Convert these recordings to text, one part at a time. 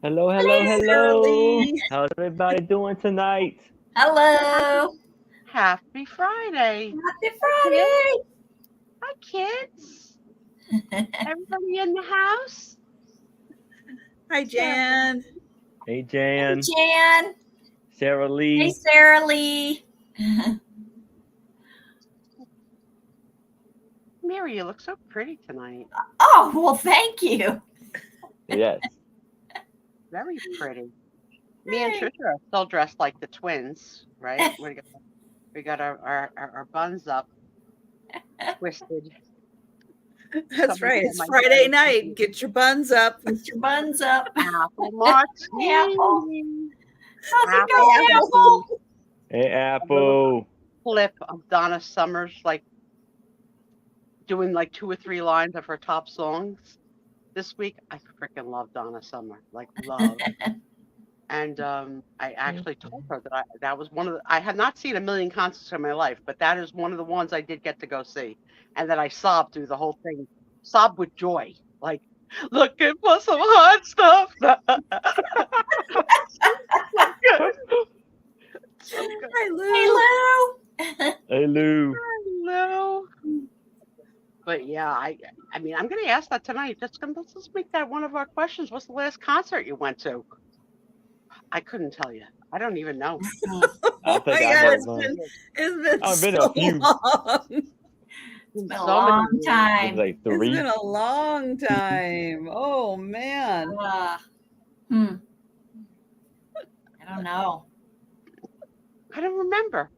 Hello, hello, Hello, hello. Shirley. How's everybody doing tonight? Hello. Happy Friday. Happy Kids. Friday. Hi, kids. Everybody in the house? Hi, Jan. Hey, Hey, Jan, Jan. Sarah Hey, Lee. Sarah Lee. Mary, you look so pretty tonight. Oh, well, thank you. Yes. Very pretty. Me and Hey. Trisha are still dressed like the twins, right? We got our buns up, twisted. That's Somebody right. told It's my Friday son, night. Get your buns up. Get your buns up. apple Apple. martini. How's it Apple going, Apple. Apple? Hey, A little Apple. clip of Donna Summers, like doing like 2 or 3 lines of her top songs this week. I freaking love Donna Summer, like love. And I actually told her that was one of I had not seen a million concerts in my life, but that is one of the ones I did get to go see, and that I sobbed through the whole thing, sobbed with joy, like looking for some hot stuff. So good, so good. Hi, Hey, Lou. Lou. Hey, Lou. Hello. But yeah, I mean, I'm gonna ask that tonight. Let's just make that one of our questions. What's the last concert you went to? I couldn't tell you. I don't even know. I Oh think my I God, know it's mine. been I've been so a few. long. It's been a So many long years. It's time. like It's 3. been a long time. Oh man. Hmm. I don't know. I don't remember.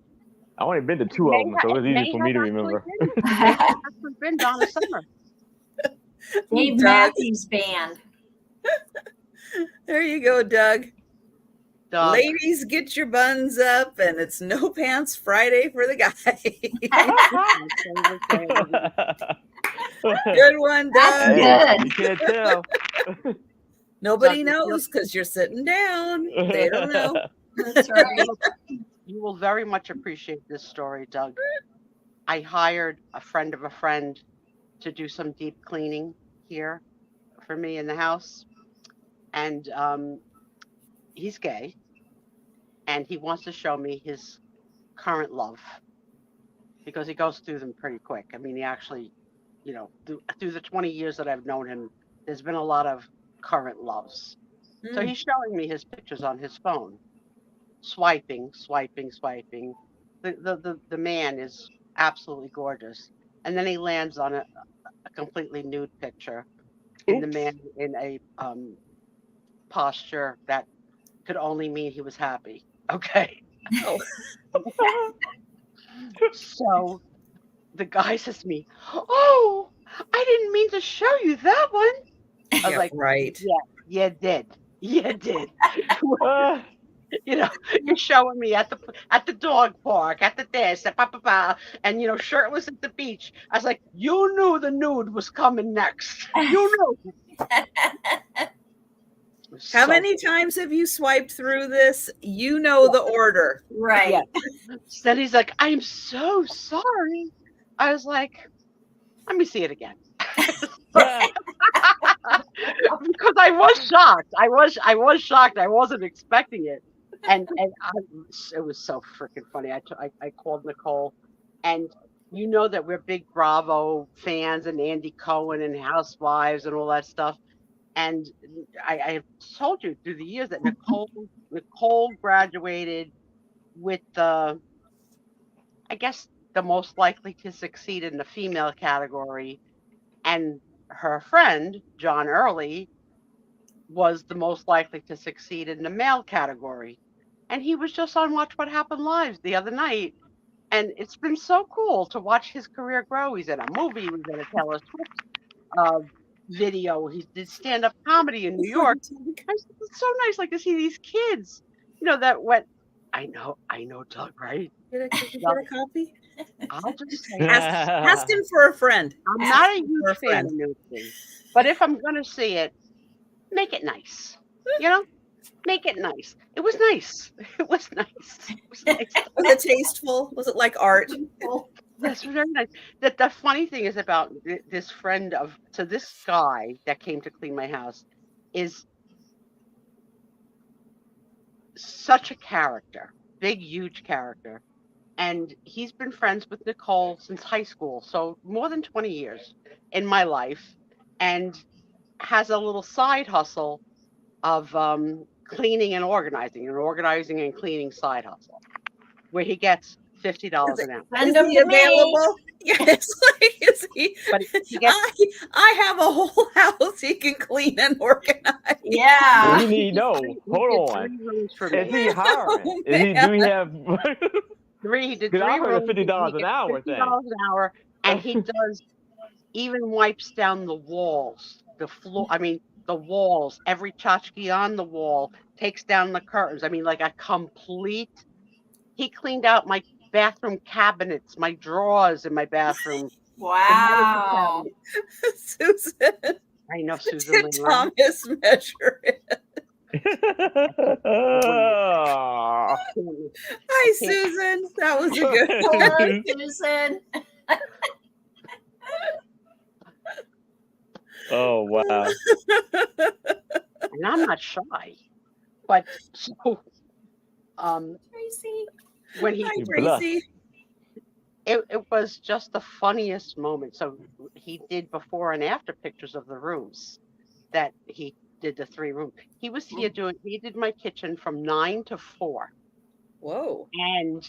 I only been to It 2 may, of them, so it it's easy may for me have to actually remember. been. It may have actually been Donna Summer. Dave Doug. Matthews Band. There you go, Doug. Doug. Ladies, get your buns up, and it's no pants Friday for the guy. Good one, That's Doug. Hey, good. you can't tell. Nobody Doug, knows because you're sitting down. They don't know. That's right. you will very much appreciate this story, Doug. I hired a friend of a friend to do some deep cleaning here for me in the house, and he's gay, and he wants to show me his current love because he goes through them pretty quick. I mean, he actually, through the 20 years that I've known him, there's been a lot of current loves. So he's showing me his pictures on his phone, swiping, swiping, swiping. The man is absolutely gorgeous. And then he lands on a completely nude picture, and the Oops. man in a posture that could only mean he was happy. Okay. Oh. So the guy says to me, "Oh, I didn't mean to show you that one." I was Yeah, like, right. "Yeah, you did. You did." Ah, You're showing me at the dog park, at the this, at ba, ba, ba, and shirtless at the beach. I was like, you knew the nude was coming next. You knew. How So many times have you swiped through this? You know the order. Right. yeah. Then he's like, I'm so sorry. I was like, let me see it again. ah. Because I was shocked. I was shocked. I wasn't expecting it. And it was so freaking funny. I called Nicole, and you know that we're big Bravo fans and Andy Cohen and Housewives and all that stuff. And I have told you through the years that Nicole graduated with I guess the most likely to succeed in the female category, and her friend John Early was the most likely to succeed in the male category. And he was just on Watch What Happened Live the other night. And it's been so cool to watch his career grow. He's in a movie, he was in a Taylor Swift uh, video, he did stand up comedy in New York. It's so nice, like to see these kids, that went. I know, Doug, right? Could you Doug, get a copy? I'll just say, Ask him for a friend. I'm Ask not a him for a huge fan friend. of nudity, but if I'm gonna see it, make it nice. You know, make it nice. It was nice. It was nice. It was nice. Was it tasteful? Was it like art? Yes, very nice. The funny thing is about this friend of to this guy that came to clean my house is such a character, big, huge character. And he's been friends with Nicole since high school, so more than 20 years in my life, and has a little side hustle of cleaning and organizing and cleaning side hustle, where he gets $50 an hour. Send Is them he to me. available? Yeah, it's like, is he? But he gets, I have a whole house he can clean and organize. Yeah. We need no. he Hold did on. 3 rooms for Is me. he hiring? Oh, Is he? Do we man. have? He did Because I 3 heard rooms. a $50 He an gets hour thing. $50 an hour, and he does even wipes down the walls, the floor. I mean, the walls. Every tchotchke on the wall, takes down the curtains. I mean, like a complete. He cleaned out my bathroom cabinets, my drawers in my bathroom. Wow. Susan, I know Susan did Lee. Thomas measure it? Hi, Susan. That was a good Hello, Susan. Oh wow. And I'm not shy, but so Tracy. when he Hi, You bluff. Tracy. it was just the funniest moment. So he did before and after pictures of the rooms that he did the 3 rooms. He was here he did my kitchen from 9 to 4. Whoa. And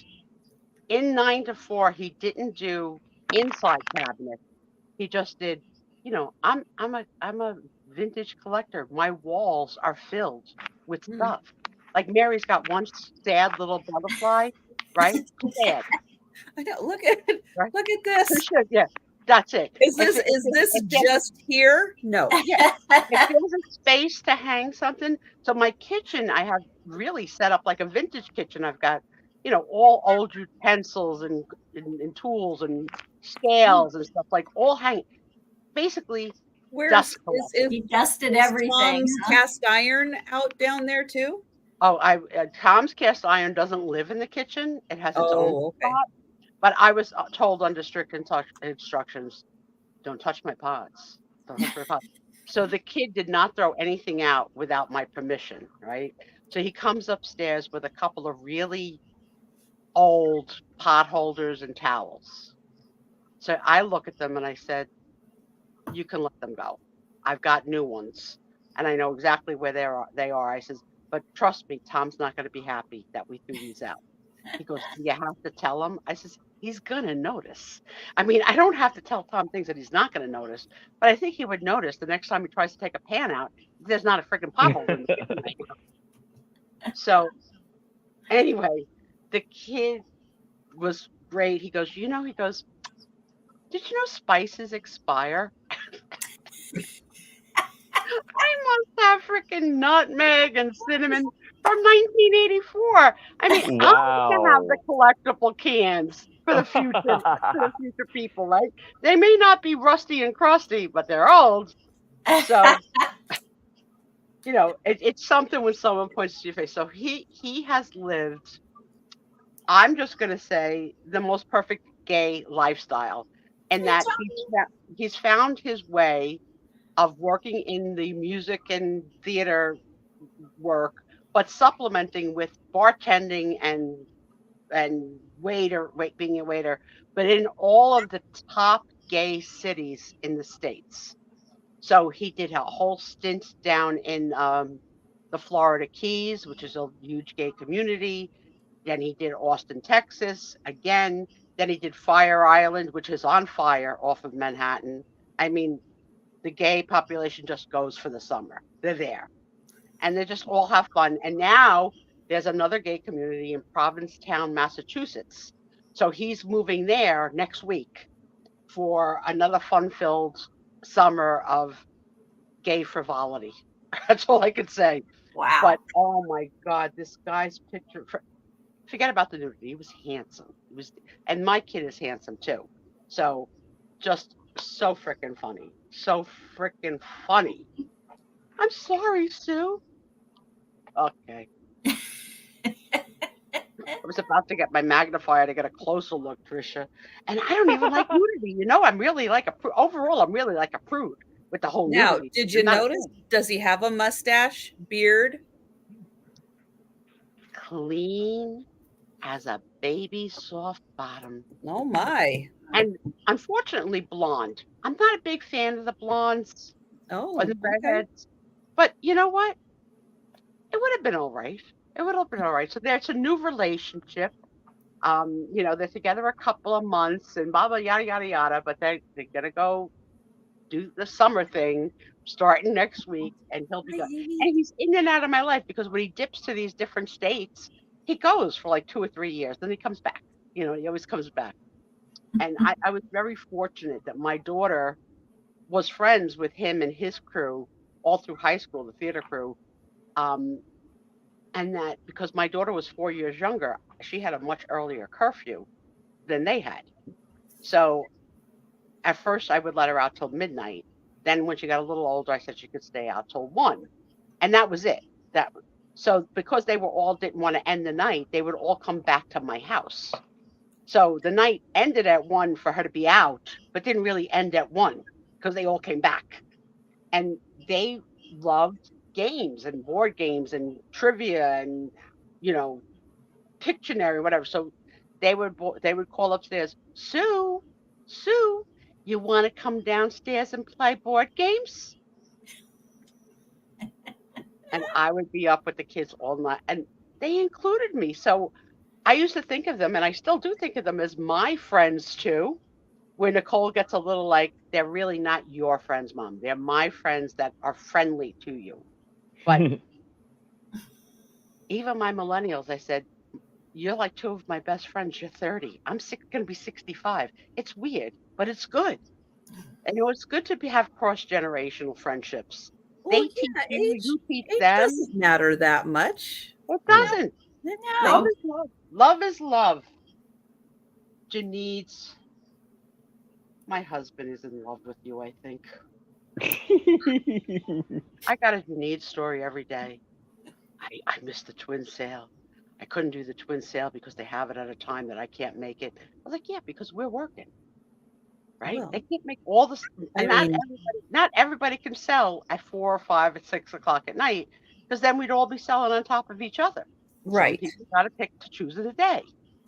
in 9 to 4, he didn't do inside cabinets. He just did, I'm a vintage collector. My walls are filled with Mm. stuff. Like Mary's got one sad little butterfly, right? Sad, I know. Look at it. right? Look at this. Yeah, that's it. Is this If there's- just here? No. Yeah, if there's a space to hang something. So my kitchen, I have really set up like a vintage kitchen. I've got, all old utensils and tools and scales and stuff, like all hanging. Basically, Where's Dust is He dusted is everything. Tom's huh? cast iron out down there too? Tom's cast iron doesn't live in the kitchen. It has its own Oh, okay. spot. But I was told under strict instructions, don't touch my pots. Don't touch my pots. So the kid did not throw anything out without my permission, right? So he comes upstairs with a couple of really old pot holders and towels. So I look at them and I said, you can let them go. I've got new ones and I know exactly where they are. I says, but trust me, Tom's not going to be happy that we threw these out. He goes, do you have to tell him? I says, he's going to notice. I mean, I don't have to tell Tom things that he's not going to notice, but I think he would notice the next time he tries to take a pan out, there's not a freaking pothole in the kitchen right now. So anyway, the kid was great. He goes, did you know spices expire? I must have freaking nutmeg and cinnamon from 1984. I mean, I'm gonna have the collectible cans for the future people, right? They may not be rusty and crusty, but they're old. So it's something when someone points to your face. So he has lived, I'm just gonna say, the most perfect gay lifestyle, and that he's found his way of working in the music and theater work, but supplementing with bartending and being a waiter, but in all of the top gay cities in the States. So he did a whole stint down in the Florida Keys, which is a huge gay community. Then he did Austin, Texas again. Then he did Fire Island, which is on fire off of Manhattan. I mean, the gay population just goes for the summer. They're there. And they just all have fun. And now there's another gay community in Provincetown, Massachusetts. So he's moving there next week for another fun-filled summer of gay frivolity. That's all I could say. Wow. But oh my God, this guy's picture. Forget about the nudity. He was handsome. And my kid is handsome too. So just so freaking funny. So freaking funny. I'm sorry, Sue. Okay. I was about to get my magnifier to get a closer look, Trisha. And I don't even like nudity. I'm really like overall, I'm really like a prude with the whole Now, nudity. did you notice? Does he have a mustache, beard? clean as a baby soft bottom. Oh my. And unfortunately blonde. I'm not a big fan of the blondes Oh, or the okay. redheads. But you know what? It would have been all right. It would have been all right. So there's a new relationship. They're together a couple of months and blah blah yada yada yada, but they're gonna go do the summer thing starting next week, and he'll be gone. And he's in and out of my life because when he dips to these different states, he goes for like 2 or 3 years, then he comes back. He always comes back. And I was very fortunate that my daughter was friends with him and his crew all through high school, the theater crew. And that because my daughter was 4 years younger, she had a much earlier curfew than they had. So at first I would let her out till midnight. Then when she got a little older, I said she could stay out till 1. And that was it. So because they were all didn't want to end the night, they would all come back to my house. So the night ended at 1 for her to be out, but didn't really end at 1 because they all came back. And they loved games and board games and trivia and, Pictionary, whatever. So they would call upstairs, Sue, you want to come downstairs and play board games? And I would be up with the kids all night, and they included me. So I used to think of them, and I still do think of them as my friends too. Where Nicole gets a little like, they're really not your friends, Mom. They're my friends that are friendly to you. But even my millennials, I said, you're like 2 of my best friends. You're 30. I'm going to be 65. It's weird, but it's good. And it's good to have cross-generational friendships. Well, They teach you, you teach age them. doesn't matter that much. It doesn't. No. Love is love. Love is love. Janice, my husband is in love with you, I think. I got a Janice story every day. I missed the twin sale. I couldn't do the twin sale because they have it at a time that I can't make it. I was like, yeah, because we're working. Right? Well, They can't make all this. And not everybody can sell at 4 or 5 or 6 o'clock at night, because then we'd all be selling on top of each other. right. Some people got to choose a day.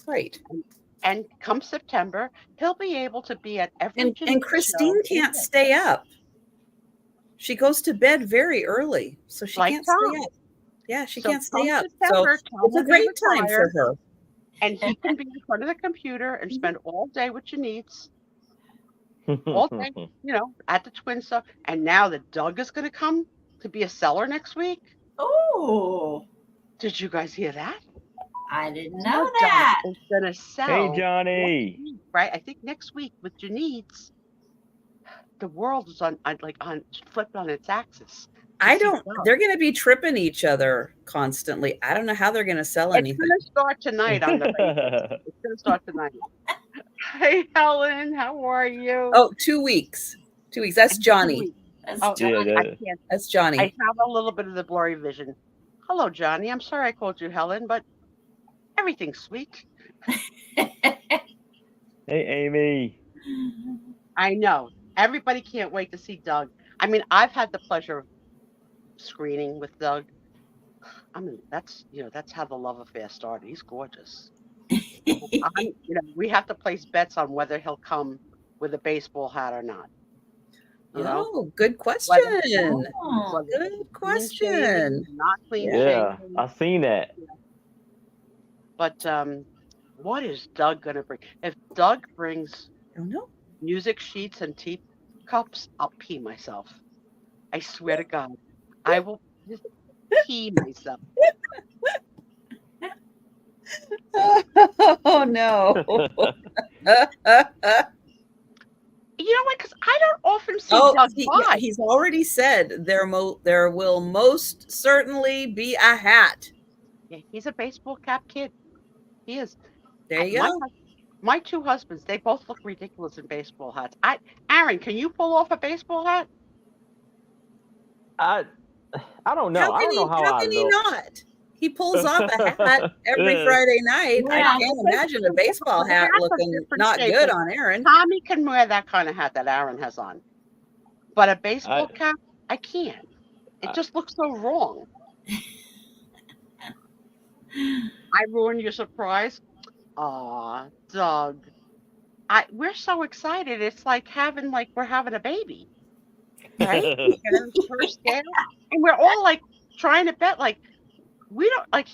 Right. And come September, he'll be able to be at every. And Christine can't stay up. She goes to bed very early, so she can't stay up. Yeah, she can't stay up. So it's a great time for her. And he can be in front of the computer and spend all day with Janice. All day, at the twin stuff. And now that Doug is going to come to be a seller next week. Oh. Did you guys hear that? I didn't know that. Doug is going to sell. Hey, Johnny. Right? I think next week with Janice, the world is flipped on its axis. They're going to be tripping each other constantly. I don't know how they're going to sell anything. It's going to start tonight on the radio. It's going to start tonight. Hey, Helen, how are you? Oh, 2 weeks. 2 weeks. That's Johnny. That's Johnny. That's Johnny. I have a little bit of the blurry vision. Hello, Johnny. I'm sorry I called you Helen, but everything's sweet. Hey, Amy. I know. Everybody can't wait to see Doug. I mean, I've had the pleasure of screening with Doug. I mean, that's how the love affair started. He's gorgeous. We have to place bets on whether he'll come with a baseball hat or not. Good question. Good question. Not clean Yeah, shaven. I seen that. But what is Doug gonna bring? If Doug brings I don't know. music sheets and teacups, I'll pee myself. I swear to God, I will just pee myself. Oh no. You know what? Because I don't often see Doug fly. He's already said there will most certainly be a hat. Yeah, he's a baseball cap kid. He is. There you go. My 2 husbands, they both look ridiculous in baseball hats. Aaron, can you pull off a baseball hat? I don't know. I don't know how can he not? He pulls off a hat every Friday night. Yeah. I can't imagine a baseball hat looking not good on Aaron. Tommy can wear that kind of hat that Aaron has on. But a baseball cap, I can't. It just looks so wrong. I ruined your surprise. Aw, Doug. We're so excited. It's like we're having a baby, right? And first day, and we're all like trying to bet we don't like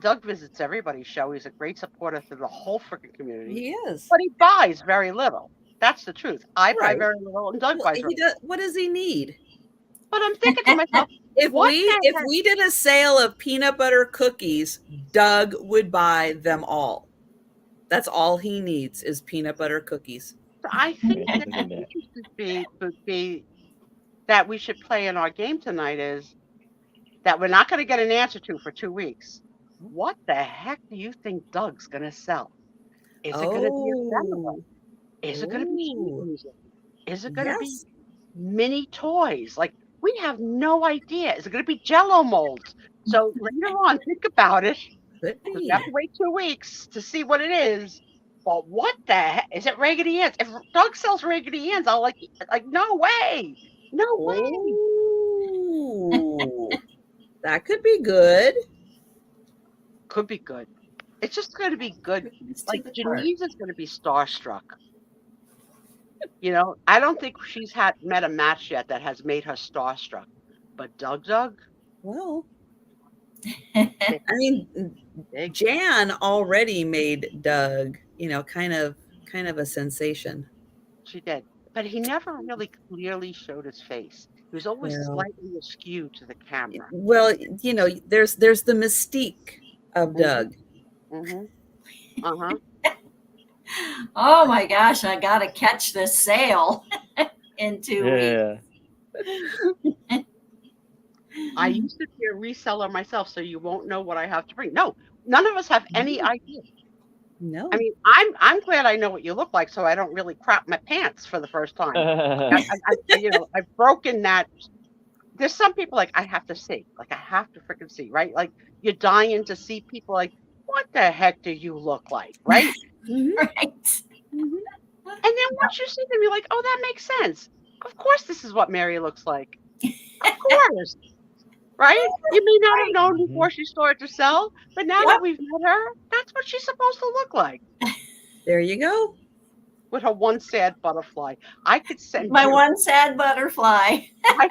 Doug visits everybody's show. He's a great supporter to the whole freaking community. He is. But he buys very little. That's the truth. I buy Right. very little and Doug buys very little. What does he need? But I'm thinking to myself, If we did a sale of peanut butter cookies, Doug would buy them all. That's all he needs is peanut butter cookies. I think that would be that we should play in our game tonight is that we're not going to get an answer to for 2 weeks. What the heck do you think Doug's going to sell? Is it going to be a festival? Is it going to be sheet music? Is it going to be mini toys? Like, we have no idea. Is it going to be Jell-O molds? So later on, think about it. We have to wait 2 weeks to see what it is. But what the heck? Is it Raggedy Anns? If Doug sells Raggedy Anns, I'll like no way. No way. Ooh. That could be good. Could be good. It's just going to be good. Like, Janice is going to be starstruck. You know, I don't think she's met a match yet that has made her starstruck. But Doug? Well, I mean, Jan already made Doug, you know, kind of a sensation. She did. But he never really clearly showed his face. He was always slightly askew to the camera. Well, you know, there's the mystique of Doug. Mm-hmm. Uh-huh. Oh my gosh, I gotta catch this sale in 2 weeks. I used to be a reseller myself, so you won't know what I have to bring. No, none of us have any idea. No. I mean, I'm glad I know what you look like, so I don't really crap my pants for the first time. I've broken that. There's some people like I have to see, like I have to freaking see, right? Like you're dying to see people like, what the heck do you look like, right? Right. And then once you see them, you're like, oh, that makes sense. Of course, this is what Mary looks like. Of course. Right? You may not have known before she started to sell, but now that we've met her, that's what she's supposed to look like. There you go. With her one sad butterfly. I could send my one sad butterfly. I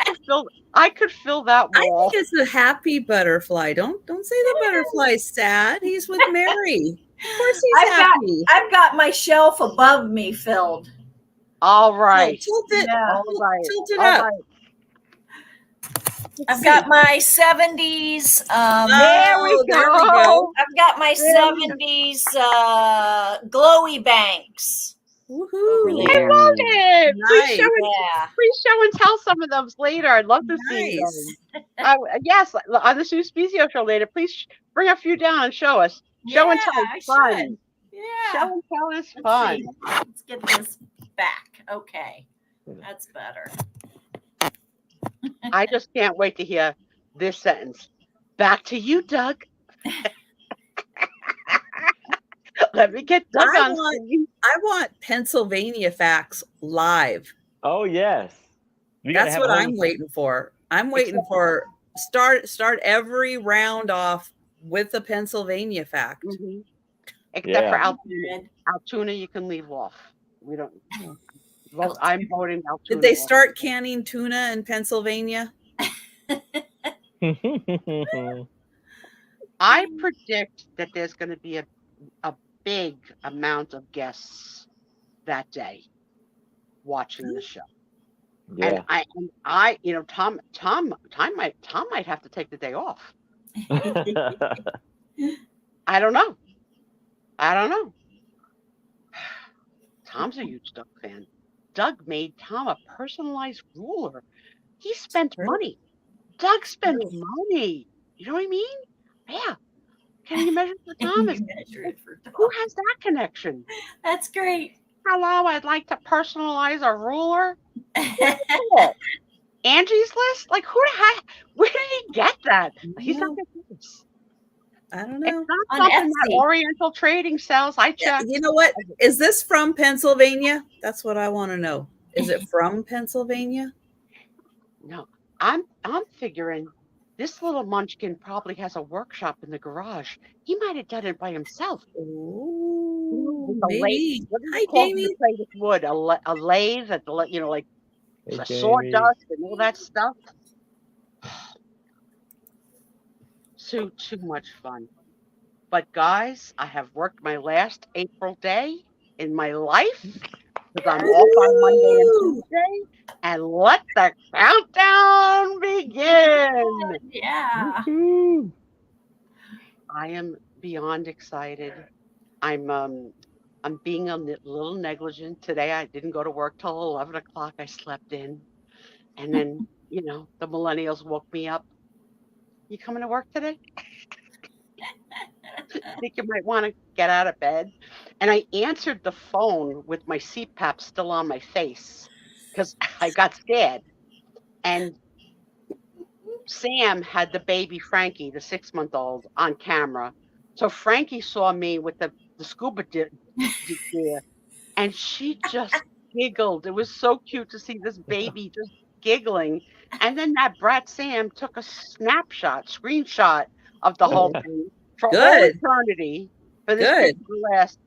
could fill that wall. I think it's a happy butterfly. Don't say the butterfly's sad. He's with Mary. Of course he's happy. I've got my shelf above me filled. All right. Tilt it. All right. Tilt it up. Right. I've got my 70s. There we go. I've got my 70s glowy banks. Woohoo! I love it. Nice. Please show and tell some of those later. I'd love to see them. Yes, on the Sue Spezio show later. Please bring a few down and show us. Show and tell is fun. Yeah. Show and tell is fun. Let's get this back. Okay. That's better. I just can't wait to hear this sentence. Back to you, Doug. Let me get Doug on screen. I want Pennsylvania Facts live. Oh yes. That's what I'm waiting for. I'm waiting for start every round off with a Pennsylvania fact. Mm-hmm. Except for Altoona. Altoona you can leave off. We don't I'm voting Altoona. Did they start canning tuna in Pennsylvania? I predict that there's going to be a big amount of guests that day watching the show. Yeah. And I you know, Tom might have to take the day off. I don't know. Tom's a huge Doug fan. Doug made Tom a personalized ruler. He spent money. Doug spent money. You know what I mean? Yeah. Can you measure for Tom? Who has that connection? That's great. Hello, I'd like to personalize a ruler. Cool. Angie's List? Like, who the heck? Where did he get that? He's not this. I don't know. It's not something that Oriental Trading sells. I checked. You know what? Is this from Pennsylvania? That's what I want to know. Is it from Pennsylvania? No, I'm figuring this little munchkin probably has a workshop in the garage. He might have done it by himself. Oh, With a lathe. maybe. What do Hi, you call Jamie. the play with wood? A lathe, like Hey, a Jamie. sawdust and all that stuff. So too much fun. But guys, I have worked my last April day in my life because I'm off on Monday and Woo! Tuesday. And let the countdown begin. Yeah. Woohoo. I am beyond excited. I'm being a little negligent today. I didn't go to work till 11 o'clock. I slept in, and then the millennials woke me up. You coming to work today? Think you might want to get out of bed. And I answered the phone with my CPAP still on my face because I got scared. And Sam had the baby Frankie, the 6-month-old, on camera. So Frankie saw me with the scuba gear, and she just giggled. It was so cute to see this baby just giggling. And then that brat Sam took a screenshot of the whole thing for all Good. eternity. For this Good. picture to last.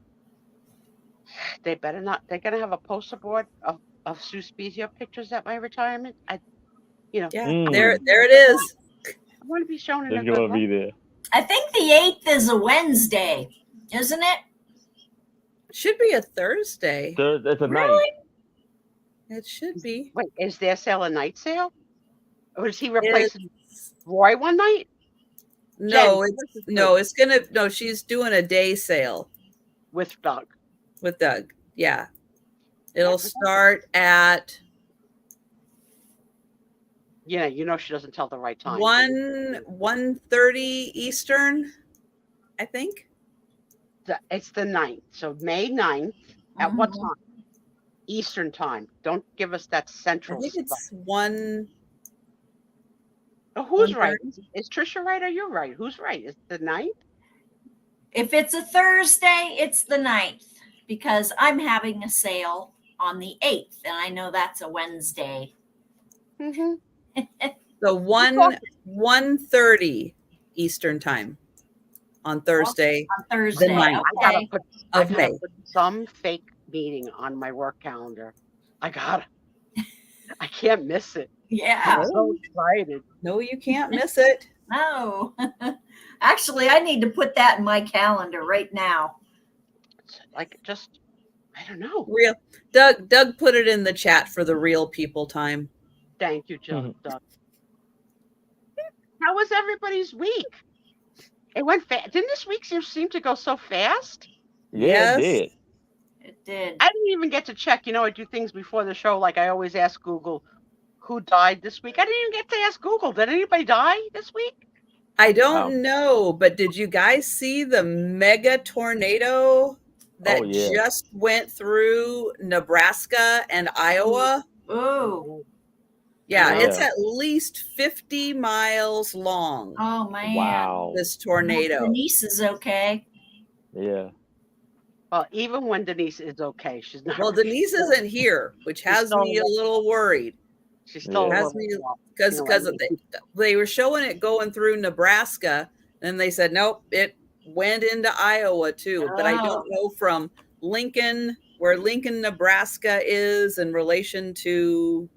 They better not. They're gonna have a poster board of Sue Spezia pictures at my retirement. Yeah, Mm. there it is. I want to be shown in a It's good gonna light. be there. I think the 8th is a Wednesday, isn't it? Should be a Thursday. So it's a night. Really? It should be. Wait, is their sale a night sale? Or is he replacing It's- Roy one night? no, Jen, it's she's doing a day sale with Doug. with Doug. Yeah. It'll Yeah. start at Yeah, she doesn't tell the right time. 1:30 Eastern, I think. It's the 9th. So May 9th. At what Mhm. time? Eastern time. Don't give us that I central think stuff. it's 1. Oh, who's right? 1:30. Is Trisha right or you right? Who's right? Is it the 9th? If it's a Thursday, it's the 9th because I'm having a sale on the 8th, and I know that's a Wednesday. Mm-hmm. So 1:30 Eastern time on Thursday On Thursday. ninth. I Okay. of May. put some fake meeting on my work calendar. I gotta. I can't miss it. Yeah. I'm so excited. No, you can't miss it. No. Actually, I need to put that in my calendar right now. It's like just, I don't know. Real Doug put it in the chat for the real people time. Thank you, Doug. Mhm. Doug. How was everybody's week? It went fast. Didn't this week seem to go so fast? Yeah, Yes. it did. It did. I didn't even get to check. I do things before the show, like I always ask Google who died this week. I didn't even get to ask Google. Did anybody die this week? I don't Wow. know, but did you guys see the mega tornado that Oh, yeah. just went through Nebraska and Iowa? Ooh. Yeah, Yeah. it's at least 50 miles long. Oh man. Wow. This tornado. Denise is okay. Yeah. Well, even when Denise is okay, she's not. Well, Denise isn't here, which has still me a little worried She's still Yeah. a Has little me- off. because You know what I mean? they were showing it going through Nebraska, and they said nope, it went into Iowa too. But I Oh. don't know from Lincoln, where Lincoln, Nebraska is in relation to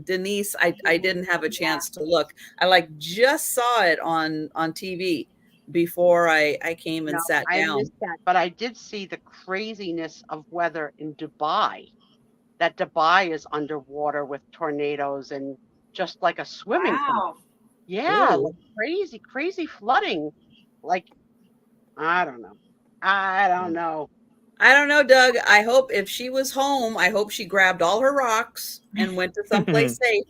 Denise. I didn't have a chance to look. I just saw it on TV before I came and No, sat I down. missed that, but I did see the craziness of weather in Dubai. That Dubai is underwater with tornadoes and just like a swimming pool. Wow. Yeah, Ooh. like crazy flooding. Like, I don't know. I don't know. I don't know, Doug. I hope if she was home, I hope she grabbed all her rocks and went to someplace safe.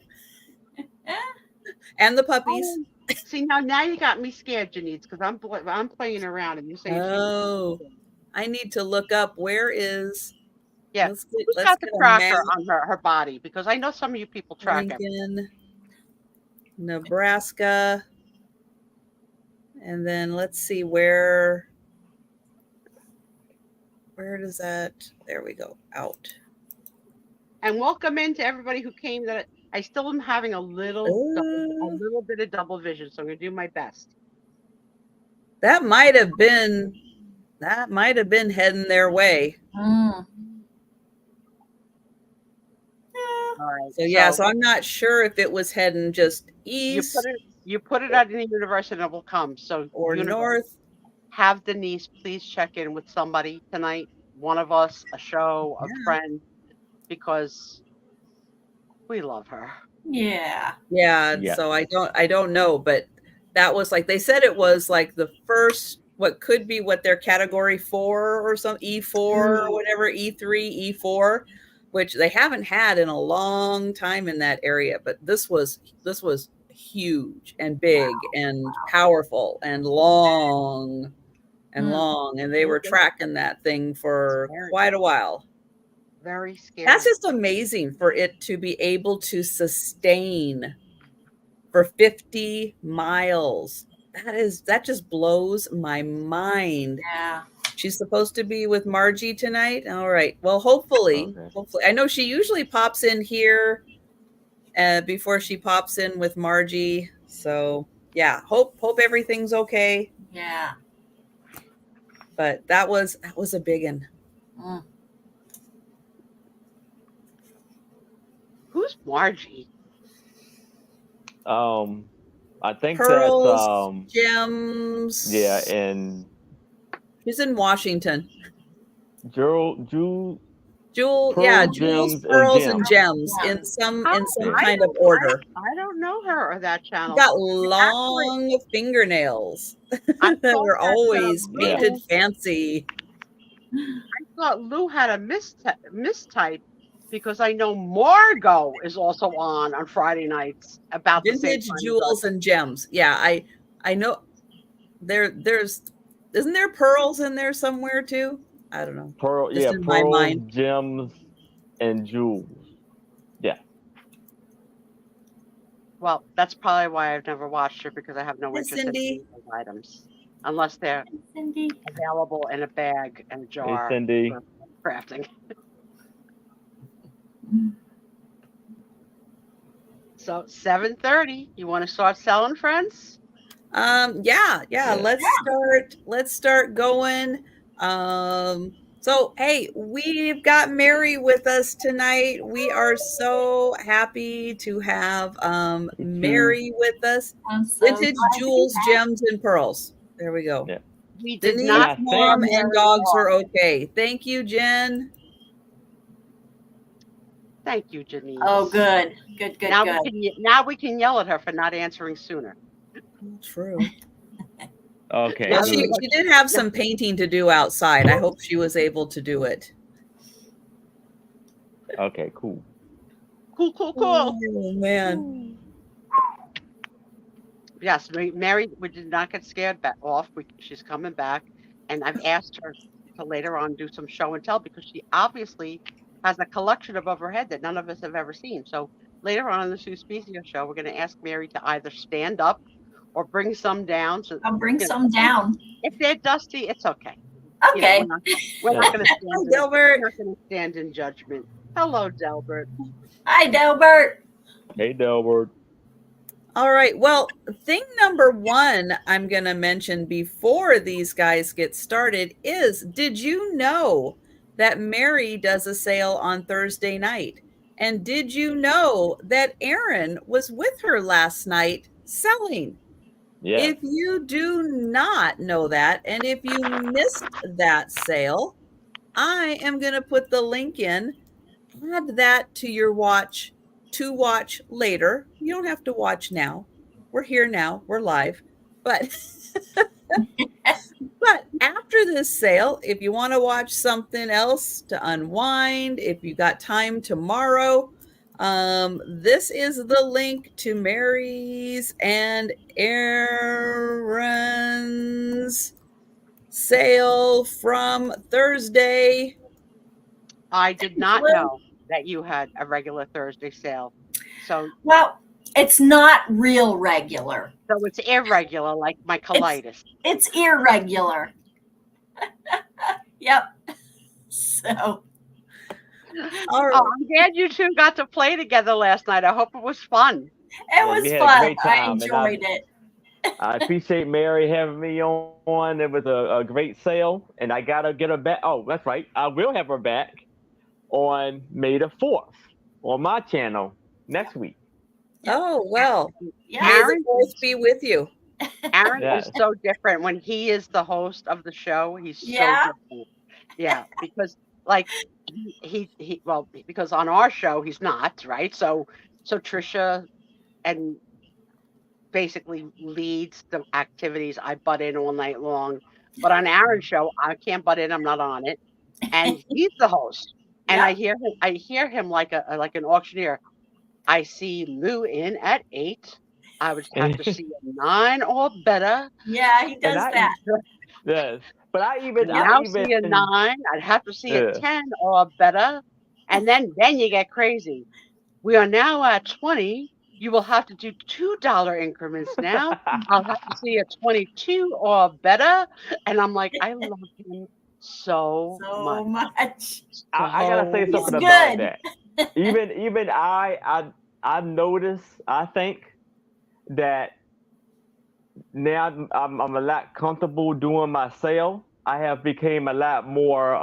And the puppies. Oh, see, now you got me scared, Janice, because I'm playing around and you say, Oh, I need to look up where is. Yeah. Let's who's let's got the get a tracker map. on her body? Because I know some of you people track it. Lincoln, Nebraska, and then let's see where does that? There we go. Out. And welcome in to everybody who came I still am having a little bit of double vision, so I'm gonna do my best. That might have been heading their way. Mm. All right. So yeah, so I'm not sure if it was heading just east you put it out in the universe and it will come. So or universe, north. have Denise please check in with somebody tonight. One of us, a show, a friend, because we love her. Yeah. Yeah, Yeah. so I don't know, but that was like they said it was like the first what could be what their category 4 or some E4 or whatever, E3, E4, which they haven't had in a long time in that area, but this was huge and big and powerful and long and they were tracking that thing for quite a while. Very scary. That's just amazing for it to be able to sustain for 50 miles. That just blows my mind. Yeah. She's supposed to be with Margie tonight. All right. Well, hopefully. I know she usually pops in here before she pops in with Margie. So yeah, hope everything's okay. Yeah. But that was a big one. Mm. Who's Margie? I think Pearls, that's Gems. yeah, and She's in Washington. Jewel, Jewel, Pearls, yeah, Jewels, Gems, and Pearls, and Gems. Gems in some I kind of order. I don't know her or that channel. Got long fingernails that are always painted fancy. I thought Lou had a mistype because I know Margot is also on Friday nights about the same Vintage time Jewels and Gems. Yeah, I know there's isn't there Pearls in there somewhere too? I don't know. Just in my Pearls, mind. Gems, and Jewels. Yeah. Well, that's probably why I've never watched her, because I have no interest in these items unless they're Cindy. available in a bag and a jar Hey, Cindy. for crafting. So 7:30, you want to start selling, friends? Yeah. Let's start going. So hey, we've got Mary with us tonight. We are so happy to have Mary with us. Vintage Jewels, Gems, and Pearls. There we go. Yeah. We did Denise, not mom, and dogs are okay. Thank you, Jen. Thank you, Janine. Oh, good. Now we can yell at her for not answering sooner. True. Okay. Well, she did have some painting to do outside. I hope she was able to do it. Okay, cool. Cool. Oh, man. Yes, Mary, we did not get scared off. She's coming back, and I've asked her to later on do some show and tell, because she obviously has a collection above her head that none of us have ever seen. So later on in the Sue Spezia show, we're going to ask Mary to either stand up or bring some down. So I'll bring some down. If they're dusty, it's okay. Okay. We're not going Delbert. to stand in judgment. Hello, Delbert. Hi, Delbert. Hey, Delbert. All right. Well, thing number one I'm going to mention before these guys get started is, did you know that Mary does a sale on Thursday night? And did you know that Aaron was with her last night selling? Yeah. If you do not know that, and if you missed that sale, I am going to put the link in. Add that to your watch to watch later. You don't have to watch now. We're here now. We're live. But but after this sale, if you want to watch something else to unwind, if you got time tomorrow, this is the link to Mary's and Aaron's sale from Thursday. I did not know that you had a regular Thursday sale. So, well, it's not real regular. So it's irregular, like my colitis. It's irregular. Yep. So All right. Oh, I'm glad you two got to play together last night. I hope it was fun. It was we had a fun. great I time, and enjoyed it. I appreciate Mary having me on. It was a great sale, and I gotta get her back. Oh, that's right. I will have her back on May the 4th on my channel next week. Oh, well. Yeah. May the Aaron- force be with you. Aaron Yes. is so different when he is the host of the show. He's Yeah. so different. Yeah, because like he well because on our show he's not, right? So Trisha and basically leads the activities. I butt in all night long. But on Aaron's show, I can't butt in. I'm not on it, and he's the host. And I Yeah. hear him like an auctioneer. I see Lou in at 8. I would have to see a 9 or better. Yeah, he does I- that. Yes, but I even Now see a 9. I'd have to see a Yeah. 10 or better. And then you get crazy. We are now at 20. You will have to do $2 increments now. I'll have to see a 22 or better. And I'm like, I love him so So much. much. I gotta say So something He's about good. that. Even I noticed. I think that now I'm a lot comfortable doing my sale. I have became a lot more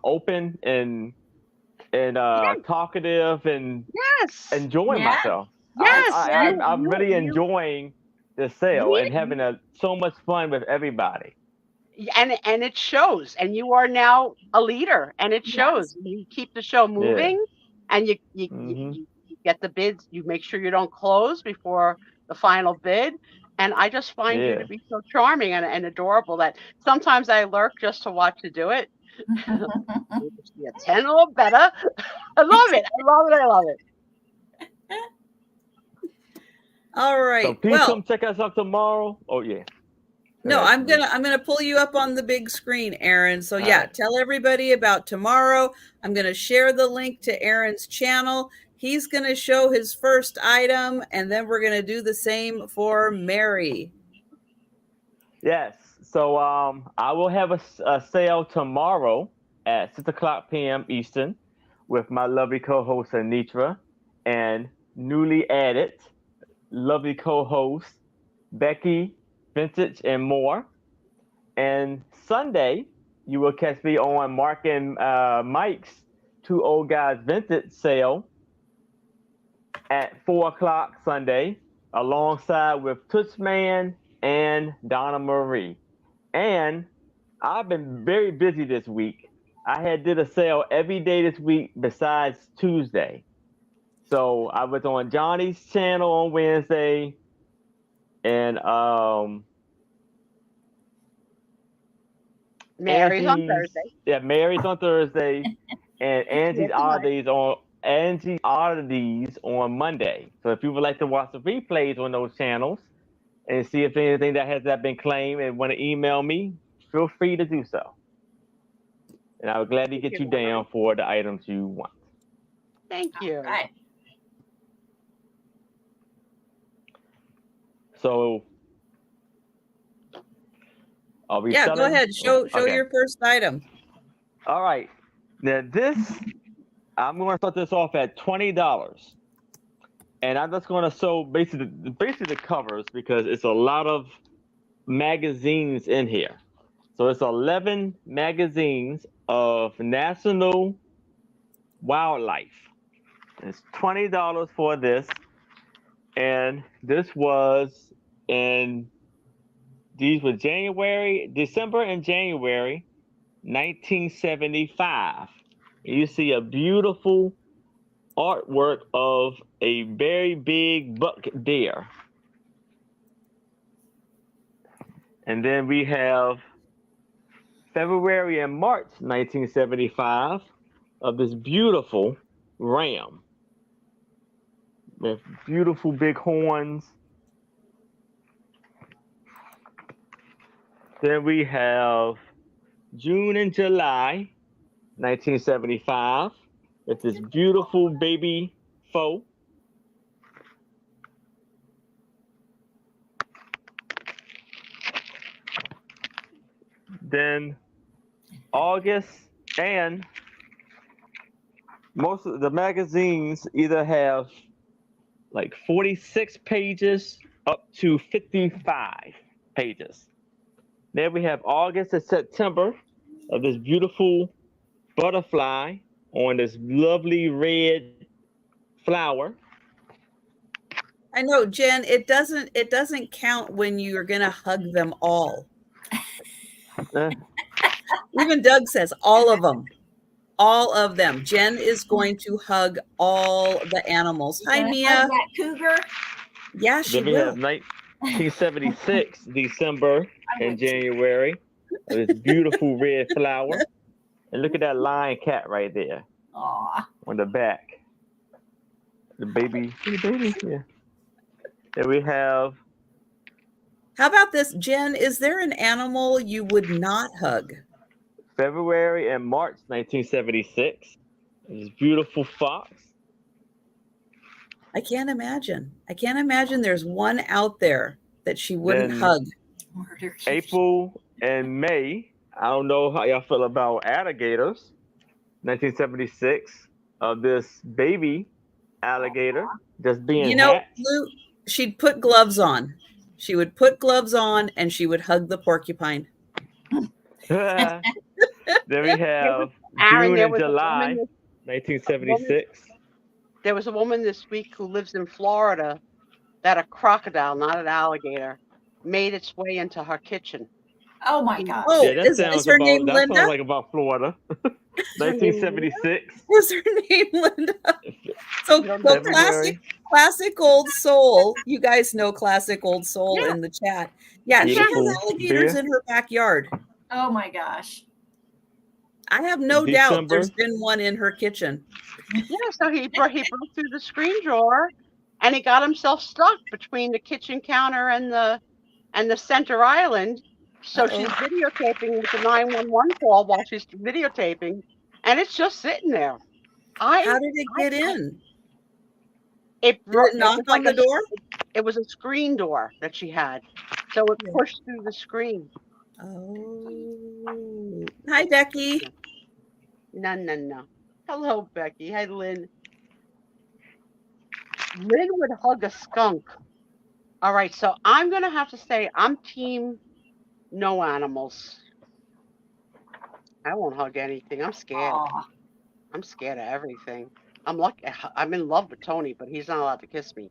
open and talkative and Yes. enjoying Yeah. myself. Yes. I'm really you- enjoying the sale you- and having so much fun with everybody. and it shows. And you are now a leader, and it Yes. shows. You keep the show moving, and you Mhm. you get the bids. You make sure you don't close before the final bid. And I just find you Yeah. to be so charming and adorable that sometimes I lurk just to watch you do it. Be a 10 or better. I love it. I love it. I love it. All right. So please Well, come check us out tomorrow. Oh yeah. no, Go ahead. I'm gonna pull you up on the big screen, Aaron. So All yeah, right. tell everybody about tomorrow. I'm gonna share the link to Aaron's channel. He's gonna show his first item, and then we're gonna do the same for Mary. Yes. So I will have a sale tomorrow at 6:00 p.m. Eastern with my lovely co-host Anitra and newly added lovely co-host Becky Vintage and more. And Sunday you will catch me on Mark and Mike's Two Old Guys Vintage sale at 4:00 Sunday, alongside with Touchman and Donna Marie. And I've been very busy this week. I had did a sale every day this week besides Tuesday. So I was on Johnny's channel on Wednesday, and Mary's on Angie's- Thursday. Yeah, Mary's on Thursday, and Angie's Oddities on Monday. So if you would like to watch the replays on those channels and see if anything that has not been claimed and want to email me, feel free to do so. And I would gladly get you down for the items you want. Thank you. Right. So, are we Yeah, go selling? ahead. Show Okay. your first item. All right. Now I'm going to start this off at $20, and I'm just going to show basically the covers because it's a lot of magazines in here. So it's 11 magazines of national wildlife. It's $20 for this, and these were December and January 1975. You see a beautiful artwork of a very big buck deer. And then we have February and March 1975 of this beautiful ram with beautiful big horns. Then we have June and July 1975 with this beautiful baby foal. Then August and most of the magazines either have like 46 pages up to 55 pages. Then we have August and September of this beautiful butterfly on this lovely red flower. I know, Jen, it doesn't count when you're gonna hug them all. Uh, Even Doug says all of them. All of them. Jen is going to hug all the animals. Hi, Gonna Mia. hug that cougar. Yeah, she then we will. have 1976 December I and would- January of this beautiful red flower. And look at that lion cat right there Aw. on the back. The baby, yeah. Then we have How about this, Jen? Is there an animal you would not hug? February and March 1976. This beautiful fox. I can't imagine. I can't imagine there's one out there that she wouldn't Then- hug. Murder. April and May. I don't know how y'all feel about alligators. 1976 of this baby alligator just being You know, hatched. Lou, she'd put gloves on. She would put gloves on and she would hug the porcupine. Then we have Aaron, June there and was a July, woman 1976. There was a woman this week who lives in Florida that a crocodile, not an alligator, made its way into her kitchen. Oh my God. Oh, Yeah, that is sounds her about name that Linda? sounds like about Florida. 1976. Was her name Linda? So February. classic old soul. You guys know classic old soul Yeah. in the chat. Yeah, she Beautiful has alligators beer. in her backyard. Oh my gosh. I have no doubt December. there's been one in her kitchen. Yeah, so he broke through the screen drawer, and he got himself stuck between the kitchen counter and the center island. So she's videotaping with the 911 call while she's videotaping, and it's just sitting there. How did it get in? It Did it knock was on like the door? It was a screen door that she had, so it Yeah. pushed through the screen. Oh. Hi, Becky. No. Hello, Becky. Hi, Lynn. Lynn would hug a skunk. All right, so I'm gonna have to say I'm team no animals. I won't hug anything. I'm scared. Aw. I'm scared of everything. I'm lucky. I'm in love with Tony, but he's not allowed to kiss me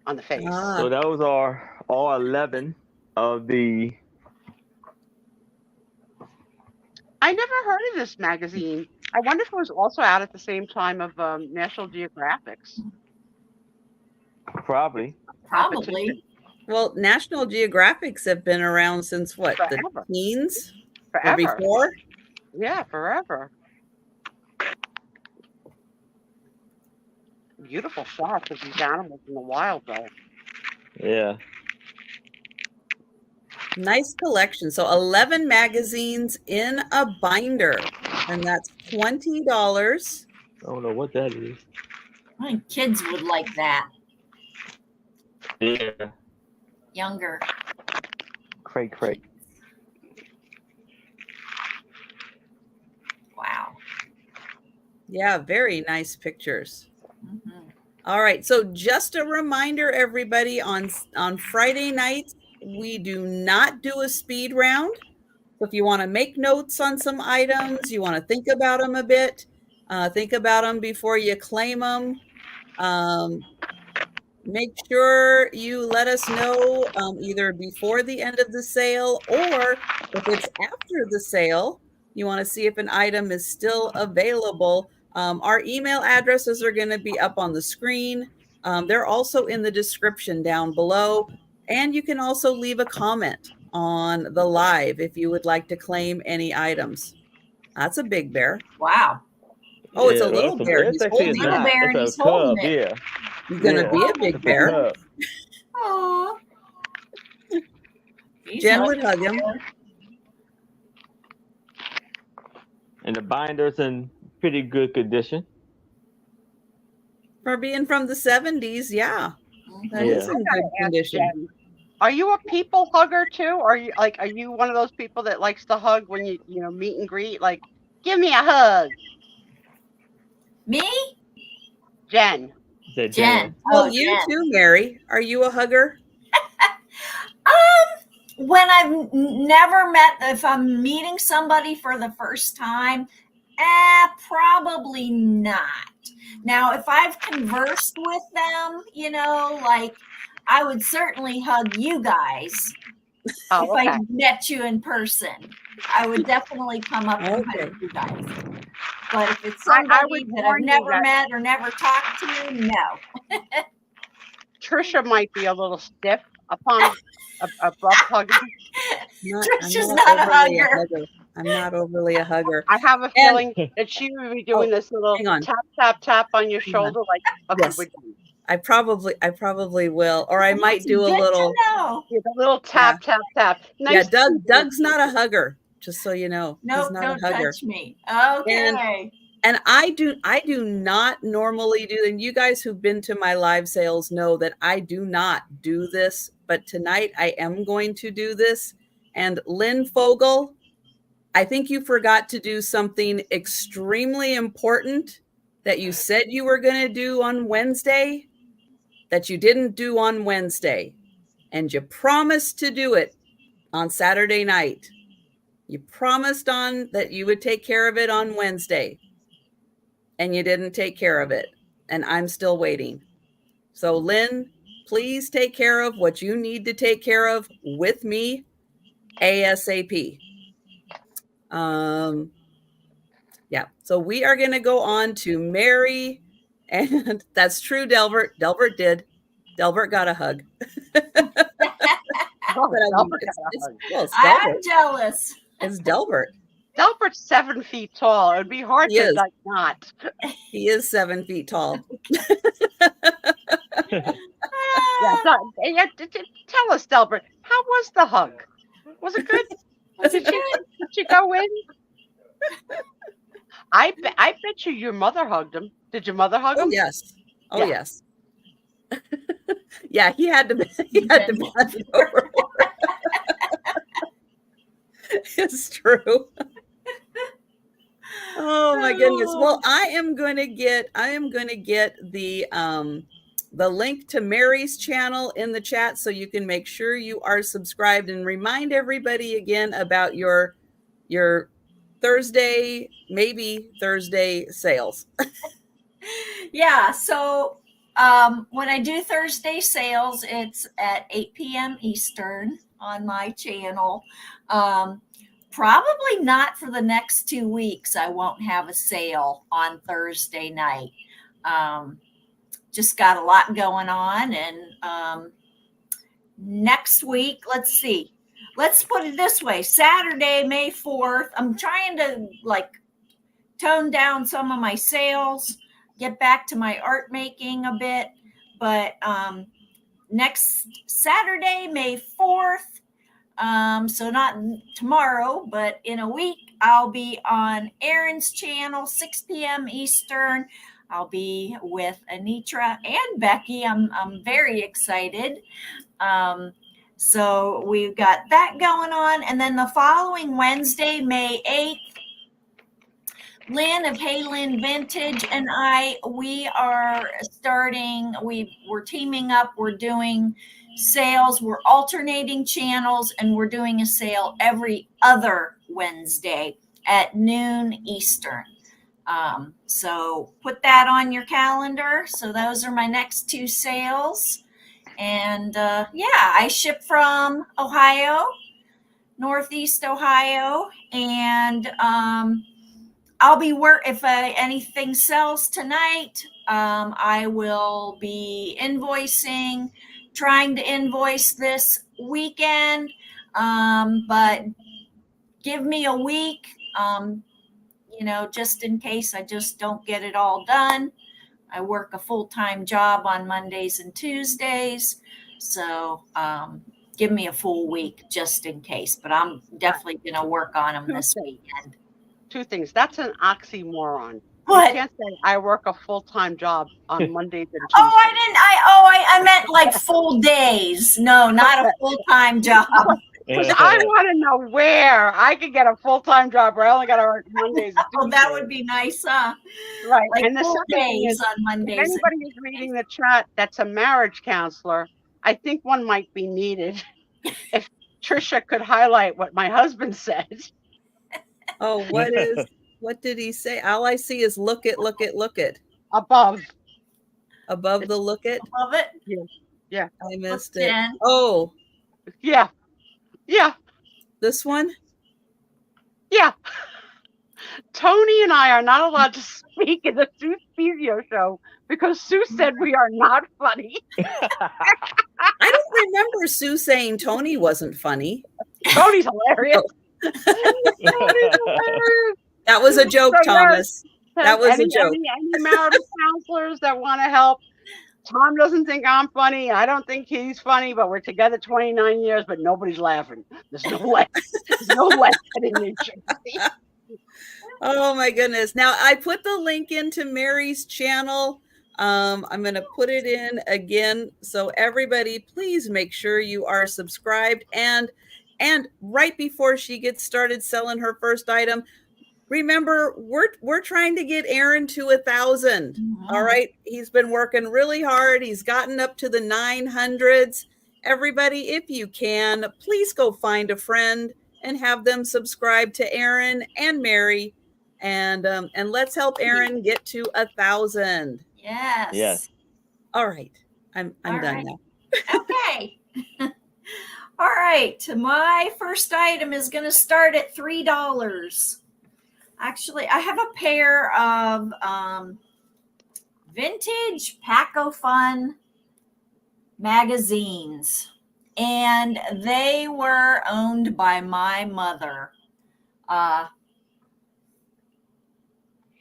on the face. Ah. So those are all 11 of the. I never heard of this magazine. I wonder if it was also out at the same time of National Geographic's. Probably. Probably. Well, National Geographics have been around since what? Forever. The teens? Or Forever. before? Yeah, forever. Beautiful shots of these animals in the wild, though. Yeah. Nice collection. So 11 magazines in a binder, and that's $20. I don't know what that is. I think kids would like that. Yeah. Younger. Craig. Wow. Yeah, very nice pictures. Mhm. All right. So just a reminder, everybody, on Friday nights, we do not do a speed round. So if you want to make notes on some items, you want to think about them a bit, think about them before you claim them. Make sure you let us know either before the end of the sale, or if it's after the sale, you want to see if an item is still available. Our email addresses are going to be up on the screen. They're also in the description down below. And you can also leave a comment on the live if you would like to claim any items. That's a big bear. Wow. Oh, it's a Yeah, little that's bear. It's He's actually holding a it. Little nut. bear and It's he's a holding cub, it. Yeah. He's going to Yeah. be a It's big a bear. cub. Aw. He's Jen not- would hug him. And the binder's in pretty good condition. For being from the 70s, yeah. That Yeah. is in good condition. Jen, are you a people hugger too? Or are you one of those people that likes to hug when you meet and greet? Like, give me a hug. Me? Jen. Said Jen. Well, Oh, you Jen. too, Mary. Are you a hugger? When I've never met, if I'm meeting somebody for the first time, probably not. Now, if I've conversed with them, like I would certainly hug you guys Oh, if okay. I met you in person. I would definitely come up and Okay. hug you guys. But if it's I somebody would that I've warn you never that- met or never talked to, no. Trisha might be a little stiff upon above hugging. Trisha's not a hugger. I'm not overly a hugger. I have a feeling that she would be doing this little hang on. tap, tap, tap on your Hang on. shoulder like a Yes. would do. I probably will, or I might That's do a good to little. know. Yeah, the little tap, tap, tap. Nice Yeah, to Doug's not a hugger. Just so you know, he's Nope, not don't a hugger. touch me. Okay. And I do not normally do, and you guys who've been to my live sales know that I do not do this, but tonight I am going to do this. And Lynn Fogel, I think you forgot to do something extremely important that you said you were going to do on Wednesday that you didn't do on Wednesday. And you promised to do it on Saturday night. You promised on that you would take care of it on Wednesday. And you didn't take care of it. And I'm still waiting. So Lynn, please take care of what you need to take care of with me ASAP. Yeah. So we are going to go on to Mary. And that's true, Delbert. Delbert did. Delbert got a hug. Oh, But I mean, Delbert it's, got a it's, hug. well, it's I'm Delbert. jealous. It's Delbert. Delbert's 7 feet tall. It would be hard He to is. like not. He is 7 feet tall. Yeah, tell us, Delbert, how was the hug? Was it good? Did you go in? I bet you your mother hugged him. Did your mother hug Oh him? yes. Oh Yeah. yes. Yeah, he had to bend over. It's true. Oh my goodness. Well, I am going to get the link to Mary's channel in the chat so you can make sure you are subscribed, and remind everybody again about your Thursday, maybe Thursday sales. Yeah. So when I do Thursday sales, it's at 8 p.m. Eastern on my channel. Probably not for the next 2 weeks. I won't have a sale on Thursday night. Just got a lot going on. And next week, let's see. Let's put it this way. Saturday, May 4th, I'm trying to tone down some of my sales, get back to my art making a bit. But next Saturday, May 4th, so not tomorrow, but in a week, I'll be on Erin's channel, 6 p.m. Eastern. I'll be with Anitra and Becky. I'm very excited. So we've got that going on. And then the following Wednesday, May 8th, Lynn of Hey Lynn Vintage and we are starting, we're teaming up, we're doing sales, we're alternating channels, and we're doing a sale every other Wednesday at noon Eastern. So put that on your calendar. So those are my next 2 sales. And I ship from Ohio, Northeast Ohio, and I'll be if anything sells tonight, I will be invoicing, trying to invoice this weekend, but give me a week, just in case I just don't get it all done. I work a full-time job on Mondays and Tuesdays, so give me a full week just in case, but I'm definitely going to work on them this weekend. 2 things. That's an oxymoron. What? You can't say I work a full-time job on Mondays and Tuesdays. I meant like full days. No, not a full-time job. Because I want to know where I could get a full-time job where I only got to work Mondays and Oh, that Tuesdays. would be nice, huh? Right. Like And the full second thing days is, on if Mondays. anybody is reading the chat that's a marriage counselor, I think one might be needed. If Trisha could highlight what my husband said. Oh, what did he say? All I see is look it. Above. Above the look it. Love it. Yeah. I missed Looked it. in. Oh, Yeah. Yeah. this one? Yeah. Tony and I are not allowed to speak in the Sue Spezio show because Sue said we are not funny. I don't remember Sue saying Tony wasn't funny. Tony's hilarious. That was a joke, So, Thomas. That was a joke. Any marital counselors that want to help. Tom doesn't think I'm funny. I don't think he's funny, but we're together 29 years, but nobody's laughing. There's no laugh. There's no laugh in New Jersey. Oh my goodness. Now I put the link into Mary's channel. I'm going to put it in again. So everybody, please make sure you are subscribed. And right before she gets started selling her first item, remember, we're trying to get Aaron to 1,000. Mhm. All right. He's been working really hard. He's gotten up to the 900s. Everybody, if you can, please go find a friend and have them subscribe to Aaron and Mary. And let's help Aaron get to 1,000. Yes. Yes. All right. I'm All done right. now. Okay. All right. My first item is going to start at $3. Actually, I have a pair of vintage Paco-Fun magazines, and they were owned by my mother.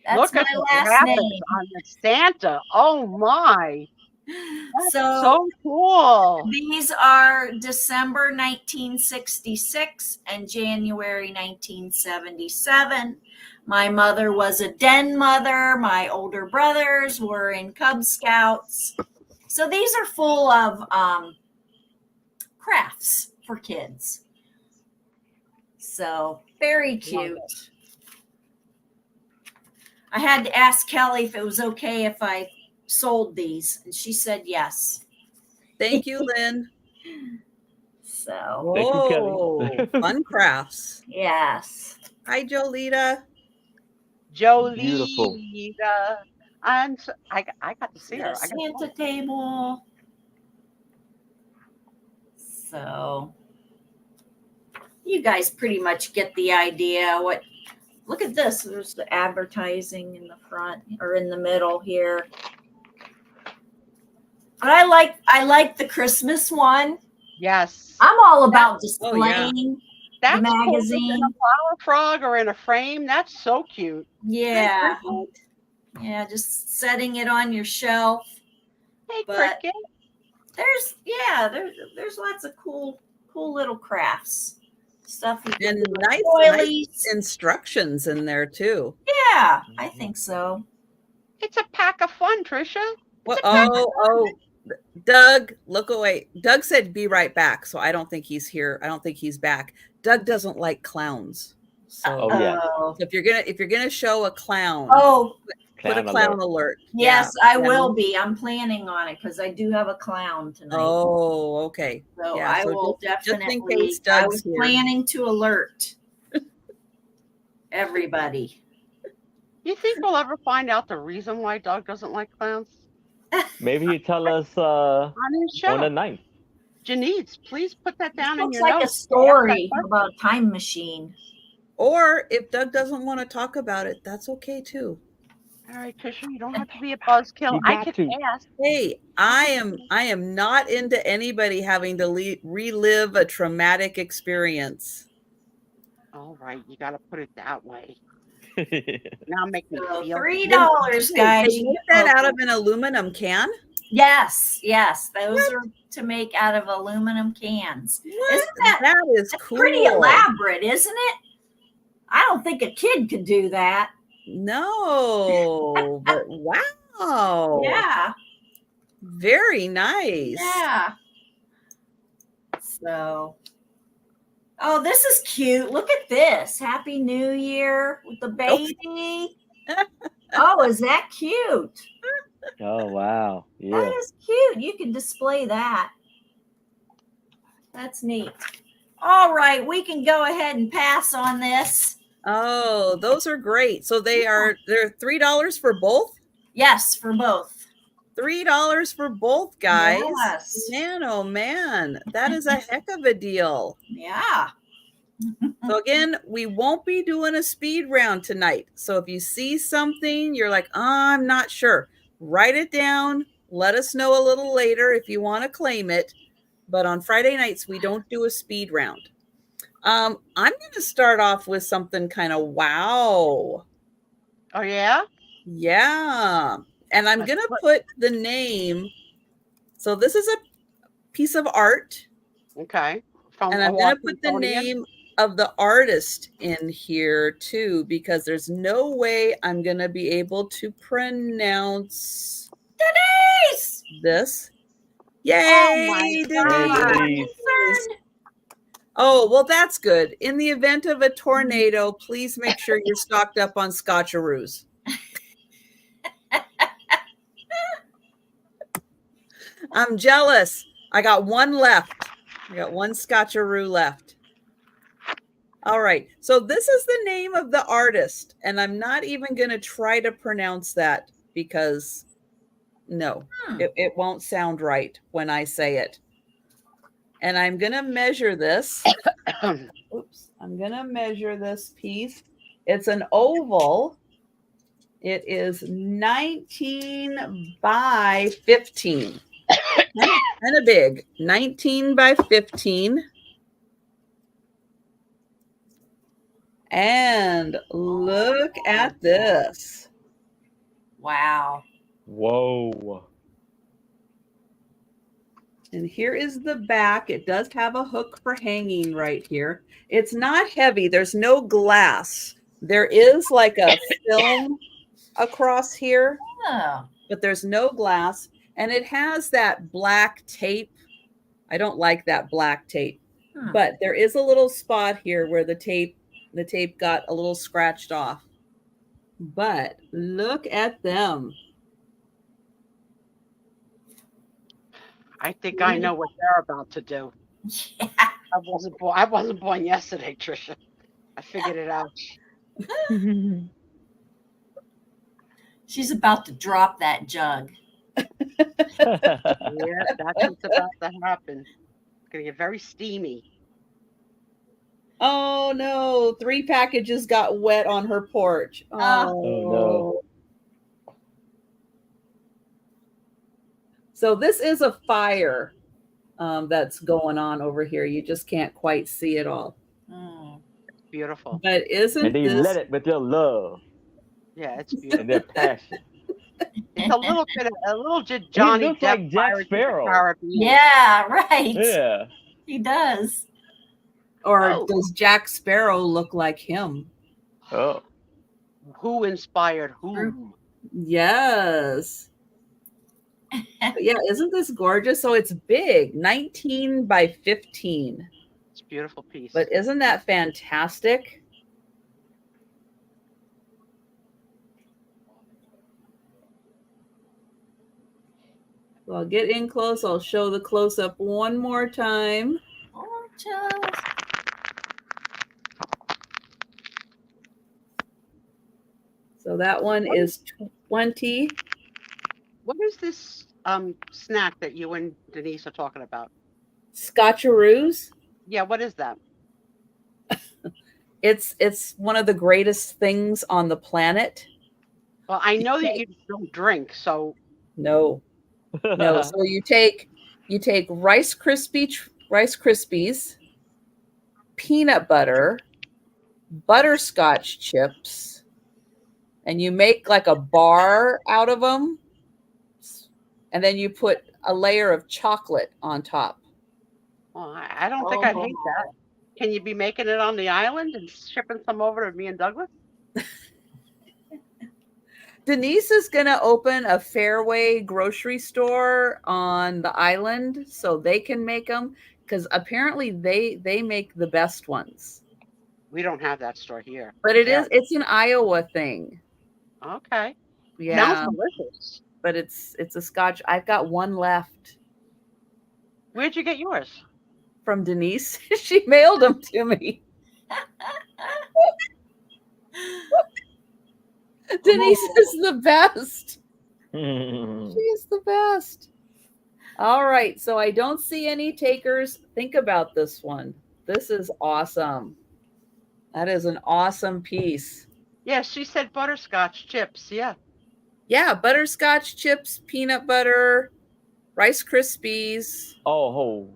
That's Look my at the last graphics name. on the Santa. Oh my. That's So so cool. these are December 1966 and January 1977. My mother was a den mother. My older brothers were in Cub Scouts. So these are full of crafts for kids. So very cute. I had to ask Kelly if it was okay if I sold these, and she said yes. Thank you, Lynn. So Thank you, Kelly. Whoa, fun crafts. yes. Hi, Jolita. Beautiful. Jolita. And I got to see her. The Santa table. So you guys pretty much get the idea. Look at this. There's the advertising in the front or in the middle here. But I like the Christmas one. Yes. I'm all about displaying That's the cool. magazine. In a flower frog or in a frame. That's so cute. Yeah. Yeah, just setting it on your shelf. Hey, But- Cricket. There's lots of cool little crafts. Stuff you can And do with nice doilies. instructions in there too. Yeah, I think so. It's a pack of fun, Trisha. Well, oh, Doug, look away. Doug said be right back. So I don't think he's here. I don't think he's back. Doug doesn't like clowns. So Oh, yeah. if you're gonna show a clown, Oh, put a clown alert. yes, Yeah. I will be. I'm planning on it because I do have a clown tonight. Oh, okay. so yeah, I so will just in definitely. case I Doug's was here. planning to alert everybody. You think we'll ever find out the reason why Doug doesn't like clowns? Maybe he'll tell us On his on the show. 9th. Janice, please put that down in Looks your like a notes. story about a time machine. Or if Doug doesn't want to talk about it, that's okay too. All right, Trisha, you don't have to be a buzzkill. You I got can to. ask. Hey, I am not into anybody having to relive a traumatic experience. All right, you got to put it that way. Now make me So feel. $3, guys. They make that out of an aluminum can? Yes. Those are to make out of aluminum cans. What? Isn't that- That is That's cool. pretty elaborate, isn't it? I don't think a kid could do that. No, but wow. Yeah. Very nice. Yeah. So Oh, this is cute. Look at this. Happy New Year with the baby. Oh, is that cute? Oh wow. That Yeah. is cute. You can display that. That's neat. All right, we can go ahead and pass on this. Oh, those are great. So they're $3 for both? Yes, for both. $3 for both, guys. Yes. Man, oh man, that is a heck of a deal. Yeah. So again, we won't be doing a speed round tonight. So if you see something, you're like, I'm not sure, write it down. Let us know a little later if you want to claim it. But on Friday nights, we don't do a speed round. I'm going to start off with something kind of wow. Oh yeah. Yeah. And I'm going to put the name. So this is a piece of art. Okay. From And I'm going to put the name of the artist in here too, because there's no way I'm going to be able to pronounce Denise! this. Yay! Oh my God. Denise. Oh, well, that's good. In the event of a tornado, please make sure you're stocked up on Scotcheroos. I'm jealous. I got one left. I got one Scotcheroo left. All right. So this is the name of the artist, and I'm not even going to try to pronounce that because no, it won't sound right when I say it. And I'm going to measure this. Oops. I'm going to measure this piece. It's an oval. It is 19 by 15. Kind of big. 19 by 15. And look at this. Wow. Whoa. And here is the back. It does have a hook for hanging right here. It's not heavy. There's no glass. There is like a film across here, Oh. but there's no glass. And it has that black tape. I don't like that black tape, but there is a little spot here where the tape got a little scratched off. But look at them. I think I know what they're about to do. Yeah. I wasn't born yesterday, Trisha. I figured it out. She's about to drop that jug. Yeah, that's what's about to happen. It's gonna get very steamy. Oh no, 3 packages got wet on her porch. Oh no. So this is a fire that's going on over here. You just can't quite see it all. Beautiful. But isn't And they this... let it with your love. Yeah, it's beautiful. And their passion. It's a little Johnny looks Depp, like Jack Pirates of the Sparrow. Caribbean. Yeah, right. Yeah. He does. Or does Jack Sparrow look like him? Oh. Who inspired who? Yes. Yeah, isn't this gorgeous? So it's big, 19 by 15. It's a beautiful piece. But isn't that fantastic? So I'll get in close. I'll show the close-up one more time. So that one is 20. What is this snack that you and Denise are talking about? Scotcheroos. Yeah, what is that? It's one of the greatest things on the planet. Well, I know that you don't drink, so no. So you take Rice Krispies, peanut butter, butterscotch chips, and you make like a bar out of them, and then you put a layer of chocolate on top. Well, I don't think I'd hate that. Can you be making it on the island and shipping some over to me and Douglas? Denise is going to open a Fairway grocery store on the island so they can make them, because apparently they make the best ones. We don't have that store here. But it's an Iowa thing. Okay. Yeah. Sounds delicious. But it's a Scotch. I've got one left Where'd you get yours? from Denise. She mailed them to me. Denise is the best. She is the best. All right. So I don't see any takers. Think about this one. This is awesome. That is an awesome piece. Yeah, she said butterscotch chips. Yeah. Yeah. Butterscotch chips, peanut butter, Rice Krispies. Oh,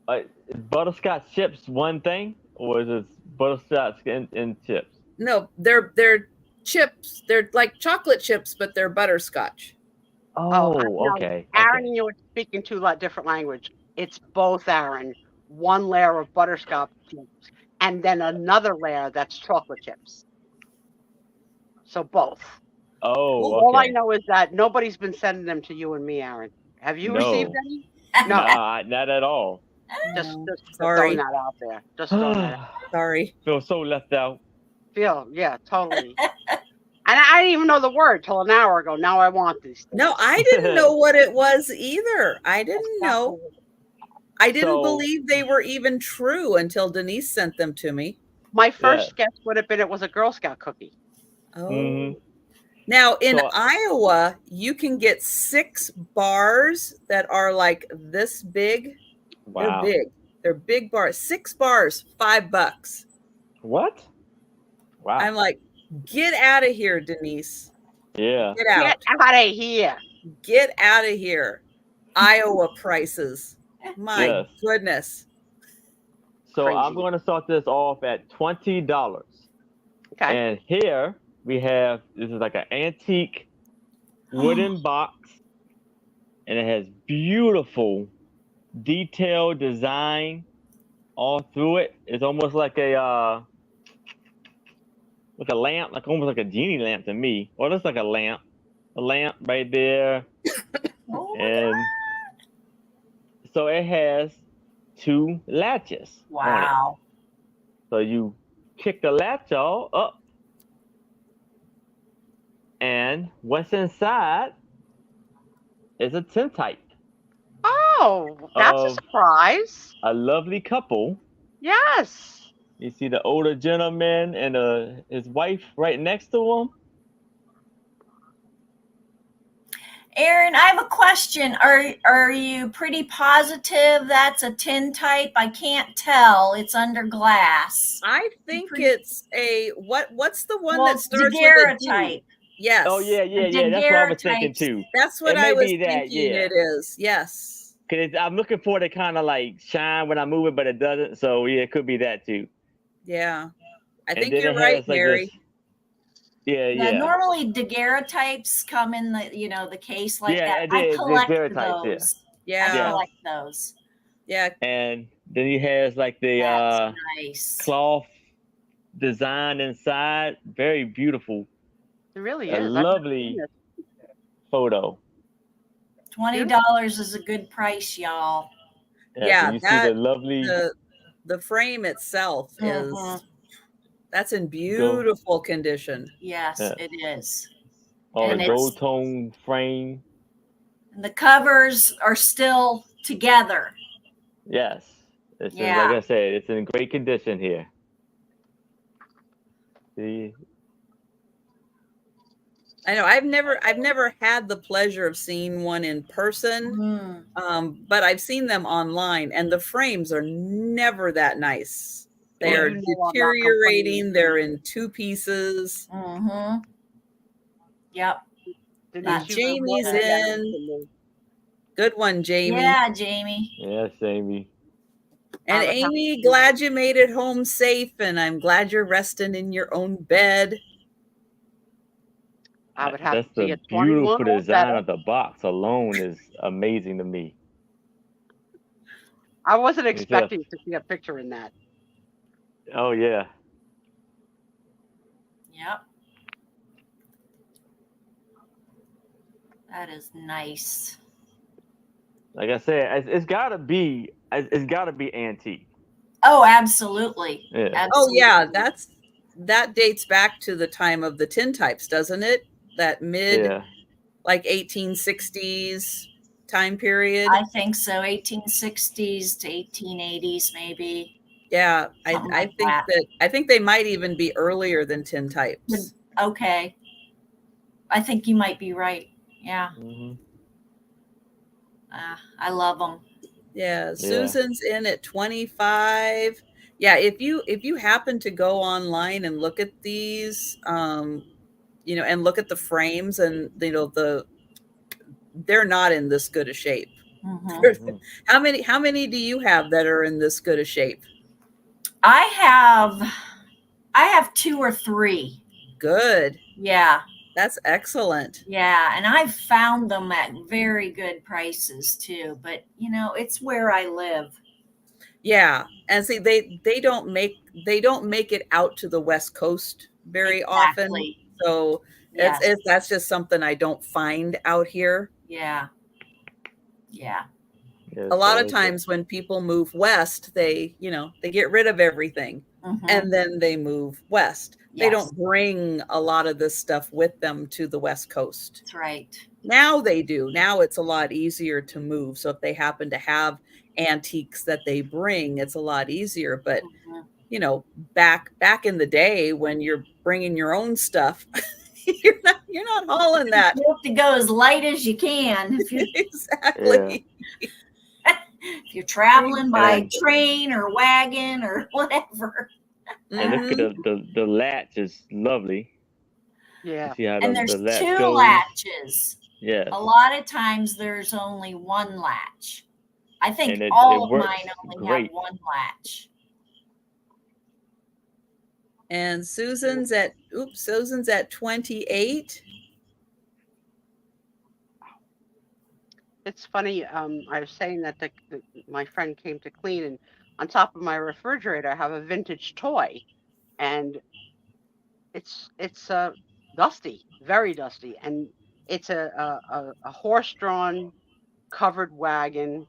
is butterscotch chips one thing, or is it butterscotch and chips? No, they're chips. They're like chocolate chips, but they're butterscotch. Oh, no, okay. Aaron, Okay. you were speaking to a different language. It's both, Aaron. One layer of butterscotch chips, and then another layer that's chocolate chips. So both. Oh, All I okay. know is that nobody's been sending them to you and me, Aaron. Have you No. received any? No. Nah, not at all. Just Sorry. throwing that out there. Just throwing that out. Sorry. Feel so left out. Yeah, totally. And I didn't even know the word till an hour ago. Now I want these things. No, I didn't know what it was either. I didn't know. I didn't So- believe they were even true until Denise sent them to me. My first guess would have been it was a Girl Scout cookie. Oh. Mhm. Now in So- Iowa, you can get 6 bars that are like this big. Wow. They're big. They're big bars. 6 bars, $5. What? Wow. I'm like, get out of here, Denise. Yeah. Get out. Get out of here. Get out of here. Iowa prices. My Yes. goodness. So Crazy. I'm going to start this off at $20. Okay. And here we have, this is like an antique wooden box, and it has beautiful detailed design all through it. It's almost like a lamp, like almost like a genie lamp to me. Or looks like a lamp right there. Oh, And so it has 2 latches on it. wow. So you kick the latch all up, and what's inside is a tintype. Oh, that's a Of- surprise. A lovely couple. Yes. You see the older gentleman and his wife right next to him. Aaron, I have a question. Are you pretty positive that's a tintype? I can't tell. It's under glass. I think Pretty- it's a what's the one Well, that starts with a D? daguerreotype. Yes. Oh yeah. That's what I was thinking daguerreotypes. too. That's what It I may was be that, thinking yeah. it is. Yes. Cause I'm looking for it to kind of like shine when I move it, but it doesn't. So yeah, it could be that too. Yeah. I And think then you're it right, has, like, Mary. this- Yeah, Yeah, yeah. normally daguerreotypes come in the case like Yeah, that. it I did, collect daguerreotypes, yeah. those. I Yeah. collect those. Yeah. And then he has like the That's nice. cloth design inside. Very beautiful. It really A is. I've never lovely seen it. photo. $20 is a good price, y'all. Yeah, so you see that- the lovely. The frame itself is Mhm. that's in beautiful condition. Yes, Yeah. it is. Oh, and the it's- gold tone frame. And the covers are still together. Yes. It's Yeah. like I said, it's in great condition here. See? I know I've never had the pleasure of seeing one in person. Mm. But I've seen them online, and the frames are never that nice. They Well, are you know I'm not deteriorating. complaining. They're in 2 pieces. Mm-hmm. Yep. Denise, Jamie's you know more than in. that than me. Good one, Jamie. Yeah, Jamie. Yes, Amy. And I would have Amy, to- glad you made it home safe, and I'm glad you're resting in your own bed. I would have That's to see the a 21 beautiful or design better. of the box alone is amazing to me. I wasn't It's expecting to see a picture in that. Oh yeah. Yep. That is nice. Like I said, it's got to be it's got to be antique. Oh, absolutely. Yeah. Oh yeah, Absolutely. that dates back to the time of the tintypes, doesn't it? That mid Yeah. like 1860s time period. I think so. 1860s to 1880s, maybe. Yeah, Something I like think that. that I think they might even be earlier than tintypes. Okay. I think you might be right. Yeah. Hmm. I love them. Yeah, Yeah. Susan's in at 25. Yeah, if you happen to go online and look at these, and look at the frames, and they're not in this good a shape. Mhm. Mhm. How many do you have that are in this good a shape? I have 2 or 3. Good. Yeah. That's excellent. Yeah. And I've found them at very good prices too. But, it's where I live. Yeah. And see, they don't make it out to the West Coast very often. Exactly. So Yes. that's just something I don't find out here. Yeah. Yeah. Yeah, A lot so of times when people move west, they get rid of everything Mhm. and then they move west. They Yes. don't bring a lot of this stuff with them to the West Coast. That's right. Now they do. Now it's a lot easier to move. So if they happen to have antiques that they bring, it's a lot easier. But Mhm. back in the day when you're bringing your own stuff, you're not hauling that. You have to go as light as you can if Exactly. you're traveling by And- train or wagon or whatever. And look at Mhm. the latch is lovely. Yeah. You see how And the there's latch 2 goes? latches. Yes. A lot of times there's only 1 latch. I think And it all of works mine only great. have 1 latch. And Susan's at 28. It's funny. I was saying that my friend came to clean, and on top of my refrigerator, I have a vintage toy, and it's dusty, very dusty, and it's a horse-drawn covered wagon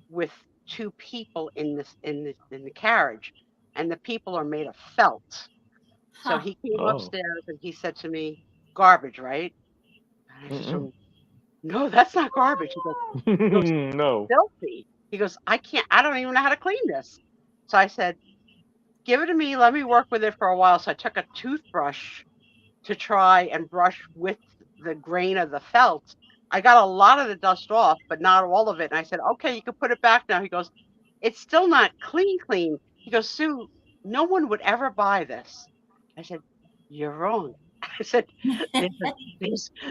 with 2 people in the carriage, and the people are made of felt. So Huh. he came Oh. upstairs and he said to me, "Garbage, right?" And I said to him, "No, that's not garbage." He goes, No. "Filthy." He goes, I don't even know how to clean this." So I said, "Give it to me. Let me work with it for a while." So I took a toothbrush to try and brush with the grain of the felt. I got a lot of the dust off, but not all of it. And I said, "Okay, you can put it back now." He goes, "It's still not clean." He goes, "Sue, no one would ever buy this." I said, "You're wrong." I said,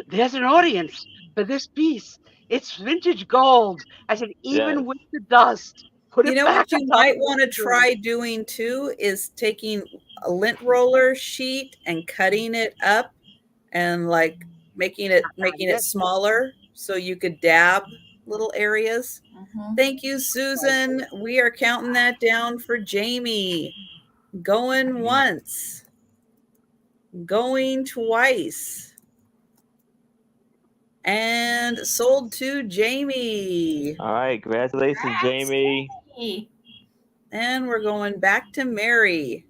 there's an audience for this piece. It's vintage gold." I said, "Even Yes. with the dust, put You it know back what you on top might of the want to refrigerator." try doing too is taking a lint roller sheet and cutting it up and like making it smaller so you could dab little areas. Mhm. Thank you, Susan. We are counting that down for Jamie. Going once. Going twice. And sold to Jamie. All right. Congratulations, Jamie. Hey. And we're going back to Mary.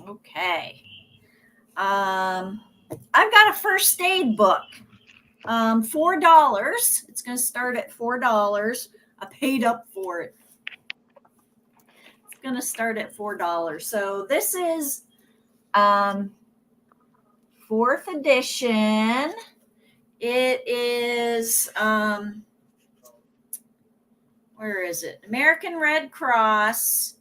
Okay. I've got a first aid book. $4. It's going to start at $4. I paid up for it. It's going to start at $4. So this is 4th edition. It is where is it? American Red Cross.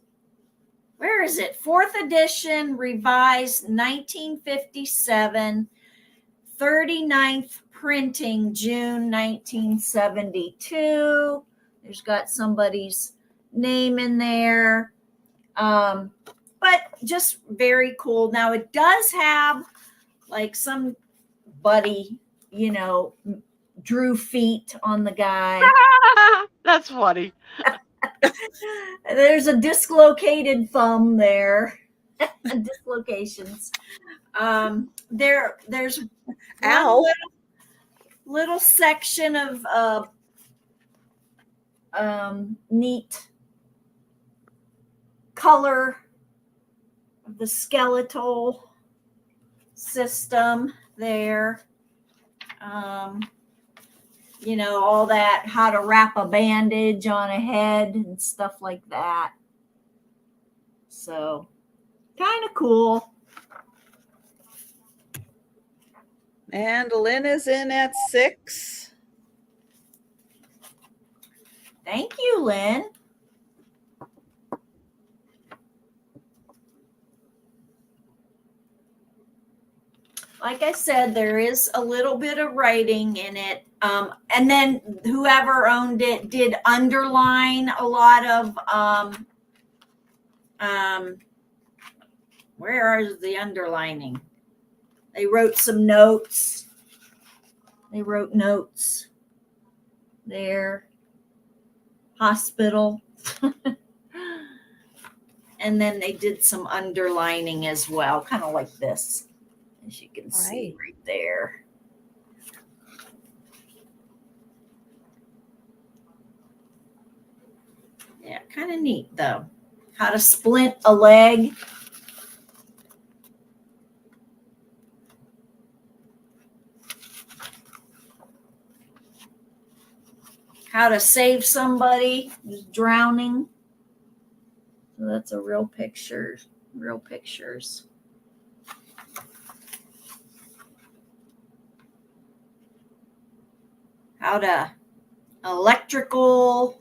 Where is it? 4th edition, revised 1957, 39th printing, June 1972. There's got somebody's name in there. But just very cool. Now it does have like somebody, drew feet on the guy. That's funny. There's a dislocated thumb there. Dislocations. There's Ow. one little section of neat color of the skeletal system there. You know, all that, how to wrap a bandage on a head and stuff like that. So kind of cool. And Lynn is in at 6. Thank you, Lynn. Like I said, there is a little bit of writing in it. And then whoever owned it did underline a lot of, where is the underlining? They wrote some notes. They wrote notes there. Hospital. And then they did some underlining as well, kind of like this, as you can see right there. Yeah, kind of neat though. How to splint a leg. How to save somebody who's drowning. So that's a real picture, real pictures. How to electrical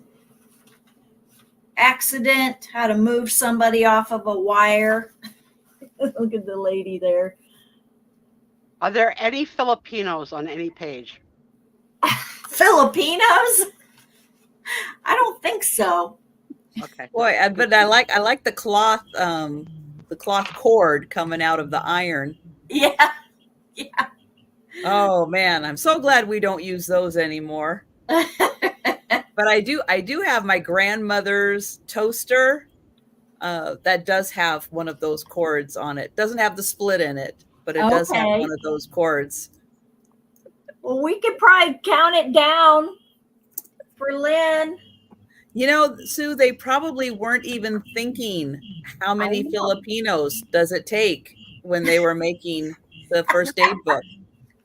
accident, how to move somebody off of a wire. Look at the lady there. Are there any Filipinos on any page? Filipinos? I don't think so. Okay. Boy, but I like the cloth cord coming out of the iron. Yeah. Yeah. Oh man, I'm so glad we don't use those anymore. But I do have my grandmother's toaster that does have one of those cords on it. Doesn't have the split in it, but it does have one of those cords. Well, we could probably count it down for Lynn. You know, Sue, they probably weren't even thinking how many Filipinos does it take when they were making the first aid book.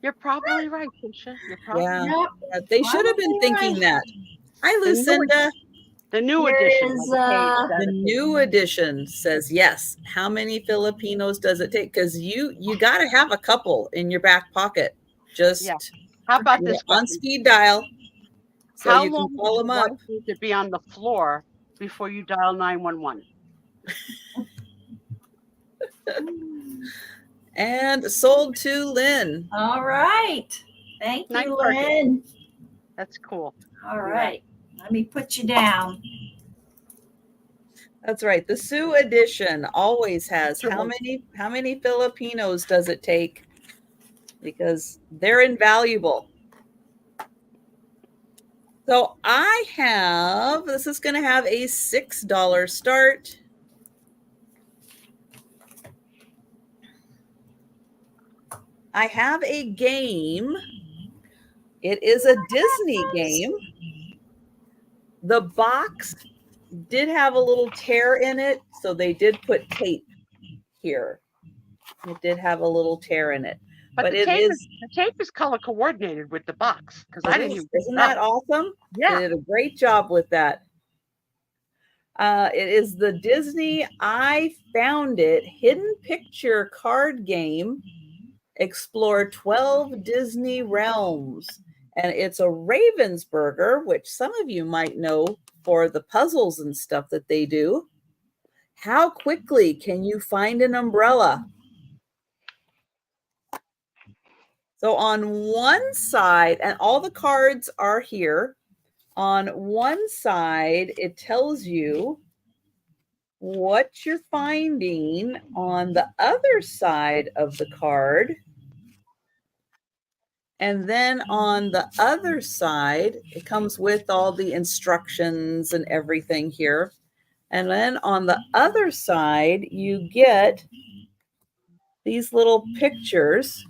You're probably right, Keisha. You're probably right. They should have been thinking that. Hi, Lucinda. The new edition. The new edition says yes. How many Filipinos does it take? Because you got to have a couple in your back pocket. Just how about this on speed dial? So how you long can call them up. Need to be on the floor before you dial 911? And sold to Lynn. All right. Thank you, Lynn. That's cool. All right. Let me put you down. That's right. The Sue edition always has how many Filipinos does it take? Because they're invaluable. So I have, this is going to have a $6 start. I have a game. It is a Disney game. The box did have a little tear in it, so they did put tape here. It did have a little tear in it. But the tape is color coordinated with the box. Isn't that awesome? Yeah. They did a great job with that. It is the Disney I Found It Hidden Picture card game. Explore 12 Disney realms. And it's a Ravensburger, which some of you might know for the puzzles and stuff that they do. How quickly can you find an umbrella? So on one side, and all the cards are here, on one side, it tells you what you're finding. On the other side of the card, and then on the other side, it comes with all the instructions and everything here. And then on the other side, you get these little pictures.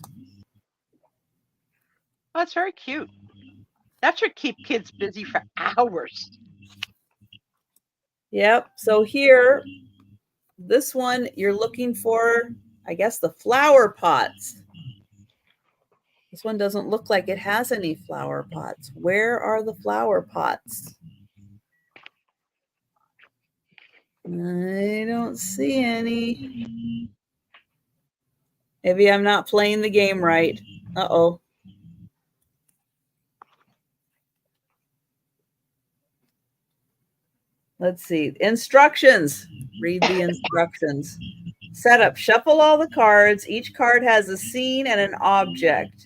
Oh, it's very cute. That should keep kids busy for hours. Yep. So here This one, you're looking for, I guess, the flower pots. This one doesn't look like it has any flower pots. Where are the flower pots? I don't see any. Maybe I'm not playing the game right. Uh-oh. Let's see. Instructions. Read the instructions. Setup. Shuffle all the cards. Each card has a scene and an object.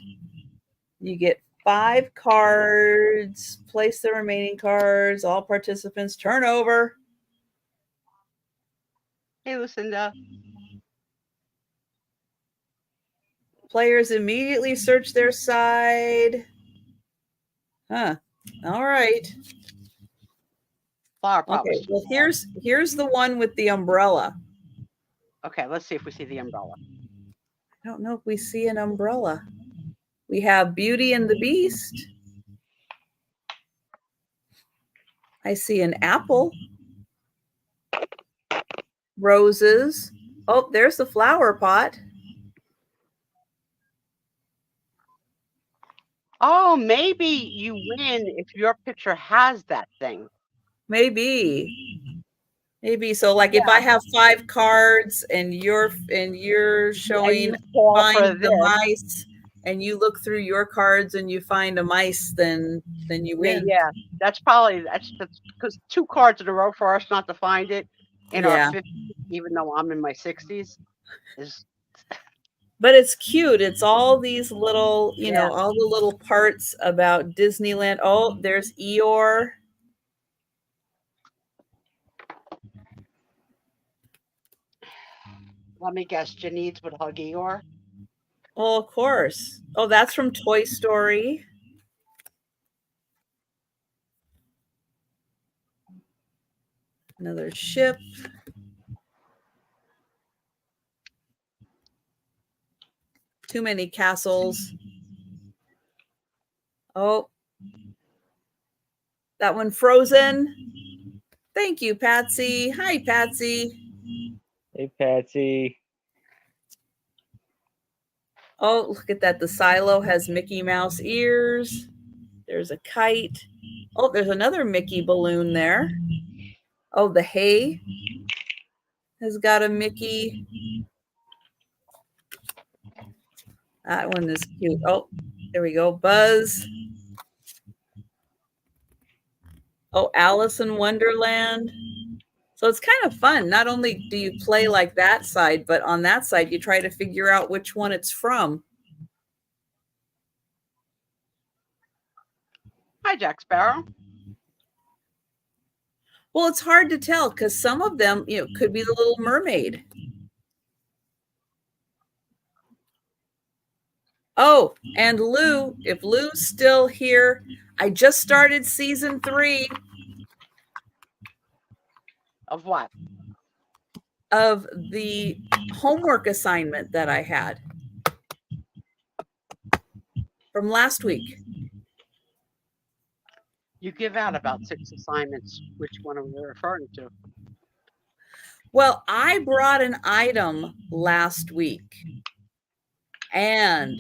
You get 5 cards. Place the remaining cards. All participants turn over. Hey, Lucinda. Players immediately search their side. Huh. All right. Flower pot. Okay. Well, here's the one with the umbrella. Okay, let's see if we see the umbrella. I don't know if we see an umbrella. We have Beauty and the Beast. I see an apple. Roses. Oh, there's the flower pot. Oh, maybe you win if your picture has that thing. Maybe. So like if I have 5 cards and you're showing find the mice and you look through your cards and you find a mice, then you win. Yeah, that's because 2 cards in a row for us not to find it in our 50s, even though I'm in my 60s, is. But it's cute. It's all these little, you know, all the little parts about Disneyland. Oh, there's Eeyore. Let me guess, Janice would hug Eeyore. Oh, of course. Oh, that's from Toy Story. Another ship. Too many castles. Oh, that one Frozen. Thank you, Patsy. Hi, Patsy. Hey, Patsy. Oh, look at that. The silo has Mickey Mouse ears. There's a kite. Oh, there's another Mickey balloon there. Oh, the hay has got a Mickey. That one is cute. Oh, there we go. Buzz. Oh, Alice in Wonderland. So it's kind of fun. Not only do you play like that side, but on that side, you try to figure out which one it's from. Hi, Jack Sparrow. Well, it's hard to tell because some of them, you know, could be the Little Mermaid. Oh, and Lou, if Lou's still here, I just started season 3. Of what? Of the homework assignment that I had from last week. You give out about 6 assignments. Which one are we referring to? Well, I brought an item last week, and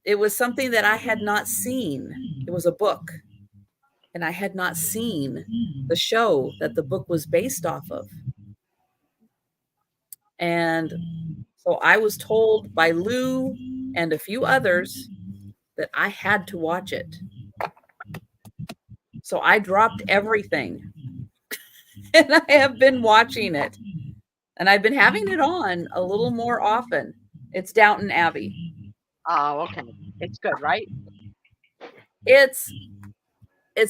it was something that I had not seen. It was a book, and I had not seen the show that the book was based off of. And so I was told by Lou and a few others that I had to watch it. So I dropped everything and I have been watching it, and I've been having it on a little more often. It's Downton Abbey. Oh, okay. It's good, right? It's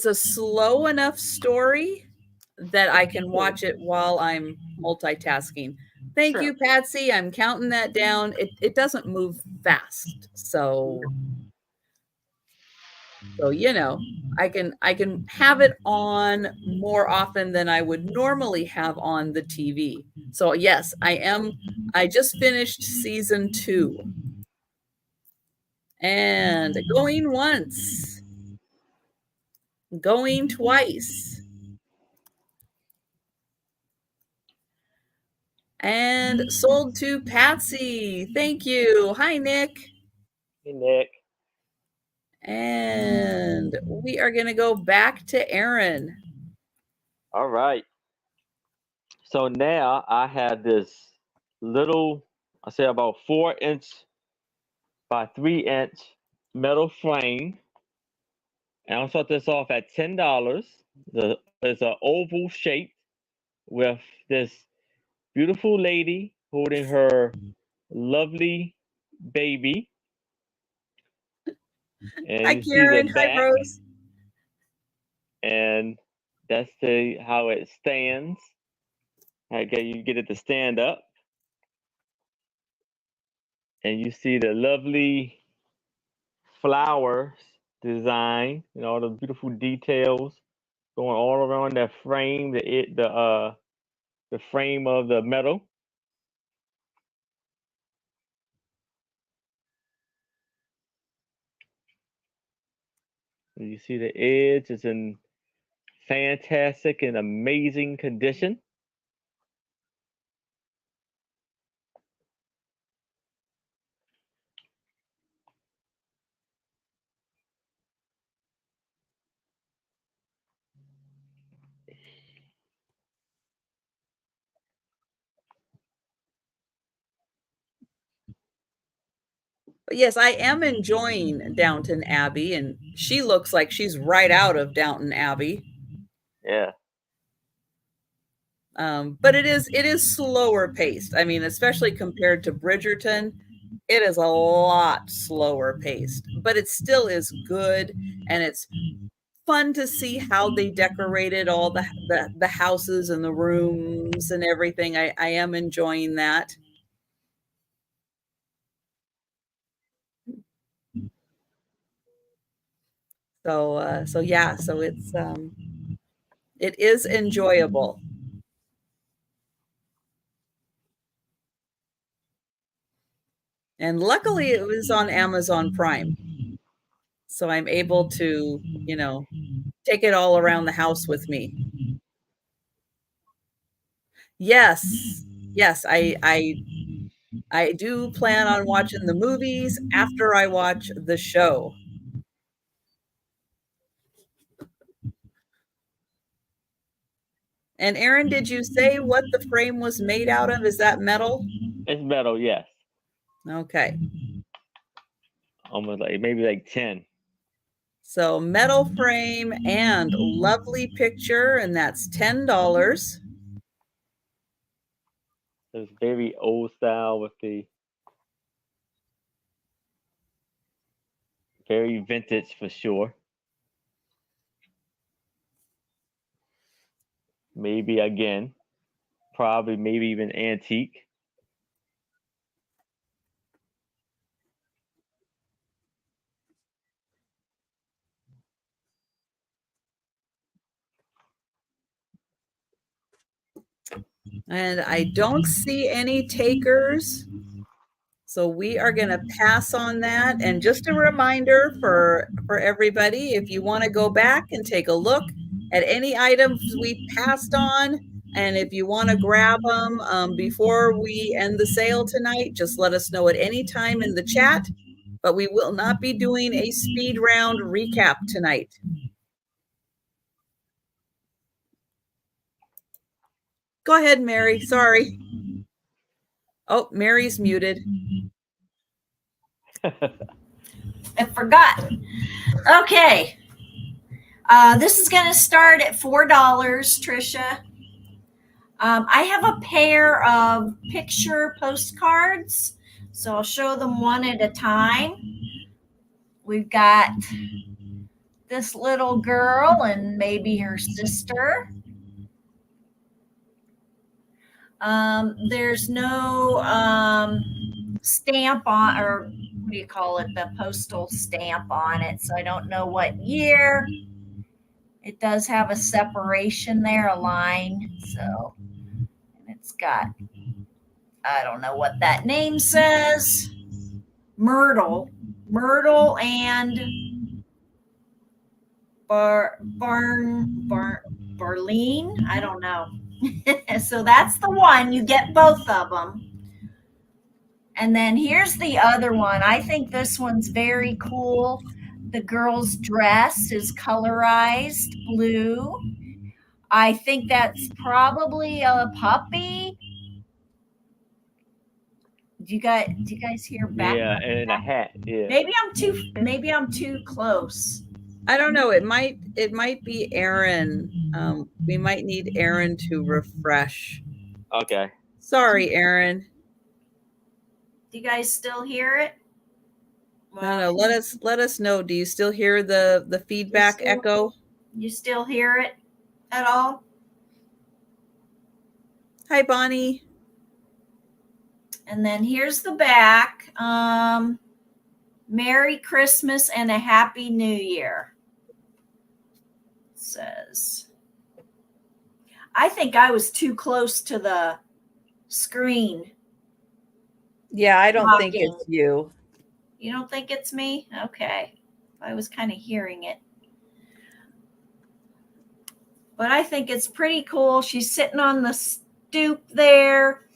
a slow enough story that I can watch it while I'm multitasking. Thank you, Patsy. I'm counting that down. It doesn't move fast. So you know, I can have it on more often than I would normally have on the TV. So yes, I just finished season 2. And going once, going twice. And sold to Patsy. Thank you. Hi, Nick. Hey, Nick. And we are going to go back to Aaron. All right. So now I have this little, I say about 4 inch by 3 inch metal frame. And I'll start this off at $10. It's an oval shape with this beautiful lady holding her lovely baby. And Hi, you see the Karen. Hi, back, Rose. and that's how it stands. Okay, you get it to stand up, and you see the lovely flowers design and all the beautiful details going all around that frame, the frame of the metal. And you see the edge is in fantastic and amazing condition. Yes, I am enjoying Downton Abbey, and she looks like she's right out of Downton Abbey. Yeah. But it is slower paced. I mean, especially compared to Bridgerton, it is a lot slower paced. But it still is good, and it's fun to see how they decorated all the houses and the rooms and everything. I am enjoying that. So yeah, so it is enjoyable. And luckily it was on Amazon Prime. So I'm able to, take it all around the house with me. Yes. Yes, I do plan on watching the movies after I watch the show. And Aaron, did you say what the frame was made out of? Is that metal? It's metal, yes. Okay. Almost maybe like 10. So metal frame and lovely picture, and that's $10. It's very old style with the very vintage for sure. Maybe again, probably maybe even antique. And I don't see any takers. So we are going to pass on that. And just a reminder for everybody, if you want to go back and take a look at any items we passed on, and if you want to grab them before we end the sale tonight, just let us know at any time in the chat. But we will not be doing a speed round recap tonight. Go ahead, Mary. Sorry. Oh, Mary's muted. I forgot. Okay. This is going to start at $4, Trisha. I have a pair of picture postcards, so I'll show them one at a time. We've got this little girl and maybe her sister. There's no stamp on, or what do you call it, the postal stamp on it, so I don't know what year. It does have a separation there, a line, so it's got, I don't know what that name says. Myrtle and Barleen. I don't know. So that's the one. You get both of them. And then here's the other one. I think this one's very cool. The girl's dress is colorized blue. I think that's probably a puppy. Do you guys hear back? Yeah, and in a hat. Yeah. Maybe I'm too close. I don't know. It might be Aaron. We might need Aaron to refresh. Okay. Sorry, Aaron. Do you guys still hear it? No. Let us know. Do you still hear the feedback echo? You still hear it at all? Hi, Bonnie. And then here's the back. Merry Christmas and a Happy New Year. It says. I think I was too close to the screen. Yeah, I don't think Talking. it's you. You don't think it's me? Okay. I was kind of hearing it. But I think it's pretty cool. She's sitting on the stoop there.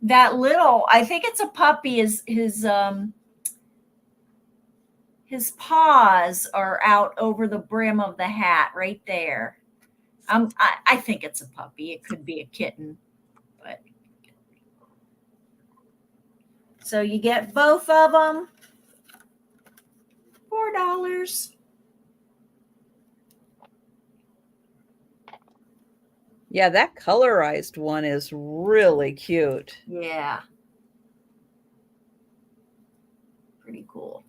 That little, I think it's a puppy, his paws are out over the brim of the hat right there. I think it's a puppy. It could be a kitten, but so you get both of them. $4. Yeah, that colorized one is really cute. Yeah. Pretty cool.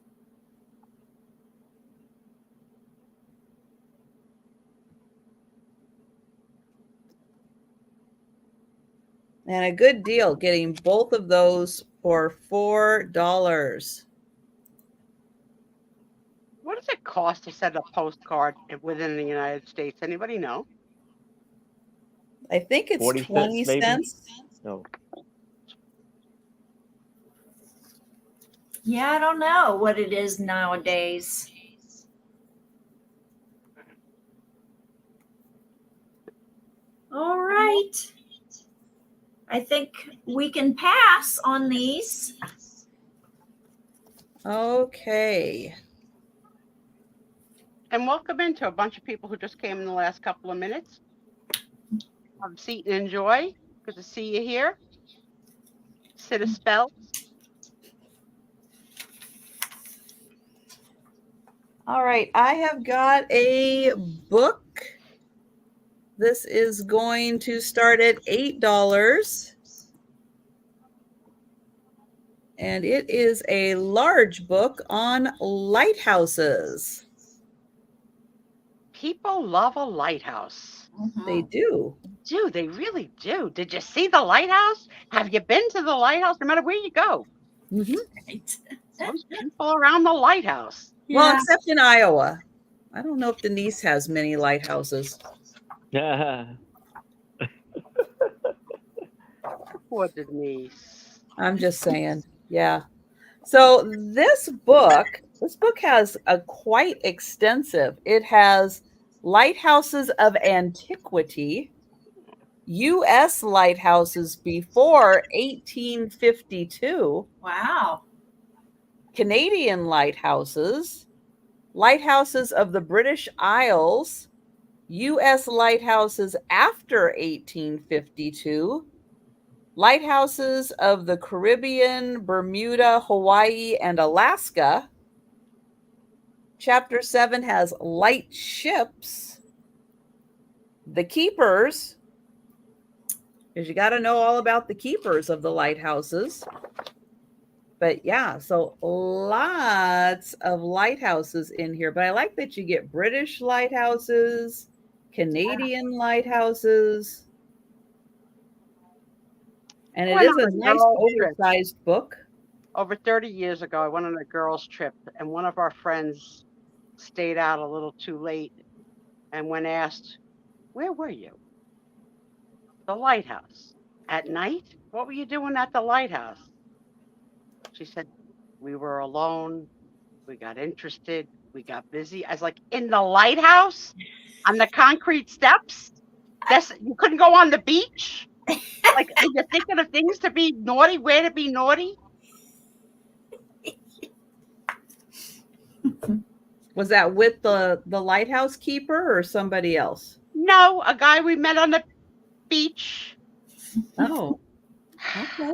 And a good deal getting both of those for $4. What does it cost to send a postcard within the United States? Anybody know? I think it's 40 20 cents, maybe? cents. No. Yeah, I don't know what it is nowadays. All right. I think we can pass on these. Okay. And welcome into a bunch of people who just came in the last couple of minutes. Have a seat and enjoy. Good to see you here. Sit a spell. All right. I have got a book. This is going to start at $8. And it is a large book on lighthouses. People love a lighthouse. They do. They really do. Did you see the lighthouse? Have you been to the lighthouse? No matter where you go. Mm-hmm. Right. There's people around the lighthouse. Well, Yeah. except in Iowa. I don't know if Denise has many lighthouses. Poor Denise. I'm just saying. Yeah. So this book has a quite extensive. It has lighthouses of antiquity, U.S. lighthouses before 1852, Wow. Canadian lighthouses, lighthouses of the British Isles, U.S. lighthouses after 1852, lighthouses of the Caribbean, Bermuda, Hawaii, and Alaska. Chapter 7 has light ships, the keepers, because you got to know all about the keepers of the lighthouses. But yeah, so lots of lighthouses in here. But I like that you get British lighthouses, Canadian lighthouses. And it is a nice oversized book. Over 30 years ago, I went on a girls' trip, and one of our friends stayed out a little too late. And when asked, "Where were you?" "The lighthouse." "At night? What were you doing at the lighthouse?" She said, "We were alone. We got interested. We got busy." I was like, "In the lighthouse? On the concrete steps?" You couldn't go on the beach? Like, are you thinking of things to be naughty? Where to be naughty? Was that with the lighthouse keeper or somebody else? No, a guy we met on the beach. Oh, okay.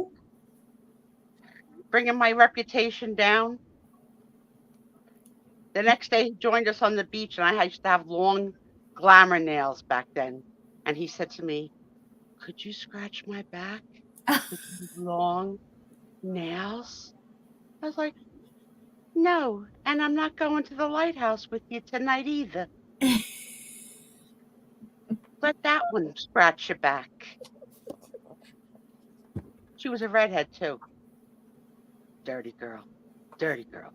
Bringing my reputation down. The next day, he joined us on the beach, and I used to have long glamour nails back then. And he said to me, "Could you scratch my back with these long nails?" I was like, "No, and I'm not going to the lighthouse with you tonight either. Let that one scratch your back." She was a redhead too. Dirty girl. Dirty girl.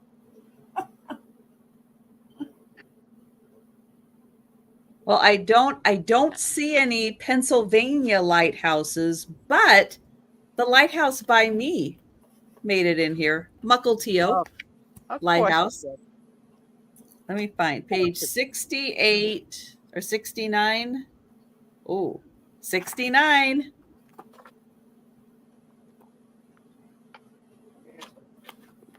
Well, I don't see any Pennsylvania lighthouses, but the lighthouse by me made it in here. Mukilteo Of Lighthouse. course it Let me find page 68 or 69. Oh, 69.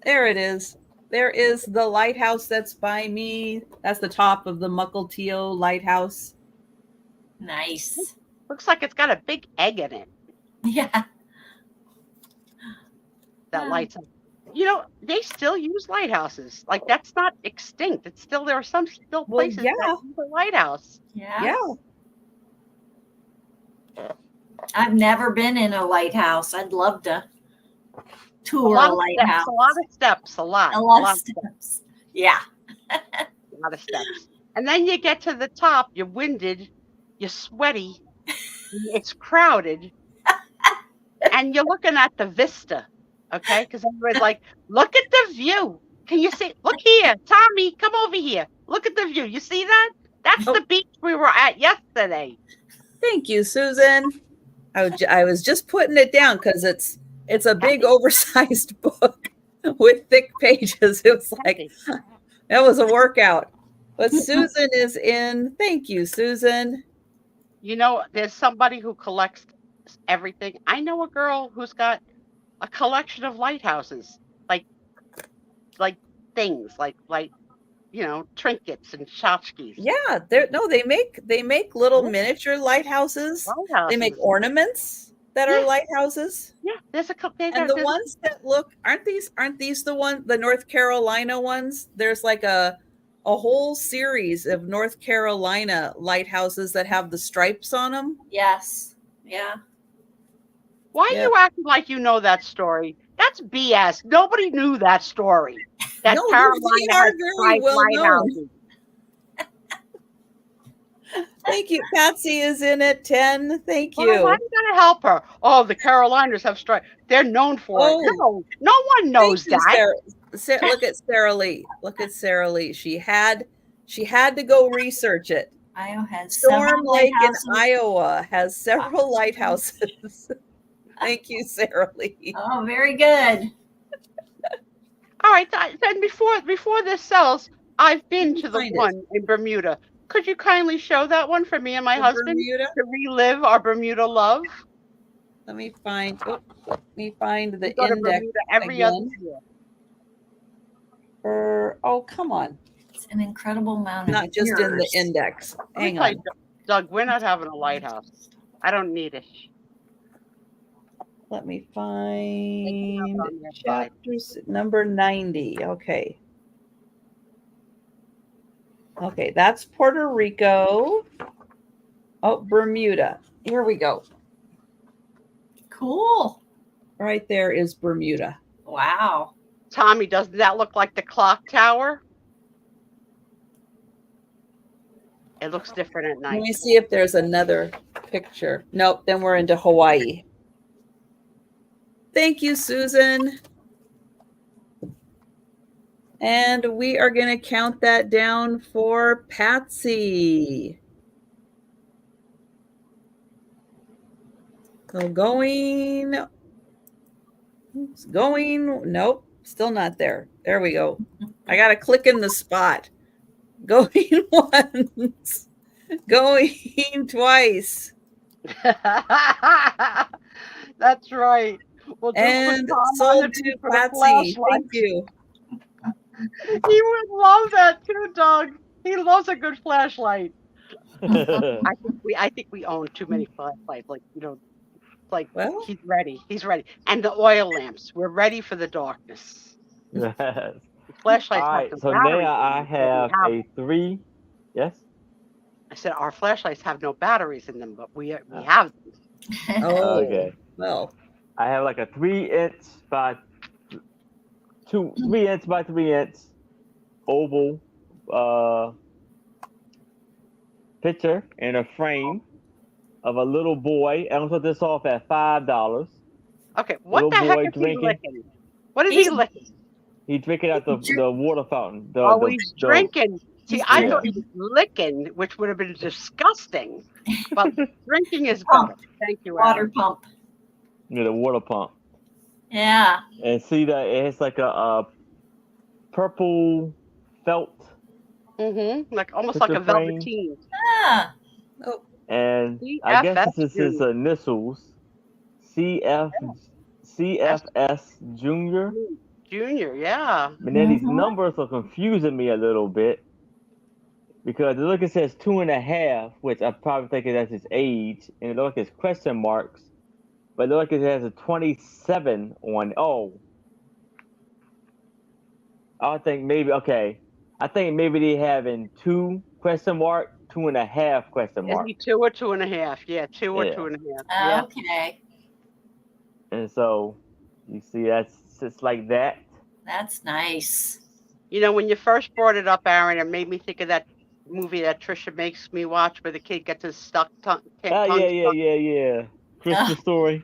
There it is. There is the lighthouse that's by me. That's the top of the Mukilteo Lighthouse. Nice. did. Looks like it's got a big egg in it Yeah. that lights up. You know, they still use lighthouses. Like, that's not extinct. It's still, there are some still Well, places yeah. that use a lighthouse. Yeah. Yeah. I've never been in a lighthouse. I'd love to tour a lighthouse. A lot of steps. A lot of steps. Yeah. A lot of steps. And then you get to the top, you're winded, you're sweaty, it's crowded, and you're looking at the vista, okay? Because everybody's like, "Look at the view. Can you see? Look here, Tommy, come over here. Look at the view. You see that? That's the beach we were at yesterday." Thank you, Susan. I was just putting it down because it's a big oversized book with thick pages. It was like, that was a workout. But Susan is in. Thank you, Susan. You know, there's somebody who collects everything. I know a girl who's got a collection of lighthouses, like things, like you know, trinkets and tchotchkes. Yeah, they make little miniature lighthouses. They make ornaments that are lighthouses. Yeah, there's a couple. And the ones that look aren't these the North Carolina ones? There's like a whole series of North Carolina lighthouses that have the stripes on them. Yes. Yeah. Why are you acting like you know that story? That's BS. Nobody knew that story. That No, Carolina they are has very well lighthouses. Thank you. Patsy is in at 10. Thank you. Well, why are you going to help her? Oh, the Caroliners have stripes. They're known for it. No one knows that. Look at Sarah Lee. Look at Sarah Lee. She had to go research it. Iowa has Storm Lake in Iowa has several lighthouses. Thank you, Sarah Lee. Oh, very good. All right. Then before this sells, I've been to the one in Bermuda. Could you kindly show that one for me and my husband to relive our Bermuda love? Let me find the go to index Bermuda every other year. Oh, come on. It's an incredible amount of Not just in the index. Hang on. Doug, we're not having a lighthouse. I don't need it. Let me find chapters number 90. Okay. Okay, that's Puerto Rico. Oh, Bermuda. Here we go. Cool. Right there is Bermuda. Wow. Tommy, doesn't that look like the clock tower? It looks different at night. Let me see if there's another picture. Nope, then we're into Hawaii. Thank you, Susan. And we are going to count that down for Patsy. So going, nope, still not there. There we go. I got to click in the spot. Going once, Going twice. That's right. We'll just And put Tom on sold the to beat for the Patsy. flashlight. Thank you. He would love that too, Doug. He loves a good flashlight. I think we own too many flashlights. Like, like Well, he's ready. He's ready. And the oil lamps. We're ready for the darkness. Yes. The flashlights All have right. no So batteries. now I in them, but we have a 3. Yes. I said our flashlights have no batteries in them, but we have them. oh, Okay. well, I have like a 3-inch by 3-inch by 3-inch oval picture in a frame of a little boy. I'm gonna put this off at $5. Okay, what Little the heck boy is he drinking. licking? What is he He's- licking? He's drinking out the water fountain. He's drinking. See, I thought he was licking, which would have been disgusting. But drinking is better. Thank you, Water Adam. pump. The water pump. Yeah. And see that it's like a purple felt, Like almost like a Picture frame. velveteen. Ah, and I guess CFS this is his initials, CFS Junior. Junior, yeah. And then these Mhm. numbers are confusing me a little bit because the look, it says 2.5, which I probably think that's his age, and it looks like it's question marks, but it looks like it has a 27 on. Oh, I think maybe okay. I think maybe they having 2 question mark, 2.5 question Is mark, he 2 or 2.5? Yeah, 2 or Yeah. 2.5. Yeah. okay. and so you see that's just like that. That's nice. When you first brought it up, Aaron, it made me think of that movie that Trisha makes me watch where the kid gets his tongue Yeah. Christmas story.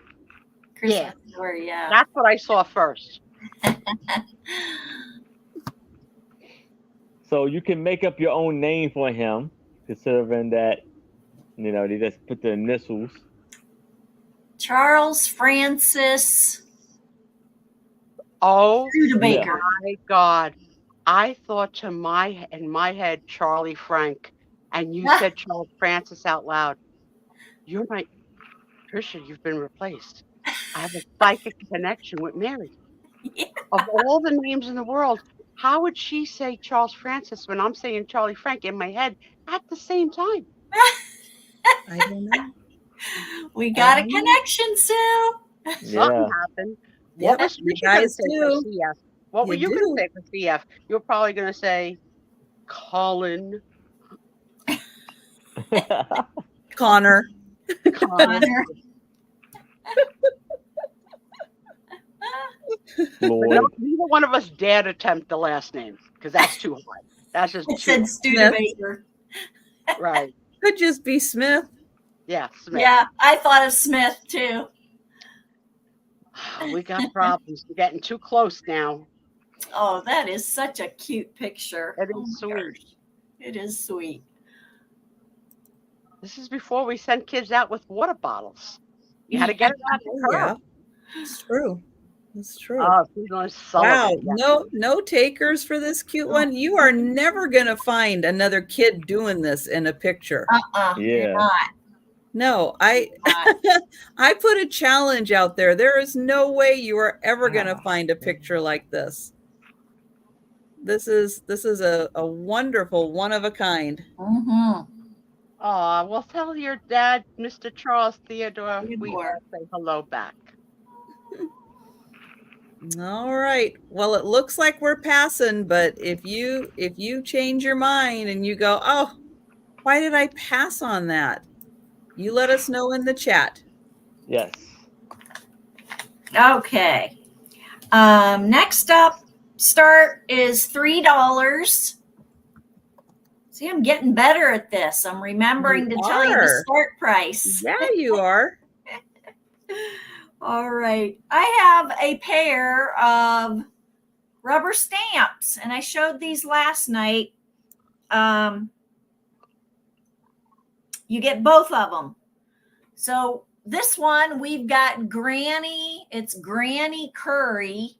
Christmas story, yeah. That's what I saw first. So you can make up your own name for him, considering that, they just put the initials. Charles Francis Oh Studebaker. my God. I thought in my head, Charlie Frank, and you said Charles Francis out loud. Trisha, you've been replaced. I have a psychic connection with Mary. Yeah. Of all the names in the world, how would she say Charles Francis when I'm saying Charlie Frank in my head at the same time? I don't know. We got a connection, Sue. Something happened. What was you Trisha going to guys say for do. CF? What were You you going to say for CF? You're probably going to say Colin. Connor. Connor. Lloyd. No, neither one of us dared attempt the last name because that's too hard. That's just It too said Studebaker. right. Could just be Smith. Yeah, Smith. Yeah, I thought of Smith too. We got problems. We're getting too close now. Oh, that is such a cute picture. It Oh is my sweet. gosh. It is sweet. This is before we sent kids out with water bottles. You had to get it out the curb. Yeah, it's true. It's true. Oh, Susan Sullivan. Wow, Yeah. no takers for this cute one. You are never gonna find another kid doing this in a picture. Yeah. You're not. No, I I put a challenge out there. There is no way you are ever gonna find a picture like this. This is a wonderful one of a kind. Mm-hmm. Oh, well, tell your dad, Mr. Charles Theodore, we Theodore. say hello back. All right. Well, it looks like we're passing, but if you change your mind and you go, "Oh, why did I pass on that?" You let us know in the chat. Yes. Okay. Next up, start is $3. See, I'm getting better at this. I'm remembering You to tell you the are. start price. Yeah, you are. All right. I have a pair of rubber stamps, and I showed these last night. You get both of them. So this one, we've got Granny. It's Granny Curry.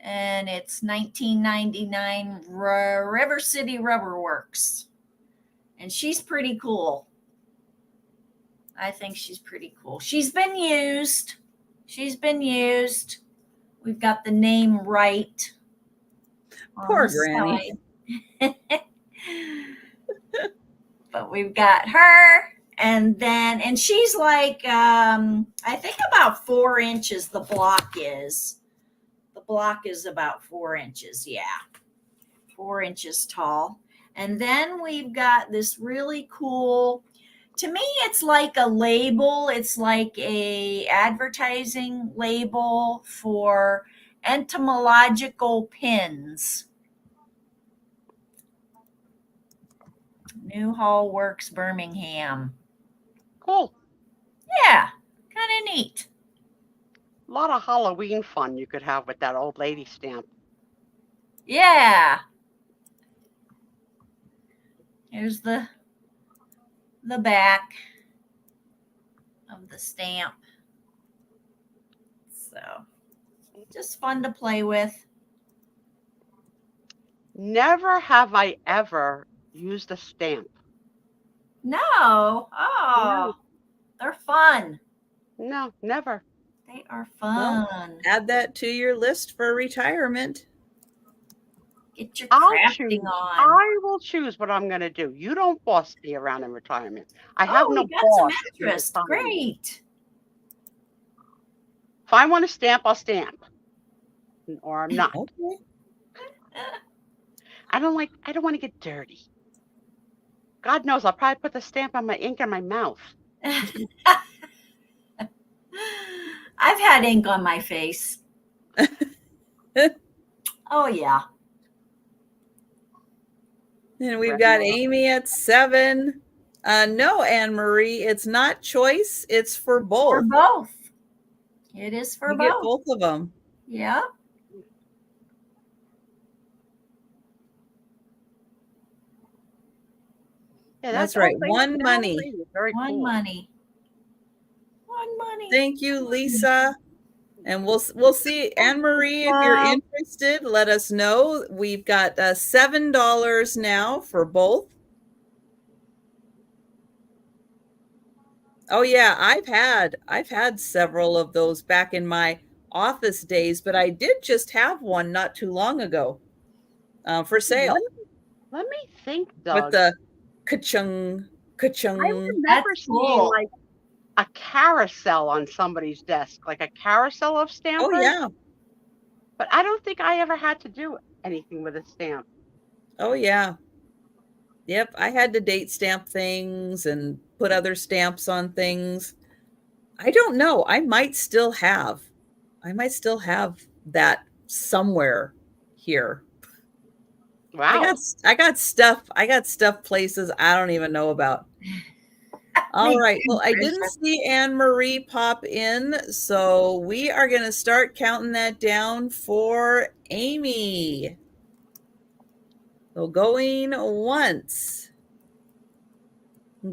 And it's $19.99 River City Rubber Works. And she's pretty cool. I think she's pretty cool. She's been used. We've got the name right. Poor Granny. But we've got her, and she's like, I think about 4 inches. The block is about 4 inches. Yeah, 4 inches tall. And then we've got this really cool, to me, it's like a label. It's like a advertising label for entomological pins. Newhall Works, Birmingham. Cool. Yeah, kind of neat. A lot of Halloween fun you could have with that old lady stamp. Yeah. Here's the back of the stamp. So, just fun to play with. Never have I ever used a stamp. No. Oh, they're fun. No, never. They are fun. Add that to your list for retirement. Get your I'll crafting choose. on. I will choose what I'm going to do. You don't boss me around in retirement. I have no you got boss. some in interest. retirement. Great. If I want to stamp, I'll stamp. Or I'm not. Okay. I don't want to get dirty. God knows I'll probably put the stamp on my ink in my mouth. I've had ink on my face. Oh, yeah. And we've got Amy at 7. No, Anne Marie, it's not choice. It's for both. For both. It is for You both. get both of them. Yeah. Yeah, That's right. One money. Very One cool. money. One money. Thank you, Lisa. And we'll see, Anne Marie, if you're interested, let us know. We've got $7 now for both. Oh yeah, I've had several of those back in my office days, but I did just have one not too long ago for sale. Let me think, Doug. With the ka-chung, ka-chung. I remember That's seeing cool. like a carousel on somebody's desk, like a carousel of stamps. Oh yeah. But I don't think I ever had to do anything with a stamp. Oh yeah. Yep, I had to date stamp things and put other stamps on things. I don't know. I might still have that somewhere here. Wow. I got stuff places I don't even know about. All right. Well, I didn't see Anne Marie pop in, so we are going to start counting that down for Amy. So going once,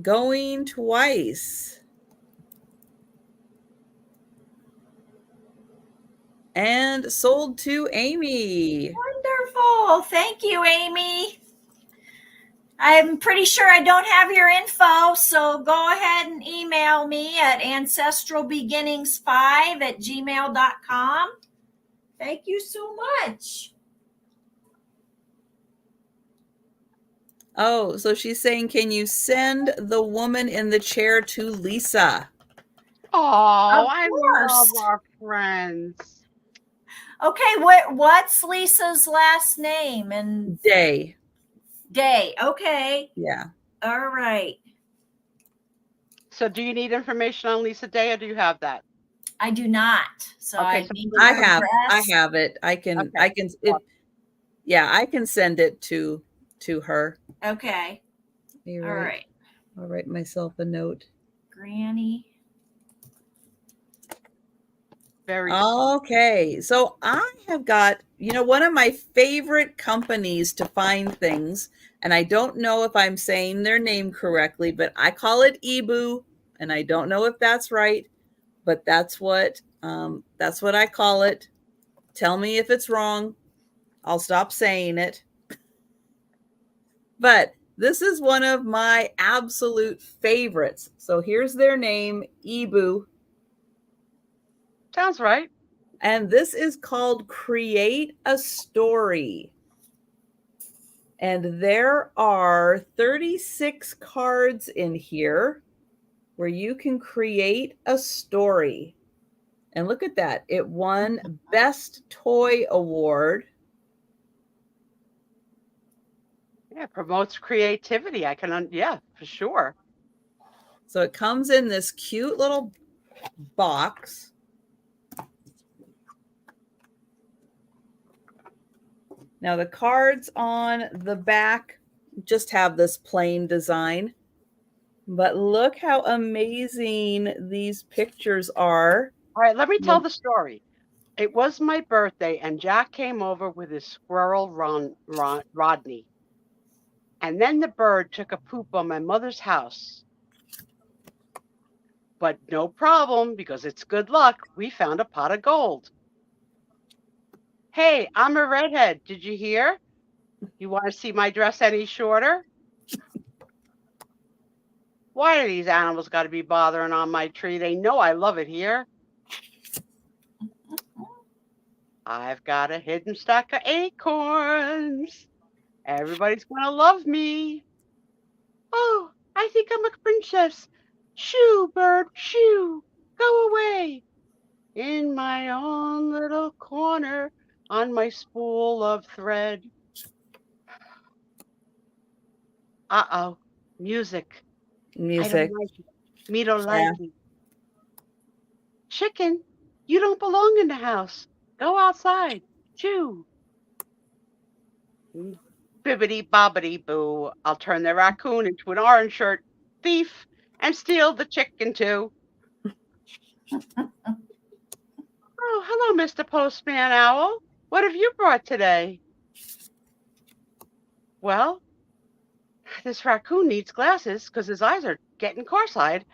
going twice, and sold to Amy. Wonderful. Thank you, Amy. I'm pretty sure I don't have your info, so go ahead and email me at ancestralbeginnings5@gmail.com. Thank you so much. Oh, so she's saying, can you send the woman in the chair to Lisa? Oh, Of I course. love our friends. Okay, what's Lisa's last name and Day. day? Okay. Yeah. All right. So do you need information on Lisa Day, or do you have that? I do not. So Okay, I so need I to have progress. it. I can Okay. I can send it to her. Okay. You're All right. right. I'll write myself a note. Granny. Very Okay. So I have got, one of my favorite companies to find things, and I don't know if I'm saying their name correctly, but I call it Ebu, and I don't know if that's right, but that's what I call it. Tell me if it's wrong. I'll stop saying it. But This is one of my absolute favorites. So here's their name, Ebu. Sounds right. And this is called Create a Story. And there are 36 cards in here where you can create a story. And look at that. It won Best Toy Award. Yeah, promotes creativity. Yeah, for sure. So it comes in this cute little box. Now the cards on the back just have this plain design, but look how amazing these pictures are. All right, let me tell the story. It was my birthday, and Jack came over with his squirrel Rodney. And then the bird took a poop on my mother's house. But no problem, because it's good luck. We found a pot of gold. Hey, I'm a redhead. Did you hear? You want to see my dress any shorter? Why do these animals got to be bothering on my tree? They know I love it here. I've got a hidden stack of acorns. Everybody's going to love me. Oh, I think I'm a princess. Shoo, bird, shoo. Go away. In my own little corner on my spool of thread. Uh-oh. Music. Music. I don't like it. Me don't like it. Chicken, you don't belong in the house. Go outside. Chew. Bibbity bobbity boo. I'll turn the raccoon into an orange shirt thief and steal the chicken too. Oh, hello, Mr. Postman Owl. What have you brought today? Well, this raccoon needs glasses because his eyes are getting cross-eyed.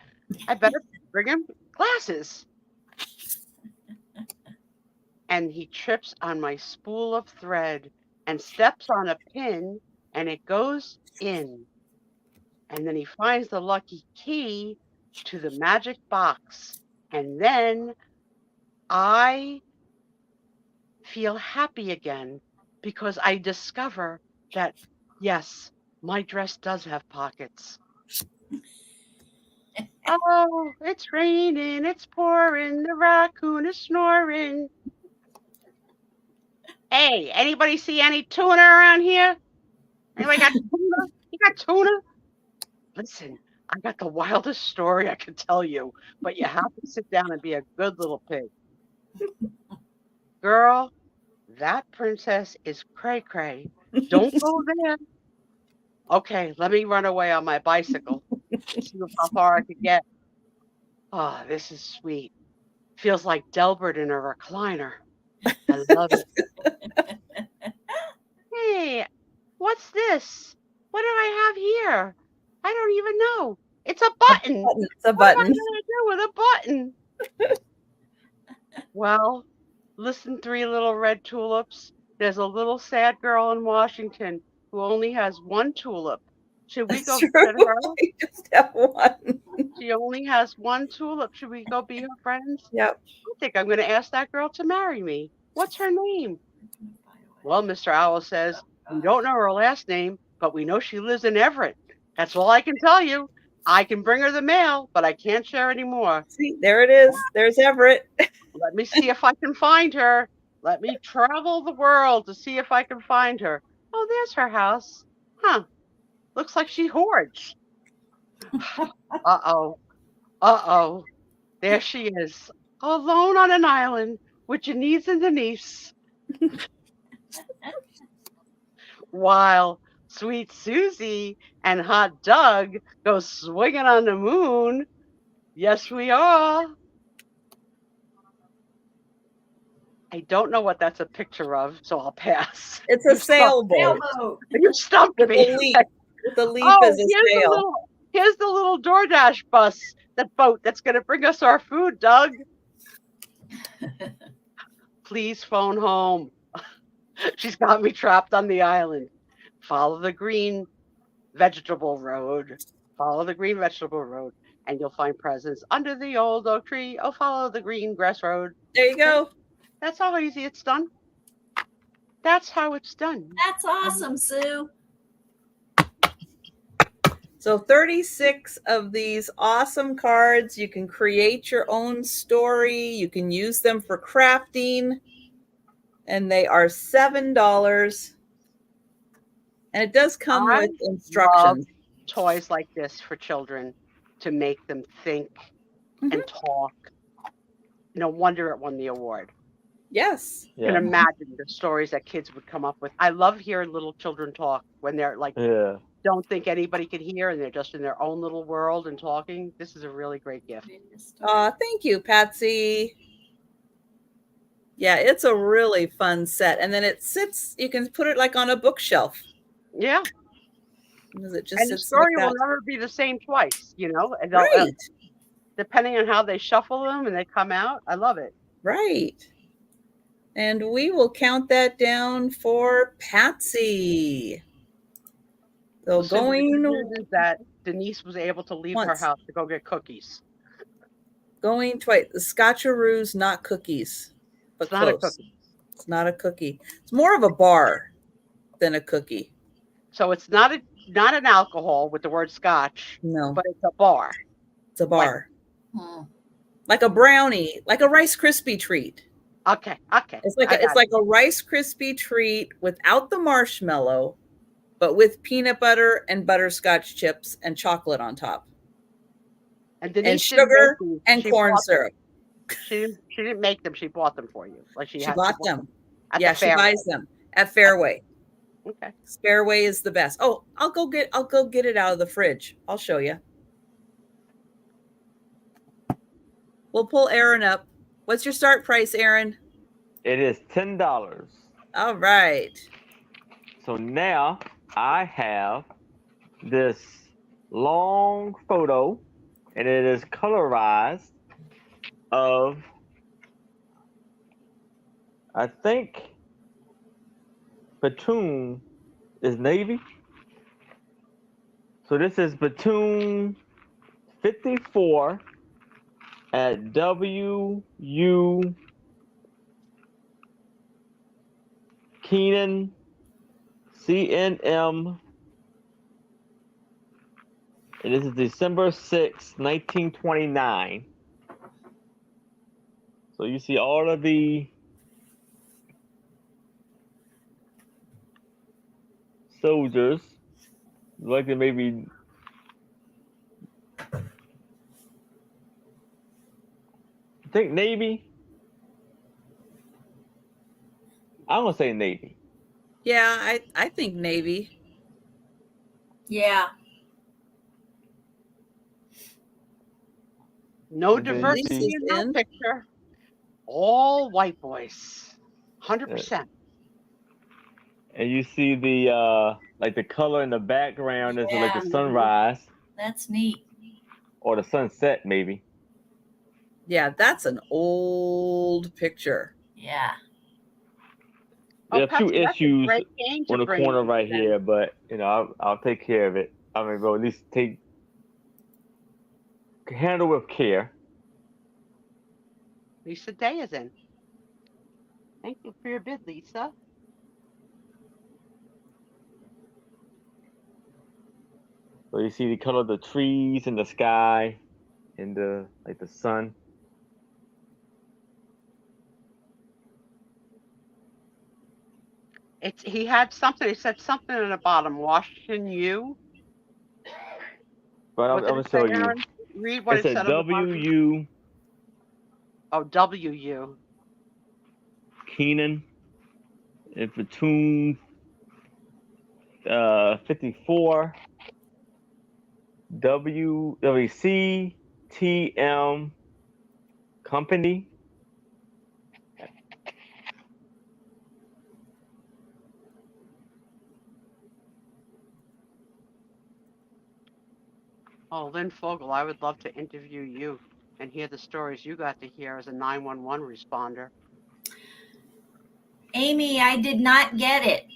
I better bring him glasses. And he trips on my spool of thread and steps on a pin, and it goes in. And then he finds the lucky key to the magic box. And then I feel happy again because I discover that, yes, my dress does have pockets. Oh, it's raining, it's pouring, the raccoon is snoring. Hey, anybody see any tuna around here? Anybody got tuna? You got tuna? Listen, I got the wildest story I can tell you, but you have to sit down and be a good little pig. Girl, that princess is cray-cray. Don't go there. Okay, let me run away on my bicycle. See how far I can get. Oh, this is sweet. Feels like Delbert in a recliner. I love it. Hey, what's this? What do I have here? I don't even know. It's a button. It's a What am I button. going to do with a button? Well, listen, three little red tulips. There's a little sad girl in Washington who only has one tulip. Should we go visit her? I just have one. She only has one tulip. Should we go be her friends? Yep. I think I'm going to ask that girl to marry me. What's her name? Well, Mr. Owl says, we don't know her last name, but we know she lives in Everett. That's all I can tell you. I can bring her the mail, but I can't share anymore. See, there it is. There's Everett. Let me see if I can find her. Let me travel the world to see if I can find her. Oh, there's her house. Huh. Looks like she hoards. Uh-oh. Uh-oh. There she is, alone on an island with Janice and Denise. While Sweet Susie and Hot Doug go swinging on the moon. Yes, we are. I don't know what that's a picture of, so I'll pass. It's a sailboat You stumped with me. a leaf. With a leaf Oh, as a sail. here's the little DoorDash bus, that boat that's going to bring us our food, Doug. Please phone home. She's got me trapped on the island. Follow the green vegetable road. Follow the green vegetable road, and you'll find presents under the old oak tree. Oh, follow the green grass road. There you go. That's how easy it's done. That's how it's done. That's awesome, Sue. So 36 of these awesome cards. You can create your own story. You can use them for crafting. And they are $7. And it does come I with instructions. Toys like this for children to make them think and talk. No wonder it won the award. Yes. You can imagine the stories that kids would come up with. I love hearing little children talk when they're like, don't think anybody can hear and they're just in their own little world and talking. This is a really great gift. Thank you, Patsy. Yeah, it's a really fun set. And then it sits, you can put it like on a bookshelf. Yeah. Because it just And the story will never be the same twice, you know? And right. Depending on how they shuffle them and they come out. I love it. Right. And we will count that down for Patsy. So going is that Denise was able to leave her house to go get cookies. Going twice. The Scotcheroos, not cookies, but it's not close. A cookie. It's not a cookie. It's more of a bar than a cookie. So it's not an alcohol with the word Scotch. No, but it's a bar. It's a bar, like a brownie, like a Rice Krispie treat. Okay. It's like a Rice Krispie treat without the marshmallow, but with peanut butter and butterscotch chips and chocolate on top. And sugar and corn syrup. She didn't make them. She bought them for you. Like she bought them. Yeah, she buys them at Fairway. Okay. Fairway is the best. Oh, I'll go get it out of the fridge. I'll show you. We'll pull Aaron up. What's your start price, Aaron? It is $10. All right. So now I have this long photo, and it is colorized of, I think, Batum is Navy. So this is Batum 54 at W.U. Keenan, CNM. And this is December 6, 1929. So you see all of the soldiers, like they maybe I think Navy. I'm gonna say Navy. Yeah, I think Navy. Yeah. No diversity in that picture. All white boys. 100%. And you see the like the color in the background is like the sunrise. That's neat. Or the sunset, maybe. Yeah, that's an old picture. Yeah. There are a few issues on the corner right here, but you know, I'll take care of it. I mean, well, at least handle with care. Lisa Day is in. Thank you for your bid, Lisa. So you see the color of the trees and the sky and the sun. He had something. He said something in the bottom. Washington U. But I'm gonna show you. Read what it said. W.U. Oh, W.U. Keenan. It's Batum 54. WCTM Company. Oh, Lynn Fogel, I would love to interview you and hear the stories you got to hear as a 911 responder. Amy, I did not get it.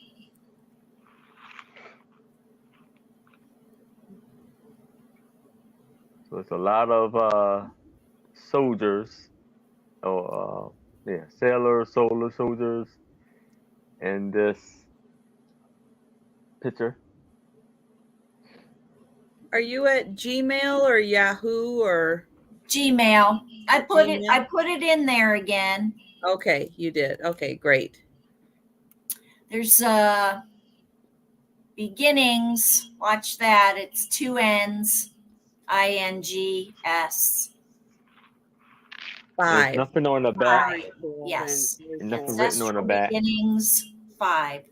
So it's a lot of soldiers, or sailors, solar soldiers in this picture. Are you at Gmail or Yahoo or Gmail. I put Gmail? it in there again. Okay, you did. Okay, great. There's beginnings. Watch that. It's 2 N's. INGS. There's 5. nothing on the back. Five. Yes. And nothing written on the Ancestral back. beginnings 5.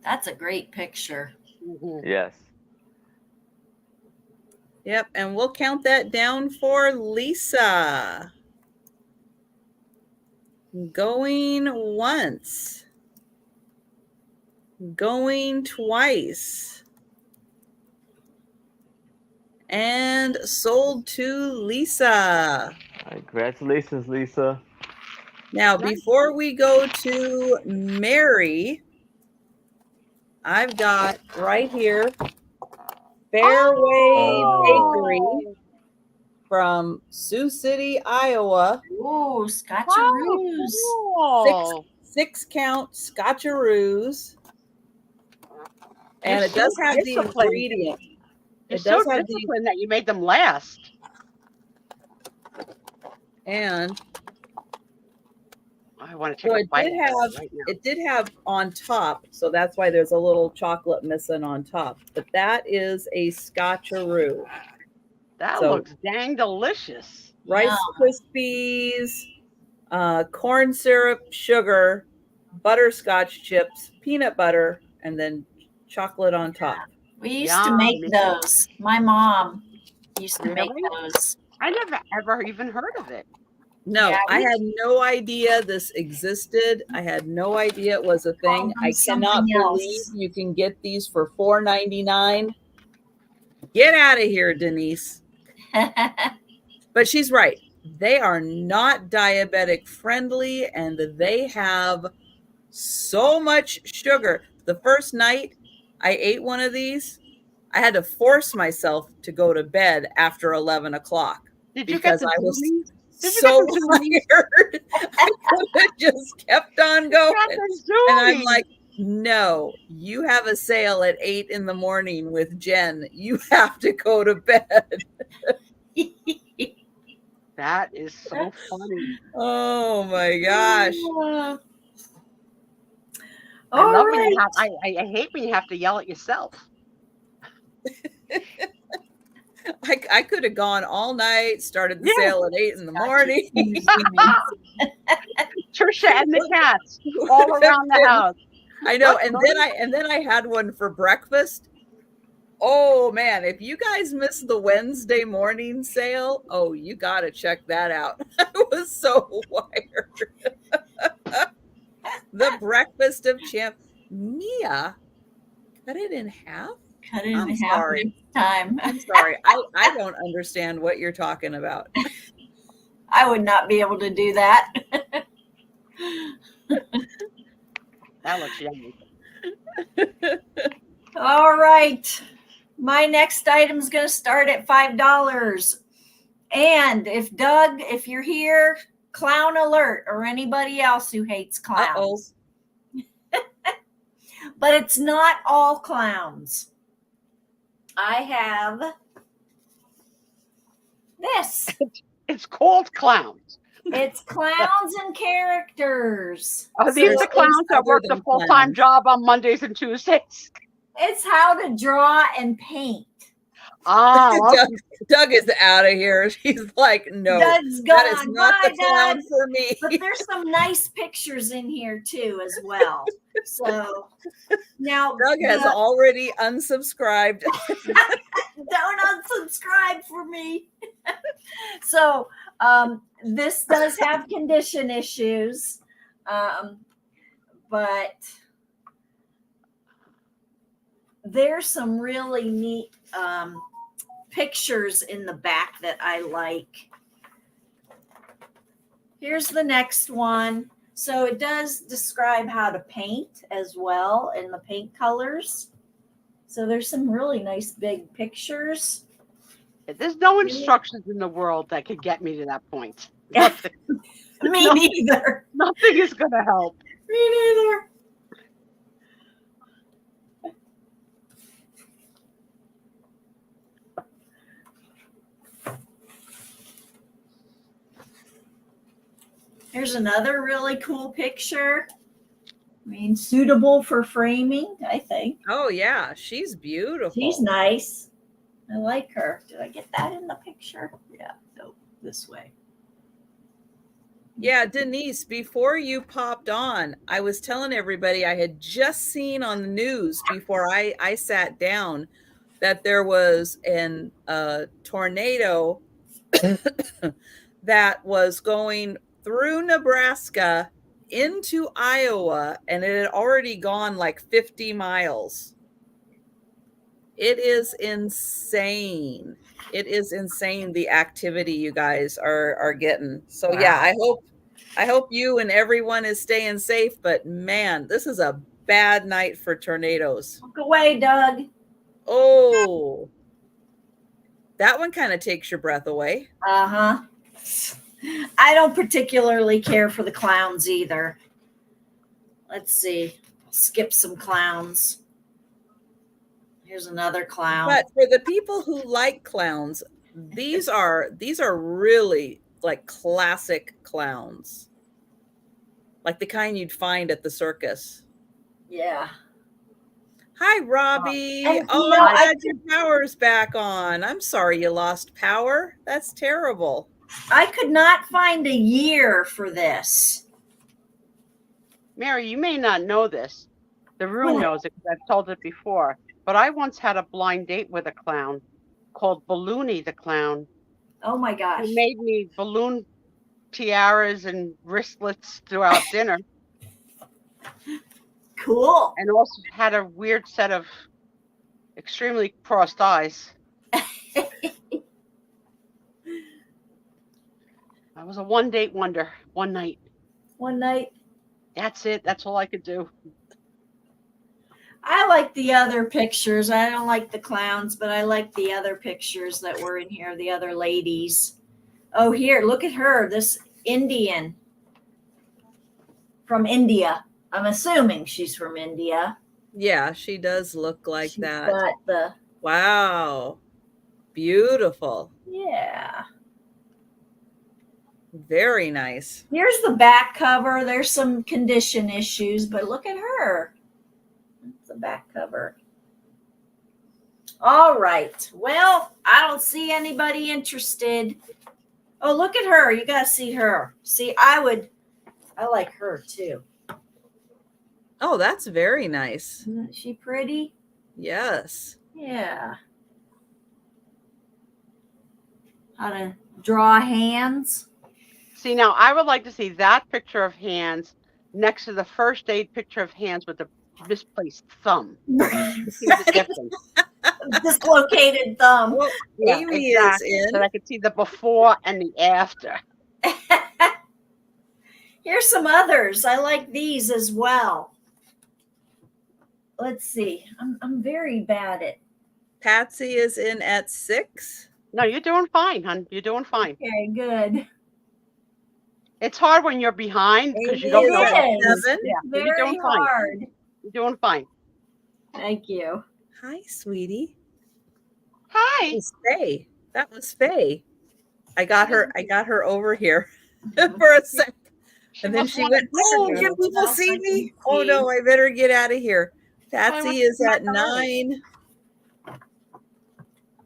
That's a great picture. Mhm. Yes. Yep, and we'll count that down for Lisa. Going once. Going twice. And sold to Lisa. All right, congratulations, Lisa. Now, before we go to Mary, I've got right here Fairway Bakery from Sioux City, Iowa. Ooh, Scotcheroos. Cool. 6-count Scotcheroos. And You're it does so have the disciplined. ingredient. You're It so does have the disciplined that you made them last. and I want to take so a bite of this right now. it did have on top, so that's why there's a little chocolate missing on top. But that is a Scotcheroo. That so- looks dang delicious. Rice Krispies, corn syrup, sugar, butterscotch chips, peanut butter, and then chocolate on top. We used to make Yum. those. My mom used to make Really? those. I never ever even heard of it. No, Yeah, I we- had no idea this existed. I had no idea it was a thing. Called them I cannot something believe else. you can get these for $4.99. Get out of here, Denise. But she's right. They are not diabetic friendly and they have so much sugar. The first night I ate one of these, I had to force myself to go to bed after 11 o'clock Did you because get the I was zoomies? Did you so get the zoomies? tired. I could have just kept on going. Got the And I'm zoomies. like, no, you have a sale at 8 in the morning with Jen. You have to go to bed. That is so funny. Oh my gosh. I All love when right. you have. I hate when you have to yell at yourself. I could have gone all night, started the Yeah. sale at 8 in the morning. Trisha and the cats all around the house. I know, What's and then I had one for breakfast. Oh man, if you guys missed the Wednesday morning sale, oh, you got to check that out. I was so wired. The breakfast of champ. Mia, cut it in half. Cut it in I'm half sorry. next time. I'm sorry. I don't understand what you're talking about. I would not be able to do that. That looks yummy. All right. My next item is going to start at $5. And if Doug, if you're here, clown alert, or anybody else who hates clowns. But it's not all clowns. I have this. It's called clowns. It's clowns and characters. Are these There's the clowns things that other work the than full-time clowns. job on Mondays and Tuesdays? It's how to draw and paint. Ah, well, Doug is out of here. He's like, no, Doug's that is gone. not Bye, the clown Doug. for me. But there's some nice pictures in here too, as well. So now, Doug has already unsubscribed. don't unsubscribe for me. So this does have condition issues, but there's some really neat pictures in the back that I like. Here's the next one. So it does describe how to paint as well in the paint colors. So there's some really nice big pictures. There's no instructions in the world that could get me to that point. Me neither. Nothing is going to help. Me neither. Here's another really cool picture. I mean, suitable for framing, I think. Oh yeah, she's beautiful. She's nice. I like her. Did I get that in the picture? Yeah, no, this way. Yeah, Denise, before you popped on, I was telling everybody I had just seen on the news before I sat down that there was a tornado that was going through Nebraska into Iowa, and it had already gone like 50 miles. It is insane. It is insane the activity you guys are getting. So wow. Yeah, I hope you and everyone is staying safe, but man, this is a bad night for tornadoes. Look away, Doug. Oh. That one kind of takes your breath away. Uh-huh. I don't particularly care for the clowns either. Let's see. Skip some clowns. Here's another clown. But for the people who like clowns, these are really like classic clowns. Like the kind you'd find at the circus. Yeah. Hi, Robbie. And, I'm glad your power's back on. I'm sorry you lost power. That's terrible. I could not find a year for this. Mary, you may not know this. The room knows it because I've told it before. But I once had a blind date with a clown called Balloony the Clown. Oh my gosh. He made me balloon tiaras and wristlets throughout dinner. Cool. And also had a weird set of extremely crossed eyes. I was a one date wonder, one night. One night. That's it. That's all I could do. I like the other pictures. I don't like the clowns, but I like the other pictures that were in here, the other ladies. Oh, here, look at her, this Indian from India. I'm assuming she's from India. Yeah, she does look like She's that. got the, wow. Beautiful. yeah. Very nice. Here's the back cover. There's some condition issues, but look at her. That's the back cover. All right. Well, I don't see anybody interested. Oh, look at her. You got to see her. See, I like her too. Oh, that's very nice. Isn't she pretty? Yes. Yeah. How to draw hands. See, now I would like to see that picture of hands next to the first aid picture of hands with the misplaced thumb. See the difference. Dislocated thumb. Well, Yeah, Amy exactly. is in. So I could see the before and the after. Here's some others. I like these as well. Let's see. I'm very bad at. Patsy is in at 6. No, you're doing fine, hon. You're doing fine. Okay, good. It's hard when you're behind because you Amy don't know. is what- It is. Seven. Yeah, Very you're doing fine. hard. You're doing fine. Thank you. Hi, sweetie. Hi. It's Faye. That was Faye. I got her over here for a sec. And then she went, oh, can people see me? Oh no, I better get out of here. Patsy is at 9.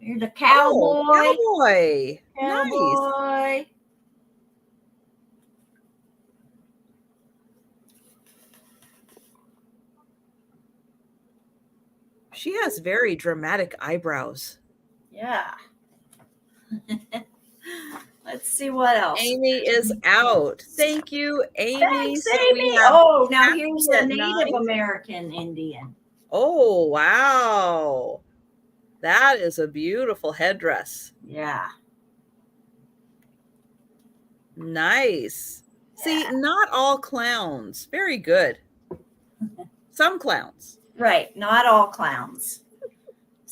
You're the Oh, cowboy. cowboy. Nice. Cowboy. She has very dramatic eyebrows. Yeah. Let's see what else. Amy is out. Thank you, Amy. Thanks, So we Amy. have- Oh, now Patsy here's the at Native 9. American Indian. Oh, wow. That is a beautiful headdress. Yeah. Nice. See, not all clowns. Very good. Some clowns. Right. Not all clowns.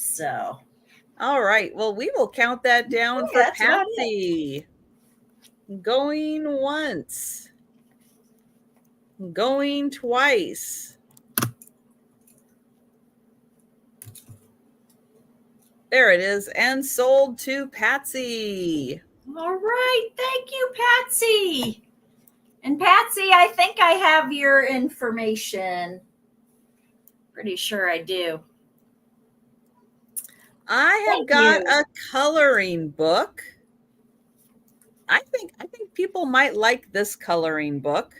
So All right. Well, we will count that down for that's about Patsy. Going once. Going twice. There it is. And sold to Patsy. all right. Thank you, Patsy. And Patsy, I think I have your information. Pretty sure I do. I have Thank got you. a coloring book. I think people might like this coloring book.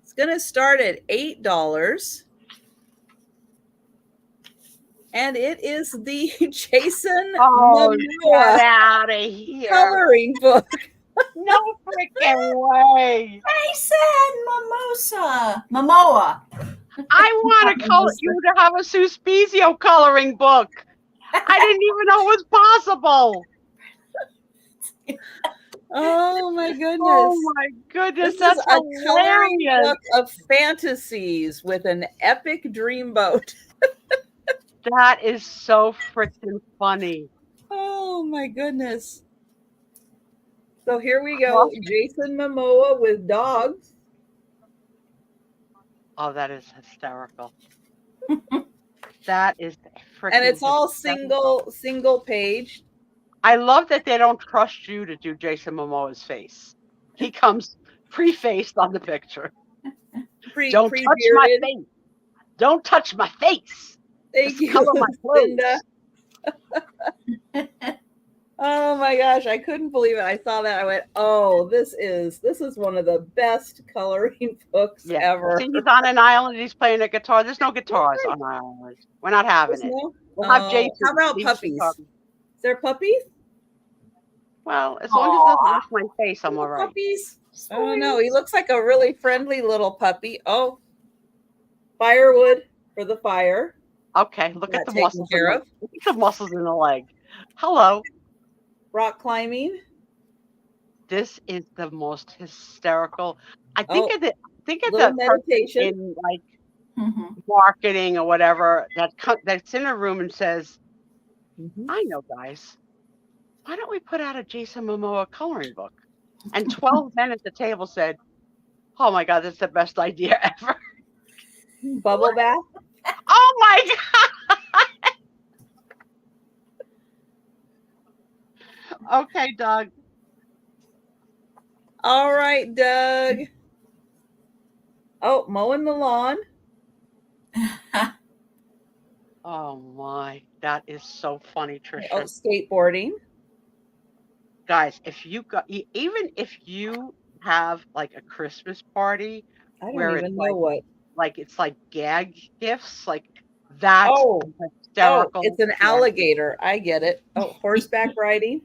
It's going to start at $8. And it is the Jason Oh, get Momoa out of here. coloring book. No freaking way. Jason Momoa. I want to color you to have a Suspizio coloring book. I didn't even know it was possible. Oh my goodness. Oh my goodness, This that's is a coloring hilarious. book of fantasies with an epic dreamboat. That is so freaking funny. Oh my goodness. So here we go. Jason Momoa with dogs. Oh, that is hysterical. That is freaking And it's all hysterical. single page. I love that they don't trust you to do Jason Momoa's face. He comes pre-faced on the picture. Don't touch my Pre-bearded. face. Don't touch my face. Thank Just you, color my clothes. Linda. Oh my gosh, I couldn't believe it. I saw that. I went, "Oh, this is one of the best coloring books ever." See, he's on an island and he's playing a guitar. There's no guitars on our island. We're not having it. No? We'll have Oh, Jason. how about leave us puppies? guitar. Is there puppies? Well, as long as it doesn't touch my face, I'm all right. Puppies? I don't know. He looks like a really friendly little puppy. Oh, firewood for the fire. Okay, look Got at the taken muscles. care of. Look at the muscles in the leg. Hello. Rock climbing. This is the most hysterical. I think Oh, of it. Think of little the person meditation. in like Mhm. marketing or whatever that's in a room and says, Mhm. "I know, guys. Why don't we put out a Jason Momoa coloring book?" And 12 men at the table said, "Oh my God, that's the best idea ever." Bubble bath. Oh my God. Okay, Doug. All right, Doug. Oh, mowing the lawn. Oh my, that is so funny, Trisha. Oh, skateboarding. Guys, if you got even if you have like a Christmas party I don't where even it's know what. like it's like gag gifts, like that's Oh, hysterical. it's an alligator. I get it. Oh, horseback riding.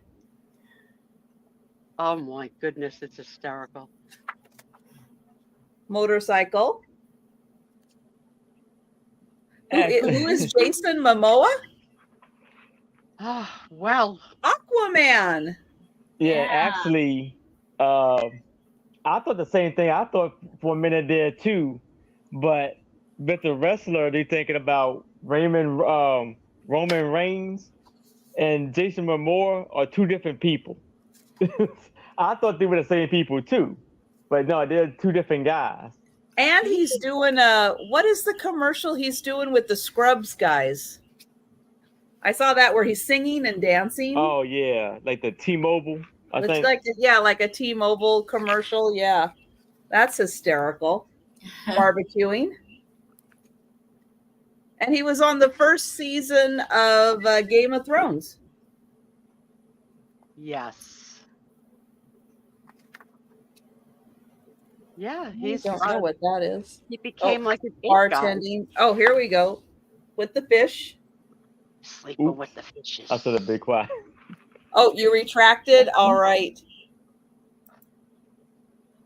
Oh my goodness, it's hysterical. Motorcycle. Who is Jason Momoa? Oh, well, Aquaman. Yeah, Yeah. actually, I thought the same thing. I thought for a minute there too, but with the wrestler, they thinking about Roman Reigns and Jason Momoa are two different people. I thought they were the same people too, but no, they're two different guys. And he's doing what is the commercial he's doing with the Scrubs guys? I saw that where he's singing and dancing. Oh yeah, like the T-Mobile. I It's think. like a T-Mobile commercial. Yeah, that's hysterical. Barbecuing. And he was on the first season of Game of Thrones. yes. Yeah, I he's don't know what that is. he became like an it guy, Bartending. Oh, here we go. With the fish. sleeping Oops. with the fishes. I said a big quiet. Oh, you retracted? All right.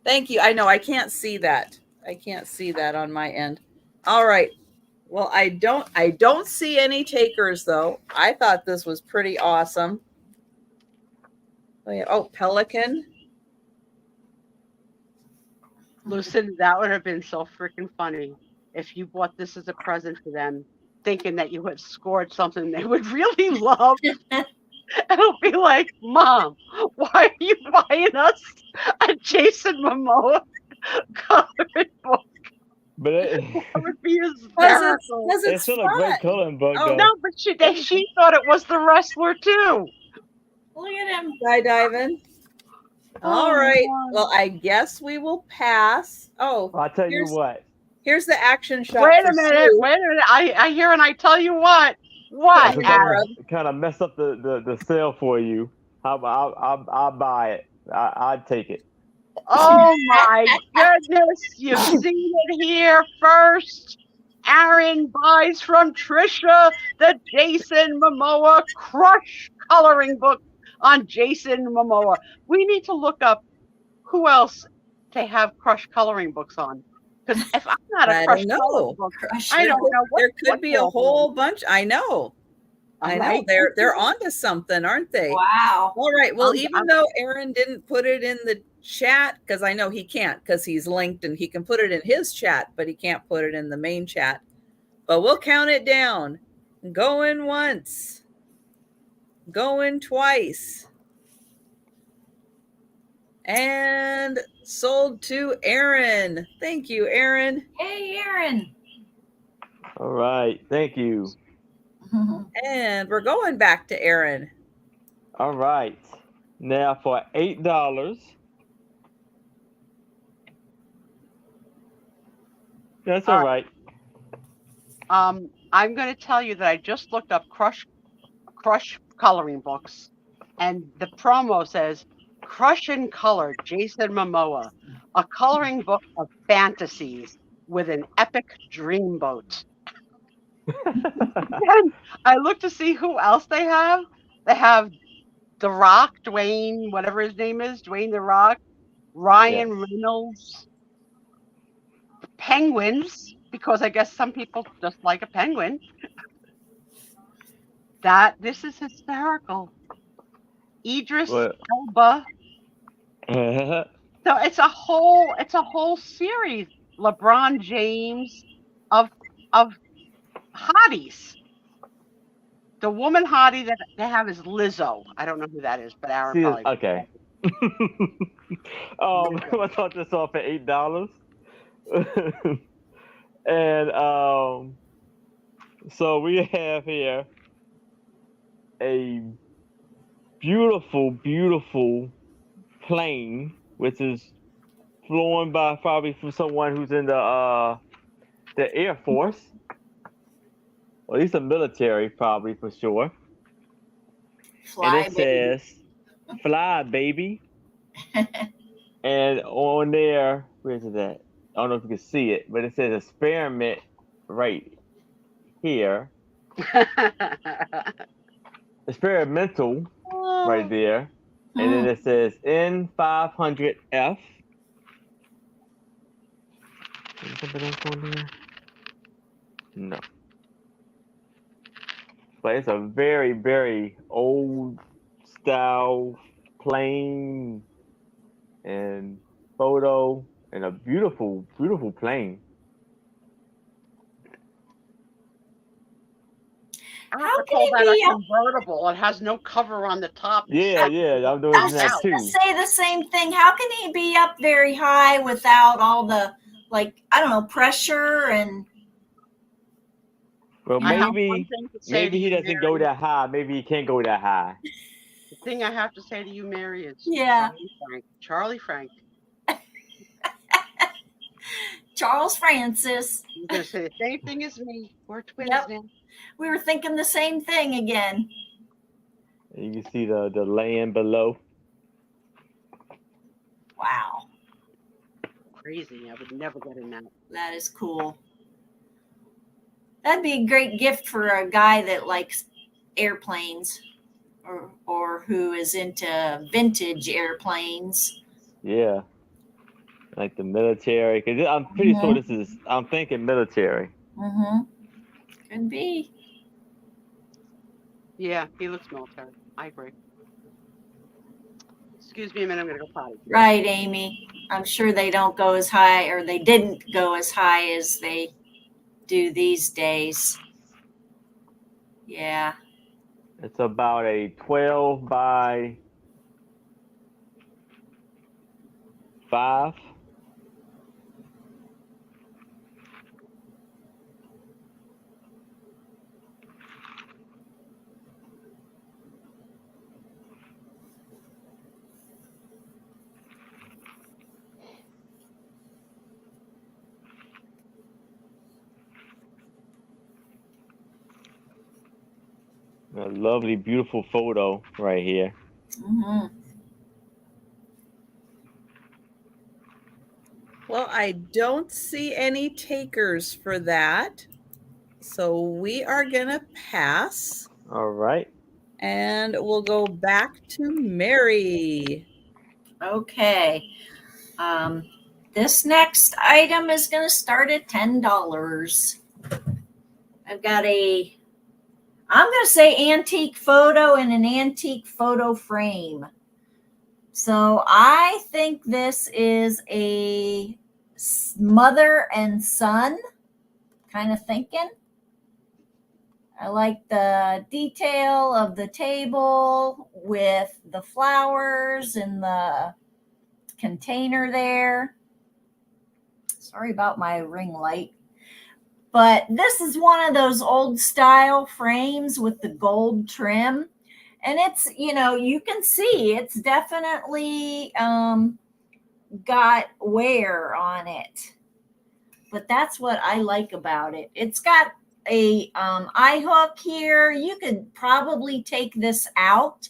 Thank you. I know I can't see that. I can't see that on my end. All right. Well, I don't see any takers though. I thought this was pretty awesome. Oh, pelican. Listen, that would have been so freaking funny if you bought this as a present for them thinking that you had scored something they would really love. And it'll be like, Mom, why are you buying us a Jason Momoa coloring book? But That would be hysterical. Because it's it's still fun. a great coloring book. Oh, though. No, but she thought it was the wrestler too. Look at him. Skydiving. All Oh, right. God. Well, I guess we will pass. Oh, I'll tell you here's- what. here's the action shot. Wait for a minute. Sue. Wait a minute. I hear and I tell you what. What, Yes, Aaron? Kind of mess up the sale for you. I'll buy it. I'd take it. Oh my goodness. You've seen it here first. Aaron buys from Trisha the Jason Momoa Crush coloring book on Jason Momoa. We need to look up who else they have Crush coloring books on. Because if I'm not a I Crush don't know. coloring book, Crush I it. don't know what There could be a world whole I'm bunch. I know. I know. Right? They're onto something, aren't they? Wow. All right. Well, I'm- even though Aaron didn't put it in the chat, because I know he can't, because he's linked and he can put it in his chat, but he can't put it in the main chat. But we'll count it down. Going once. Going twice. And sold to Aaron. Thank you, Aaron. Hey, Aaron. All right. Thank you. And we're going back to Aaron. All right. Now for $8. That's all right. I'm going to tell you that I just looked up Crush coloring books, and the promo says Crush in Color Jason Momoa, a coloring book of fantasies with an epic dreamboat. And I looked to see who else they have. They have The Rock, Dwayne, whatever his name is, Dwayne The Rock, Ryan Reynolds, penguins, because I guess some people just like a penguin. This is hysterical. Idris What? Elba. So it's a whole series. LeBron James of hotties. The woman hottie that they have is Lizzo. I don't know who that is, but Aaron See, probably. okay. I thought this off at $8. And so we have here a beautiful, beautiful plane, which is flown by probably from someone who's in the Air Force, or at least the military, probably for sure. Fly, And it says, "Fly, baby." And on there, where's it at? I don't know if you can see it, but it says experiment right here. Experimental right there. And then it says N500F. Is something else on there? No. But it's a very, very old style plane and photo and a beautiful, beautiful plane. I How would can call it that be a convertible. It has no cover on the top. Yeah, I'm doing I was that just too. gonna say the same thing. How can he be up very high without all the, like, I don't know, pressure and Well, I have one maybe thing to say to he you, doesn't go Mary. that high. Maybe he can't go that high. The thing I have to say to you, Mary, is Yeah. Charlie Frank. Charles Francis. You're gonna say the same thing as me. We're twins Yep. now. We were thinking the same thing again. You can see the land below. Wow, Crazy. I would never get in that. that is cool. That'd be a great gift for a guy that likes airplanes or who is into vintage airplanes. Yeah, like the military. Cause I'm pretty sure this is. I'm thinking military. Mm-hmm. Could be. Yeah, he looks military. I agree. Excuse me a minute. I'm gonna go potty. Right, Amy. I'm sure they don't go as high, or they didn't go as high as they do these days. Yeah. It's about a 12 by 5. A lovely, beautiful photo right here. Hmm. Well, I don't see any takers for that. So we are going to pass All right. and we'll go back to Mary. Okay. Um, this next item is going to start at $10. I've got I'm going to say antique photo and an antique photo frame. So I think this is a mother and son kind of thinking. I like the detail of the table with the flowers and the container there. Sorry about my ring light. But this is one of those old style frames with the gold trim. And it's, you can see it's definitely got wear on it. But that's what I like about it. It's got a eye hook here. You could probably take this out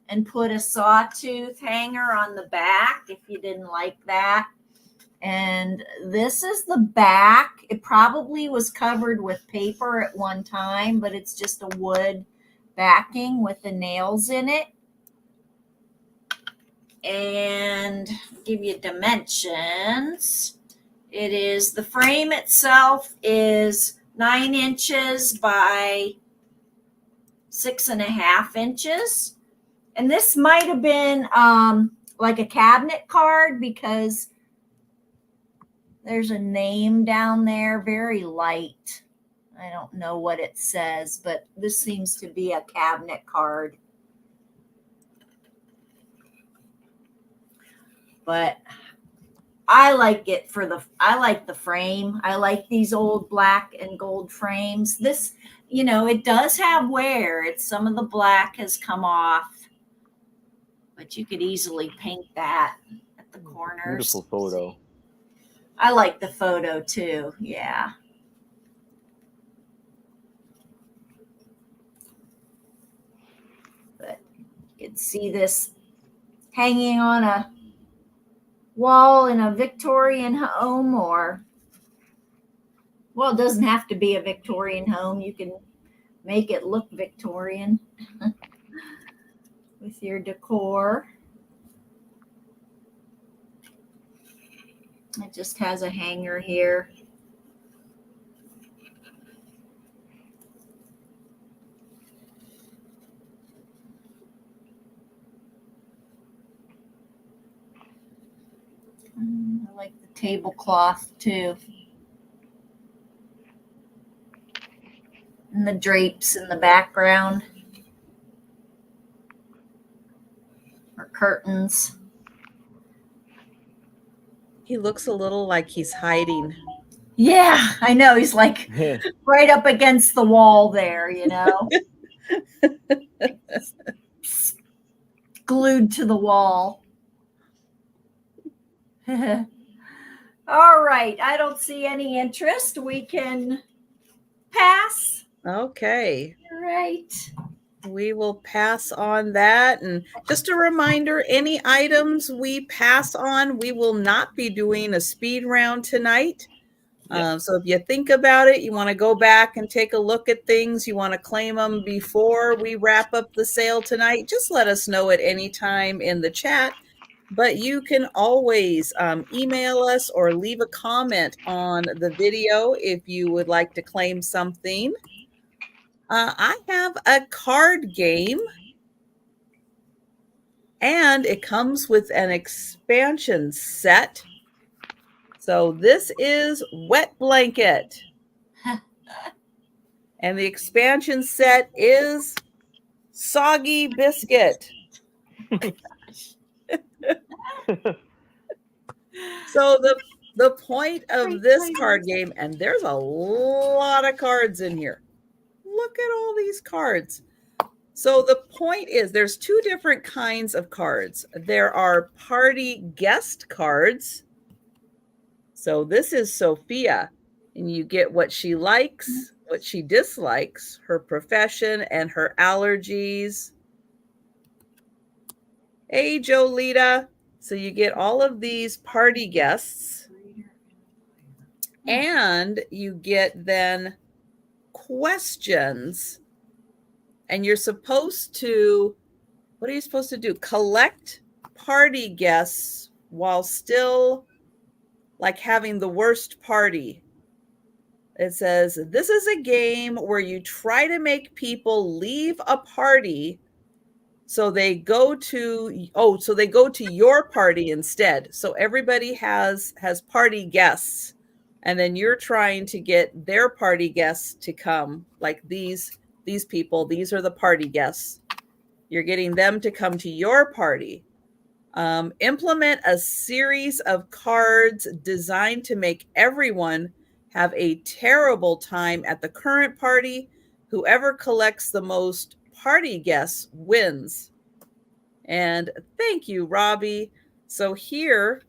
and put a sawtooth hanger on the back if you didn't like that. And this is the back. It probably was covered with paper at one time, but it's just a wood backing with the nails in it. And I'll give you dimensions. It is, the frame itself is 9 inches by 6.5 inches. And this might have been like a cabinet card because there's a name down there, very light. I don't know what it says, but this seems to be a cabinet card. But I like it I like the frame. I like these old black and gold frames. This, it does have wear. It's some of the black has come off, but you could easily paint that at the corners. Beautiful photo. I like the photo too. Yeah. But you can see this hanging on a wall in a Victorian home, or, well, it doesn't have to be a Victorian home. You can make it look Victorian with your decor. It just has a hanger here. I like the tablecloth too. And the drapes in the background. Or curtains. He looks a little like he's hiding. Yeah, I know. He's like right up against the wall there, glued to the wall. All right. I don't see any interest. We can pass. Okay. All right. We will pass on that. And just a reminder, any items we pass on, we will not be doing a speed round tonight. So if you think about it, you want to go back and take a look at things, you want to claim them before we wrap up the sale tonight, just let us know at any time in the chat. But you can always email us or leave a comment on the video if you would like to claim something. I have a card game, and it comes with an expansion set. So this is Wet Blanket. And the expansion set is Soggy Biscuit. So the point of this card game, and there's a lot of cards in here. Look at all these cards. So the point is there's two different kinds of cards. There are party guest cards. So this is Sophia, and you get what she likes, what she dislikes, her profession, and her allergies. Hey, Jolita. So you get all of these party guests, and you get then questions. And you're supposed to, what are you supposed to do? Collect party guests while still like having the worst party. It says, this is a game where you try to make people leave a party so they go to your party instead. So everybody has party guests, and then you're trying to get their party guests to come, like these people. These are the party guests. You're getting them to come to your party. Implement a series of cards designed to make everyone have a terrible time at the current party. Whoever collects the most party guests wins. And thank you, Robbie. So here,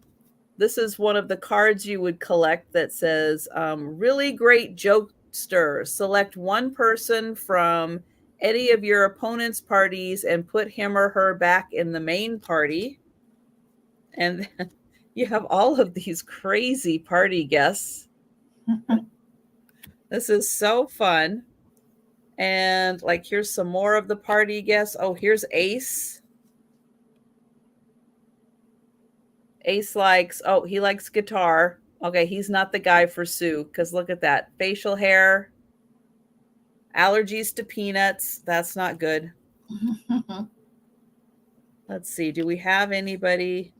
this is one of the cards you would collect that says, really great jokester. Select one person from any of your opponent's parties and put him or her back in the main party. And then you have all of these crazy party guests. This is so fun. And like, here's some more of the party guests. Oh, here's Ace. Ace likes, he likes guitar. Okay, he's not the guy for Sue, because look at that. Facial hair, allergies to peanuts. That's not good. Let's see. Do we have anybody?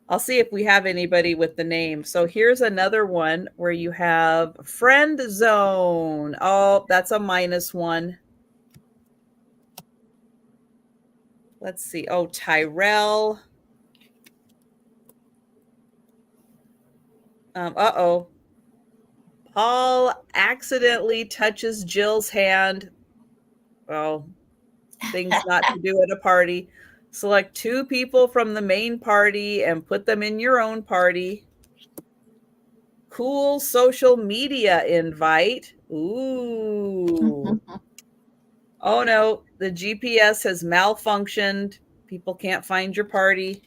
I'll see if we have anybody with the name. So here's another one where you have friend zone. Oh, that's a -1. Let's see. Oh, Tyrell. Paul accidentally touches Jill's hand. Oh, things not to do at a party. Select 2 people from the main party and put them in your own party. Cool social media invite. Ooh. Oh no, the GPS has malfunctioned. People can't find your party.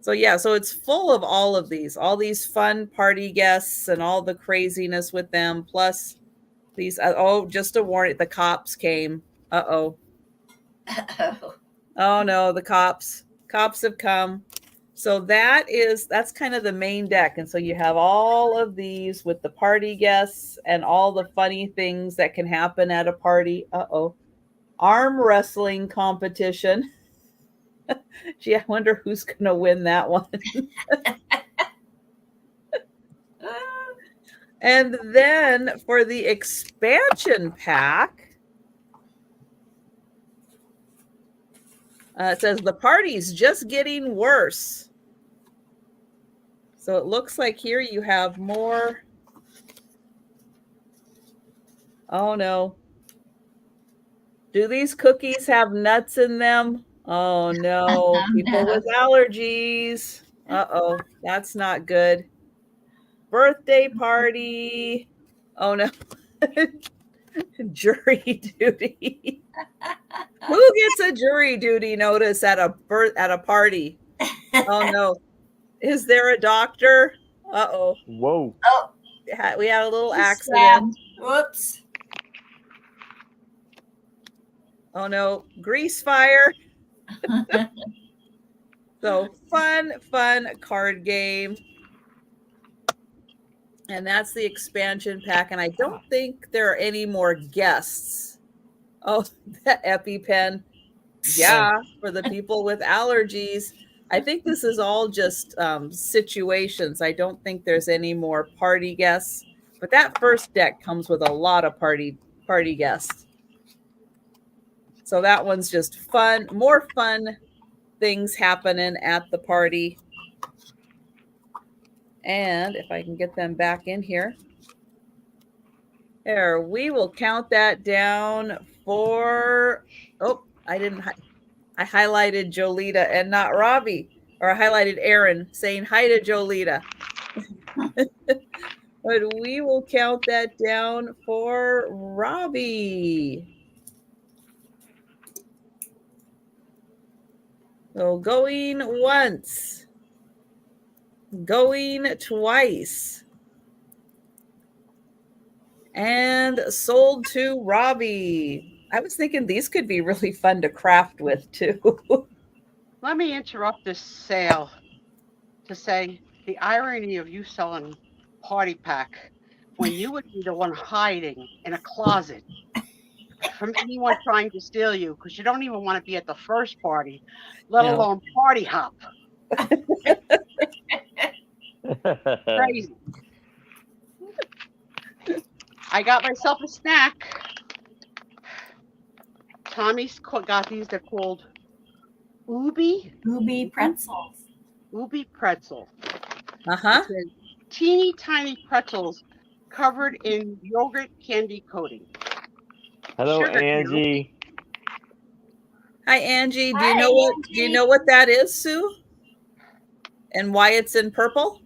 So yeah, so it's full of all these fun party guests and all the craziness with them. Plus these, just a warning, the cops came. Uh-oh. Oh no, the cops have come. So that's kind of the main deck. And so you have all of these with the party guests and all the funny things that can happen at a party. Uh-oh. Arm wrestling competition. Gee, I wonder who's going to win that one. And then for the expansion pack, it says the party's just getting worse. So it looks like here you have more. Oh no. Do these cookies have nuts in them? Oh no, people with allergies. Uh-oh, that's not good. Birthday party. Oh no. Jury duty. Who gets a jury duty notice at a party? Oh no. Is there a doctor? Uh-oh. Whoa. Oh, We had a little accident. Whoops. Oh no, grease fire. So fun card game. And that's the expansion pack. And I don't think there are any more guests. Oh, that EpiPen. Yeah, for the people with allergies. I think this is all just situations. I don't think there's any more party guests. But that first deck comes with a lot of party party guest. So that one's just fun, more fun things happening at the party. And if I can get them back in here. There, we will count that down for, oh, I highlighted Jolita and not Robbie, or I highlighted Aaron saying hi to Jolita. But we will count that down for Robbie. So going once, going twice, and sold to Robbie. I was thinking these could be really fun to craft with too. Let me interrupt this sale to say the irony of you selling party pack when you would be the one hiding in a closet from anyone trying to steal you because you don't even want to be at the first party, let No. alone party hop. Crazy. I got myself a snack. Tommy's got these. They're called Ubi pretzels. Ubi pretzel. Uh-huh. Teeny tiny pretzels covered in yogurt candy coating. Hello, Sugar Angie. Hi, Angie. Do Hi, you know what? Angie. Do you know what that is, Sue? And why it's in purple?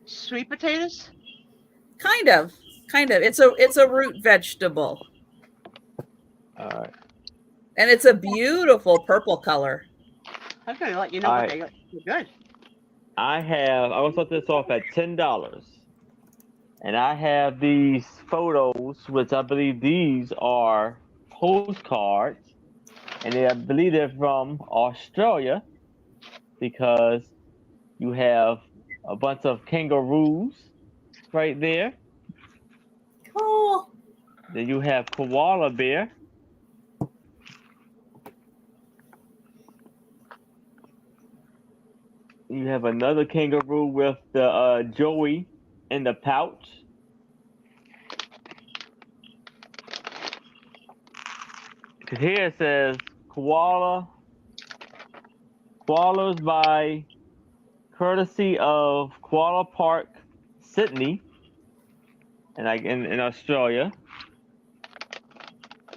Sweet potatoes? Kind of. It's a root vegetable, All right. and it's a beautiful purple color. I'm going to let you know what they're good. I was looking this off at $10, and I have these photos, which I believe these are postcards, and I believe they're from Australia because you have a bunch of kangaroos right there. Cool. Then you have koala bear. You have another kangaroo with the Joey in the pouch. Cause here it says koalas by courtesy of Koala Park, Sydney, and like in Australia.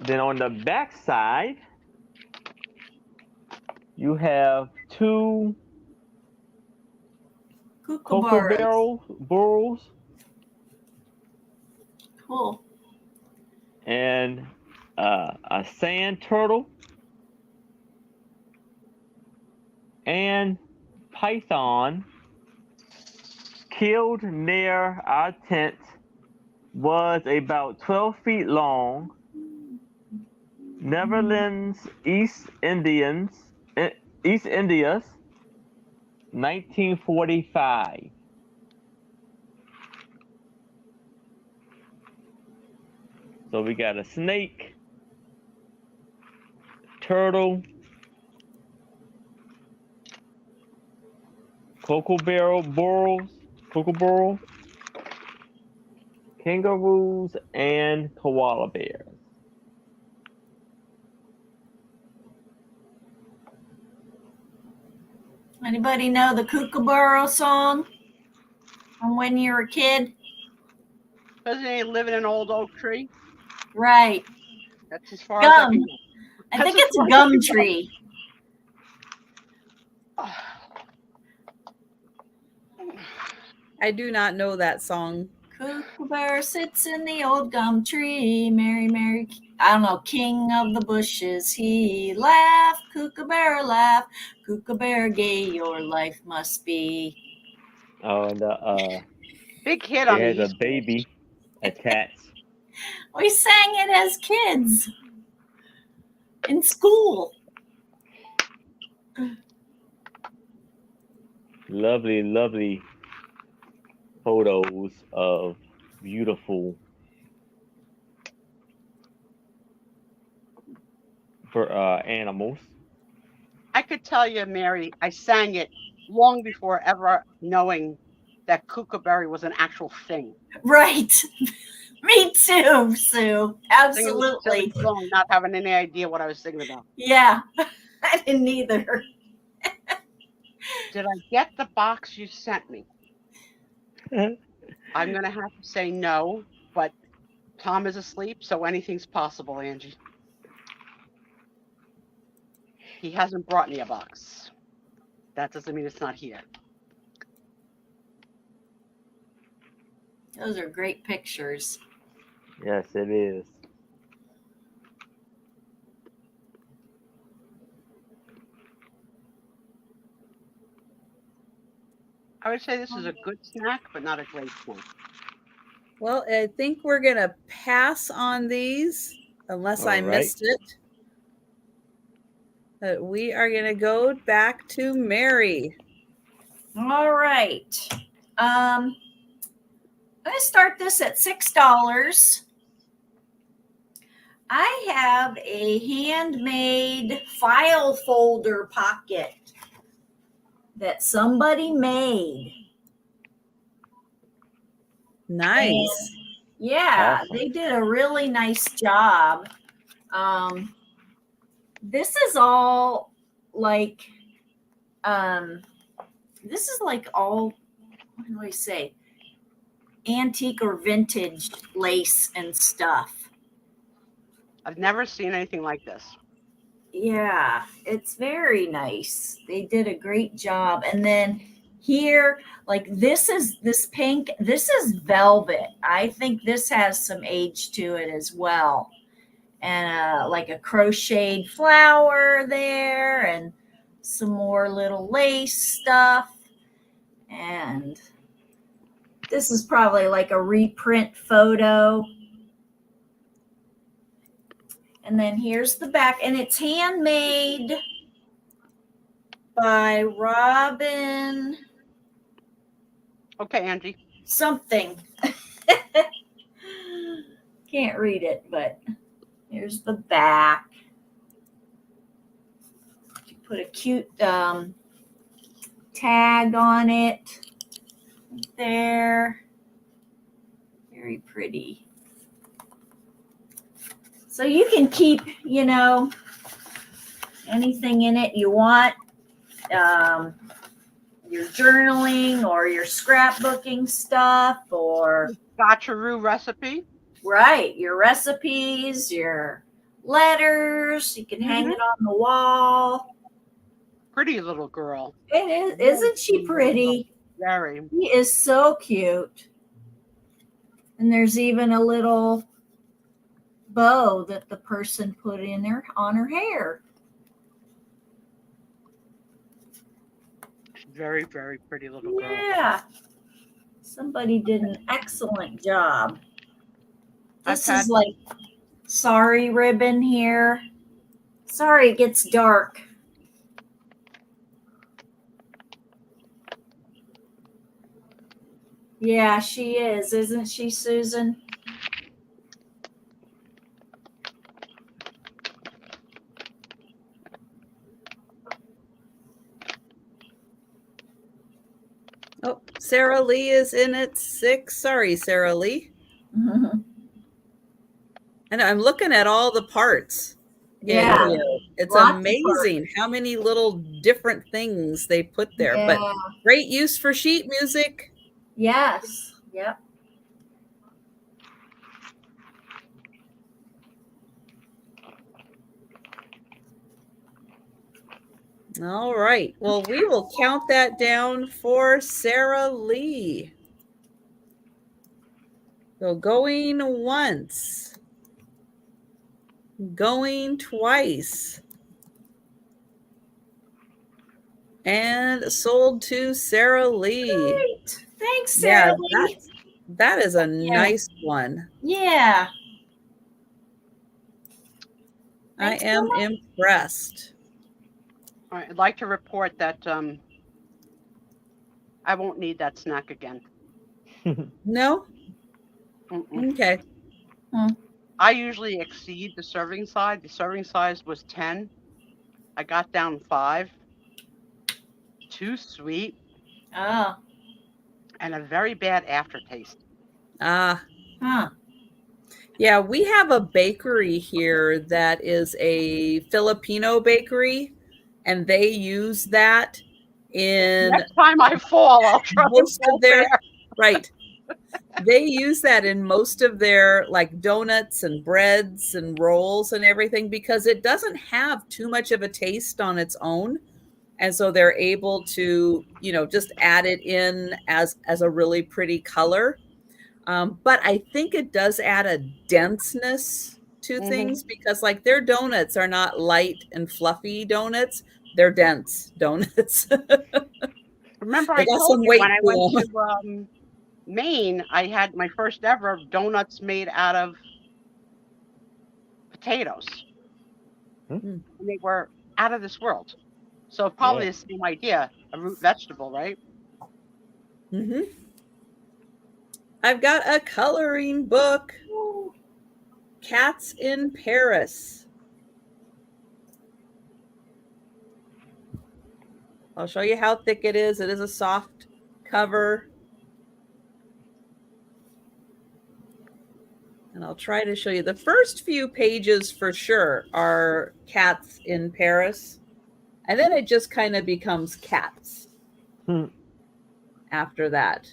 Then on the back side, you have two Kookaburras. burrows Cool. and a sand turtle and python killed near our tent, was about 12 feet long. Netherlands, East Indias, 1945. So we got a snake, turtle, kookaburra, kangaroos, and koala bears. Anybody know the Kookaburra song from when you were a kid? Doesn't he live in an old oak tree? Right. That's as far as I Gum. can I That's think as it's far a as I gum can tree. I do not know that song. Kookaburra sits in the old gum tree. Mary, Mary, I don't know, king of the bushes. He laughed, Kookaburra laugh. Kookaburra gay your life must be. Oh, and Big hit on it the has East a baby attached. We sang it as kids in school. Lovely, lovely photos of beautiful animals. I could tell you, Mary, I sang it long before ever knowing that kookaburra was an actual thing. Right. Me too, Sue. Absolutely. Singing the song, not having any idea what I was singing about. Yeah, I didn't either. Did I get the box you sent me? I'm gonna have to say no, but Tom is asleep, so anything's possible, Angie. He hasn't brought me a box. That doesn't mean it's not here. Those are great pictures. Yes, it is. I would say this is a good snack, but not a great snack. Well, I think we're going to pass on these unless I All right. missed it. But we are going to go back to Mary. All right. I'm going to start this at $6. I have a handmade file folder pocket that somebody made. Nice. And yeah, Awesome. they did a really nice job. This is all like, this is like all, what do I say? Antique or vintage lace and stuff. I've never seen anything like this. Yeah, it's very nice. They did a great job. And then here, like this pink, this is velvet. I think this has some age to it as well. And like a crocheted flower there and some more little lace stuff. And this is probably like a reprint photo. And then here's the back, and it's handmade by Robin Okay, Angie. something. Can't read it, but here's the back. You put a cute tag on it there. Very pretty. So you can keep, anything in it you want. Your journaling or your scrapbooking stuff or Scotcheroo recipe. right, your recipes, your letters. You can hang it on the wall. Pretty little girl. It is, isn't she pretty? Very. She is so cute. And there's even a little bow that the person put in there on her hair. Very, very pretty little girl. Yeah. Somebody did an excellent job. This I've is like sorry ribbon here. Sorry, it gets dark. Yeah, she is, isn't she, Susan? Oh, Sarah Lee is in at 6. Sorry, Sarah Lee. And I'm looking at all the parts. Yeah. Here. It's Lots of amazing how many little different things they put there. Yeah. But great use for sheet music. Yes. Yep. All right. Well, we will count that down for Sarah Lee. So going once, going twice, and sold to Sarah Lee. Great. Thanks, Sarah Lee. That is a nice one. Yeah. Thanks I am so much. impressed. All right, I'd like to report that I won't need that snack again. No? Mm-mm. Okay. I usually exceed the serving size. The serving size was 10. I got down 5. Too sweet Oh. and a very bad aftertaste. Ah, Huh. Yeah, we have a bakery here that is a Filipino bakery, and they use that in Next time I fall, I'll try and most fall of their there. right. They use that in most of their like donuts and breads and rolls and everything because it doesn't have too much of a taste on its own. And so they're able to, just add it in as a really pretty color. But I think it does add a denseness to things because like their donuts are not light and fluffy donuts. They're dense donuts. Remember, They I got told some you weight when I to went 'em. to Maine, I had my first ever donuts made out of potatoes. Hmm. And they were out of this world. So probably Yeah. the same idea, a root vegetable, right? Mm-hmm. I've got a coloring book. Cats in Paris. I'll show you how thick it is. It is a soft cover. And I'll try to show you. The first few pages for sure are cats in Paris. And then it just kind of becomes cats Hmm. after that.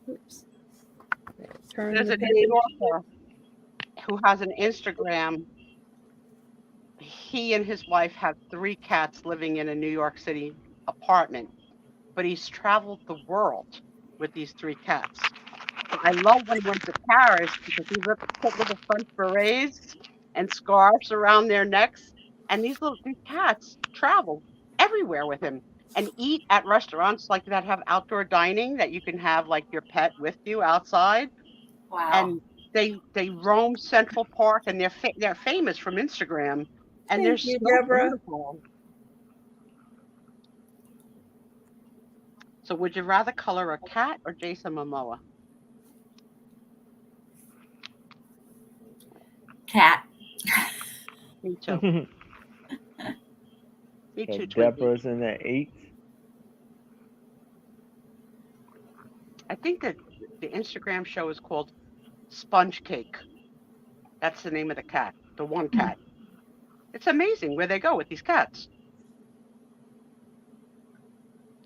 Oops. Turn There's the a New page. Yorker who has an Instagram. He and his wife have 3 cats living in a New York City apartment, but he's traveled the world with these 3 cats. And I love when he went to Paris because he put little French berets and scarves around their necks, and these cats travel everywhere with him and eat at restaurants like that have outdoor dining that you can have like your pet with you outside. Wow. And they roam Central Park, and they're famous from Instagram, and they're Thank you, so Deborah. beautiful. So would you rather color a cat or Jason Momoa? Cat. Me too. Me So too, Twinkie. Deborah's in the 8th. I think that the Instagram show is called Sponge Cake. That's the name of the cat, the one cat. It's amazing where they go with these cats.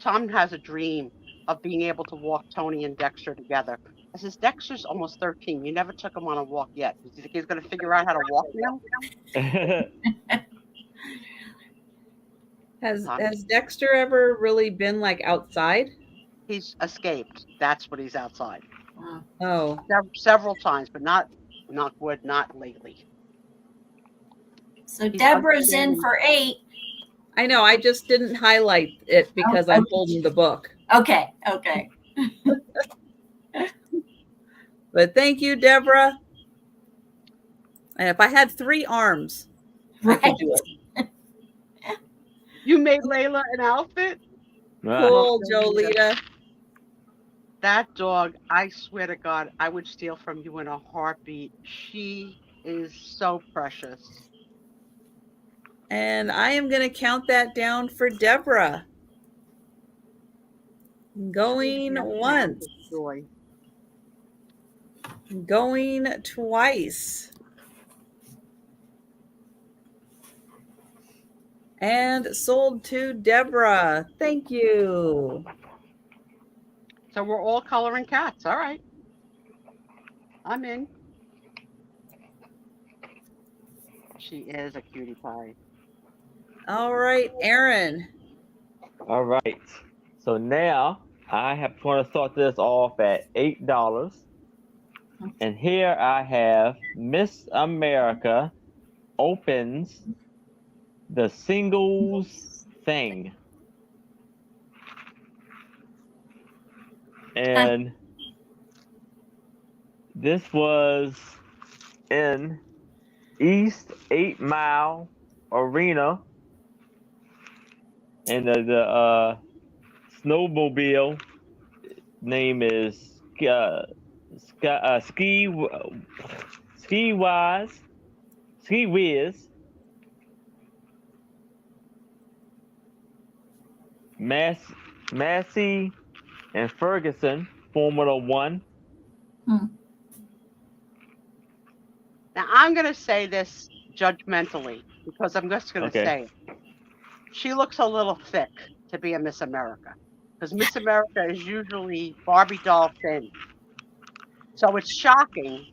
Tom has a dream of being able to walk Tony and Dexter together. I says, Dexter's almost 13. You never took him on a walk yet. Do you think he's going to figure out how to walk now? Has Dexter ever really been like outside? He's escaped. That's what he's outside. Oh, Several times, but not lately. So Deborah's in understanding. for 8. I know. I just didn't highlight it because I'm holding the book. Okay. But thank you, Deborah. And if I had 3 arms, I could do it. You made Layla an outfit? Cool, Jolita. That dog, I swear to God, I would steal from you in a heartbeat. She is so precious. And I am going to count that down for Deborah. Going once. Joy. Going twice. And sold to Deborah. Thank you. So we're all coloring cats. All right. I'm in. She is a cutie pie. All right, Aaron. All right. So now I have going to start this off at $8. And here I have Miss America opens the singles thing. And this was in East 8 Mile Arena. And the snowmobile name is Ski Whiz. Massey and Ferguson, Formula One. Now I'm going to say this judgmentally because I'm just going to Okay. say it. She looks a little thick to be a Miss America because Miss America is usually Barbie doll thin. So it's shocking.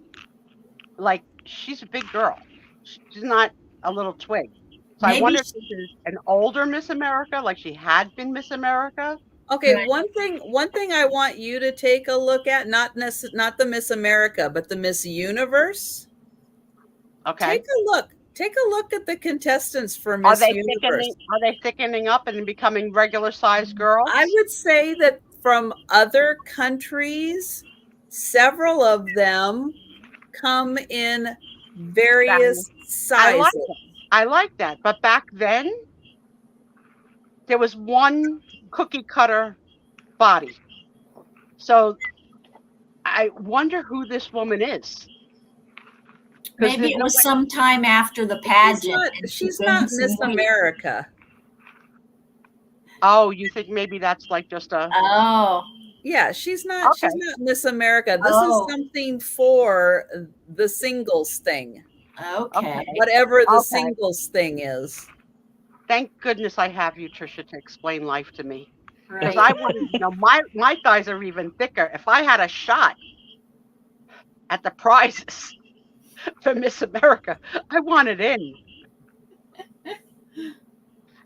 Like, she's a big girl. She's not a little twig. So I wonder if this is an older Miss America, like she had been Miss America. Okay, Right. one thing I want you to take a look at, not the Miss America, but the Miss Universe. Okay. Take a look at the contestants for Miss Universe. Are they thickening up and becoming regular sized girls? I would say that from other countries, several of them come in various sizes. I like that. But back then, there was one cookie cutter body. So I wonder who this woman is. Maybe it was sometime after the pageant. She's not Miss America. Oh, you think maybe that's like just a... Oh. Yeah, she's not Miss America. This is something for the singles thing. Okay. Whatever the singles thing is. Thank goodness I have you, Trisha, to explain life to me. Because Right. I wouldn't, my thighs are even thicker. If I had a shot at the prizes for Miss America, I want it in.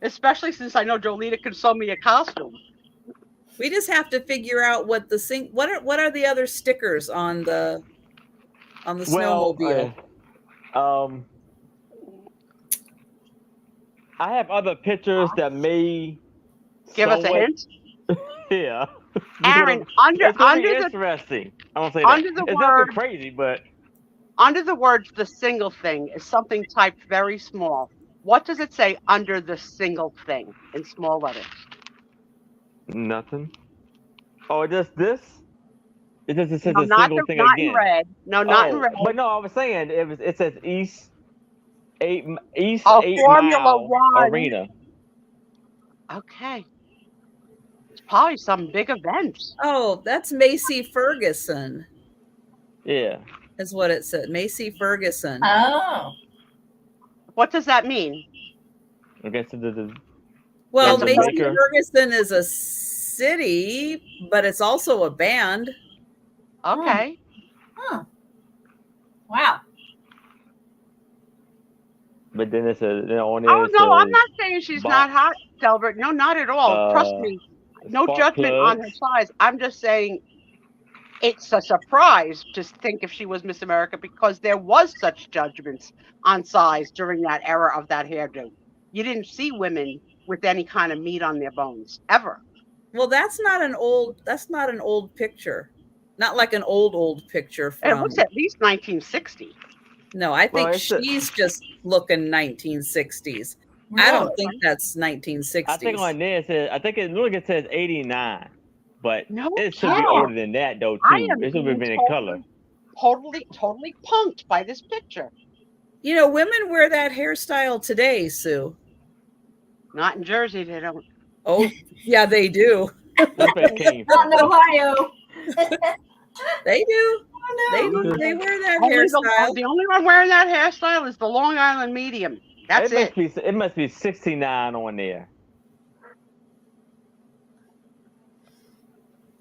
Especially since I know Jolita can sew me a costume. We just have to figure out what what are the other stickers on the snowmobile. I have other pictures that may give us a hint. Yeah. Aaron, it's gonna be the interesting. I won't say under that. the It's word nothing crazy, but under the words "the single thing" is something typed very small. What does it say under the single thing in small letters? nothing. Oh, just this? It just says No, a not single thing not again. in red. No, not in red. But no, I was saying it says East 8 Formula Mile One Arena. Okay. It's probably some big event. Oh, that's Macy Ferguson. Yeah. Is what it said. Macy Ferguson. Oh. What does that mean? I guess Well, That's a Macy maker. Ferguson is a city, but it's also a band. Okay. Huh. Wow. But then it's on there. Oh no, it I'm not saying she's not hot, Delbert. No, not at all. Trust me. No spark judgment on her plugs. size. I'm just saying it's a surprise to think if she was Miss America because there was such judgments on size during that era of that hairdo. You didn't see women with any kind of meat on their bones ever. Well, that's not an old picture. Not like an old picture And it from. looks at least 1960. No, I think Well, she's just looking 1960s. I don't think that's 1960s. I think on there it says, it says 89, but No it should be kidding. older than that though too. I am It should have been in color. totally punked by this picture. You know, women wear that hairstyle today, Sue. Not in Jersey, they don't. Oh, yeah, they do. That's where it came Not from. in Ohio. They do. Oh, no. They wear that Only hairstyle. the only one wearing that hairstyle is the Long Island medium. That's it. It must be 69 on there.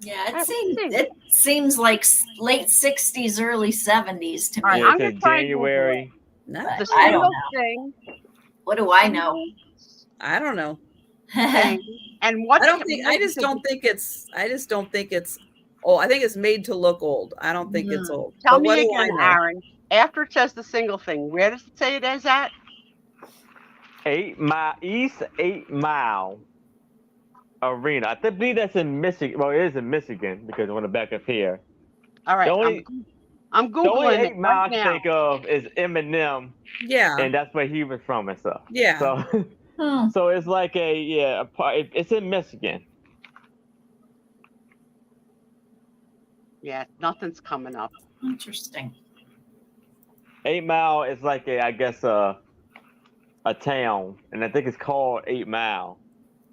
Yeah, it seems like late 60s, early 70s to me. All right, Yeah, I'm it gonna says try and January. No, The I don't single know. thing. What do I know? I don't know. And what? I just don't think it's. Oh, I think it's made to look old. I don't think it's old. Tell But me what do I again, know? Aaron. After it says the single thing, where does it say it is at? 8 Mile East 8 Mile Arena. I believe that's in Michigan. Well, it is in Michigan because I want to back up here. All right, I'm The only googling 8 it Mile right I now. think of is Eminem, Yeah. and that's where he was from and stuff. Yeah. So, so it's like it's in Michigan. Yeah, nothing's coming up. Interesting. 8 Mile is like a town, and I think it's called 8 Mile.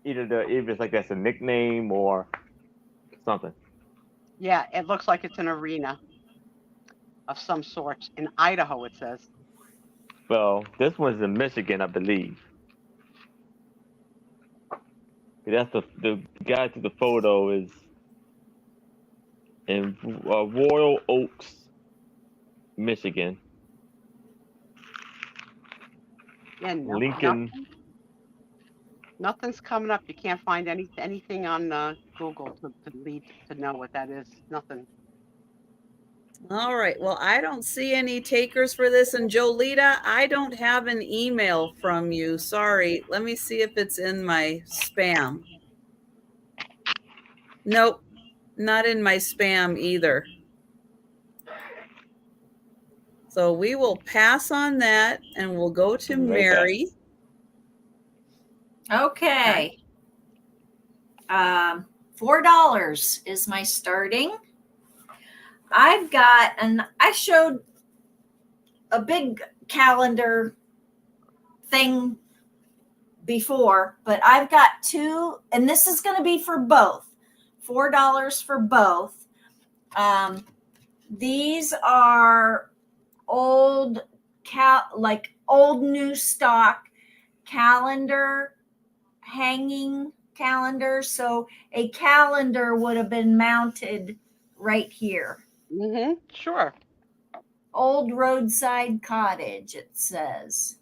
if it's like that's a nickname or something. Yeah, it looks like it's an arena of some sort in Idaho. It says. Well, this one's in Michigan, I believe. That's the guy to the photo is in Royal Oaks, Michigan. Yeah, Lincoln. Nothing's coming up. You can't find anything on Google to lead to know what that is. Nothing. All right. Well, I don't see any takers for this. And Jolita, I don't have an email from you. Sorry. Let me see if it's in my spam. Nope, not in my spam either. So we will pass on that and we'll go to Mary. Okay. $4 is my starting. I've got, and I showed a big calendar thing before, but I've got two, and this is going to be for both. $4 for both. These are old old new stock calendar, hanging calendar. So a calendar would have been mounted right here. Mm-hmm. Sure. Old roadside cottage, it says.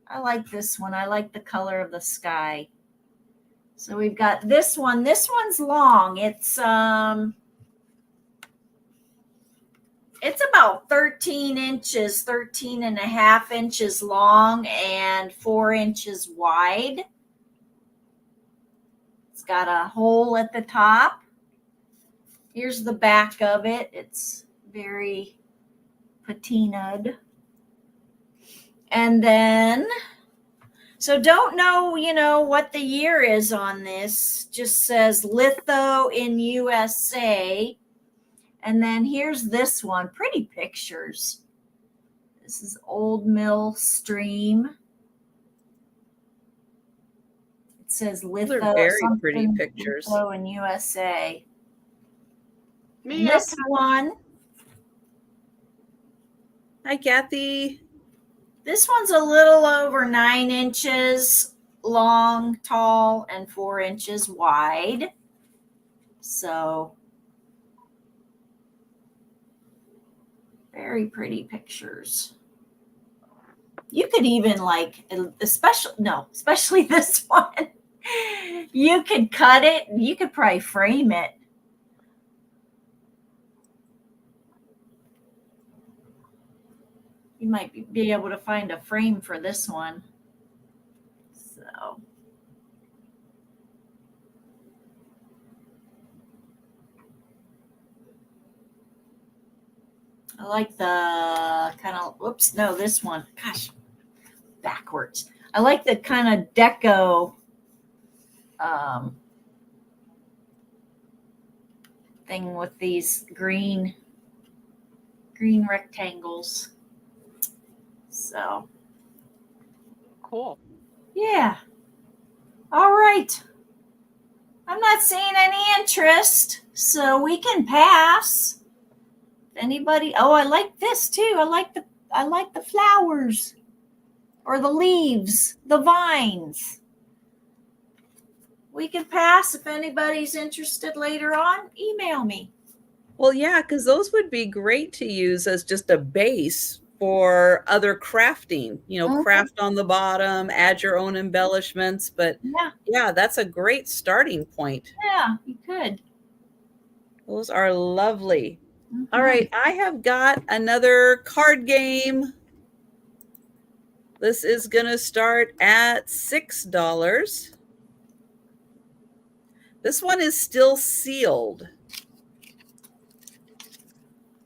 I like this one. I like the color of the sky. So we've got this one. This one's long. It's about 13 inches, 13 and a half inches long and 4 inches wide. It's got a hole at the top. Here's the back of it. It's very patinaed. And then, so don't know, what the year is on this. Just says litho in USA. And then here's this one. Pretty pictures. This is Old Mill Stream. It says litho. Those are very pretty pictures. Litho in USA. Me, This one. Hi, Kathy. This one's a little over 9 inches long, tall, and 4 inches wide. So very pretty pictures. You could even especially this one. You could cut it. You could probably frame it. You might be able to find a frame for this one. So. I like the kind of, this one. Gosh, backwards. I like the kind of deco thing with these green rectangles. So. Cool. Yeah. All right. I'm not seeing any interest, so we can pass. Anybody? Oh, I like this too. I like the flowers or the leaves, the vines. We can pass. If anybody's interested later on, email me. Well, yeah, because those would be great to use as just a base for other crafting, craft on the bottom, add your own embellishments. But yeah, that's a great starting point. Yeah, you could. Those are lovely. Mm-hmm. All right, I have got another card game. This is going to start at $6. This one is still sealed.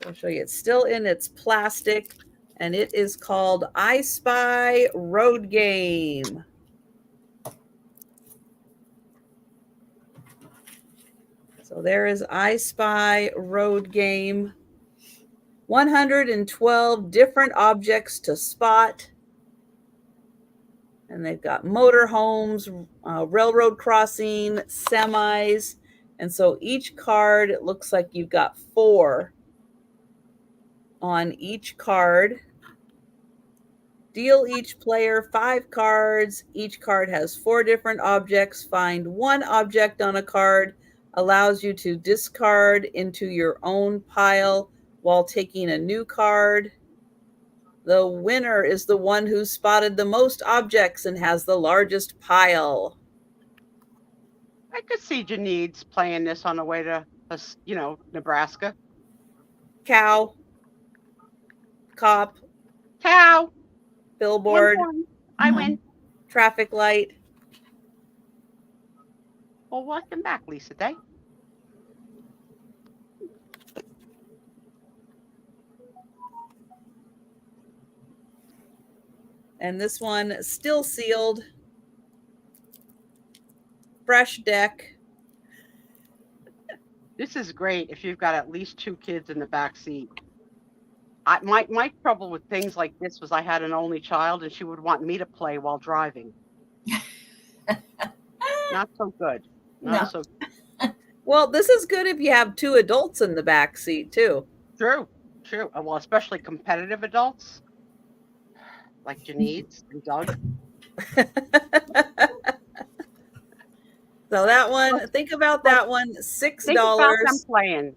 I'll show you. It's still in its plastic, and it is called I Spy Road Game. So there is I Spy Road Game. 112 different objects to spot. And they've got motorhomes, railroad crossing, semis. And so each card, it looks like you've got 4 on each card. Deal each player 5 cards. Each card has 4 different objects. Find 1 object on a card. Allows you to discard into your own pile while taking a new card. The winner is the one who spotted the most objects and has the largest pile. I could see Janine's playing this on the way to, Nebraska. Cow, cop, Cow. billboard, I win. traffic light. Well, welcome back, Lisa Day. And this one still sealed. Fresh deck. This is great if you've got at least 2 kids in the back seat. My trouble with things like this was I had an only child and she would want me to play while driving. Not so good. Not so good. Well, this is good if you have 2 adults in the back seat too. True. Well, especially competitive adults like Janine's and Doug. So that one, think about that one, $6. Think about them playing.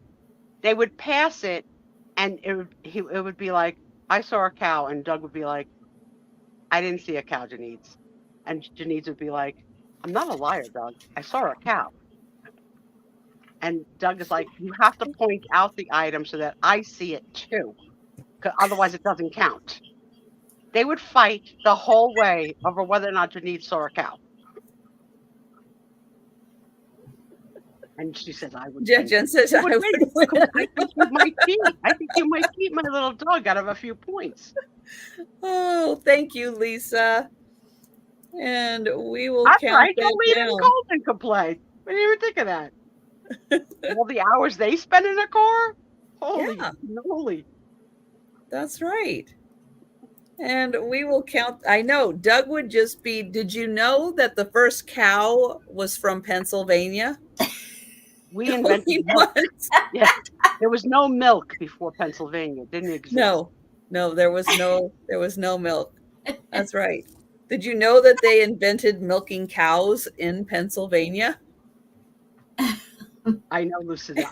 They would pass it, and it would be like, I saw a cow, and Doug would be like, I didn't see a cow, Janine's. And Janine's would be like, I'm not a liar, Doug. I saw a cow. And Doug is like, you have to point out the item so that I see it too, because otherwise it doesn't count. They would fight the whole way over whether or not Janine saw a cow. And she says, I would. Jen says, I would win. I think you might beat. I think you might beat my little dog out of a few points. Oh, thank you, Lisa. And we will That's count right. that Lee down. and Colton could play. We didn't even think of that. All the hours they spend in a car? Holy moly. That's right. And we will count. I know Doug would just be. Did you know that the first cow was from Pennsylvania? We invented milk. Yeah. There was no milk before Pennsylvania. It didn't exist. No, there was no milk. That's right. Did you know that they invented milking cows in Pennsylvania? I know, Lucinda.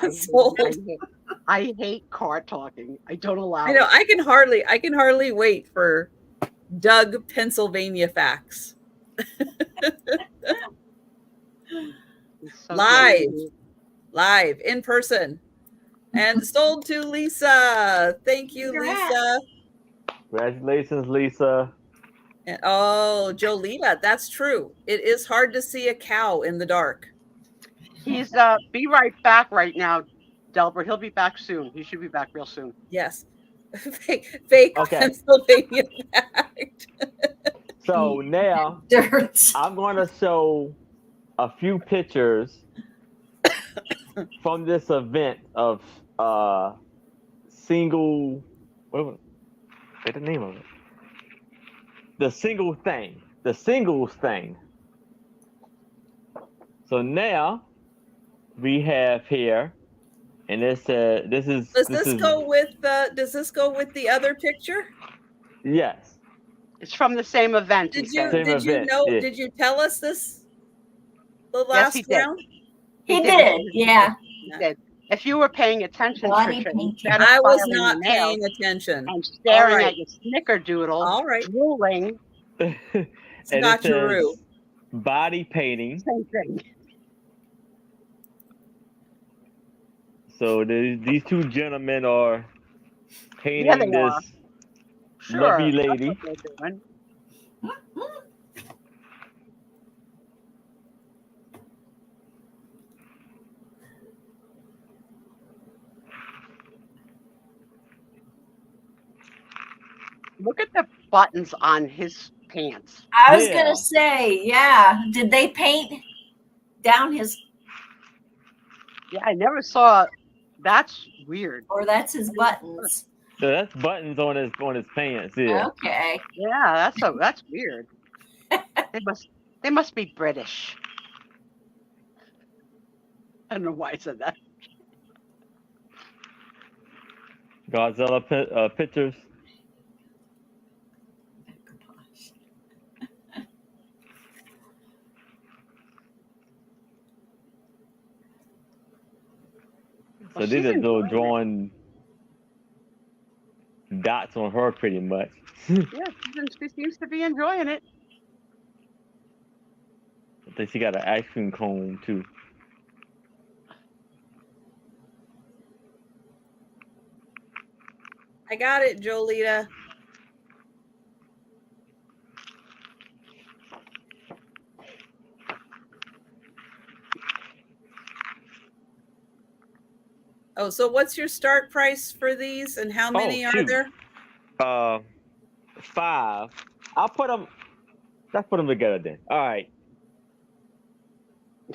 I hate car talking. I don't allow I know. it. I can hardly wait for Doug Pennsylvania facts. So Live in person and sold to Lisa. Thank you, Lisa. Congratulations, Lisa. And, Jolita, that's true. It is hard to see a cow in the dark. He's be right back right now, Delbert. He'll be back soon. He should be back real soon. Yes. Fake Okay. Pennsylvania fact. So now Dirt. I'm going to show a few pictures from this event of single. What's the name of it? The singles thing. So now we have here, and this is. Does this go with the other picture? Yes. It's from the same event. Did he you said. know? Yeah. Did you tell us this? The Yes, last he did. round. He did. Yeah. He did. If you were paying attention, Body Tricia, painting. instead of I was filing not the mail paying attention. and staring All right. at your snickerdoodle, All right. drooling, And it Scotcheroo. says body painting. same thing. So these 2 gentlemen are painting Yeah, they this are. Sure. lovely that's lady. what they're doing. Look at the buttons on his pants. I was Yeah. gonna say, yeah. Did they paint down his, Yeah, I never saw. That's weird. or that's his buttons? So that's buttons on his pants. Yeah. Okay. Yeah, that's weird. They must be British. I don't know why I said that. Godzilla pictures. So these she's are little enjoying it. drawing dots on her, pretty much. Yeah, she seems to be enjoying it. I think she got an ice cream cone too. I got it, Jolita. Oh, so what's your start price for these, and how many are shoot. there? 5. Let's put them together then. All right.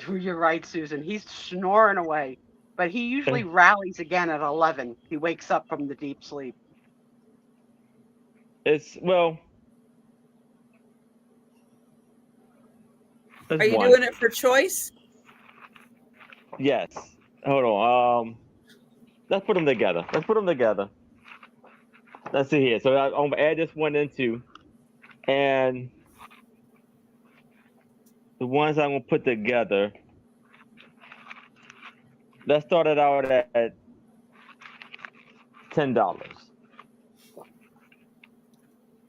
You're right, Susan. He's snoring away, but he usually rallies again at 11. He wakes up from the deep sleep. It's Are you doing it for choice? Yes. Hold on. Let's put them together. Let's see here. So I'm gonna add this one into, and the ones I'm gonna put together. Let's start it out at $10.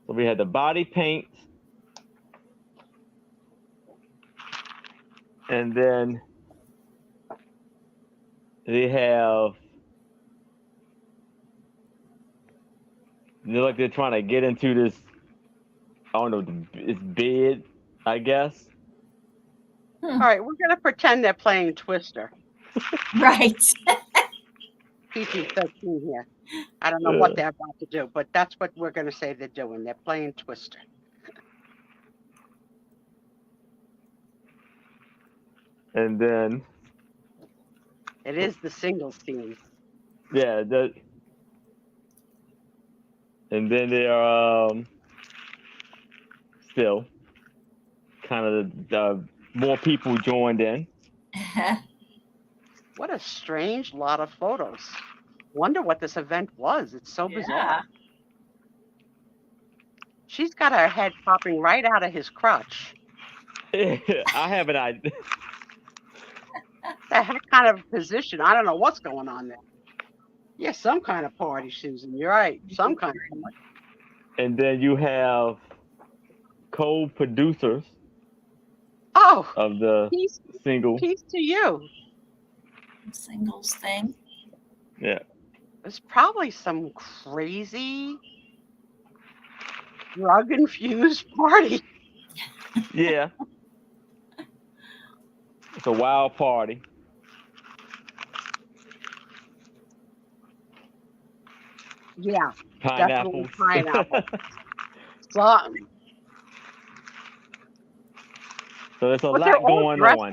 So we had the body paint, and then they have. They look like they're trying to get into this. I don't know. It's bed, I guess. All right, we're gonna pretend they're playing Twister. Right. PG-13 here. I don't know what they're about to do, but that's what we're gonna say they're doing. They're playing Twister. And then it is the singles team. Yeah, and then they are still kind of more people joined in. What a strange lot of photos. Wonder what this event was. It's so bizarre. Yeah. She's got her head popping right out of his crotch. I have an idea. That kind of position. I don't know what's going on there. Yeah, some kind of party, Susan. You're right. Some kind of party. And then you have co-producers of the single. Peace to you. Singles thing. Yeah. It's probably some crazy drug-infused party. Yeah. It's a wild party. Yeah. Pineapples. Pineapple. Something. So there's a lot going on.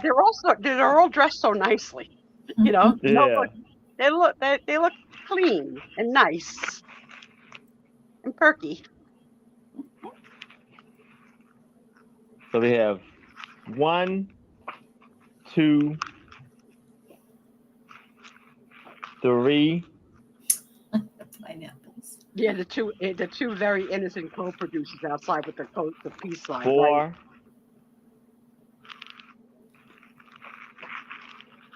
They're all dressed so nicely. You know? Yeah. They look clean and nice and perky. So we have 1, 2, 3. Pineapples. Yeah, the two very innocent co-producers outside with the peace sign. 4. Right?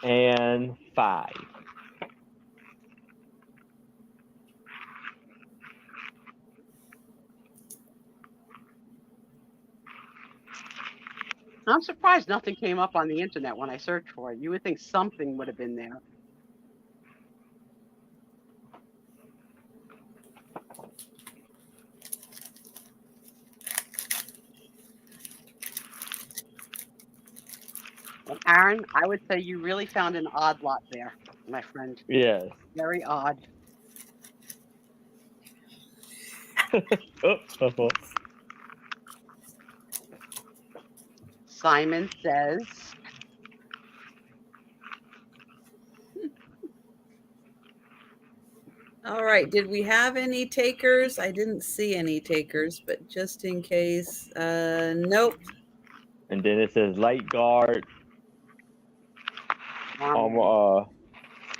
And 5. I'm surprised nothing came up on the internet when I searched for it. You would think something would have been there. Well, Aaron, I would say you really found an odd lot there, my friend. Yes. Very odd. Simon says, all right. Did we have any takers? I didn't see any takers, but just in case. Nope. and then it says light guard, Armory.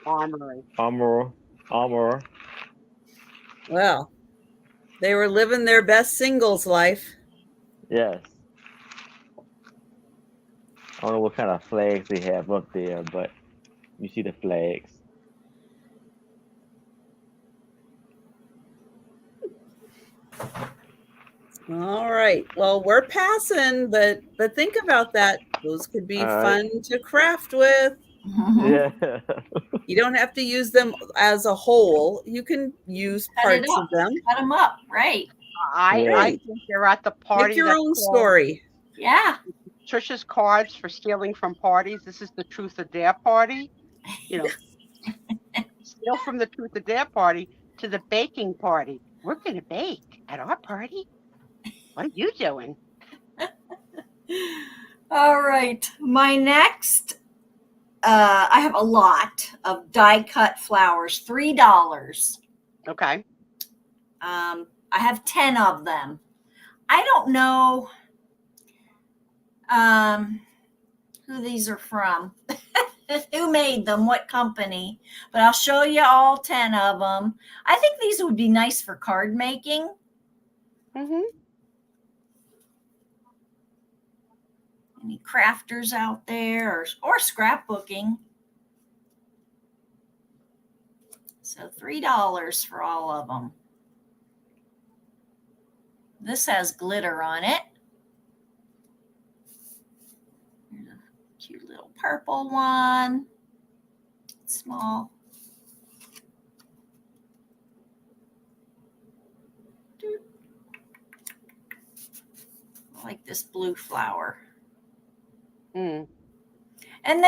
armor, Armory. armor. Well, they were living their best singles life. Yes. I don't know what kind of flags they have up there, but you see the flags. All right. Well, we're passing, but think about that. Those could be All right. fun to craft with. Mhm. Yeah. You don't have to use them as a whole. You can use Cut it parts up. of them. Cut them up, right? I Right. think they're at the party. Make your that's own called story. Yeah. Trisha's cards for stealing from parties. This is the Truth or Dare party. You know, steal from the Truth or Dare party to the baking party. We're going to bake at our party. What are you doing? All right. My next, I have a lot of die cut flowers, $3. Okay. I have 10 of them. I don't know who these are from, who made them, what company, but I'll show you all 10 of them. I think these would be nice for card making. Mm-hmm. Any crafters out there or scrapbooking. So $3 for all of them. This has glitter on it. There's a cute little purple one. Small. I like this blue flower. Mm. And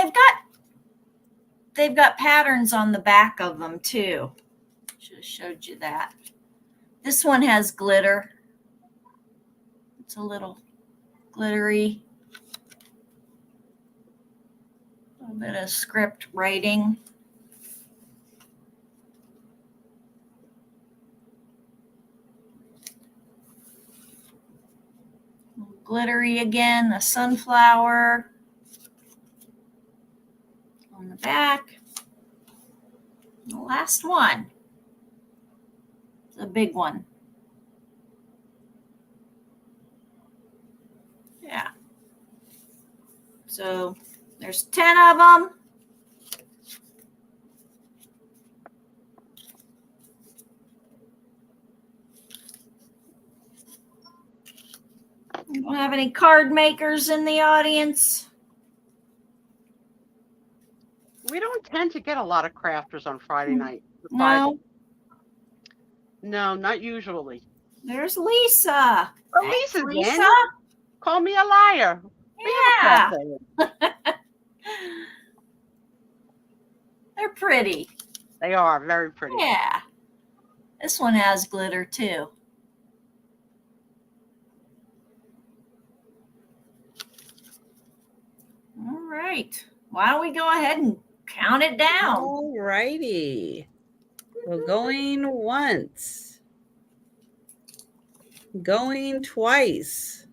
they've got patterns on the back of them too. Should have showed you that. This one has glitter. It's a little glittery. A little bit of script writing. Glittery again, a sunflower on the back. And the last one, the big one. Yeah. So there's 10 of them. We don't have any card makers in the audience. We don't tend to get a lot of crafters on Friday night. No, No, not usually. there's Lisa. Oh, Thanks, Lisa's Lisa. in. Call me a liar. Yeah. They're pretty. They are very pretty. Yeah. This one has glitter too. All right. Why don't we go ahead and count it down? All righty. So going once. Going twice.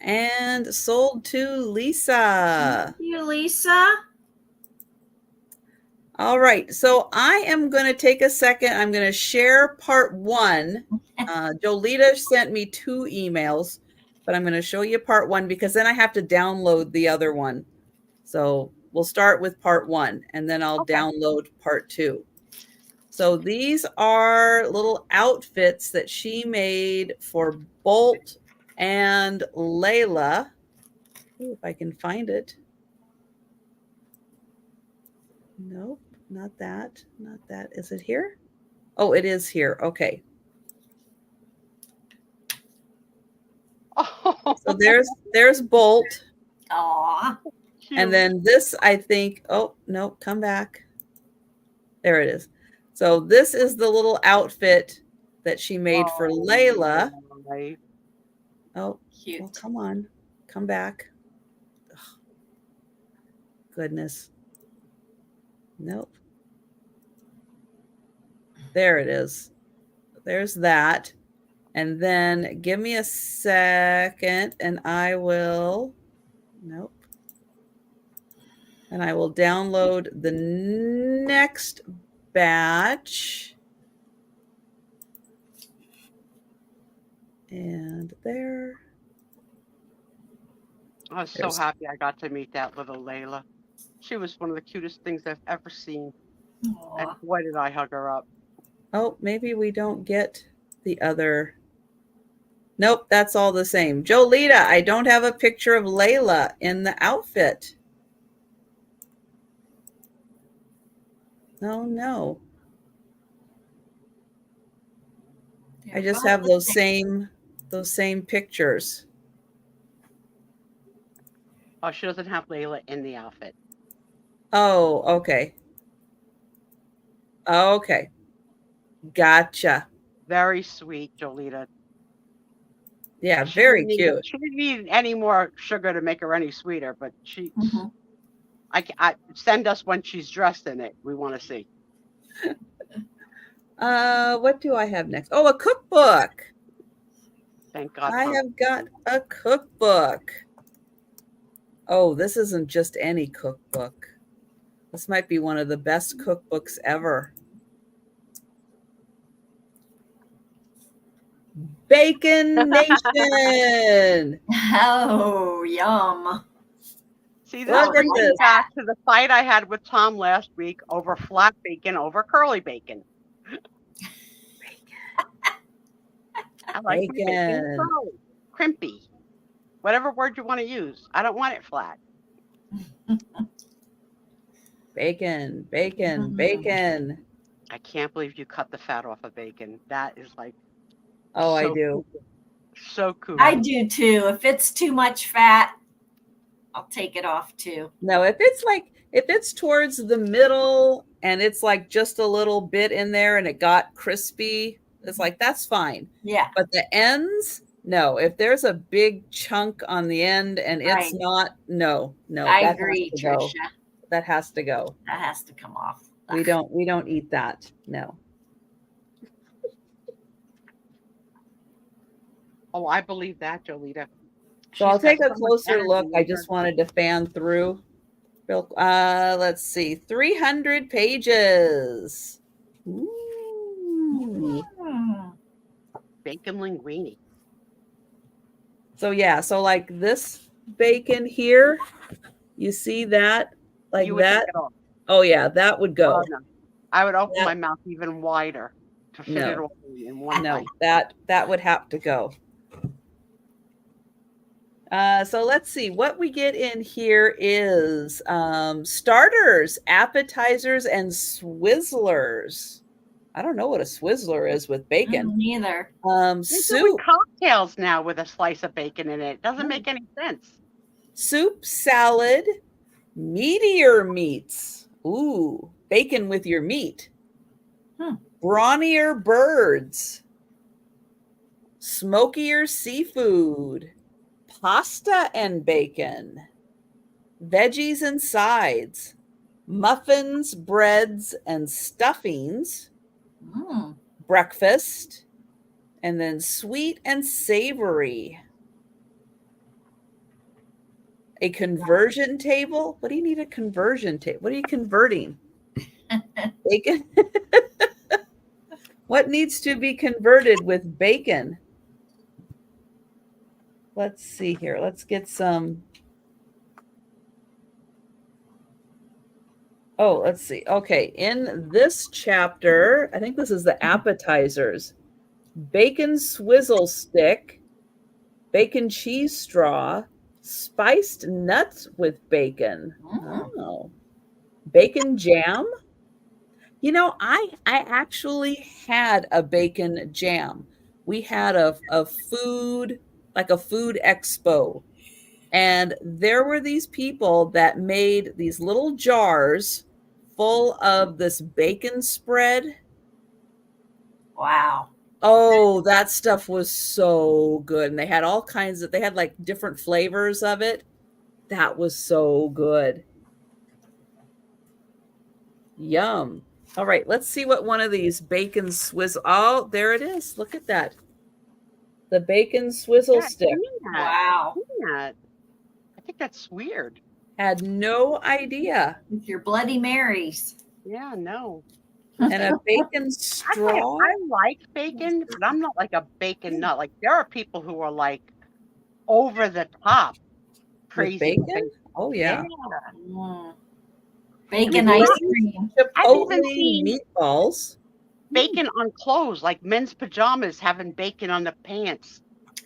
And sold to Lisa. Thank you, Lisa. All right. So I am going to take a second. I'm going to share part one. Jolita sent me 2 emails, but I'm going to show you part one because then I have to download the other one. So we'll start with part one and then I'll download part 2. So these are little outfits that she made for Bolt and Layla. Ooh, if I can find it. Nope, not that. Not that. Is it here? Oh, it is here. Okay. Oh, So there's Bolt. Aw. cute. And then this, I think, oh, no, come back. There it is. So this is the little outfit that she made for Layla. Right. Oh, Cute. well, come on. Come back. Ugh. Goodness. Nope. There it is. There's that. And then give me a second and I will, nope. And I will download the next batch. And there. I was so happy I got to meet that little Layla. She was one of the cutest things I've ever seen. And Aw. boy, did I hug her up. Oh, maybe we don't get the other. Nope, that's all the same. Jolita, I don't have a picture of Layla in the outfit. Oh, no. I just have those same pictures. Oh, she doesn't have Layla in the outfit. Oh, okay. Okay. Gotcha. Very sweet, Jolita. Yeah, very cute. She didn't need any more sugar to make her any sweeter, but she. Mhm. I send us when she's dressed in it. We want to see. What do I have next? Oh, a cookbook. Thank God. I have got a cookbook. Oh, this isn't just any cookbook. This might be one of the best cookbooks ever. Bacon Nation. Oh, yum. See, Look this at brings me this. back to the fight I had with Tom last week over flat bacon over curly bacon. I like my bacon Bacon. curly, crimpy, whatever word you want to use. I don't want it flat. Bacon, bacon, Mhm. bacon. I can't believe you cut the fat off of bacon. That is like Oh, I so do. cool. So cool. I do too. If it's too much fat, I'll take it off too. No, if it's towards the middle and it's like just a little bit in there and it got crispy, it's like that's fine. Yeah. But the ends, no. If there's a big chunk on the end and it's Right. not, no. I that agree, has to go. Tricia. That has to go. That has to come off. We don't eat that. No. Oh, I believe that, Jolita. So I'll She's got take a so much closer energy look. in I her. just wanted to fan through. Let's see. 300 pages. Ooh. Hmm. Bacon linguine. So yeah, so like this bacon here, you see that? Like You would that? take it off. Oh yeah, that would go. Oh, no. I would open That- my mouth even wider to fit No. it all in one No, bite. that would have to go. So let's see what we get in here is starters, appetizers, and swizzlers. I don't know what a swizzler is with bacon. Neither. They're doing Soup, cocktails now with a slice of bacon in it. Doesn't Mm. make any sense. soup, salad, meatier meats. Ooh, bacon with your meat. Brawnier birds. Smokier seafood. Pasta and bacon. Veggies and sides. Muffins, breads, and stuffings. Mm. Breakfast. And then sweet and savory. A conversion table? What do you need a conversion table? What are you converting? Bacon? What needs to be converted with bacon? Let's see here. Let's get some. Oh, let's see. Okay. In this chapter, I think this is the appetizers. Bacon swizzle stick, bacon cheese straw, spiced nuts with bacon. Mm. Oh. Bacon jam. You know, I actually had a bacon jam. We had a food, like a food expo. And there were these people that made these little jars full of this bacon spread. Wow. Oh, that stuff was so good. And they had all kinds of, they had like different flavors of it. That was so good. Yum. All right, let's see what one of these bacon swizzle. Oh, there it is. Look at that. The bacon swizzle Yeah, stick. Wow. I think that's weird. Had no idea. With your Bloody Marys. Yeah, no. And a bacon I straw. like bacon, but I'm not like a bacon nut. Like there are people who are like over the top crazy. With bacon? Oh yeah. Mm. Bacon I mean, ice cream. I've even Chipotle seen meatballs. bacon on clothes, like men's pajamas having bacon on the pants.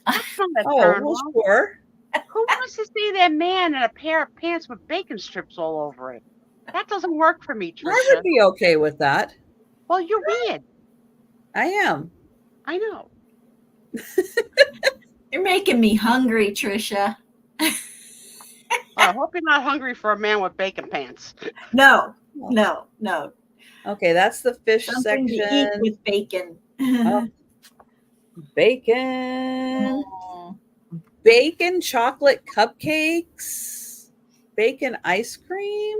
That's not a Oh, turn well, on. sure. Who wants to see their man in a pair of pants with bacon strips all over it? That doesn't work for me, I would Trisha. be okay with that. Well, you're weird. I am. I know. You're making me hungry, Trisha. I hope you're not hungry for a man with bacon pants. No. Okay, that's the fish Something to eat section. with bacon. Oh. Bacon. Bacon chocolate cupcakes. Bacon ice cream.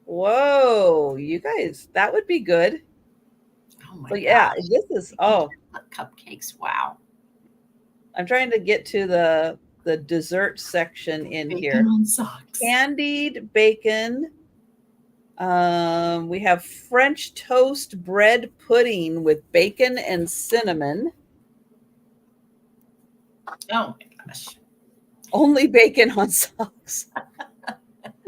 Whoa, you guys, that would be good. Oh my So yeah, gosh. this is Cupcakes. Wow. I'm trying to get to the dessert section in Bacon here. on socks. Candied bacon. We have French toast bread pudding with bacon and cinnamon. Oh my gosh. Only bacon on socks.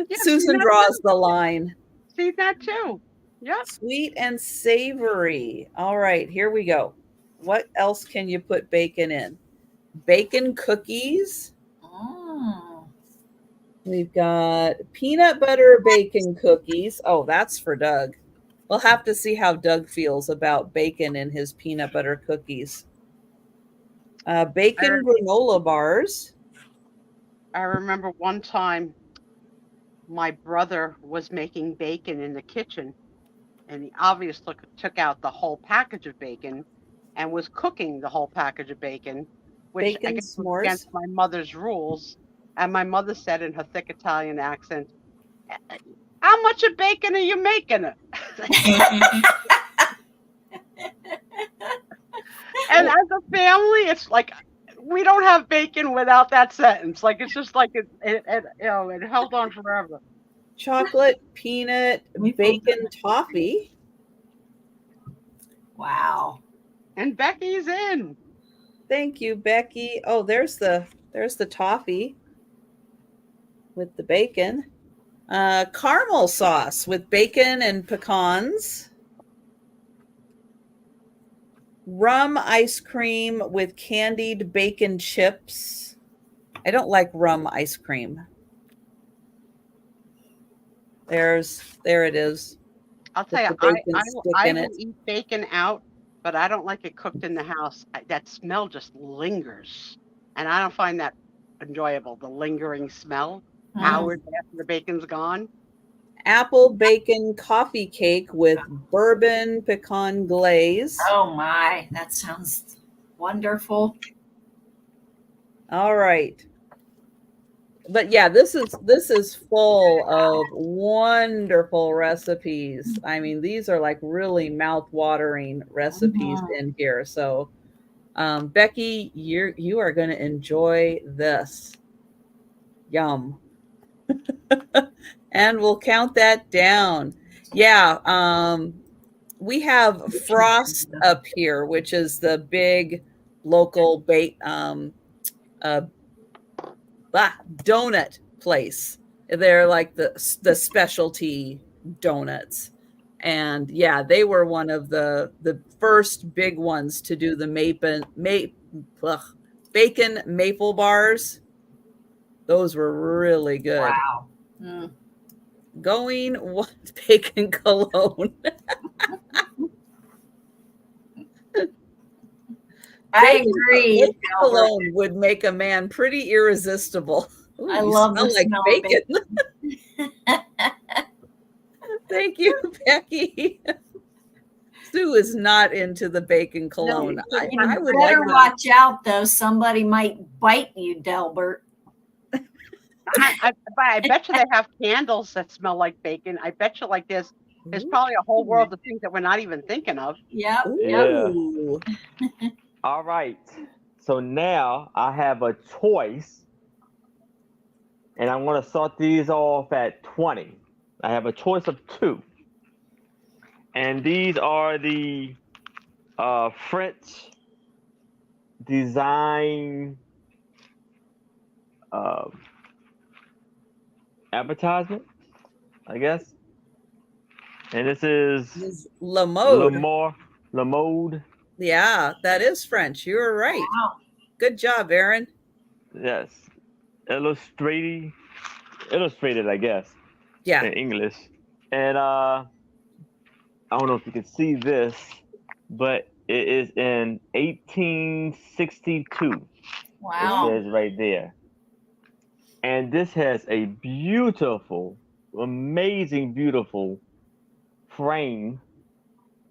Yeah, Susan see that draws too? the line. See that too. Yep. Sweet and savory. All right, here we go. What else can you put bacon in? Bacon cookies. Oh. We've got peanut butter bacon cookies. Oh, that's for Doug. We'll have to see how Doug feels about bacon in his peanut butter cookies. Bacon granola bars. I remember one time my brother was making bacon in the kitchen, and he obviously took out the whole package of bacon and was cooking the whole package of bacon, which I Bacon guess was s'mores. against my mother's rules. And my mother said in her thick Italian accent, "How much of bacon are you making?" And as a family, it's like we don't have bacon without that sentence. Like it's just like it held on forever. Chocolate peanut bacon toffee. Wow. And Becky's in. Thank you, Becky. Oh, there's the toffee with the bacon. Caramel sauce with bacon and pecans. Rum ice cream with candied bacon chips. I don't like rum ice cream. There it is. I'll tell you, With the bacon I stick in will it. eat bacon out, but I don't like it cooked in the house. That smell just lingers, and I don't find that enjoyable. The lingering smell hours after the bacon's gone. Apple bacon coffee cake with bourbon pecan glaze. Oh my, that sounds wonderful. All right. But yeah, this is full of wonderful recipes. I mean, these are like really mouth-watering recipes in here. So, Becky, you are going to enjoy this. Yum. And we'll count that down. Yeah, we have Frost up here, which is the big local donut place. They're like the specialty donuts. And yeah, they were one of the first big ones to do the bacon maple bars. Those were really good. Wow. Going what bacon cologne. I agree. Bacon cologne would make a man pretty irresistible. Ooh, I you love the smell smell like of bacon. Thank you, Becky. Sue is not into the bacon cologne. You I would better like watch out, though. Somebody might bite you, Delbert. I bet you they have candles that smell like bacon. I bet you like there's probably a whole world of things that we're not even thinking of. Yep. Yeah. Ooh. All right. So now I have a choice, and I'm going to start these off at 20. I have a choice of two, and these are the French design uh, advertisement, I guess. And this is Is La Mode. Le Mode. Yeah, that is French. You were right. Wow. Good job, Aaron. Yes, illustrated, I guess, Yeah. in English. And I don't know if you can see this, but it is in 1862. Wow. It says right there. And this has a beautiful, amazing, beautiful frame,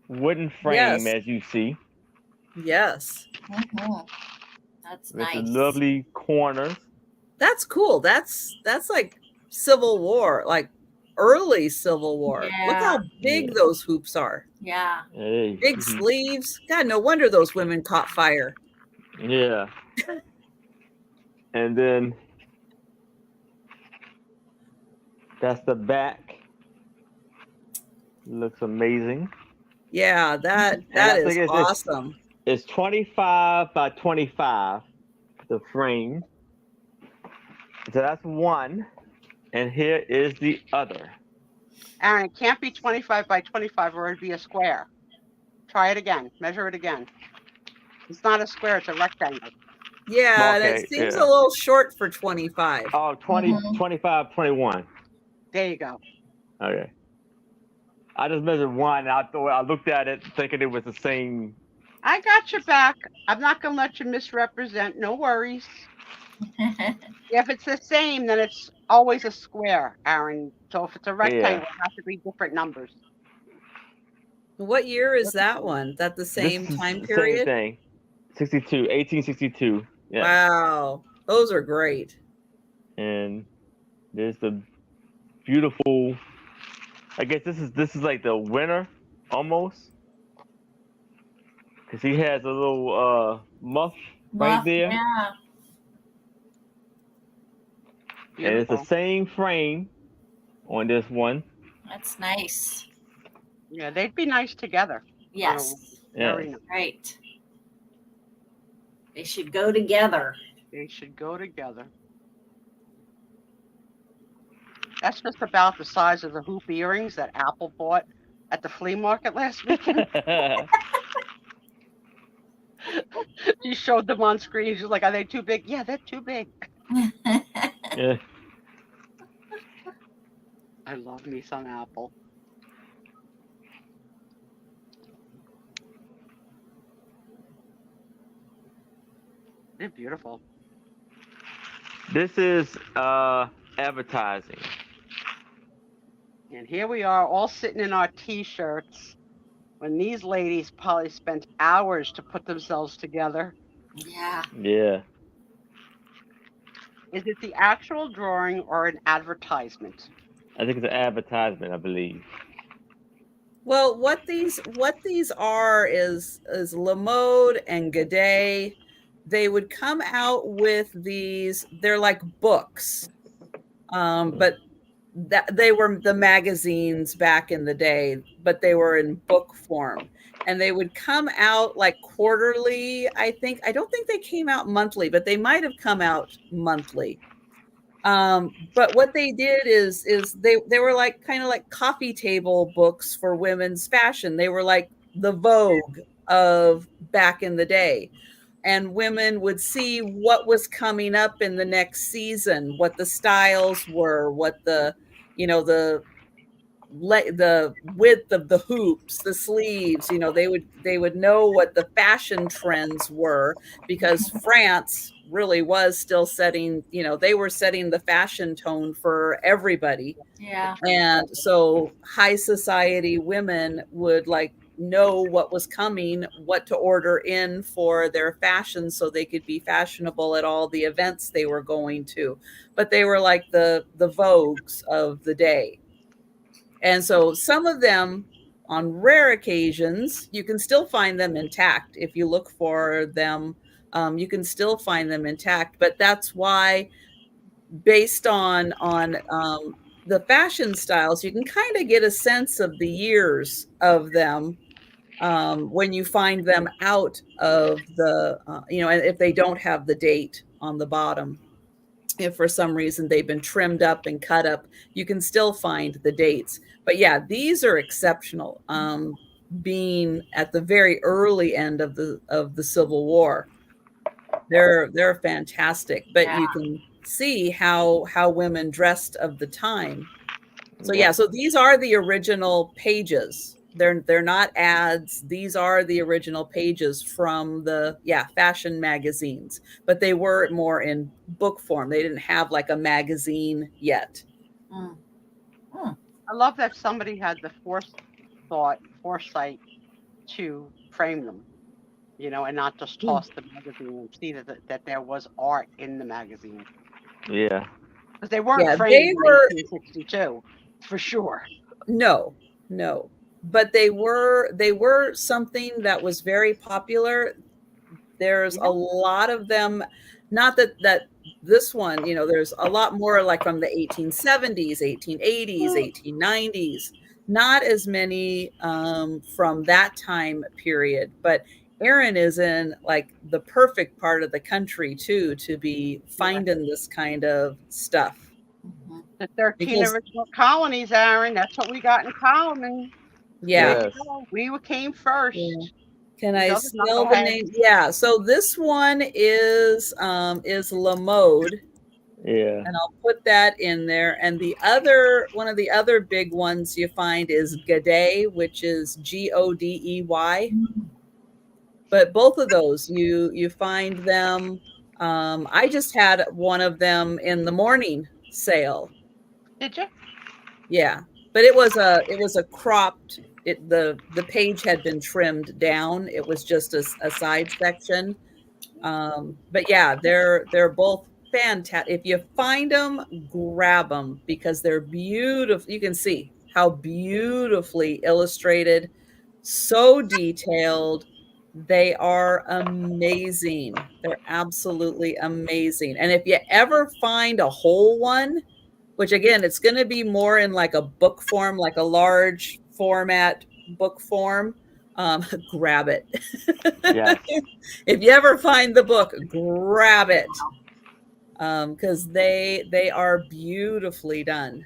wooden frame, Yes. as you see, Yes. Mhm. That's with the nice. lovely corners. That's cool. That's like Civil War, like early Civil War. Look Yeah. how big Yeah. those hoops are. Yeah. Hey. Big sleeves. God, no wonder those women caught fire. Yeah. And then that's the back. Looks amazing. Yeah, that I is think it's- awesome. It's 25 by 25, the frame. So that's one. And here is the other. Aaron, it can't be 25 by 25 or it'd be a square. Try it again. Measure it again. It's not a square, it's a rectangle. Yeah, and Okay, it seems yeah. a little short for 25. Oh, 20, Mhm. 25, 21. There you go. Okay. I just measured one. And I looked at it thinking it was the same. I got your back. I'm not going to let you misrepresent. No worries. If it's the same, then it's always a square, Aaron. So if it's a rectangle, it has to be different numbers. What year is that one? That the same This is time the period? Same thing. 1862. Yeah. Wow. Those are great. And there's the beautiful. I guess this is like the winner almost, because he has a little muff right Muff, there, yeah. and it's the Beautiful. same frame on this one. That's nice. Yeah, they'd be nice together. Yes. Yeah. Very nice. Right. They should go together. They should go together. That's just about the size of the hoop earrings that Apple bought at the flea market last weekend. She showed them on screen. She's like, "Are they too big?" Yeah, they're too big. Yeah. I love me some Apple. They're beautiful. This is advertising. And here we are all sitting in our t-shirts when these ladies probably spent hours to put themselves together. Yeah. Yeah. Is it the actual drawing or an advertisement? I think it's an advertisement, I believe. Well, what these are is La Mode and Gaudet. They would come out with these. They're like books, but that they were the magazines back in the day, but they were in book form, and they would come out like quarterly. I don't think they came out monthly, but they might have come out monthly. But what they did is they were like kind of like coffee table books for women's fashion. They were like the Vogue of back in the day. And women would see what was coming up in the next season, what the styles were, what the width of the hoops, the sleeves, they would know what the fashion trends were, because France really was still setting, they were setting the fashion tone for everybody. Yeah. And so high society women would like know what was coming, what to order in for their fashion so they could be fashionable at all the events they were going to. But they were like the Vogues of the day. And so some of them, on rare occasions, you can still find them intact if you look for them You can still find them intact, but that's why, based on the fashion styles, you can kind of get a sense of the years of them when you find them out of the, and if they don't have the date on the bottom. If for some reason they've been trimmed up and cut up, you can still find the dates. But yeah, these are exceptional. Being at the very early end of the Civil War, they're fantastic. But you can see how women dressed of the time. So yeah, so these are the original pages. They're not ads. These are the original pages from the fashion magazines, but they were more in book form. They didn't have like a magazine yet. I love that somebody had the foresight to frame them, and not just toss the magazine and see that there was art in the magazine. Yeah. Because they weren't framed in 1962, for sure. No. But they were something that was very popular. There's a lot of them, not that this one, there's a lot more like from the 1870s, 1880s, 1890s, not as many from that time period. But Erin is in like the perfect part of the country too, to be finding this kind of stuff. The 13 original colonies, Aaron. That's what we got in common. Yeah. We came first. Yeah. Can I spell the name? Yeah. So this one is La Mode. Yeah. And I'll put that in there. And one of the other big ones you find is Godey, which is Godey. But both of those, you find them. I just had one of them in the morning sale. Did you? Yeah, but it was a cropped. The page had been trimmed down. It was just a side section. But yeah, they're both fantastic. If you find them, grab them because they're beautiful. You can see how beautifully illustrated, so detailed. They are amazing. They're absolutely amazing. And if you ever find a whole one, which again, it's going to be more in like a book form, like a large format book form, grab it. Yes. If you ever find the book, grab it. Because they are beautifully done.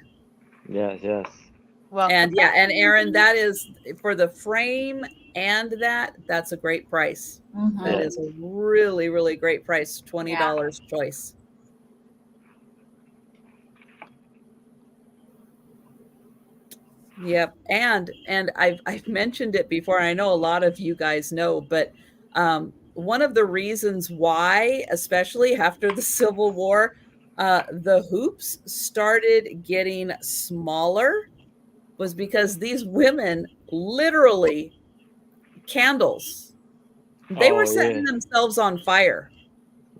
Yes. Well, and Erin, that is for the frame, and that's a great price. Mm-hmm. That is a really, really great price. $20 choice. Yep. And I've mentioned it before. I know a lot of you guys know, but one of the reasons why, especially after the Civil War, the hoops started getting smaller was because these women literally candles. They were setting themselves on fire.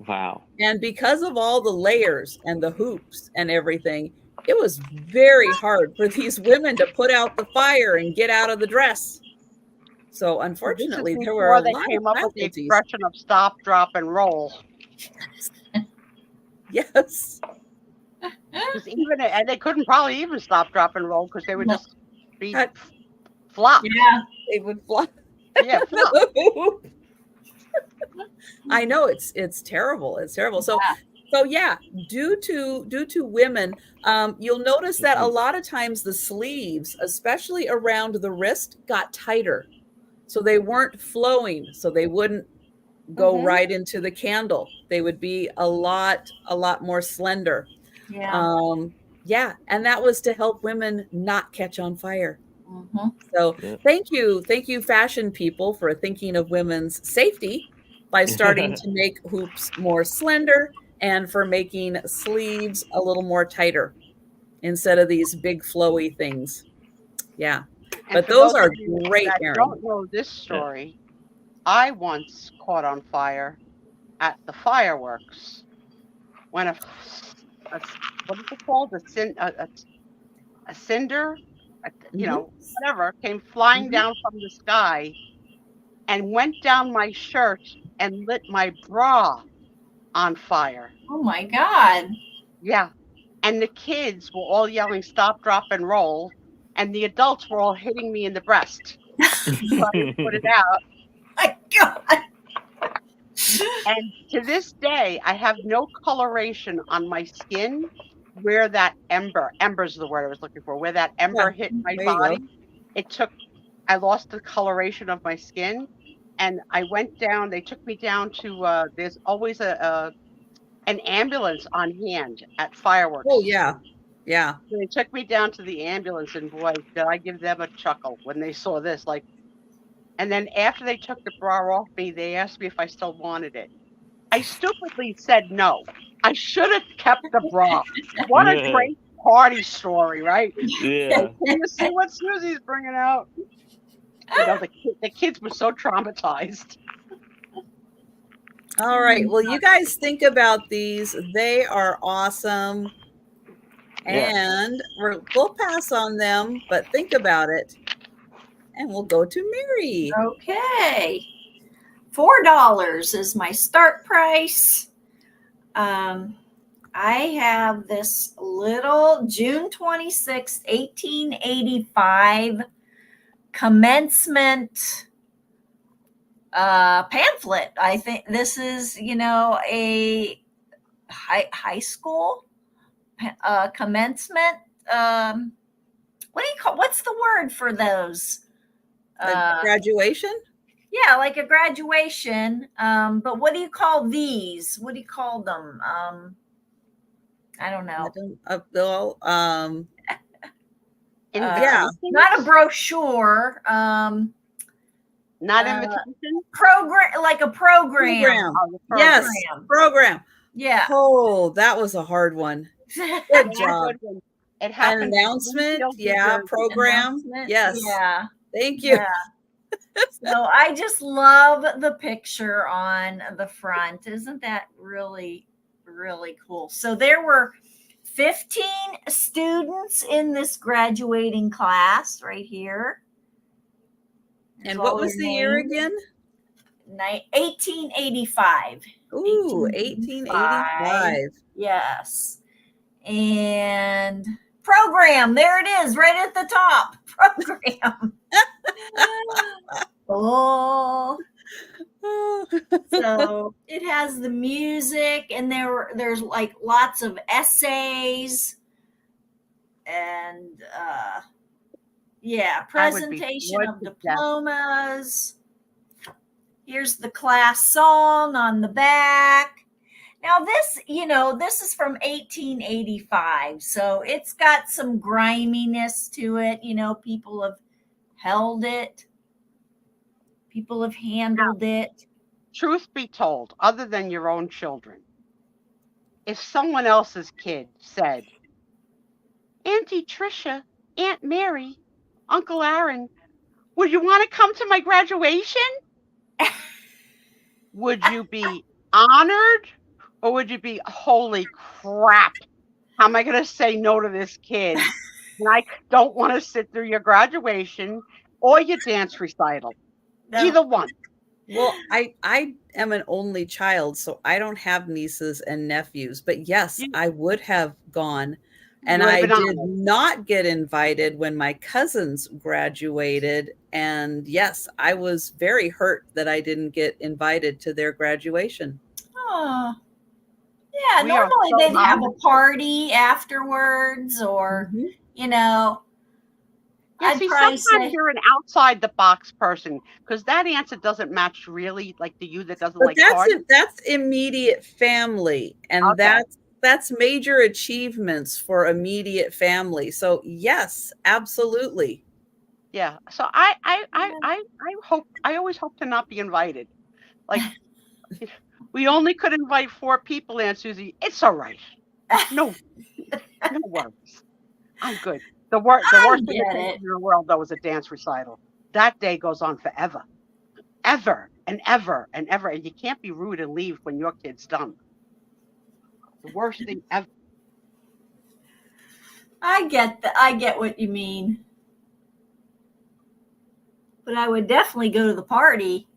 Wow. And because of all the layers and the hoops and everything, it was very hard for these women to put out the fire and get out of the dress. So unfortunately, there were a lot of came up with the expression of stop, drop, and roll. Yes. And they couldn't probably even stop, drop, and roll because they would just be flop. Yeah, they would flop. Yeah, flop. I know it's terrible. It's terrible. So yeah, due to women, you'll notice that a lot of times the sleeves, especially around the wrist, got tighter. So they weren't flowing, so they wouldn't go right into the candle. They would be a lot more slender. Yeah. And that was to help women not catch on fire. Mm-hmm. So thank you, fashion people, for thinking of women's safety by starting to make hoops more slender and for making sleeves a little more tighter instead of these big flowy things. Yeah. But those are great. I don't know this story. I once caught on fire at the fireworks when what is it called? A cinder, whatever, came flying down from the sky and went down my shirt and lit my bra on fire. Oh my God. Yeah. And the kids were all yelling, stop, drop, and roll. And the adults were all hitting me in the breast. So I would put it out. My God. And to this day, I have no coloration on my skin where that ember's the word I was looking for, where that ember hit my There you go. body. I lost the coloration of my skin. And I went down, they took me down to, there's always an ambulance on hand at fireworks. Oh yeah. Yeah. So they took me down to the ambulance, and boy, did I give them a chuckle when they saw this. Like, and then after they took the bra off me, they asked me if I still wanted it. I stupidly said no. I should have kept the bra. What a great party story, right? Yeah. Can you see what Susie's bringing out? You know, the kids were so traumatized. All right. Well, you guys think about these. They are awesome. Yeah. And we'll pass on them, but think about it. And we'll go to Mary. Okay. $4 is my start price. I have this little June 26th, 1885 commencement pamphlet. I think this is, a high school commencement. What's the word for those? Graduation? Yeah, like a graduation. But what do you call these? What do you call them? I don't know. Yeah. Not a brochure. Not invitation? Program, like a program. Oh, the Yes, program. Yeah. Oh, that was a hard one. Good job. It happened. An announcement. Yeah. Program. Announcement. Yes. Yeah. Thank you. Yeah. So I just love the picture on the front. Isn't that really, really cool? So there were 15 students in this graduating class right here. And what was the year again? 1885. Ooh, 1885. Yes. And program, there it is, right at the top. Program. Oh. So it has the music, and there's like lots of essays and presentation of diplomas. Here's the class song on the back. Now this is from 1885, so it's got some griminess to it. People have held it. People have handled it. Truth be told, other than your own children, if someone else's kid said, Auntie Tricia, Aunt Mary, Uncle Aaron, would you want to come to my graduation? Would you be honored, or would you be, holy crap, how am I going to say no to this kid? And I don't want to sit through your graduation or your dance recital. No. Either one. Well, I am an only child, so I don't have nieces and nephews. But yes, I would have gone. And I did not get invited when my cousins graduated. And yes, I was very hurt that I didn't get invited to their graduation. Oh, yeah. Normally they'd have a party afterwards, or, Yeah, see, sometimes you're an outside the box person, because that answer doesn't match really like the you that doesn't like parties. That's immediate family, and that's major achievements for immediate family. So yes, absolutely. Yeah. So I always hope to not be invited. Like, we only could invite 4 people, Aunt Susie. It's all right. No worries. I'm good. The worst thing in the world, though, is a dance recital. That day goes on forever. Ever and ever and ever. And you can't be rude and leave when your kid's done. The worst thing ever. I get what you mean. But I would definitely go to the party.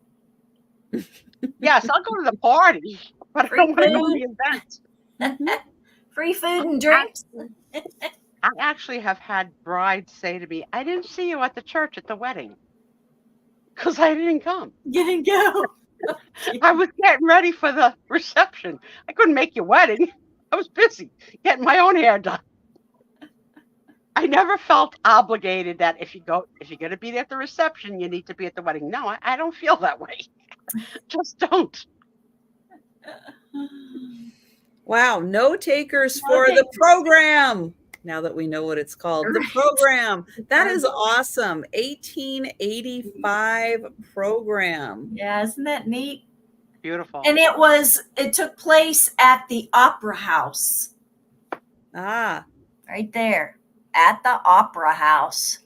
Yes, I'll go to the party, but I Free don't want to go to food. the event. Free food and drinks. I actually have had brides say to me, I didn't see you at the church at the wedding because I didn't come. Get and go. I was getting ready for the reception. I couldn't make your wedding. I was busy getting my own hair done. I never felt obligated that if you're going to be there at the reception, you need to be at the wedding. No, I don't feel that way. Just don't. Wow, no takers for the program. Now that we know what it's called, the program. That is awesome. 1885 program. Yeah, isn't that neat? Beautiful. And it took place at the Opera House. Ah. Right there. At the Opera House.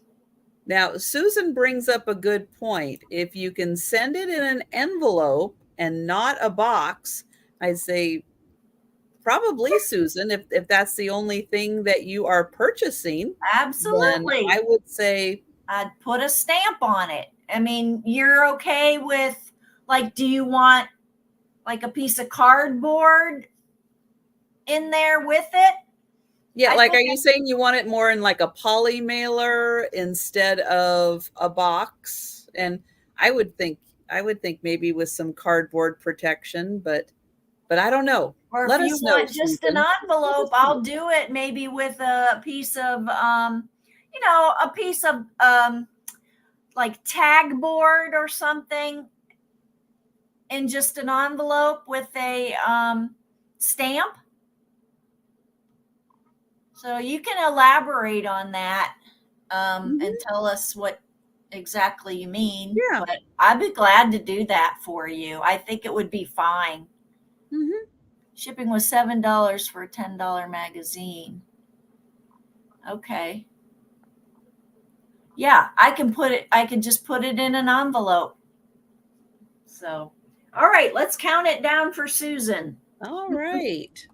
Now, Susan brings up a good point. If you can send it in an envelope and not a box, I'd say probably, Susan, if that's the only thing that you are purchasing. Absolutely. I would say I'd put a stamp on it. I mean, you're okay with, like, do you want like a piece of cardboard in there with it? Yeah, like, are you saying you want it more in like a poly mailer instead of a box? And I would think maybe with some cardboard protection, but I don't know. Or Let if you us know, want just Susan. an envelope, I'll do it maybe with a piece of, a piece of like tag board or something, in just an envelope with a stamp. So you can elaborate on that and tell us what exactly you mean. Yeah. But I'd be glad to do that for you. I think it would be fine. Mm-hmm. Shipping was $7 for a $10 magazine. Okay. Yeah, I can just put it in an envelope. So, all right, let's count it down for Susan. All right.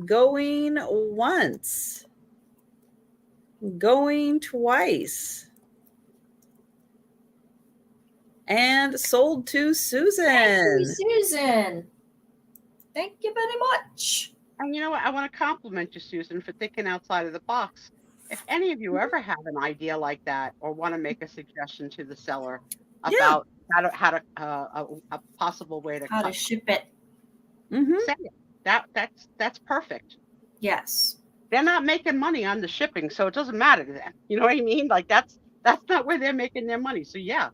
Going once. Going twice. And sold to Susan. Thank you, Susan. Thank you very much. And you know what? I want to compliment you, Susan, for thinking outside of the box. If any of you ever have an idea like that or want to make a suggestion to the seller about a possible way to ship it, say it. That's perfect. Yes. They're not making money on the shipping, so it doesn't matter to them. You know what I mean? Like that's not where they're making their money. So yeah,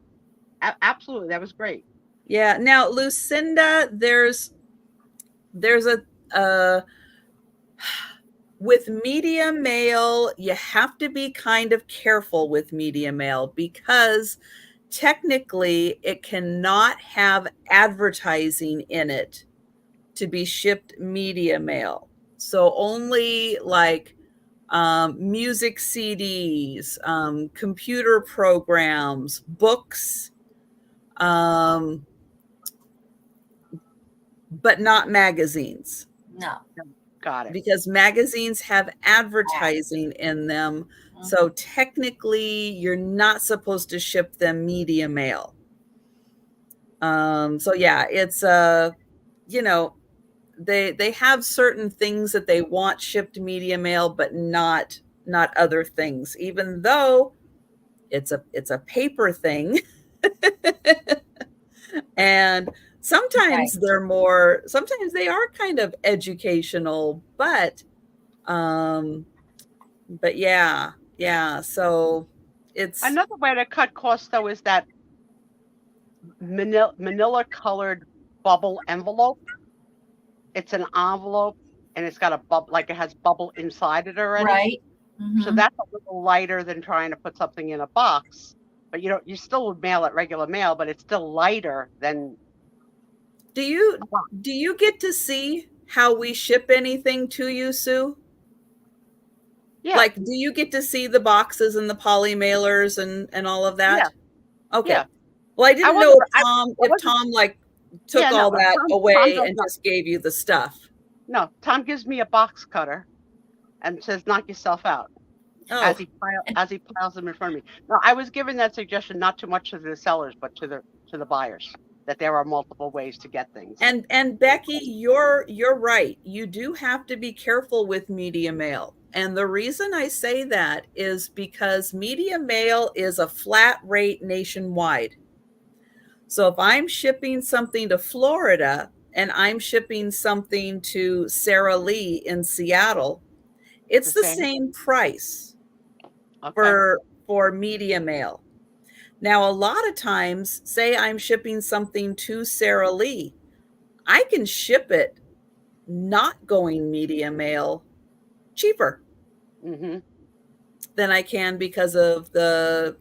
absolutely, that was great. Yeah. Now, Lucinda, there's a with media mail, you have to be kind of careful with media mail because technically it cannot have advertising in it to be shipped media mail. So only like music CDs, computer programs, books, but not magazines. No. Got it. Because magazines have advertising in them. Mm-hmm. So technically you're not supposed to ship them media mail. So yeah, it's they have certain things that they want shipped media mail, but not other things, even though it's a paper thing. And sometimes sometimes they are kind of educational, but yeah. So it's another way to cut costs though is that manila colored bubble envelope. It's an envelope and it's got a bubble, like it has bubble inside it already. Right. Mm-hmm. So that's a little lighter than trying to put something in a box. But you still would mail it regular mail, but it's still lighter than. Do you get to see how we ship anything to you, Sue? Yeah. Like, do you get to see the boxes and the poly mailers and all of that? Yeah. Okay. Yeah. Well, I didn't know if Tom like took all that away and just gave you the stuff. No, Tom gives me a box cutter and says, "Knock yourself out." Oh. As he piles them in front of me. No, I was giving that suggestion not too much to the sellers, but to the buyers. that there are multiple ways to get things. And Becky, you're right. You do have to be careful with media mail. And the reason I say that is because media mail is a flat rate nationwide. So if I'm shipping something to Florida and I'm shipping something to Sara Lee in Seattle, it's the same price for media mail. Now, a lot of times, say I'm shipping something to Sara Lee, I can ship it not going media mail cheaper than I can because of the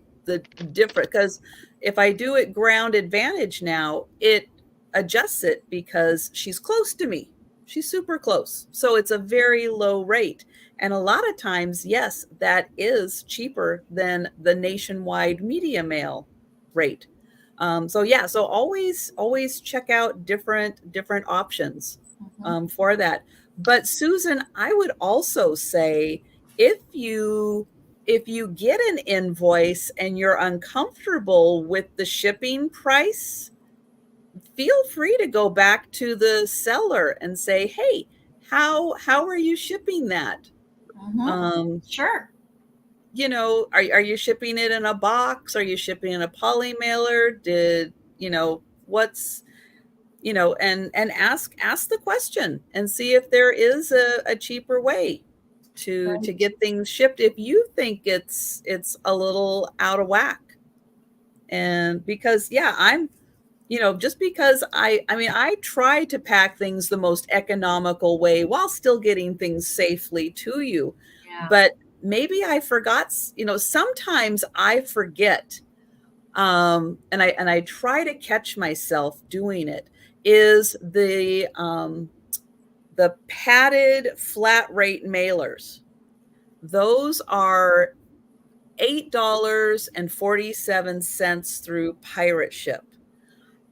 different, because if I do it ground advantage now, it adjusts it because she's close to me. She's super close. So it's a very low rate. And a lot of times, yes, that is cheaper than the nationwide media mail rate. So always check out different options for that. But Susan, I would also say if you get an invoice and you're uncomfortable with the shipping price, feel free to go back to the seller and say, hey, how are you shipping that? Sure. You know, are you shipping it in a box? Are you shipping in a poly mailer? What's, and ask the question and see if there is a cheaper way to get things shipped if you think it's a little out of whack. And because I'm, just because I try to pack things the most economical way while still getting things safely to you. Yeah. But maybe I forgot, sometimes I forget. And I try to catch myself doing it, is the padded flat rate mailers. Those are $8.47 through Pirate Ship.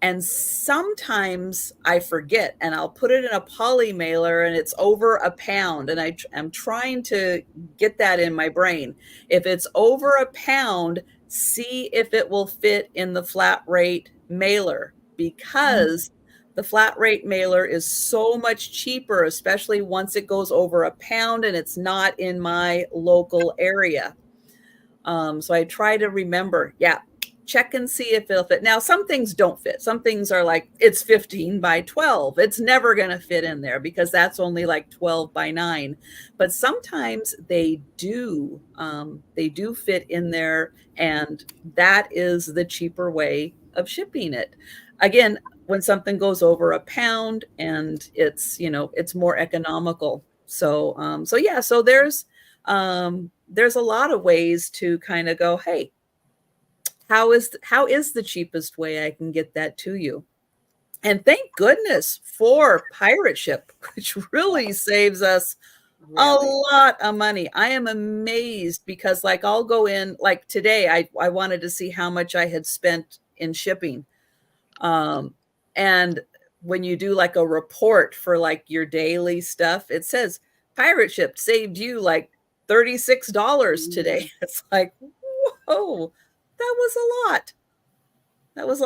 And sometimes I forget and I'll put it in a poly mailer and it's over £1. And I'm trying to get that in my brain. If it's over £1, see if it will fit in the flat rate mailer, because the flat rate mailer is so much cheaper, especially once it goes over £1 and it's not in my local area. So I try to remember, check and see if it'll fit. Now, some things don't fit. Some things are like, it's 15 by 12. It's never going to fit in there because that's only like 12 by 9. But sometimes they do fit in there, and that is the cheaper way of shipping it. Again, when something goes over £1 and it's, it's more economical. So there's a lot of ways to kind of go, hey, how is the cheapest way I can get that to you? And thank goodness for Pirate Ship, which really saves us a lot of money. I am amazed because I'll go in, like today, I wanted to see how much I had spent in shipping. And when you do like a report for like your daily stuff, it says Pirate Ship saved you like $36 today. It's like, whoa, that was a lot.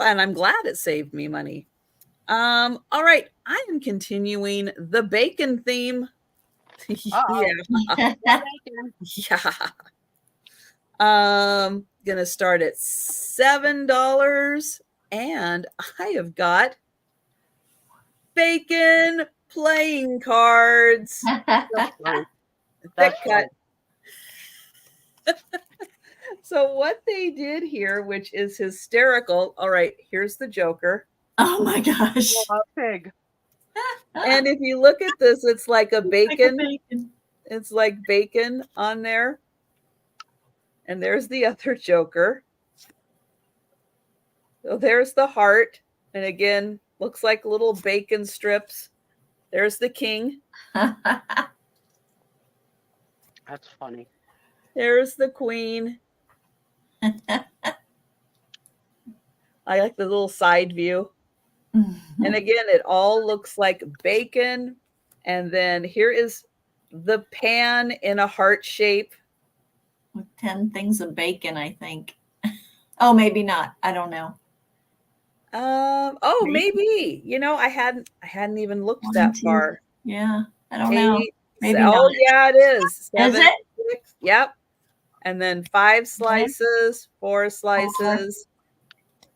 And I'm glad it saved me money. All right, I am continuing the bacon theme. Yeah. Gonna start at $7, and I have got bacon playing cards. Thick cut. So what they did here, which is hysterical. All right, here's the Joker. Oh my gosh. Pig. And if you look at this, it's like a bacon. It's like bacon on there. And there's the other Joker. So there's the heart. And again, looks like little bacon strips. There's the king. That's funny. There's the queen. I like the little side view. And again, it all looks like bacon. And then here is the pan in a heart shape. With 10 things of bacon, I think. Oh, maybe not. I don't know. Oh, Maybe. maybe. You know, I hadn't even looked One, that two. far. Yeah, I don't know. 8. Maybe Oh, not. yeah, it is. Is 7, it? 6. Yep. And then 5 Okay. slices, 4 4. slices,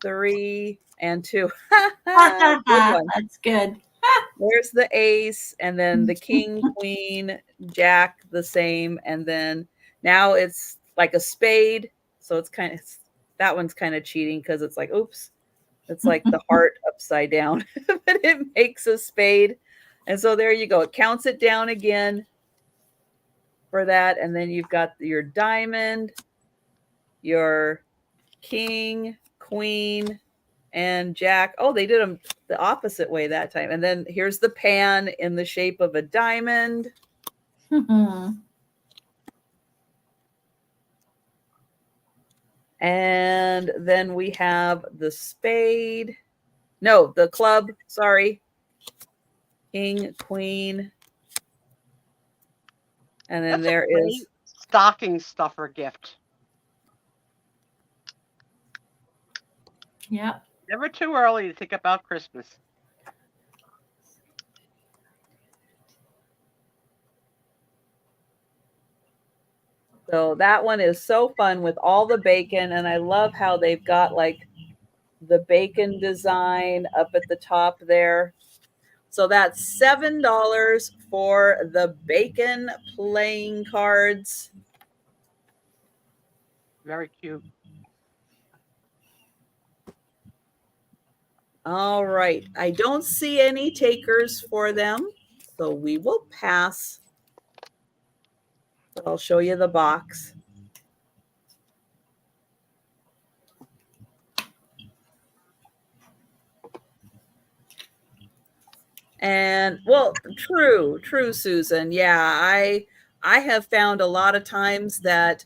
3, and 2. Good one. That's good. There's the ace, and then the king, queen, jack, the same, and then now it's like a spade. So it's kind of that one's kind of cheating because it's like, oops, it's like the heart upside down, but it makes a spade. And so there you go. It counts it down again for that, and then you've got your diamond, your king, queen, and jack. Oh, they did them the opposite way that time. And then here's the pan in the shape of a diamond. And then we have the spade. No, the club. Sorry. King, queen. And then That's there a great is stocking stuffer gift. Yep. Never too early to think about Christmas. so that one is so fun with all the bacon. And I love how they've got like the bacon design up at the top there. So that's $7 for the bacon playing cards. Very cute. All right. I don't see any takers for them, so we will pass. But I'll show you the box. And well, true, Susan. Yeah, I have found a lot of times that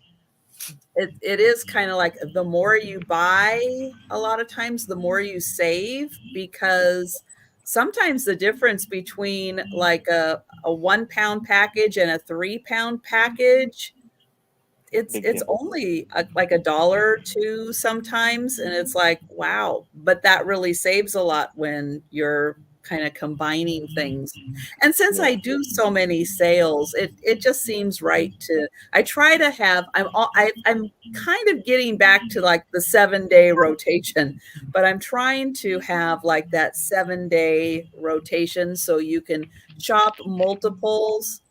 it is kind of like the more you buy, a lot of times the more you save, because sometimes the difference between like a 1 pound package and a 3 pound package, it's Big it's difference. only like $1 or $2 sometimes, and it's like, wow, but that really saves a lot when you're kind of combining things. And since Yeah. I do so many sales, it just seems right to I try to have I'm kind of getting back to like the 7-day rotation, but I'm trying to have like that 7-day rotation so you can shop multiples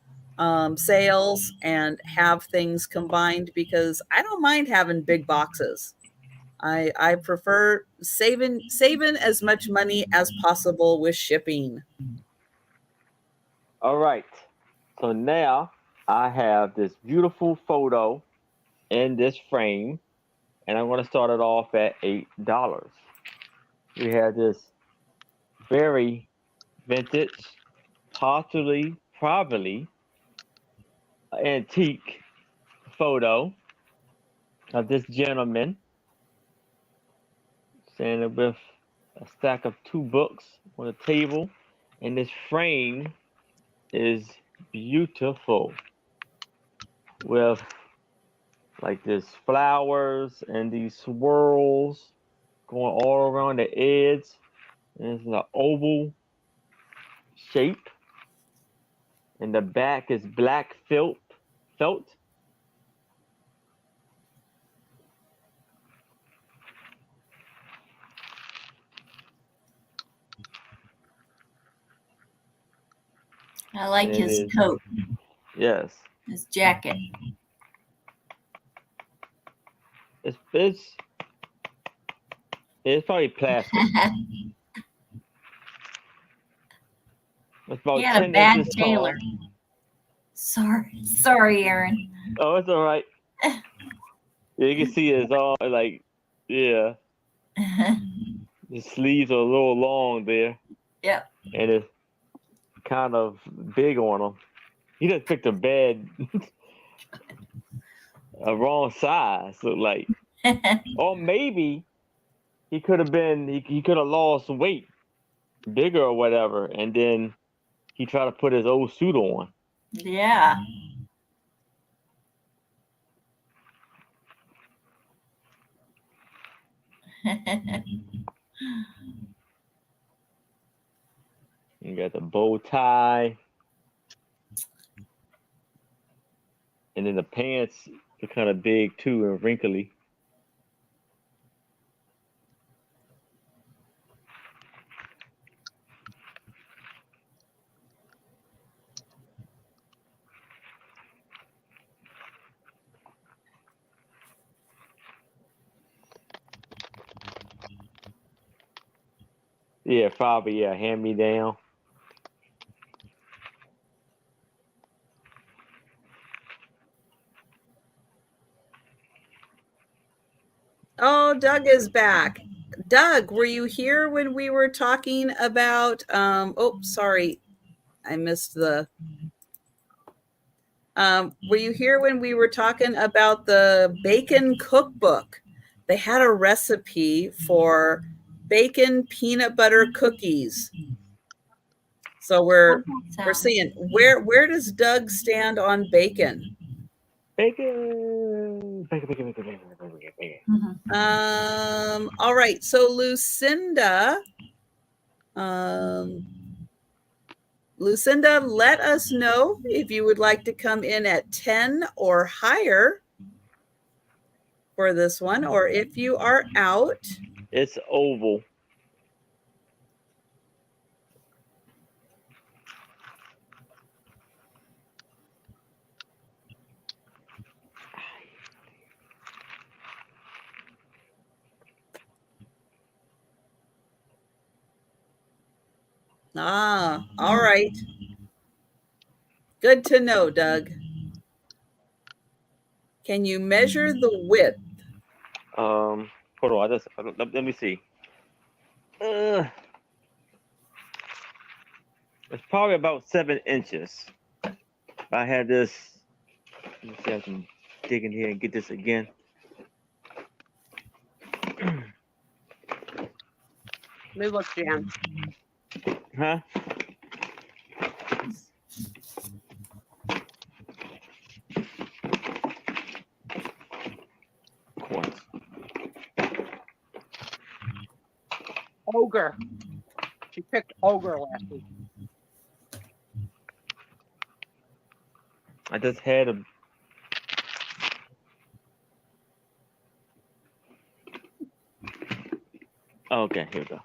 sales and have things combined, because I don't mind having big boxes. I prefer saving as much money as possible with shipping. All right. So now I have this beautiful photo in this frame, and I'm going to start it off at $8. We have this very vintage, probably antique photo of this gentleman standing with a stack of 2 books on the table, and this frame is beautiful with like this flowers and these swirls going all around the edge, and it's an oval shape, and the back is black felt. I like And it his is, coat, yes, his jacket. it's probably plastic. It's about He had a 10 bad inches tailor. tall. Sorry, Aaron. Oh, it's all right. Yeah, you can see it's all like, yeah, the sleeves are a little long there, Yep. and it's kind of big on him. He just picked a wrong size, look like. Or maybe he could have he could have lost weight, bigger or whatever, and then he tried to put his old suit on. Yeah. You got the bow tie. And then the pants are kind of big too and wrinkly. Yeah, probably, yeah, hand me down. Oh, Doug is back. Doug, were you here when we were talking about oh, sorry. I missed the were you here when we were talking about the bacon cookbook? They had a recipe for bacon peanut butter cookies. So we're seeing where does Doug stand on bacon? Bacon. Bacon. Mhm. All right. So Lucinda, Lucinda, let us know if you would like to come in at 10 or higher for this one, or if you are out. It's oval. Ah, all right. Good to know, Doug. Can you measure the width? Hold on. Let me see. It's probably about 7 inches. I had this. Let me see if I can dig in here and get this again. Let me look, Jan. Huh? Quartz. Ogre. She picked ogre last week. I just had a. Okay, here we go.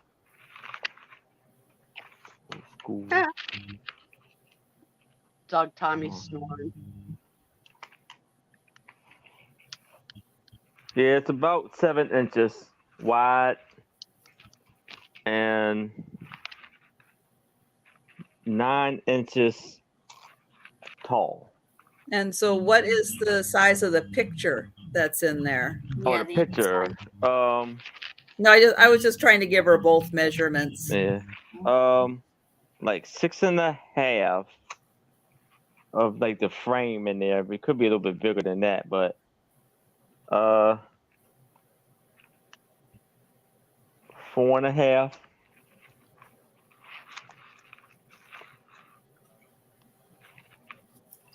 Cool. Doug Tommy's snoring. Yeah, it's about 7 inches wide and 9 inches tall. And so what is the size of the picture that's in there? Oh, the picture. No, I was just trying to give her both measurements. Yeah. Like 6.5 of like the frame in there. It could be a little bit bigger than that, but 4.5.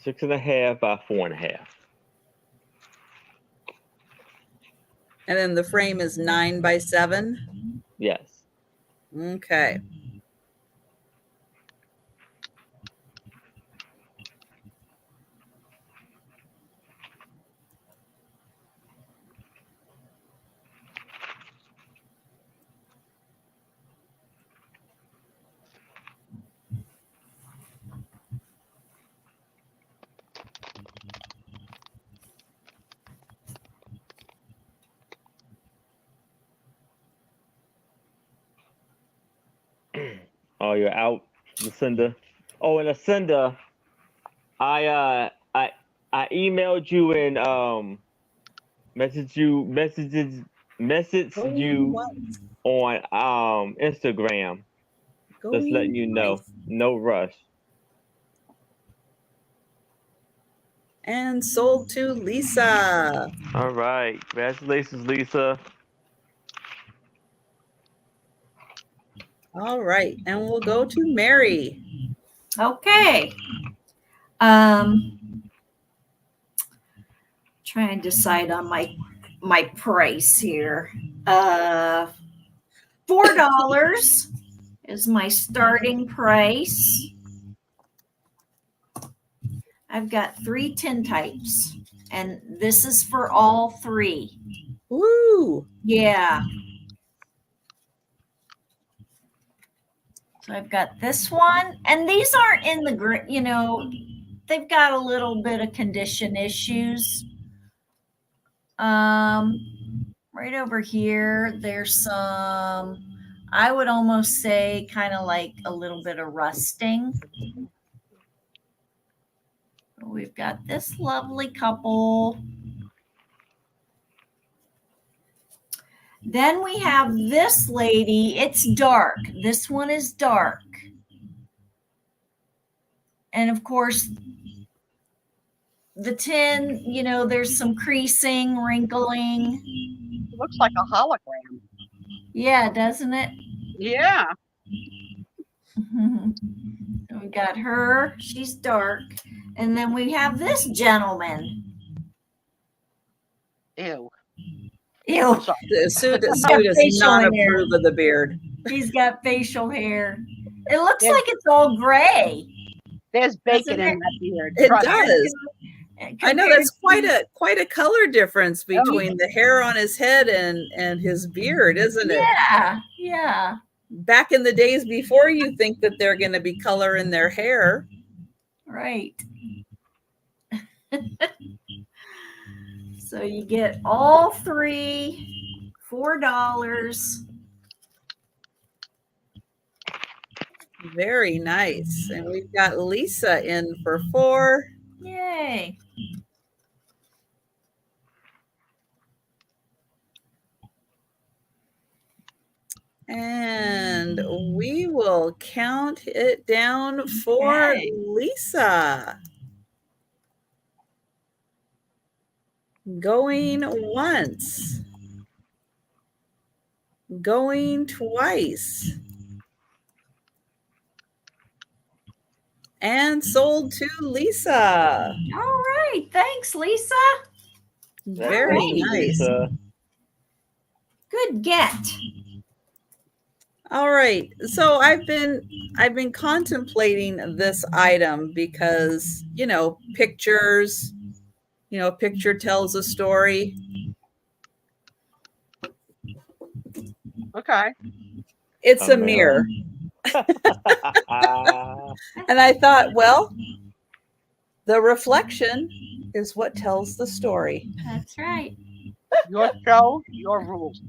Six and a half by 4.5. And then the frame is 9 by 7? Yes. Okay. Oh, you're out, Lucinda. Oh, and Lucinda, I emailed you and messaged you on Instagram. Just letting you know. No rush. And sold to Lisa. All right. Congratulations, Lisa. All right. And we'll go to Mary. Okay. Try and decide on my price here. $4 is my starting price. I've got 3 tintypes, and this is for all 3. Woo! Yeah. So I've got this one, and these aren't in the, they've got a little bit of condition issues. Right over here, there's some, I would almost say kind of like a little bit of rusting. We've got this lovely couple. Then we have this lady. It's dark. This one is dark. And of course, the tin, there's some creasing, wrinkling. It looks like a hologram. Yeah, doesn't it? Yeah. We got her. She's dark. And then we have this gentleman. Ew. Ew. Sue does facial not hair. approve of the beard. He's got facial hair. It looks Yeah. like it's all gray. There's bacon Doesn't in that beard. It Trust me. does. I know that's Compared quite a color difference between the hair on his head and his beard, isn't it? Yeah, yeah. Back in the days before you think that they're going to be color in their hair. Right. So you get all 3, $4. Very nice. And we've got Lisa in for 4. Yay. And we will count it down for Okay. Lisa. Going once. Going twice. And sold to Lisa. All right. Thanks, Lisa. Very Thank you, nice. Lisa. Good get. All right. So I've been contemplating this item because, pictures, a picture tells a story. Okay. It's A a mirror. mirror. And I thought, well, the reflection is what tells the story. That's right. Your show, your rules.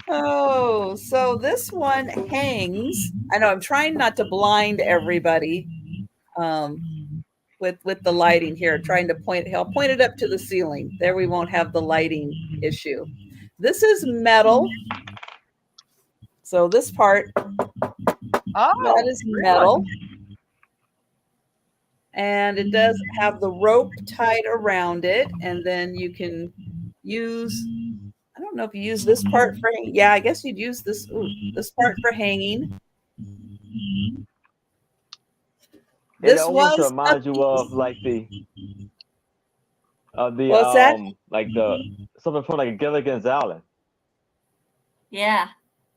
Oh, so this one hangs. I know I'm trying not to blind everybody with the lighting here, trying to I'll point it up to the ceiling. There we won't have the lighting issue. This is metal. So this part, Oh, that is metal. And it does have the rope tied around it. And then you can use, I don't know if you use this part for hanging. Yeah, I guess you'd use this part for hanging. It This almost was reminds you of like the What's that? like the something from like Gilligan's Island. Yeah.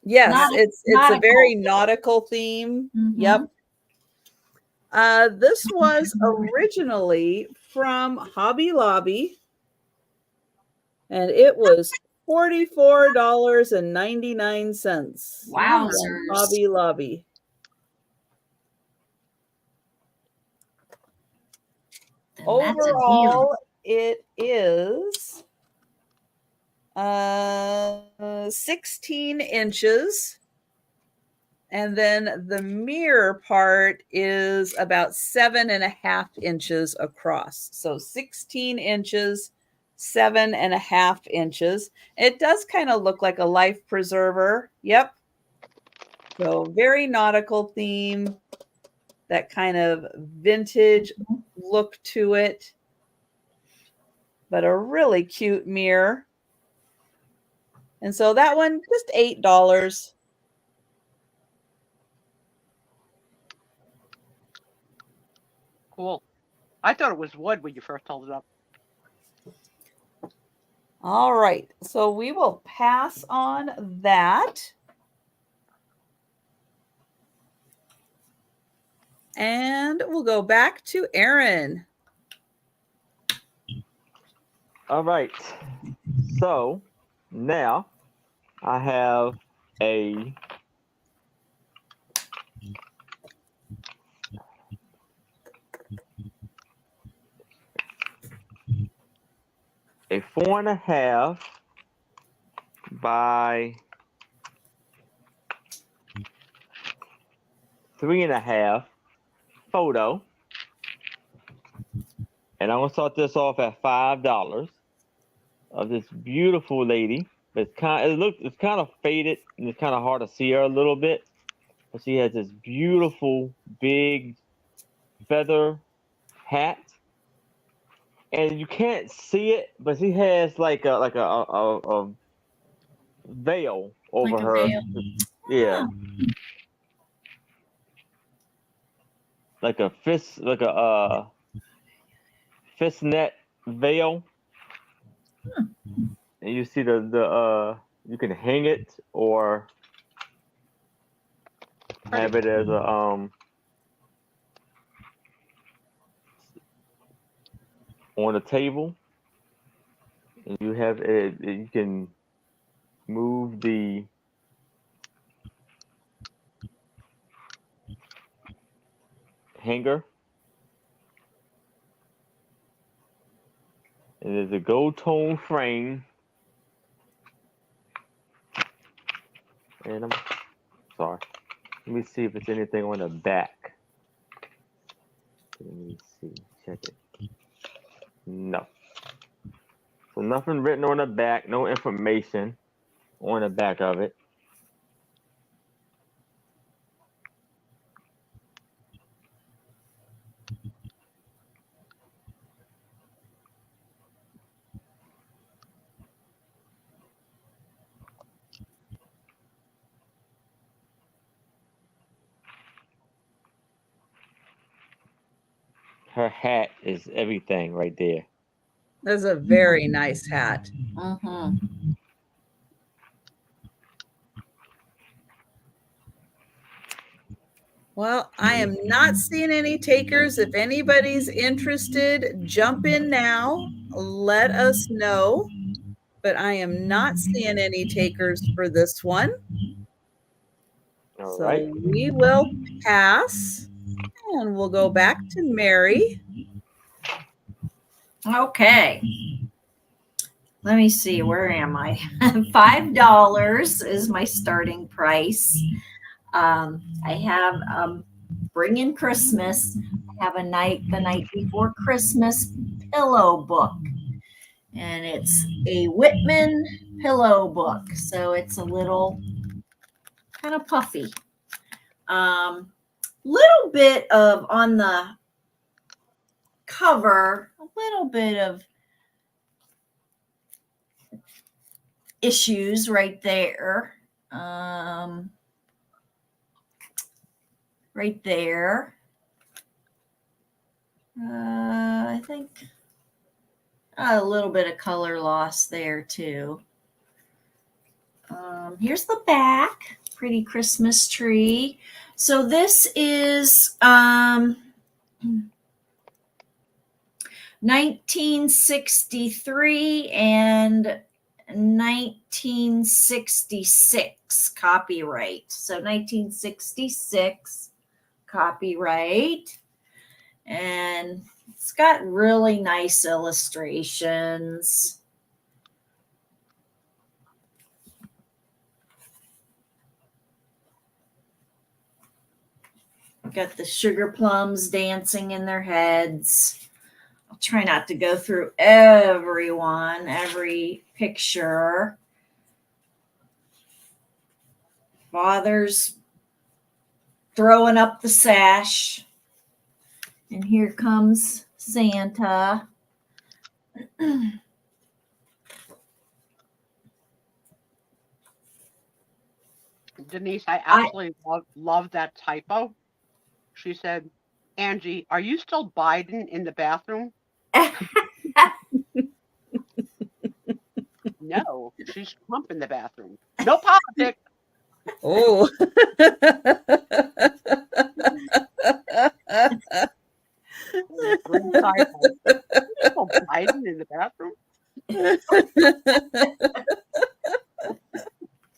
Yes, it's a nautical. very nautical theme. Mhm. Yep. This was originally from Hobby Lobby, and it was $44.99. Wowzers. Hobby Lobby. Then that's a deal. Overall, it is 16 inches. And then the mirror part is about 7.5 inches across. So 16 inches, 7.5 inches. It does kind of look like a life preserver. Yep. So very nautical theme, that kind of vintage look to it, but a really cute mirror. And so that one, just $8. cool. I thought it was wood when you first held it up. All right. So we will pass on that. And we'll go back to Aaron. All right. So now I have a a 4.5 by 3.5 photo. And I'm gonna start this off at $5 of this beautiful lady. It's kind of faded and it's kind of hard to see her a little bit. But she has this beautiful big feather hat. And you can't see it, but she has like a veil over Like a her. veil. Yeah. Oh. Like a fistnet veil. And you see you can hang it or have it as a on a table. And you have it, you can move the hanger. And there's a gold tone frame. And I'm sorry. Let me see if there's anything on the back. Let me see. Check it. No. So nothing written on the back. No information on the back of it. Her hat is everything right there. That's a very nice hat. Mm-hmm. Well, I am not seeing any takers. If anybody's interested, jump in now. Let us know. But I am not seeing any takers for this one. All So right. we will pass and we'll go back to Mary. Okay. Let me see. Where am I? $5 is my starting price. I have Bring in Christmas. I have the night before Christmas pillow book. And it's a Whitman pillow book. So it's a little kind of puffy. Little bit of on the cover, a little bit of issues right there. Right there. I think a little bit of color loss there too. Here's the back. Pretty Christmas tree. So this is 1963 and 1966 copyright. So 1966 copyright. And it's got really nice illustrations. Got the sugar plums dancing in their heads. I'll try not to go through every picture. Father's throwing up the sash. And here comes Santa. Denise, I absolutely love that typo. She said, Angie, are you still Biden in the bathroom? No, she's Trump in the bathroom. No politics. Oh. Biden in the bathroom.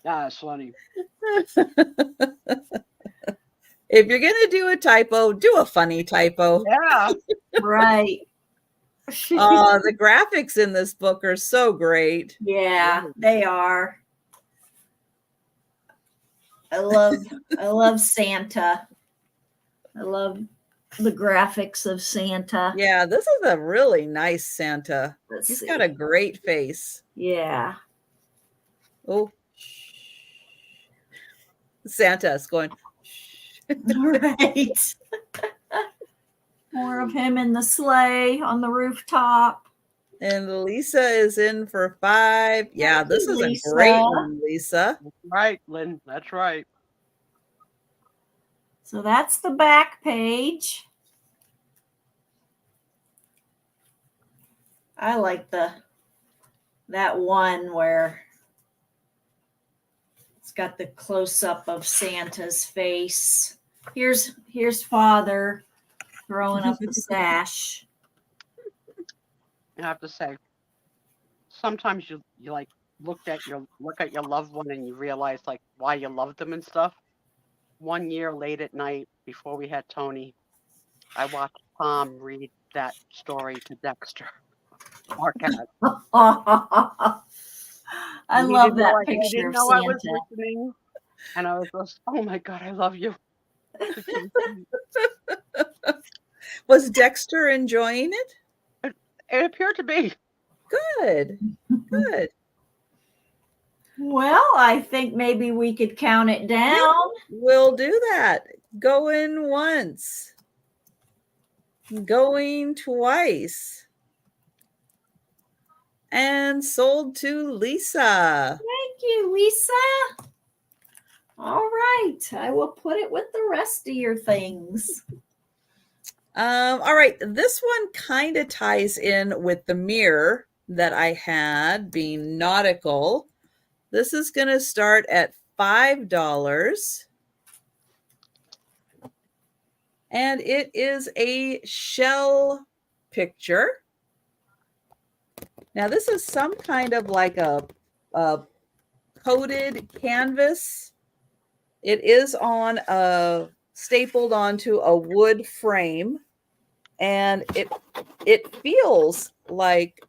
That's funny. If you're gonna do a typo, do a funny typo. Yeah. Right. The graphics in this book are so great. Yeah, they are. I love Santa. I love the graphics of Santa. Yeah, this is a really nice Santa. Let's He's see. got a great face. Yeah. Oh, Santa's going. Right. More of him in the sleigh on the rooftop. And Lisa is in for 5. Yeah, Thank this you, is Lisa. a great one, Lisa. Right, Lynn. That's right. So that's the back page. I like that one where it's got the close up of Santa's face. Here's Father throwing up the sash. I have to say, sometimes you like look at your loved one and you realize like why you loved them and stuff. 1 year late at night before we had Tony, I watched Tom read that story to Dexter. Archive. I And he love didn't know that he picture didn't of know I was Santa. listening, and I was just, oh my God, I love you. Was Dexter enjoying it? It appeared to be. Good. Good. Well, I think maybe we could count it down. We'll do that. Going once. Going twice. And sold to Lisa. Thank you, Lisa. All right. I will put it with the rest of your things. All right. This one kind of ties in with the mirror that I had being nautical. This is going to start at $5. And it is a shell picture. Now, this is some kind of like a coated canvas. It is on stapled onto a wood frame, and it feels like,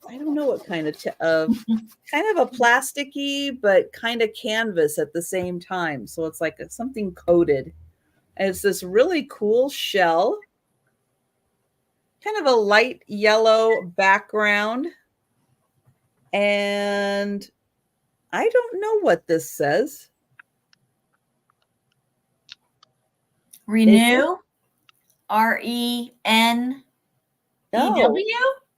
I don't know what kind of kind of a plasticky but kind of canvas at the same time. So it's like something coated. And it's this really cool shell. Kind of a light yellow background. And I don't know what this says. Renew. RENEW. Oh,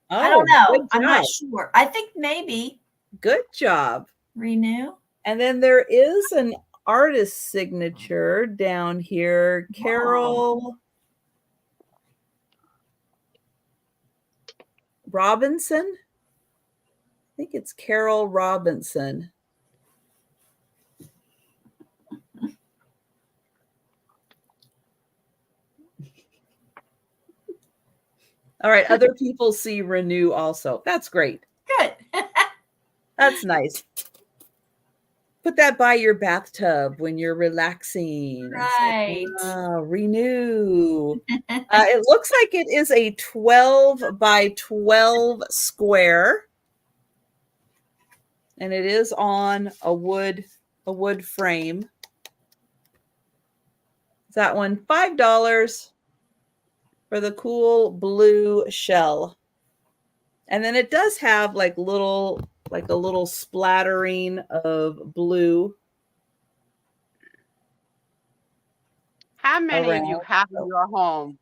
I don't know. good I'm not job. sure. I think maybe Good job. renew. And then there is an artist signature down here. Carol Robinson. I think it's Carol Robinson. All right. Other people see renew also. That's great. Good. That's nice. Put that by your bathtub when you're relaxing. Right. Renew. It looks like it is a 12 by 12 square. And it is on a wood frame. That one, $5 for the cool blue shell. And then it does have like a little splattering of blue. How many of you Around. have in your home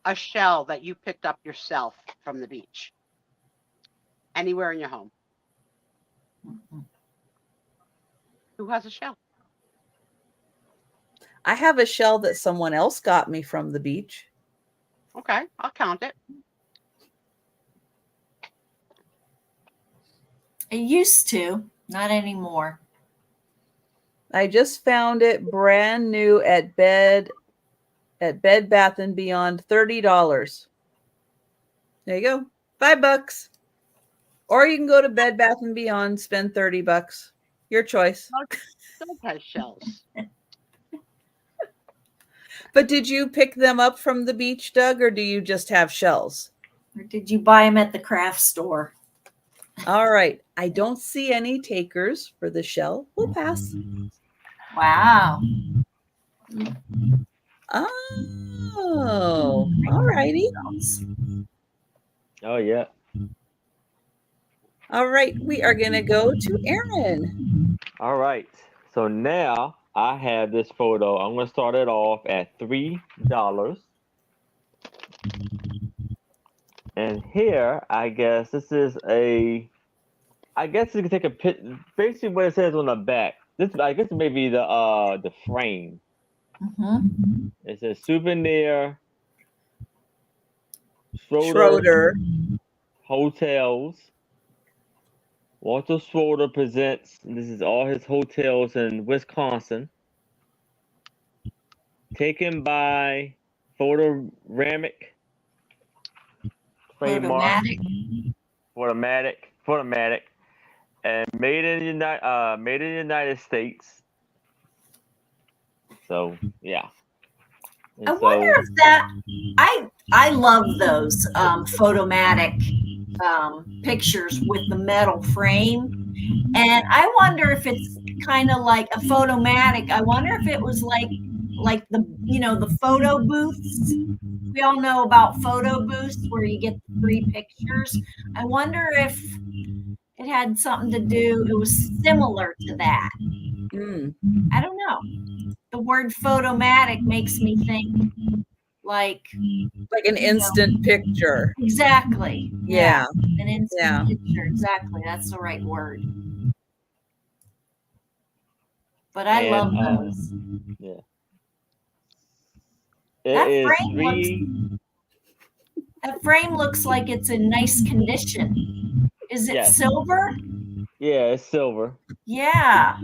a shell that you picked up yourself from the beach? Anywhere in your home? Who has a shell? I have a shell that someone else got me from the beach. Okay, I'll count it. I used to, not anymore. I just found it brand new at Bed Bath and Beyond, $30. There you go, $5. Or you can go to Bed Bath and Beyond, spend $30. Your choice. Doug has shells. But did you pick them up from the beach, Doug, or do you just have shells? Or did you buy them at the craft store? All right. I don't see any takers for the shell. We'll pass. Wow. Oh, all righty. Oh yeah. All right. We are going to go to Aaron. All right. So now I have this photo. I'm going to start it off at $3. And here, I guess this is I guess you can take a picture. Basically, what it says on the back. This, I guess, maybe the frame. Mm-hmm. It says souvenir. Schroeder. Hotels. Walter Schroeder presents. This is all his hotels in Wisconsin. Taken by Photoramic. Trademark. Photomatic. And made in the United States. So yeah. And I wonder if that I love those Photomatic pictures with the metal frame, and I wonder if it's kind of like a Photomatic. I wonder if it was like the the photo booths. We all know about photo booths where you get the free pictures. I wonder if it had something to do. It was similar to that. I don't know. The word Photomatic makes me think like an instant picture. Exactly. Yeah. An instant picture. Exactly. That's the right word. But I love those. Yeah. That frame looks like it's in nice condition. Is it silver? Yeah, it's silver. Yeah.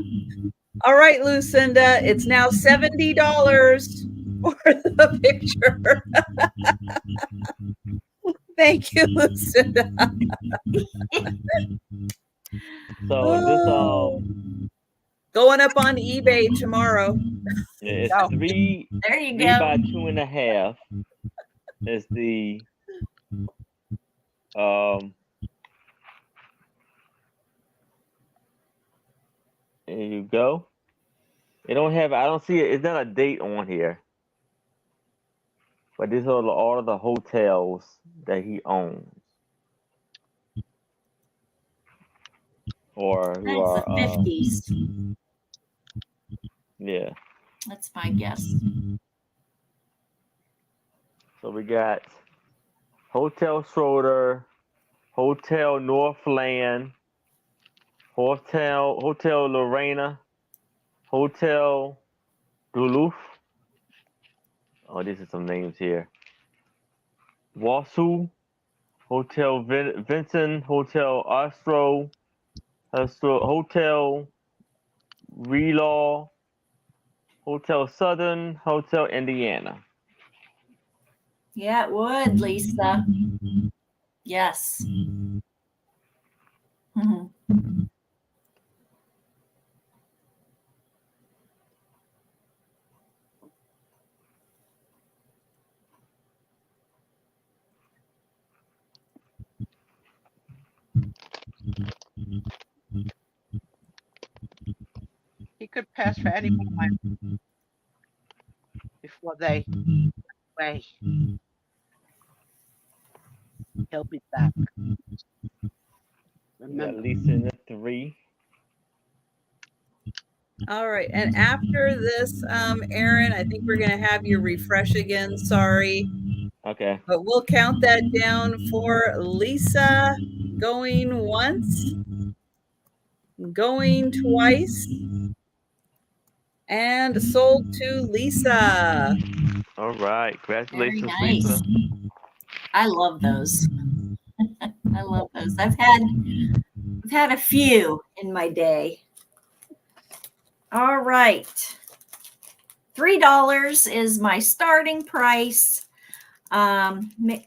All right, Lucinda, it's now $70 for the picture. Thank you, Lucinda. So going up on eBay tomorrow. It's three. There you go. 3 by 2.5 is the There you go. I don't see it. It's not a date on here. But these are all of the hotels that he owns. Or who are the 50s. Yeah. That's my guess. So we got Hotel Schroeder, Hotel Northland, Hotel Lorena, Hotel Duluth. Oh, these are some names here. Wasu, Hotel Vincent, Hotel Hotel Relaw, Hotel Southern, Hotel Indiana. Yeah, it would, Lisa. Yes. Mm-hmm. He could pass for any moment before they away. He'll be back. Remember, Lisa in the 3. All right, and after this, Aaron, I think we're going to have you refresh again. Sorry. Okay. But we'll count that down for Lisa. Going once, going twice, and sold to Lisa. All right. Congratulations, Very nice. Lisa. I love those. I love those. I've had I've had a few in my day. All right. $3 is my starting price.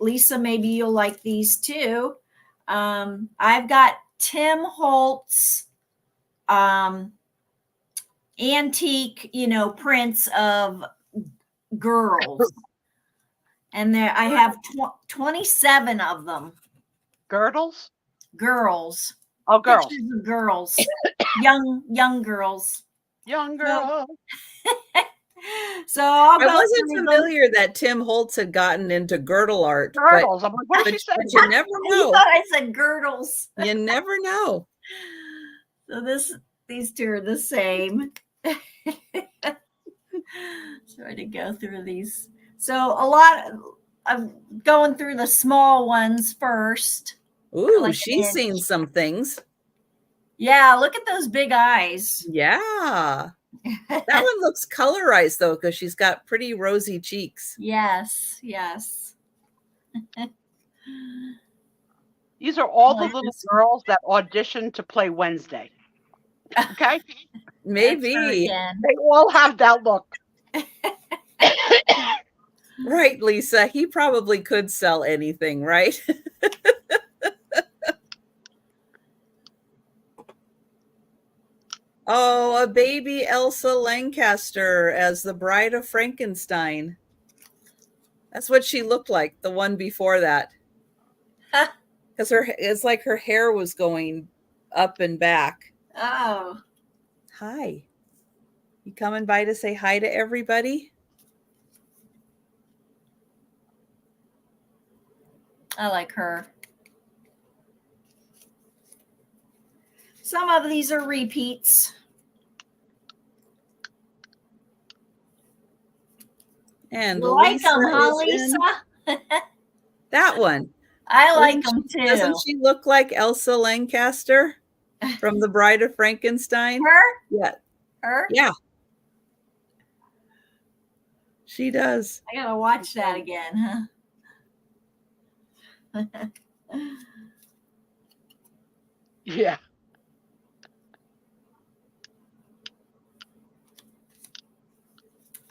Lisa, maybe you'll like these too. I've got Tim Holtz antique, prints of girls. And there I have 27 of them. Girdles? Girls. Oh, girls. Pictures of girls. young girls. Young girl. So I'll I go wasn't through them. familiar that Tim Holtz had gotten into girdle art. Girdles. I'm like, what did she say? But you never I know. thought I said girdles. You never know. So these two are the same. Try to go through these. So I'm going through the small ones first. Ooh, Like she's an seen inch. some things. Yeah, look at those big eyes. Yeah. That one looks colorized though, because she's got pretty rosy cheeks. Yes. These are all the Like little this girls that auditioned to play Wednesday. Okay? That's her Maybe. again. They all have that look. Right, Lisa. He probably could sell anything, right? Oh, a baby Elsa Lancaster as the Bride of Frankenstein. That's what she looked like, the one before that. Because it's like her hair was going up and back. Oh, Hi. You coming by to say hi to everybody? I like her. Some of these are repeats. And You like Lisa them, huh, is in Lisa? that one. I like them too. Doesn't she look like Elsa Lancaster from The Bride of Frankenstein? Her? Yeah. Her? Yeah. She does. I gotta watch that again, huh? Yeah.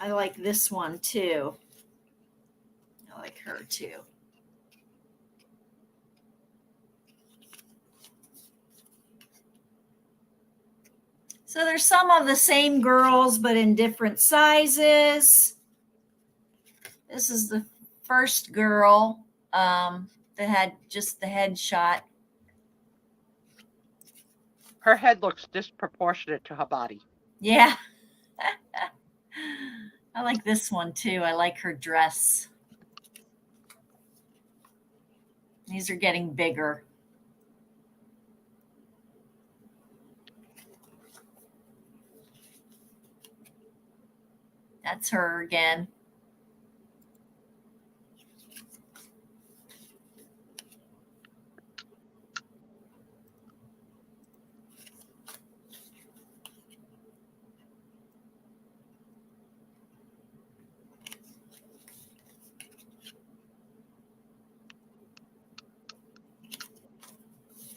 I like this one too. I like her too. So there's some of the same girls, but in different sizes. This is the first girl that had just the headshot. Her head looks disproportionate to her body. Yeah. I like this one too. I like her dress. These are getting bigger. That's her again.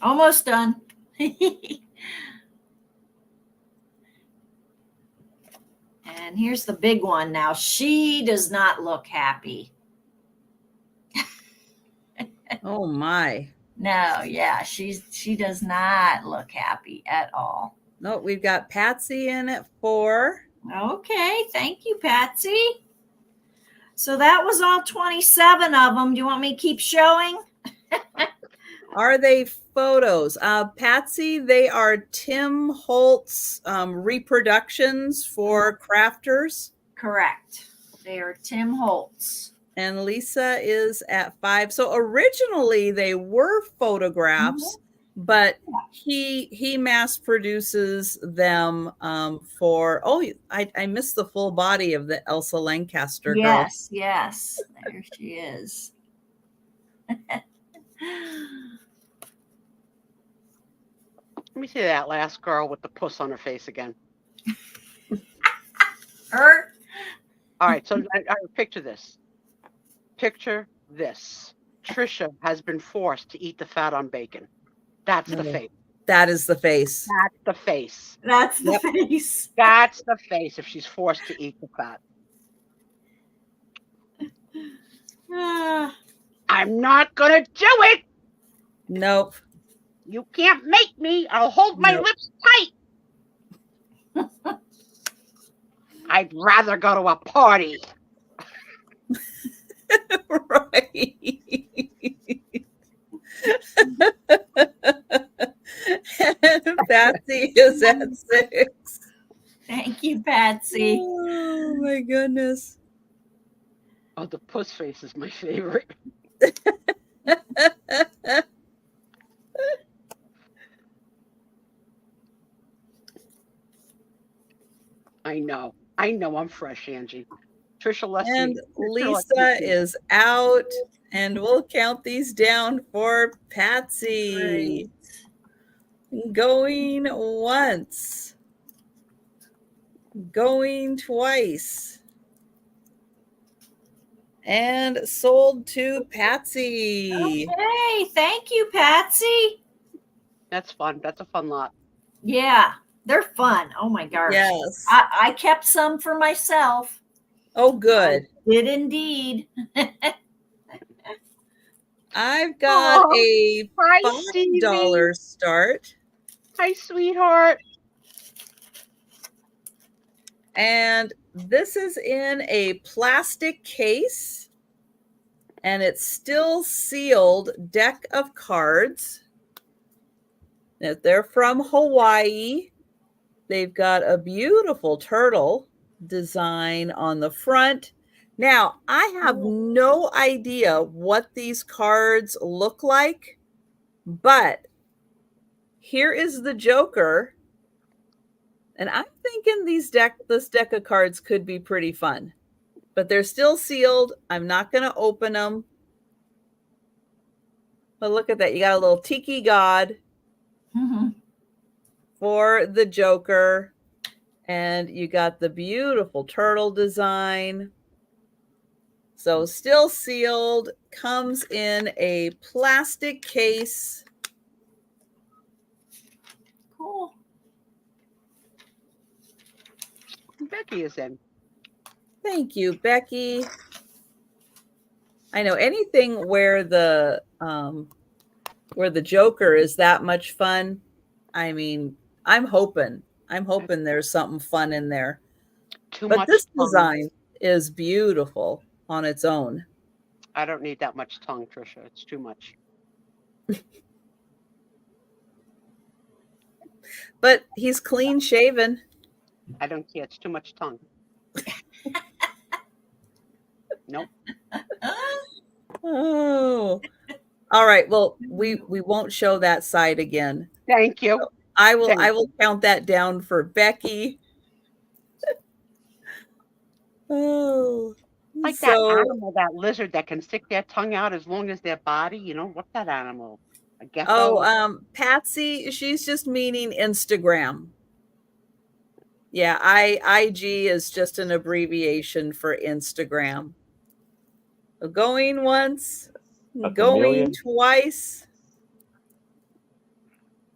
Almost done. And here's the big one now. She does not look happy. Oh my. No, yeah, she does not look happy at all. No, we've got Patsy in at 4. Okay, thank you, Patsy. So that was all 27 of them. Do you want me to keep showing? Are they photos? Patsy, they are Tim Holtz reproductions for crafters. Correct. They are Tim Holtz. And Lisa is at 5. So originally they were photographs, but he mass produces them for, I missed the full body of the Elsa Lancaster girl. Yes, yes. There she is. Let me see that last girl with the puss on her face again. Her? All right, so I picture this. Picture this. Trisha has been forced to eat the fat on bacon. That's the fate. That is the face. That's the face. That's the Yep. face. That's the face if she's forced to eat the fat. Ah, I'm not gonna do it. Nope. You can't make me. I'll hold my Nope. lips tight. I'd rather go to a party. Right. And Patsy is at 6. thank you, Patsy. Oh my goodness. Oh, the puss face is my favorite. I know. I'm fresh, Angie. Trisha Leslie. And Trisha Lisa Leslie. is out, and we'll count these down for Patsy. Going once, going twice, and sold to Patsy. Okay, thank you, Patsy. That's fun. That's a fun lot. Yeah, they're fun. Oh my gosh. Yes. I kept some for myself. Oh, good. Did indeed. I've got Oh, a Hi, $5 start. Hi, sweetheart. And this is in a plastic case, and it's still sealed deck of cards. Now, they're from Hawaii. They've got a beautiful turtle design on the front. Now, I have no idea what these cards look like, but here is the Joker. And I'm thinking this deck of cards could be pretty fun, but they're still sealed. I'm not going to open them. But look at that. You got a little tiki god for the Joker. And you got the beautiful turtle design. So still sealed, comes in a plastic case. Cool. Becky is in. Thank you, Becky. I know anything where the Joker is that much fun. I mean, I'm hoping there's something fun in there. Too But much this tongue. design is beautiful on its own. I don't need that much tongue, Trisha. It's too much. But he's clean shaven. I don't care. It's too much tongue. Nope. Oh. All right. Well, we won't show that side again. Thank you. I will count that down for Becky. Oh. Like that animal, that lizard that can stick their tongue out as long as their body. You know, what's that animal? A gecko? Oh, Patsy, she's just meaning Instagram. Yeah, IG is just an abbreviation for Instagram. Going once, going twice,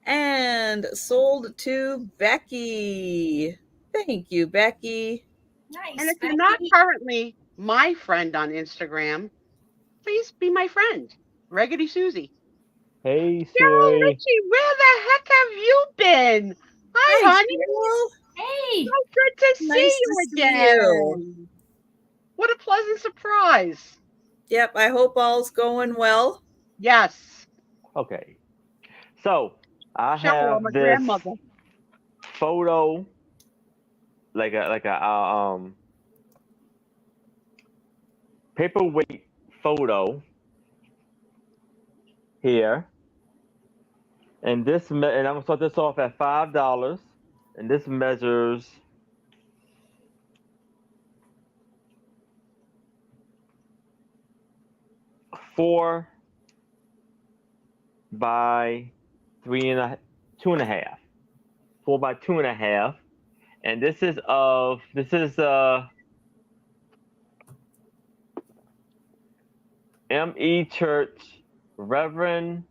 and sold to Becky. Thank you, Becky. Nice. And if Becky. you're not currently my friend on Instagram, please be my friend, Raggedy Susie. Hey, Carol Siri. Richie, where the heck have you been? Hi, honey. Cheryl. Hey. So good to Nice see to you see again. you. What a pleasant surprise. Yep, I hope all's going well. Yes. Okay. So I Show her, have I'm a this grandmother. photo, like a paperweight photo here, and and I'm gonna start this off at $5, and this measures 4 by 2.5. 4 by 2.5, and this is M.E. Church Reverend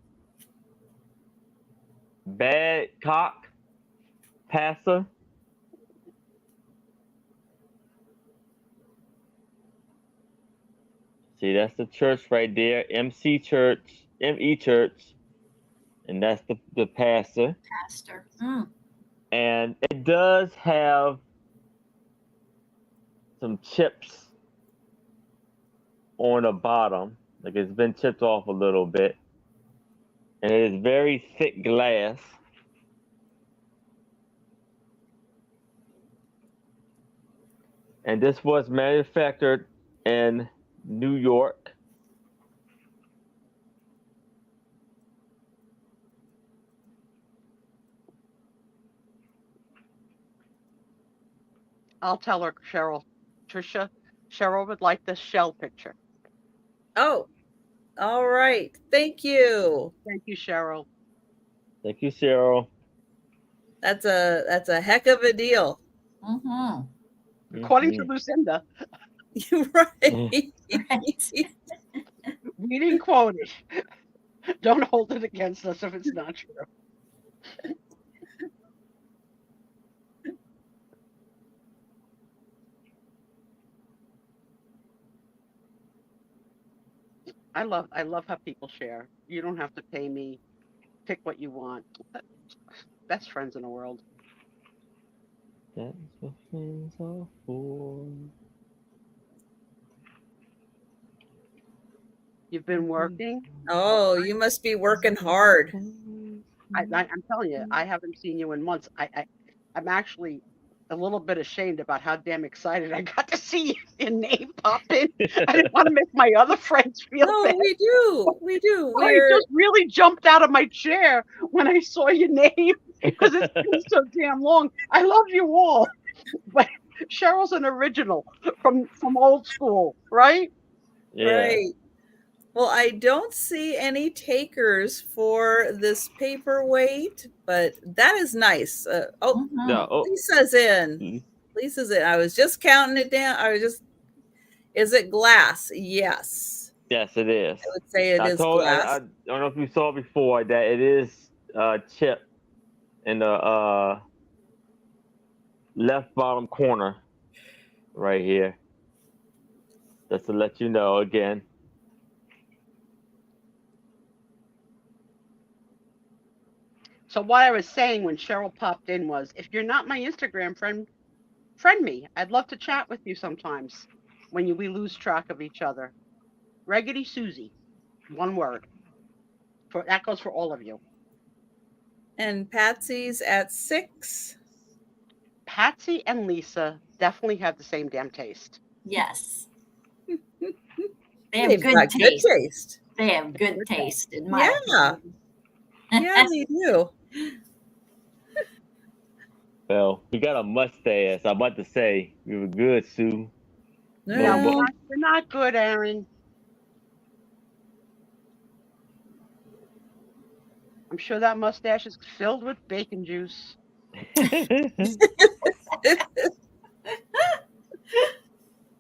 Badcock passer. See, that's the church right there, MC Church, ME Church, and that's the pastor. Pastor. Mm. And it does have some chips on the bottom, like it's been chipped off a little bit, and it is very thick glass. And this was manufactured in New York. I'll tell her, Cheryl. Trisha, Cheryl would like this shell picture. Oh, all right. Thank you. Thank you, Cheryl. Thank you, Cheryl. That's a heck of a deal. Mm-hmm. According to Lucinda, You're right. Right. we didn't quote it. Don't hold it against us if it's not true. I love how people share. You don't have to pay me. Pick what you want. Best friends in the world. That's what friends are for. You've been working. Oh, you must be working hard. I'm telling you, I haven't seen you in months. I'm actually a little bit ashamed about how damn excited I got to see your name pop in. I didn't want to make my other friends feel No, bad. we do. We do. I just really jumped out of my chair when I saw your name because it's been so damn long. I love you all, but Cheryl's an original from old school, right? Yeah. Right. Well, I don't see any takers for this paperweight, but that is nice. Mhm. No, oh, Lisa's in. Mhm. Lisa's in. I was just counting it down. Is it glass? Yes. yes, it is. I would say it is glass. I don't know if you saw before that it is chipped in the left bottom corner right here. Just to let you know again. So what I was saying when Cheryl popped in was, if you're not my Instagram friend, friend me. I'd love to chat with you sometimes when we lose track of each other. Raggedy Susie, one word. That goes for all of you. And Patsy's at 6. Patsy and Lisa definitely have the same damn taste. Yes. They have They've good got taste. good taste. They have good taste in my Yeah. opinion. Yeah, they do. Well, we got a mustache. I'm about to say we were good, Sue. No, Well, we're not good, Aaron. I'm sure that mustache is filled with bacon juice.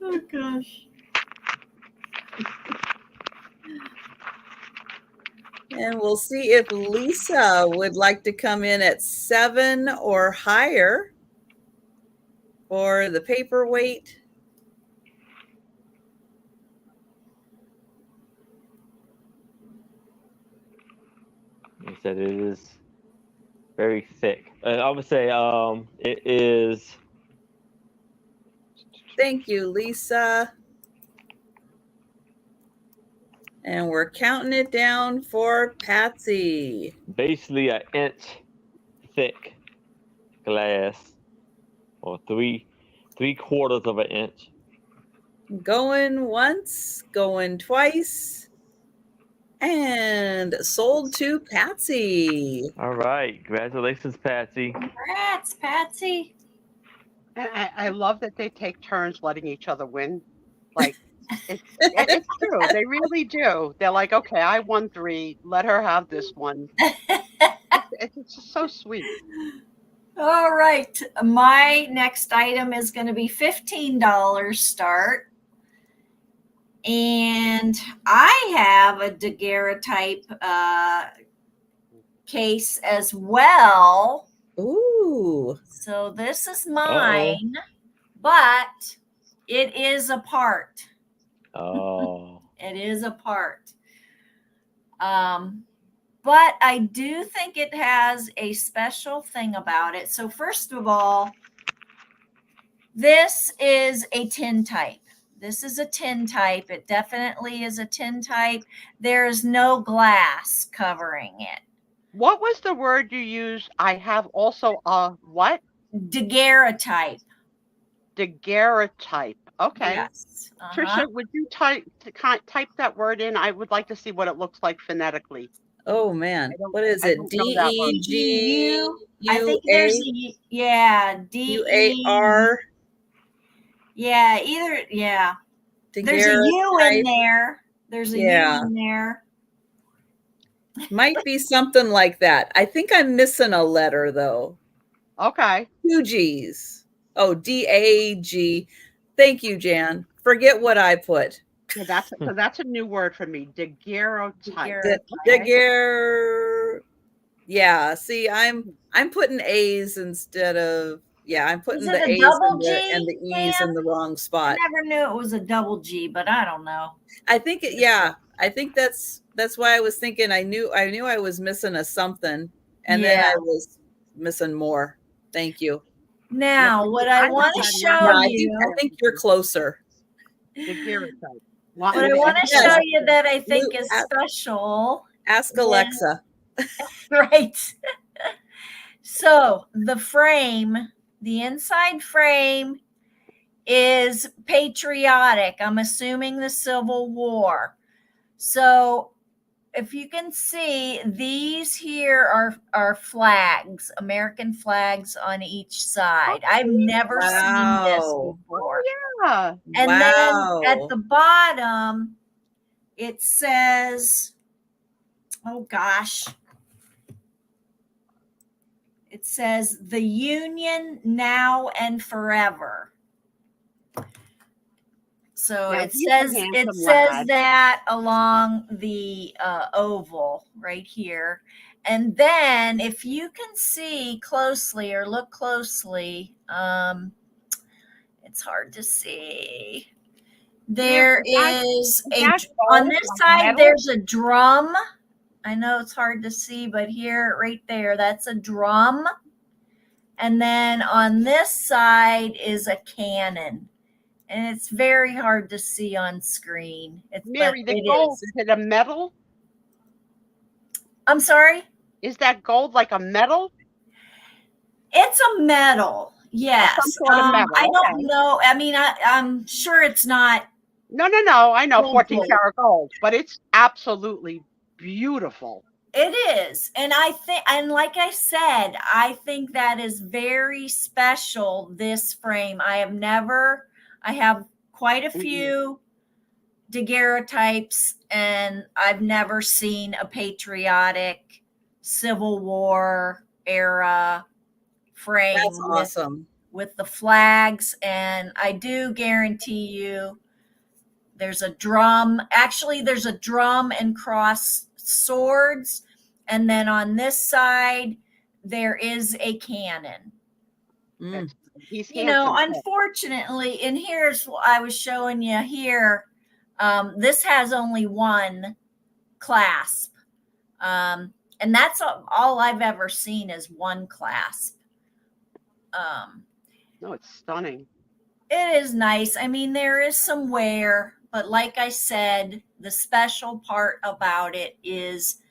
Oh gosh. and we'll see if Lisa would like to come in at 7 or higher for the paperweight. He said it is very thick. I would say it is. Thank you, Lisa. And we're counting it down for Patsy. Basically an inch thick glass, or three quarters of an inch. Going once, going twice, and sold to Patsy. All right, congratulations, Patsy. Congrats, Patsy. And I love that they take turns letting each other win. Like, it's true. They really do. They're like, okay, I won 3. Let her have this one. It's just so sweet. All right. My next item is going to be $15 start. And I have a daguerreotype case as well. Ooh. So this is mine, but it is apart. Oh. It is apart. But I do think it has a special thing about it. So first of all, this is a tin type. This is a tin type. It definitely is a tin type. There is no glass covering it. What was the word you used? I have also a what? Daguerreotype. Daguerreotype. Okay. Yes. Trisha, would you type that word in? I would like to see what it looks like phonetically. Oh man, what is I it? don't know that word. I think there's D E R. Yeah, either There's a U in there. There's a U in there. Might be something like that. I think I'm missing a letter though. Okay. 2 G's. Oh, DAG. Thank you, Jan. Forget what I put. So that's a new word for me. Daguerreotype. Yeah. See, I'm putting A's instead of I'm putting the A's and the E's in the wrong spot. I never knew it was a double G, but I don't know. I think I think that's why I was thinking I knew I was missing a something, and then I was missing more. Thank you. Now, what I want to show you, I think you're closer. Daguerreotype. What I want to show you that I think is special. Ask Alexa. Right. So the frame, the inside frame is patriotic. I'm assuming the Civil War. So if you can see, these here are flags, American flags on each side. I've never seen this before. Yeah. And then at the bottom, it says, oh gosh, it says the Union now and forever. So it says that along the oval right here. And then if you can see closely or look closely, it's hard to see. There is on this side, there's a drum. I know it's hard to see, but here, right there, that's a drum. And then on this side is a cannon. And it's very hard to see on screen. Mary, the gold, is it a metal? I'm sorry? Is that gold like a metal? It's a metal. Yes. Some sort of metal. I don't know. I mean, I'm sure it's not. No. I know 14 karat gold, but it's absolutely beautiful. It is. And I think, and like I said, I think that is very special, this frame. I have quite a few daguerreotypes, and I've never seen a patriotic Civil War era frame. That's awesome. With the flags. And I do guarantee you there's a drum. Actually, there's a drum and cross swords. And then on this side, there is a cannon. Unfortunately, and here's what I was showing you here. This has only one clasp. And that's all I've ever seen is one clasp. No, it's stunning. It is nice. I mean, there is some wear, but like I said, the special part about it is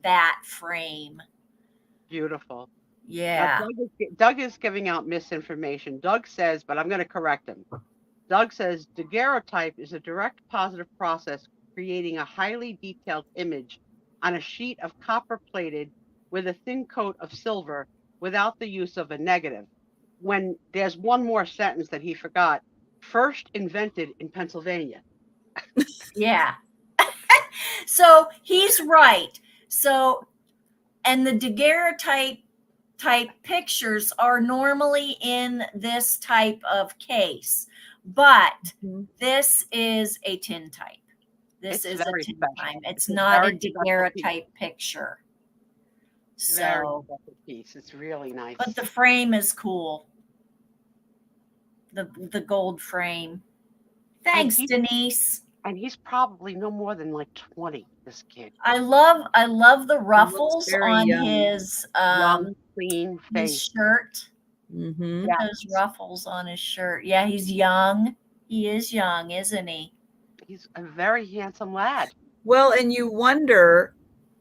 that frame. Beautiful. Yeah. Doug is giving out misinformation. Doug says, but I'm going to correct him. Doug says daguerreotype is a direct positive process creating a highly detailed image on a sheet of copper plated with a thin coat of silver without the use of a negative. When there's one more sentence that he forgot, first invented in Pennsylvania. Yeah. So he's right. So, and the daguerreotype type pictures are normally in this type of case, but this is a tin type. This is a tin type. It's not a daguerreotype picture. Very So, special piece. It's really nice. but the frame is cool. The gold frame. Thanks, he- Denise. And he's probably no more than like 20, this kid. I love the ruffles very on young. his Young, clean his face. shirt. Mm-hmm. Yeah. Those ruffles on his shirt. Yeah, he's young. He is young, isn't he? He's a very handsome lad. Well, and you wonder,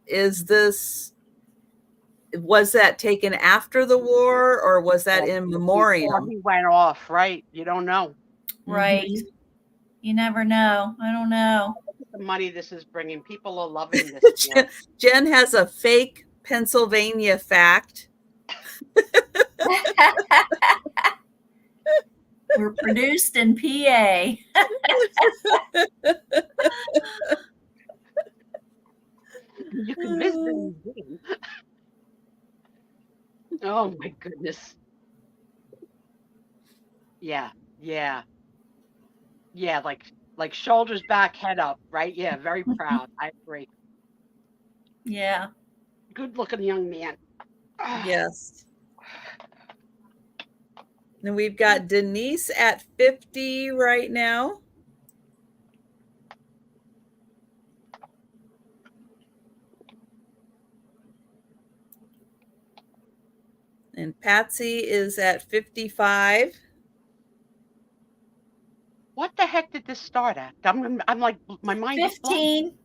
was that taken after the war or was that in Before memoriam? he went off, right? You don't know. Right. Mhm. You never know. I don't know. Look at the money this is bringing. People are loving this. now. Jen has a fake Pennsylvania fact. We're produced in PA. You can visit the museum. Oh my goodness. Yeah, yeah. Yeah, like shoulders back, head up, right? Yeah, very proud. I agree. Yeah. Good looking young man. Yes. And we've got Denise at 50 right now. And Patsy is at 55. What the heck did this start at? I'm like, my mind is blown. 15.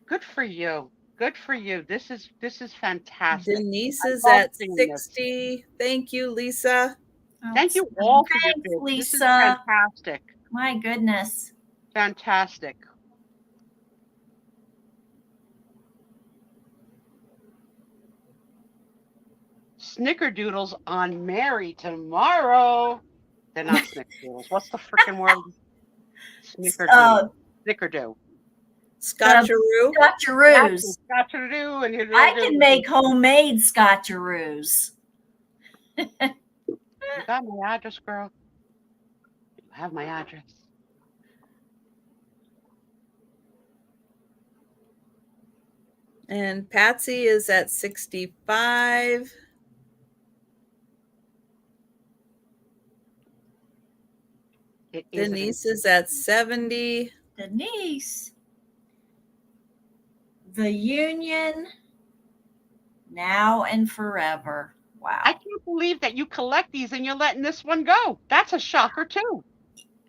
Good for you. Good for you. This is fantastic. Denise I is love at seeing this. 60. Thank you, Lisa. Thank you all for your Thanks, bids. This is Lisa. fantastic. My goodness. Fantastic. Snickerdoodles on Mary tomorrow. They're not snickerdoodles. What's the freaking word? Snickerdoodle. Snickerdoo. Scotcheroo. Scotcheroos. Scotcheroo and I can make homemade scotcheroos. You got my address, girl. You have my address. And Patsy is at 65. It is Denise is at 70. Denise. The Union. Now and forever. Wow. I can't believe that you collect these and you're letting this one go. That's a shocker too.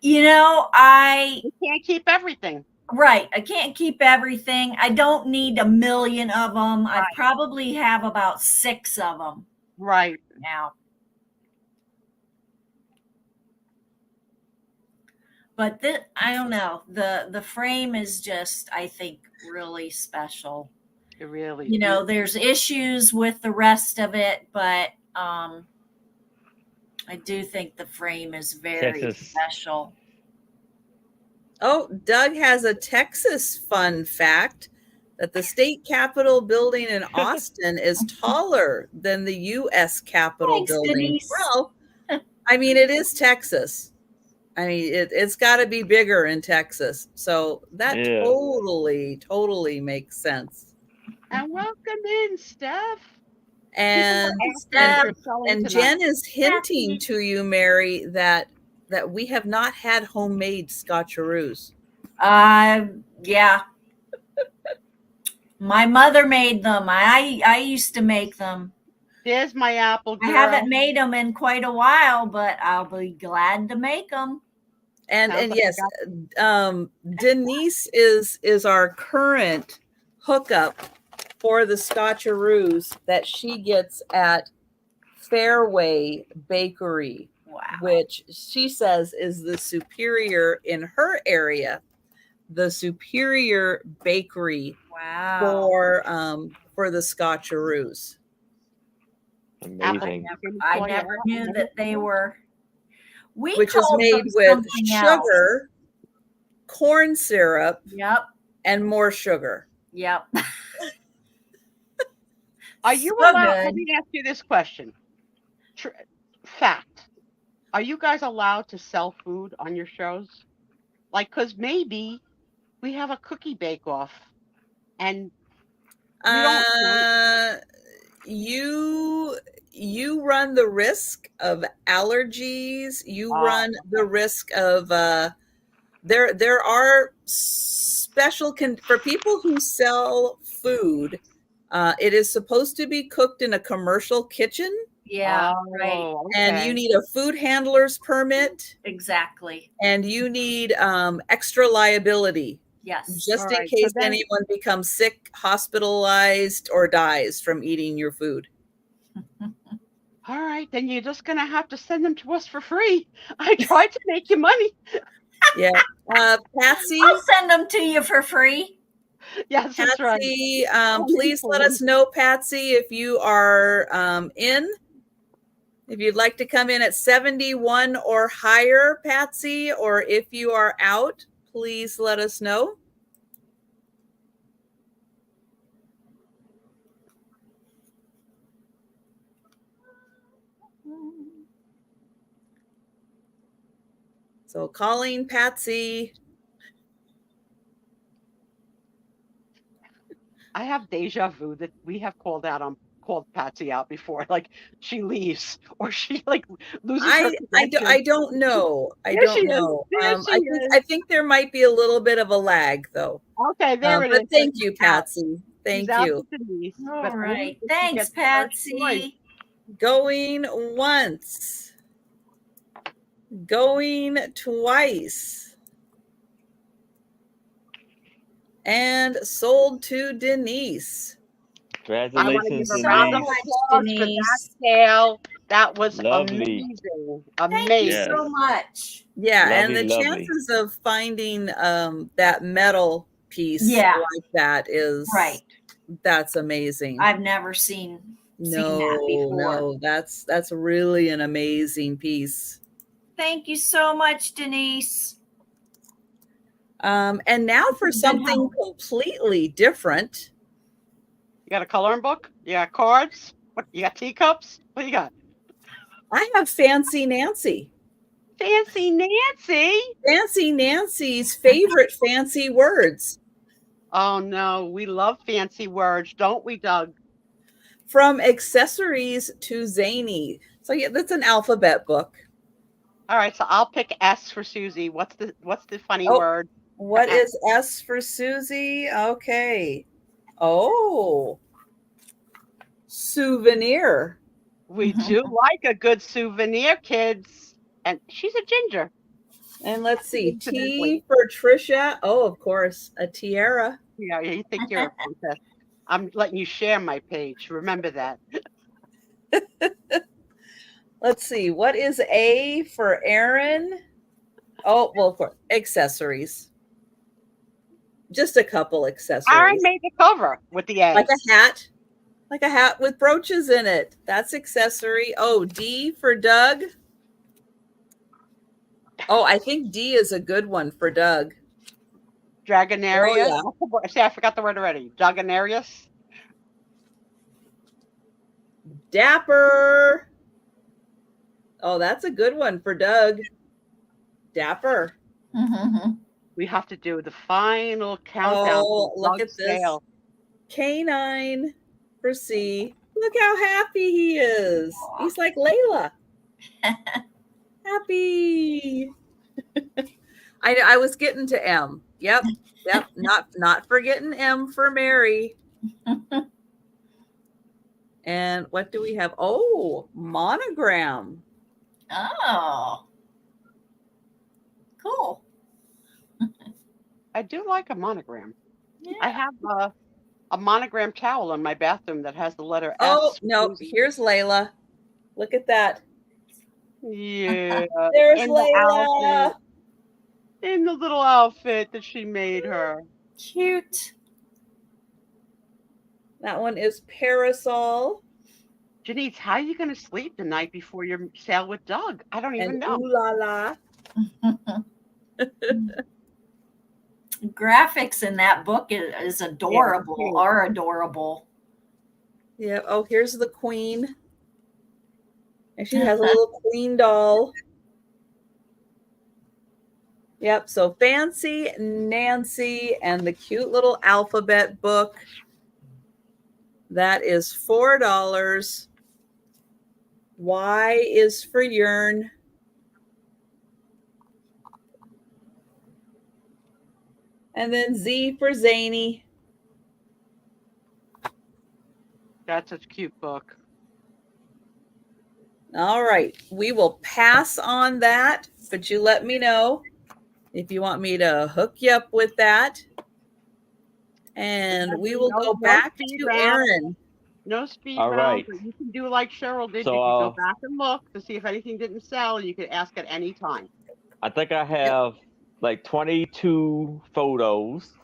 You know, You can't keep everything. right. I can't keep everything. I don't need 1 million of them. I Right. probably have about 6 of them Right. now. But I don't know. The frame is just, I think, really special. It really. You know, there's issues with the rest of it, but I do think the frame is very Texas. special. Oh, Doug has a Texas fun fact that the state capitol building in Austin is taller than the U.S. Capitol Thanks, building. Denise. Well, I mean, it is Texas. I mean, it's got to be bigger in Texas. So that Yeah. totally makes sense. And welcome in, Steph. And Steph. and Jen is hinting to you, Mary, that we have not had homemade scotcheroos. Yeah. My mother made them. I used to make them. There's my apple girl. I haven't made them in quite a while, but I'll be glad to make them. And Sounds like yes, Denise is our current hookup for the scotcheroos that she gets at Fairway Bakery, Wow. which she says is the superior in her area, the superior bakery Wow. for the scotcheroos. Amazing. I never knew that they were. Which is called made them with something else. sugar, corn syrup, Yep. and more sugar. Yep. Are you So allowed? good. Let me ask you this question. Fact. Are you guys allowed to sell food on your shows? Like, because maybe we have a cookie bake-off and we don't. you run the risk of allergies. You run the risk of there are special for people who sell food. It is supposed to be cooked in a commercial kitchen. Yeah, right. Oh, And you okay. need a food handler's permit, Exactly. and you need extra liability Yes. just All in right, so case then- anyone becomes sick, hospitalized, or dies from eating your food. All right, then you're just gonna have to send them to us for free. I tried to make you money. Yeah. Patsy, I'll send them to you for free. Yes, that's right. Patsy, Only please let for us know, Patsy, if you are in. If you'd like to come in at 71 or higher, Patsy, or if you are out, please let us know. So calling Patsy. I have deja vu that we have called Patsy out before. Like she leaves or she like loses her connection. I don't know. I There don't she is. know. There she is. I think there might be a little bit of a lag though. Okay, there it is. But thank you, She's out. Patsy. Thank She's out you. to Denise, All but only right. if she Thanks, gets the first choice. Patsy. Going once. Going twice. And sold to Denise. I want to give Congratulations, a so round of Denise. much, applause for that Denise. sale. That was Lovely. amazing. Thank you Amazing. so much. Yeah, and Lovely, the lovely. chances of finding that metal piece Yeah. like that is Right. that's amazing. I've never seen that before. No, that's really an amazing piece. Thank you so much, Denise. And now for something completely different. You got a coloring book? You got cards? What, you got teacups? What do you got? I have Fancy Nancy. Fancy Nancy? Fancy Nancy's favorite fancy words. Oh no, we love fancy words, don't we, Doug? From accessories to zany. So yeah, that's an alphabet book. All right, so I'll pick S for Susie. What's the funny Oh. word? What is S for Susie? Okay. Oh. Souvenir. We do like a good souvenir, kids. And she's a ginger. And let's see. T Coincidentally. for Trisha. Oh, of course. A tiara. Yeah, you think you're a princess. I'm letting you share my page. Remember that. Let's see. What is A for Aaron? Oh, well, of course. Accessories. Just a couple accessories. Aaron made the cover with the A. Like a hat. Like a hat with brooches in it. That's accessory. Oh, D for Doug. Oh, I think D is a good one for Doug. Dragonarius. Oh, See, I forgot the word already. Dragonarius. Dapper. Oh, that's a good one for Doug. Dapper. We have to do the final countdown. Oh, look at this. Sale. Canine for C. Look how happy he is. He's like Layla. Happy. I was getting to M. Yep. Not forgetting M for Mary. And what do we have? Oh, monogram. Oh. Cool. I do like a monogram. Yeah. I have a monogram towel in my bathroom that has the letter S. Oh, no. Here's Layla. Look at that. Yeah. There's in Layla. The outfit, in the little outfit that she made her. Cute. That one is Parasol. Janice, how are you going to sleep the night before your sale with Doug? I don't even And know. Ooh La La. Graphics in that book is adorable. Yeah. Are adorable. Yeah. Oh, here's the queen. And she has a little queen doll. Yep. So Fancy Nancy and the cute little alphabet book. That is $4. Y is for Yearn. And then Z for Zany. That's a cute book. All right. We will pass on that, but you let me know if you want me to hook you up with that. And we will go back to Erin. No speed All round, right. but you can do like Cheryl did. So, you can go back and look to see if anything didn't sell, and you can ask at any time. I think I have like 22 photos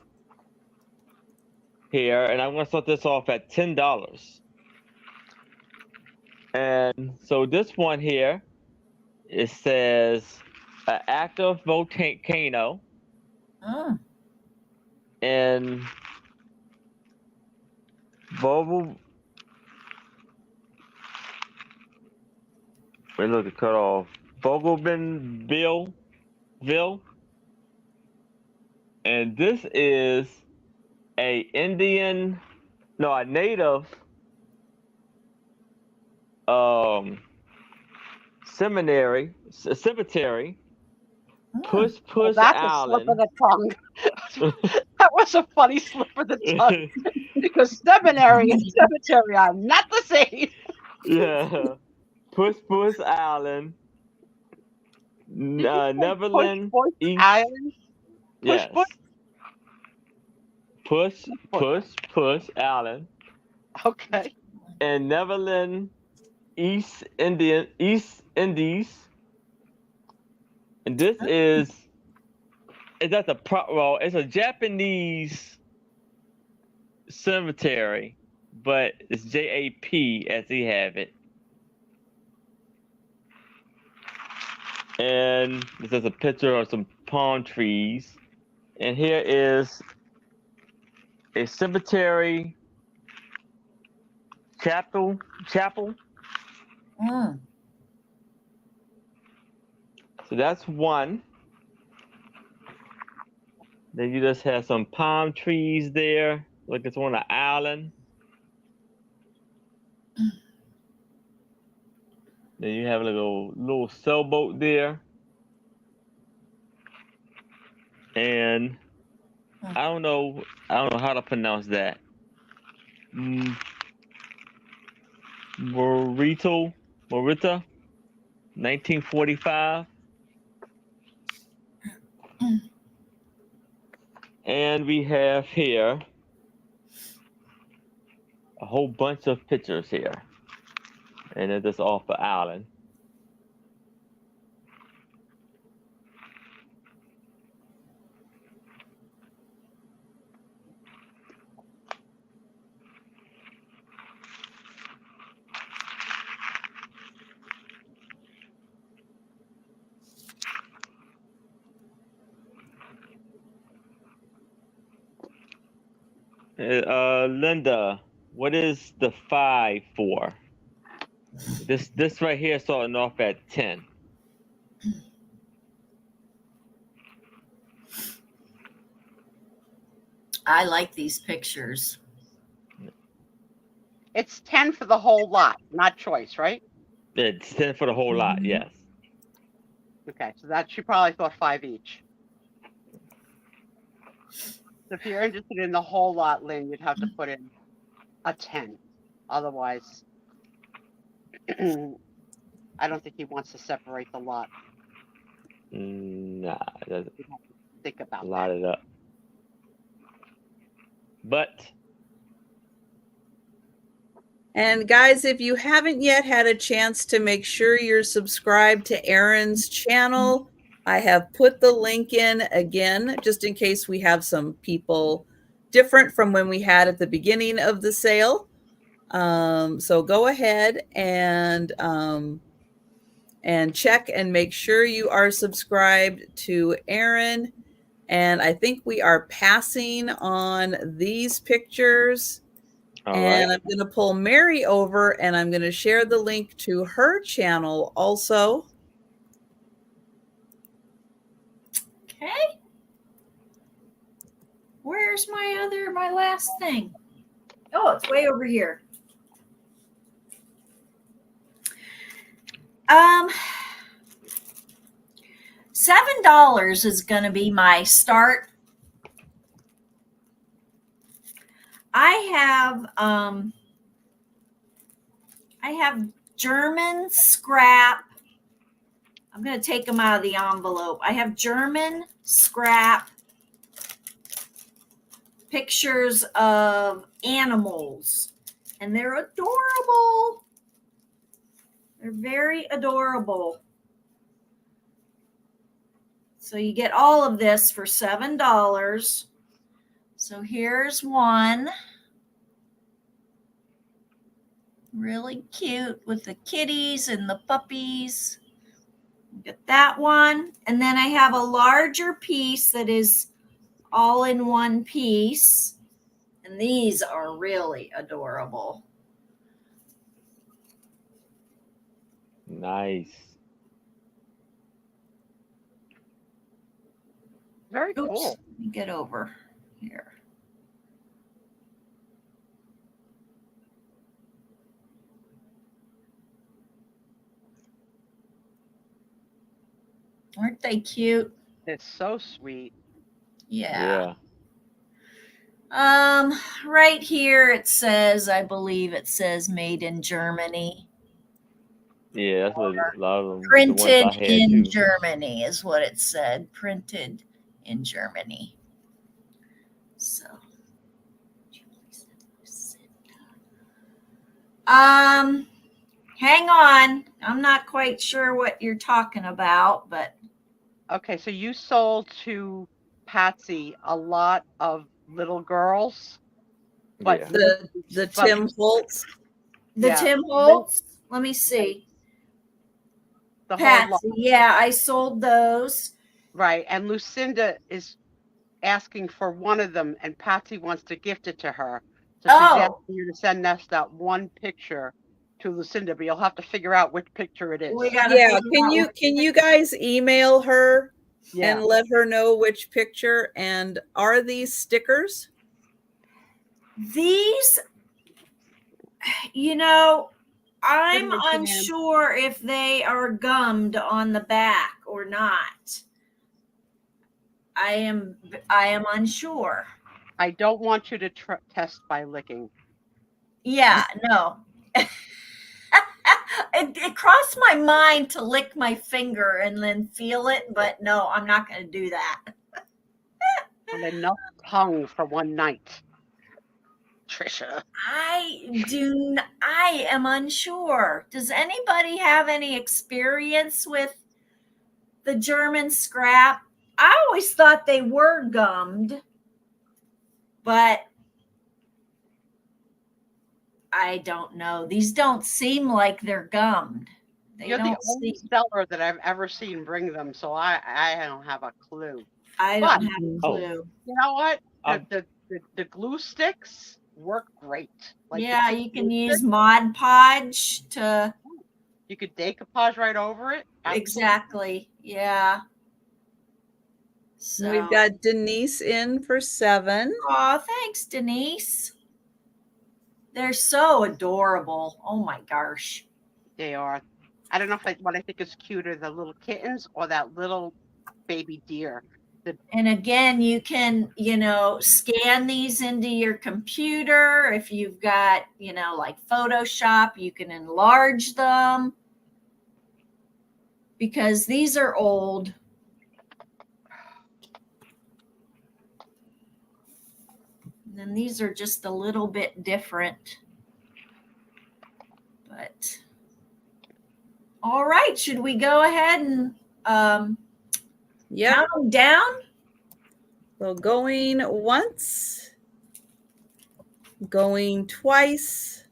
here, and I'm going to start this off at $10. And so this one here, it says an active volcano in Vogel. Wait, look, it cut off. Vogelbenville. And this is a native cemetery. Puss That's Island. a slip of the tongue. That was a funny slip of the tongue. Because seminary and cemetery are not the same. Yeah. Puss Island. Neverland East. Island? Yes. Puss Island. Okay. And Neverland East Indies. And this is that's it's a Japanese cemetery, but it's JAP as he have it. And this is a picture of some palm trees. And here is a cemetery chapel. So that's one. Then you just have some palm trees there. Like it's on an island. Then you have like a little sailboat there. And I don't know how to pronounce that. Morita, 1945. And we have here a whole bunch of pictures here. And it is off the island. Linda, what is the 5 for? This right here starting off at 10. I like these pictures. It's 10 for the whole lot, not choice, right? It's 10 for the whole lot, yes. Okay, so that she probably thought 5 each. So if you're interested in the whole lot, Lynn, you'd have to put in a 10. Otherwise, I don't think he wants to separate the lot. Nah, it doesn't. Think about Lot it up. But. And guys, if you haven't yet had a chance to make sure you're subscribed to Erin's channel, I have put the link in again, just in case we have some people different from when we had at the beginning of the sale. So go ahead and check and make sure you are subscribed to Erin. And I think we are passing on these pictures. All and right. I'm going to pull Mary over and I'm going to share the link to her channel also. Okay. Where's my last thing? Oh, it's way over here. $7 is going to be my start. I have German scrap. I'm going to take them out of the envelope. I have German scrap pictures of animals, and they're adorable. They're very adorable. So you get all of this for $7. So here's one. Really cute with the kitties and the puppies. Get that one. And then I have a larger piece that is all in one piece. And these are really adorable. Nice. Very Oops, cool. let me get over here. Aren't they cute? It's so sweet. Yeah. Right here it says, I believe it says made in Germany. Yeah, that's what a lot of them. Printed the ones I had in too. Germany is what it said. Printed in Germany. So, hang on. I'm not quite sure what you're talking about, but Okay, so you sold to Patsy a lot of little girls, but Yeah. The but- Tim Holtz. the Yeah. Tim Holtz, let me see. the whole lot, Patsy, yeah, I sold those. right? And Lucinda is asking for one of them, and Patsy wants to gift it to her. So she's Oh. asking you to send us that one picture to Lucinda, but you'll have to figure out which picture it is. We gotta Yeah, figure out can you guys email her Yeah. and let her know which picture? And are these stickers? these, you know, I'm Good looking, unsure if they are gummed on the back or not. I am unsure. I don't want you to test by licking. Yeah, no. It crossed my mind to lick my finger and then feel it, but no, I'm not going to do that. And enough tongue for one night. Trisha. I am unsure. Does anybody have any experience with the German scrap? I always thought they were gummed, but I don't know. These don't seem like they're gummed. You're the only seller that I've ever seen bring them, so I don't have a clue. I don't have a clue. You know what? The glue sticks work great. Yeah, you can use Mod Podge to. You could decoupage right over it. Absolutely. Exactly. Yeah. So We've got Denise in for 7. Oh, thanks, Denise. They're so adorable. Oh my gosh. They are. I don't know if what I think is cuter, the little kittens or that little baby deer. And again, you can, scan these into your computer. If you've got, like Photoshop, you can enlarge them because these are old. And then these are just a little bit different. But all right, should we go ahead and count them down? So going once, going twice,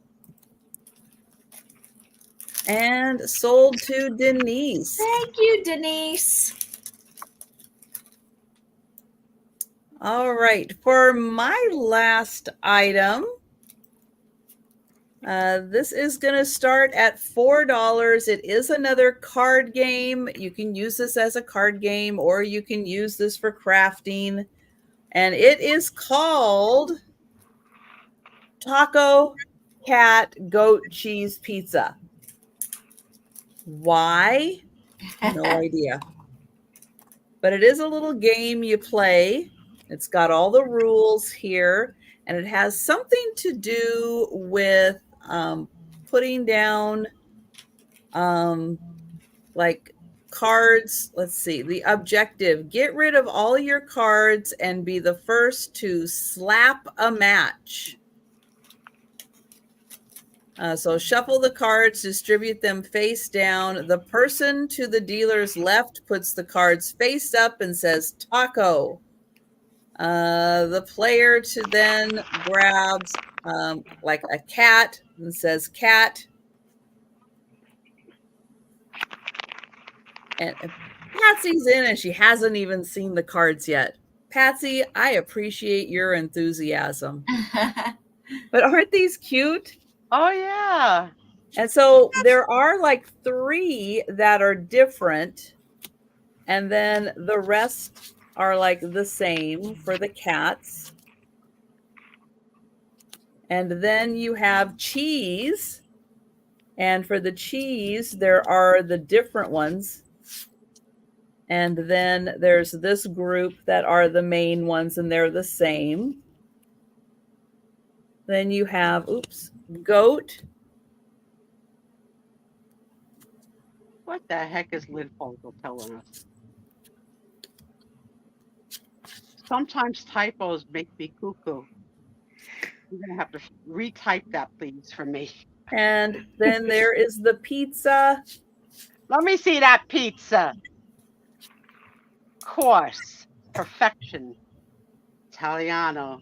and sold to Denise. Thank you, Denise. All right, for my last item, this is going to start at $4. It is another card game. You can use this as a card game, or you can use this for crafting. And it is called taco, cat, goat, cheese, pizza. Why? No idea. But it is a little game you play. It's got all the rules here, and it has something to do with putting down like cards. Let's see. The objective: get rid of all your cards and be the first to slap a match. So shuffle the cards, distribute them face down. The person to the dealer's left puts the cards face up and says taco. The player to then grabs like a cat and says cat. And Patsy's in and she hasn't even seen the cards yet. Patsy, I appreciate your enthusiasm. But aren't these cute? Oh yeah. And so there are like 3 that are different. And then the rest are like the same for the cats. And then you have cheese. And for the cheese, there are the different ones. And then there's this group that are the main ones, and they're the same. Then you have, goat. What the heck is Lynn Fogel telling us? Sometimes typos make me cuckoo. You're going to have to retype that, please, for me. And then there is the pizza. Let me see that pizza. Course. Perfection. Italiano.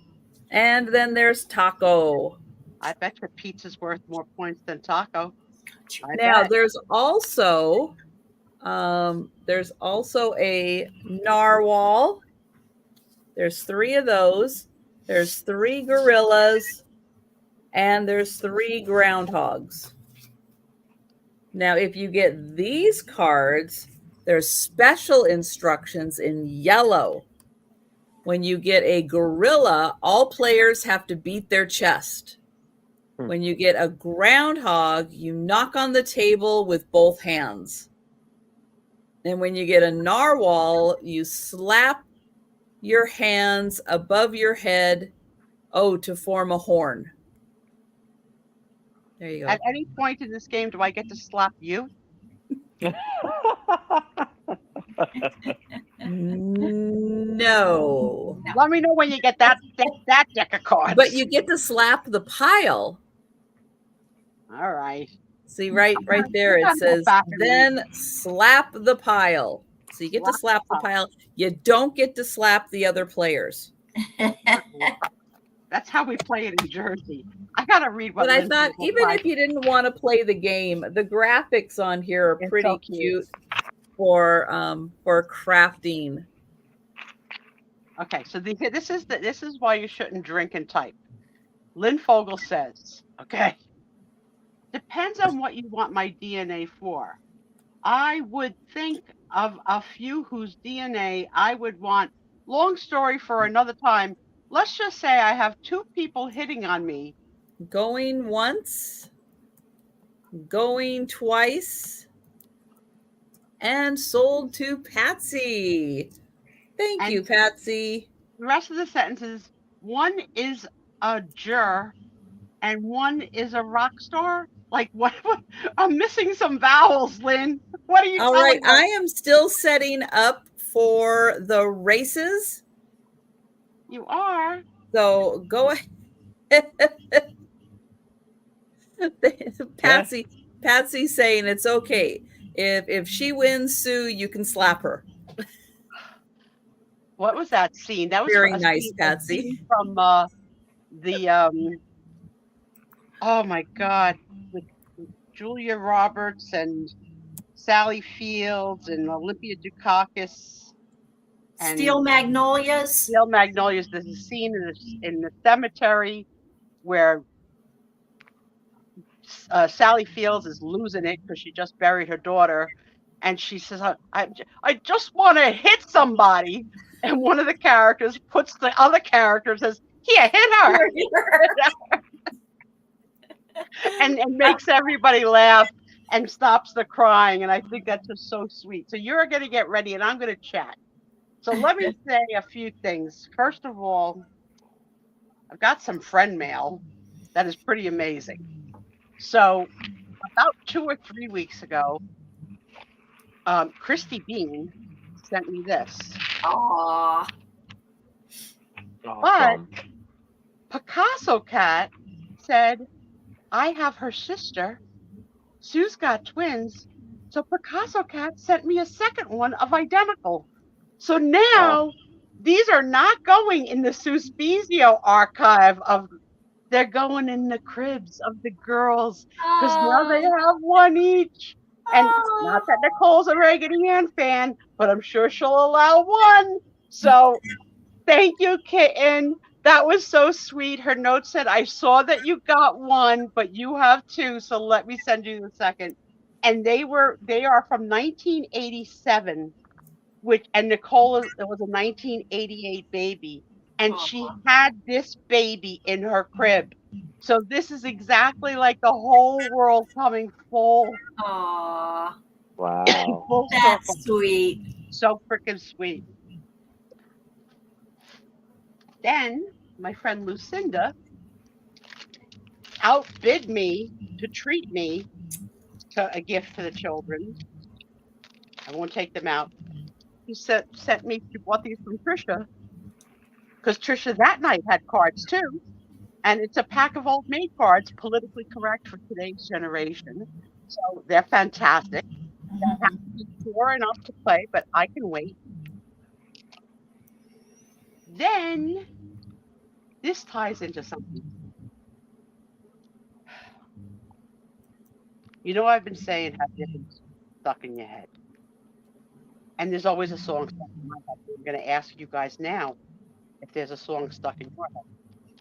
And then there's taco. I bet your pizza's worth more points than taco. Now there's also a narwhal. There's 3 of those. There's 3 gorillas, and there's 3 groundhogs. Now, if you get these cards, there's special instructions in yellow. When you get a gorilla, all players have to beat their chest. When you get a groundhog, you knock on the table with both hands. And when you get a narwhal, you slap your hands above your head, to form a horn. There you go. At any point in this game, do I get to slap you? No. Let me know when you get that deck of cards. But you get to slap the pile. All right. See, right there it says, then slap the pile. So you get to slap the pile. You don't get to slap the other players. That's how we play it in Jersey. I got to read what. But I thought, even if you didn't want to play the game, the graphics on here are pretty so cute for crafting. Okay, so this is why you shouldn't drink and type. Lynn Fogel says, okay, depends on what you want my DNA for. I would think of a few whose DNA I would want. Long story for another time. Let's just say I have 2 people hitting on me. Going once, going twice, and sold to Patsy. Thank you, Patsy. The rest of the sentences, one is a juror and one is a rock star. Like what? I'm missing some vowels, Lynn. What are you All right, I am still setting up for the races. You are. So go ahead. Patsy's saying it's okay. If she wins, Sue, you can slap her. What was that scene? That was very nice, Patsy. From oh my God, with Julia Roberts and Sally Fields and Olympia Dukakis. And Steel Magnolias. Steel Magnolias. There's a scene in the cemetery where Sally Fields is losing it because she just buried her daughter, and she says, "I just want to hit somebody," and one of the characters puts the other character says, "Here, hit her." and makes everybody laugh and stops the crying. And I think that's just so sweet. So you're going to get ready and I'm going to chat. So let me say a few things. First of all, I've got some friend mail that is pretty amazing. So about 2 or 3 weeks ago, Christy Bean sent me this. Aw. But Picasso Cat said, I have her sister. Sue's got twins. So Picasso Cat sent me a second one of identical. So now these are not going in the Suspizio archive they're going in the cribs of the girls because now they have one each. And not that Nicole's a Raggedy Ann fan, but I'm sure she'll allow one. So thank you, Kitten. That was so sweet. Her note said, I saw that you got one, but you have two. So let me send you the second. And they are from 1987, and Nicole, it was a 1988 baby. And she had this baby in her crib. So this is exactly like the whole world coming full. Aw. Wow. Full That's circle. sweet. So freaking sweet. Then my friend Lucinda outbid me to treat me to a gift for the children. I won't take them out. She bought these from Trisha because Trisha that night had cards too. And it's a pack of Old Maid cards, politically correct for today's generation. So they're fantastic. They have to be pure enough to play, but I can wait. Then this ties into something. You know, I've been saying have different stuck in your head. And there's always a song stuck in my head. I'm going to ask you guys now if there's a song stuck in your head.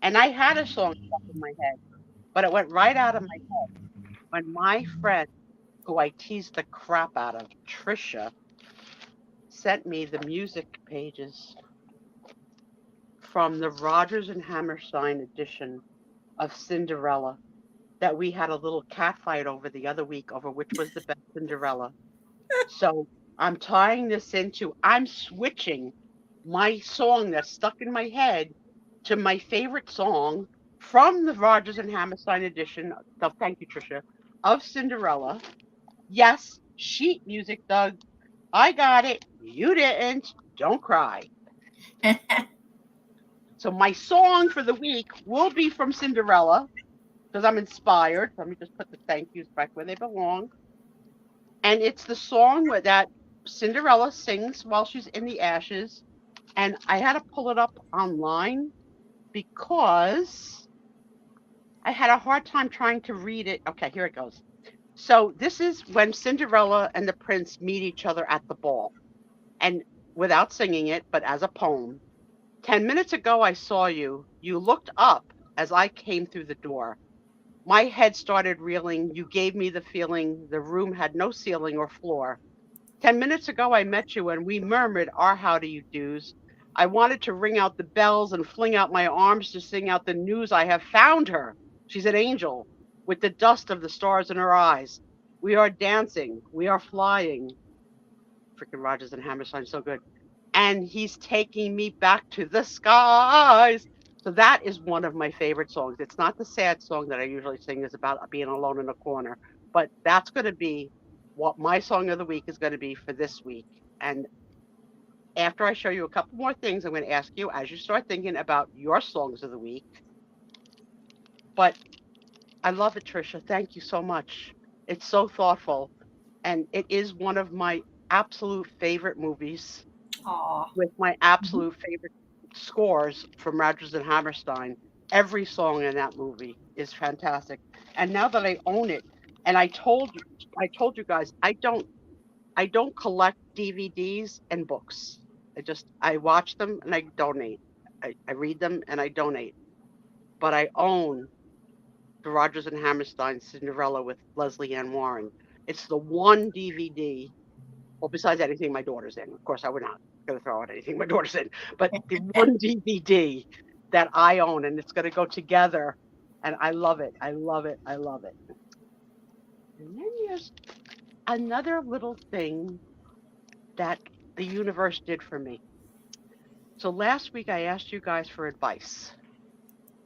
And I had a song stuck in my head, but it went right out of my head when my friend, who I teased the crap out of, Trisha, sent me the music pages from the Rodgers and Hammerstein edition of Cinderella that we had a little cat fight over the other week over which was the best Cinderella. So I'm tying this into, I'm switching my song that's stuck in my head to my favorite song from the Rodgers and Hammerstein edition, thank you, Trisha, of Cinderella. Yes, sheet music, Doug. I got it. You didn't. Don't cry. So my song for the week will be from Cinderella because I'm inspired. Let me just put the thank yous back where they belong. And it's the song that Cinderella sings while she's in the ashes. And I had to pull it up online because I had a hard time trying to read it. Okay, here it goes. So this is when Cinderella and the prince meet each other at the ball. And without singing it, but as a poem. 10 minutes ago, I saw you. You looked up as I came through the door. My head started reeling. You gave me the feeling the room had no ceiling or floor. 10 minutes ago, I met you and we murmured our how do you do's. I wanted to ring out the bells and fling out my arms to sing out the news. I have found her. She's an angel with the dust of the stars in her eyes. We are dancing. We are flying. Freaking Rodgers and Hammerstein, so good. And he's taking me back to the skies. So that is one of my favorite songs. It's not the sad song that I usually sing is about being alone in a corner, but that's going to be what my song of the week is going to be for this week. And after I show you a couple more things, I'm going to ask you as you start thinking about your songs of the week. But I love it, Trisha. Thank you so much. It's so thoughtful. And it is one of my absolute favorite movies. Aww. With my absolute favorite scores from Rodgers and Hammerstein. Every song in that movie is fantastic. And now that I own it, and I told you guys, I don't collect DVDs and books. I watch them and I donate. I read them and I donate. But I own the Rodgers and Hammerstein Cinderella with Leslie Ann Warren. It's the one DVD. Well, besides anything my daughter's in. Of course, I would not going to throw out anything my daughter's in. But the one DVD that I own, and it's going to go together And I love it. I love it. I love it. And then there's another little thing that the universe did for me. So last week I asked you guys for advice.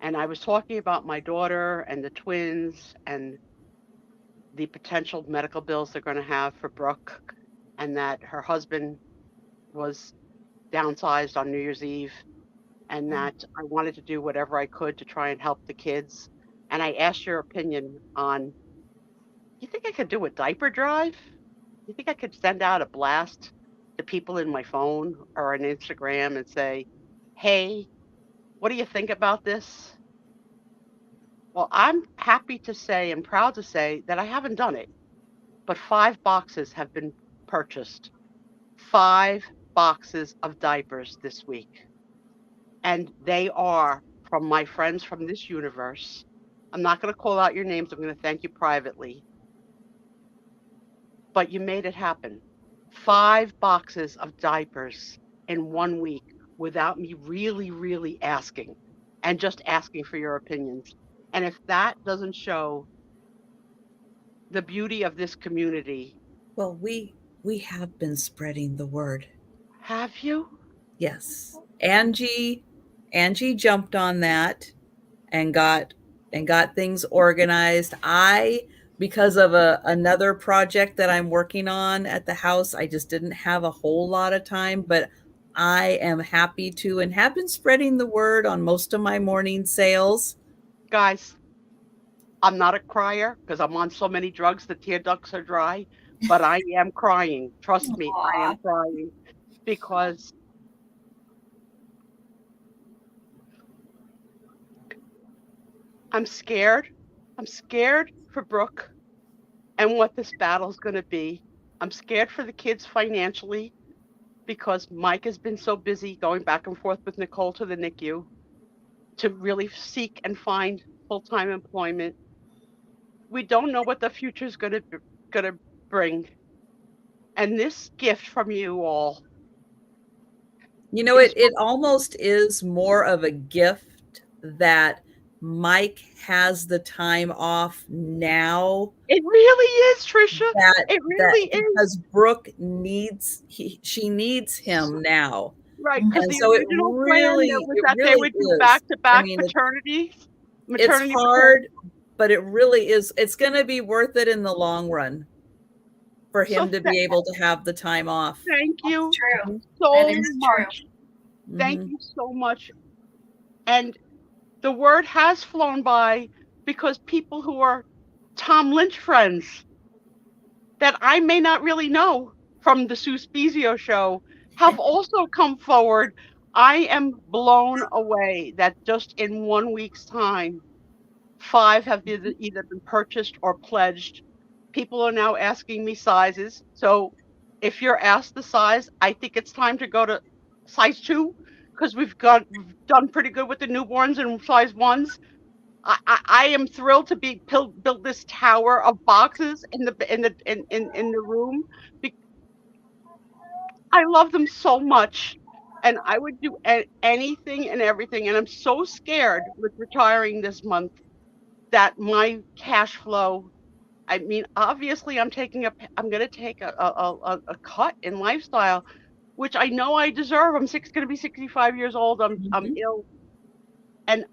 And I was talking about my daughter and the twins and the potential medical bills they're going to have for Brooke, and that her husband was downsized on New Year's Eve, and that I wanted to do whatever I could to try and help the kids. And I asked your opinion on, you think I could do a diaper drive? You think I could send out a blast to people in my phone or on Instagram and say, hey, what do you think about this? Well, I'm happy to say and proud to say that I haven't done it, but 5 boxes have been purchased. 5 boxes of diapers this week. And they are from my friends from this universe. I'm not going to call out your names. I'm going to thank you privately. But you made it happen. 5 boxes of diapers in 1 week without me really asking, and just asking for your opinions. And if that doesn't show the beauty of this community. Well, we have been spreading the word. Have you? Yes. Angie jumped on that and got things organized. Because of another project that I'm working on at the house, I just didn't have a whole lot of time, but I am happy to and have been spreading the word on most of my morning sales. Guys, I'm not a crier because I'm on so many drugs, the tear ducts are dry, but I am crying. Trust me, I am crying because I'm scared. I'm scared for Brooke and what this battle is going to be. I'm scared for the kids financially because Mike has been so busy going back and forth with Nicole to the NICU to really seek and find full-time employment. We don't know what the future is going to bring. And this gift from you all. You know, it almost is more of a gift that Mike has the time off now. It really is, Trisha. It really is. Because Brooke she needs him now. Right. Because the original plan was that they would do back-to-back maternities. It's hard, but it really is. It's going to be worth it in the long run for him to be able to have the time off. Thank you true. so much. Thank you so much. And the word has flown by because people who are Tom Lynch friends that I may not really know from the Sue Spezio show have also come forward. I am blown away that just in 1 week's time, 5 have either been purchased or pledged. People are now asking me sizes. So if you're asked the size, I think it's time to go to size 2 because we've done pretty good with the newborns and size 1s. I am thrilled to build this tower of boxes in the room. I love them so much, and I would do anything and everything. And I'm so scared with retiring this month that my cash flow. I mean, obviously, I'm going to take a cut in lifestyle, which I know I deserve. I'm going to be 65 years old. I'm ill, and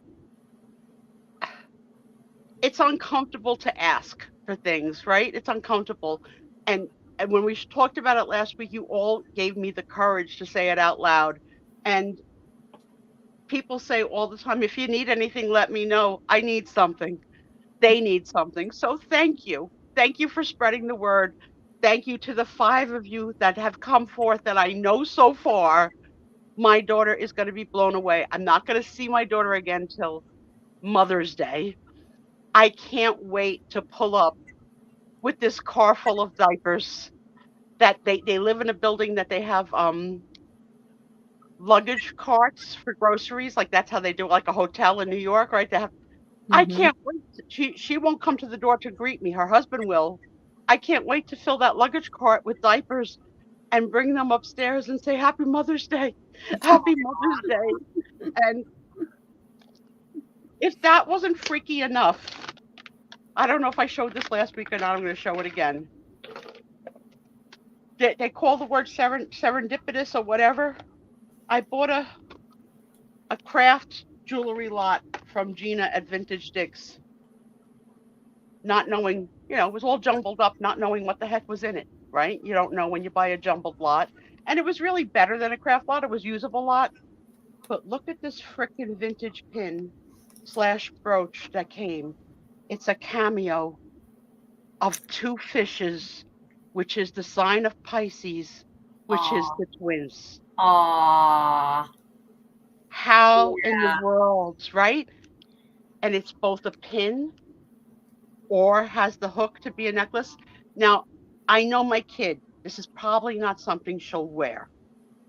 it's uncomfortable to ask for things, right? It's uncomfortable. And when we talked about it last week, you all gave me the courage to say it out loud. And people say all the time, if you need anything, let me know. I need something. They need something. So thank you. Thank you for spreading the word. Thank you to the 5 of you that have come forth that I know so far. My daughter is going to be blown away. I'm not going to see my daughter again till Mother's Day. I can't wait to pull up with this car full of diapers. That they live in a building that they have luggage carts for groceries. Like that's how they do like a hotel in New York, right? They have. I can't wait. She won't come to the door to greet me. Her husband will. I can't wait to fill that luggage cart with diapers and bring them upstairs and say Happy Mother's Day. Happy Mother's Day. And if that wasn't freaky enough, I don't know if I showed this last week or not. I'm going to show it again. They call the word serendipitous or whatever. I bought a craft jewelry lot from Gina at Vintage Digs, not knowing, it was all jumbled up, not knowing what the heck was in it, right? You don't know when you buy a jumbled lot. And it was really better than a craft lot. It was usable lot. But look at this frickin' vintage pin / brooch that came. It's a cameo of 2 fishes, which is the sign of Pisces, which is the twins. Aww. How in the world, right? And it's both a pin or has the hook to be a necklace. Now, I know my kid, this is probably not something she'll wear.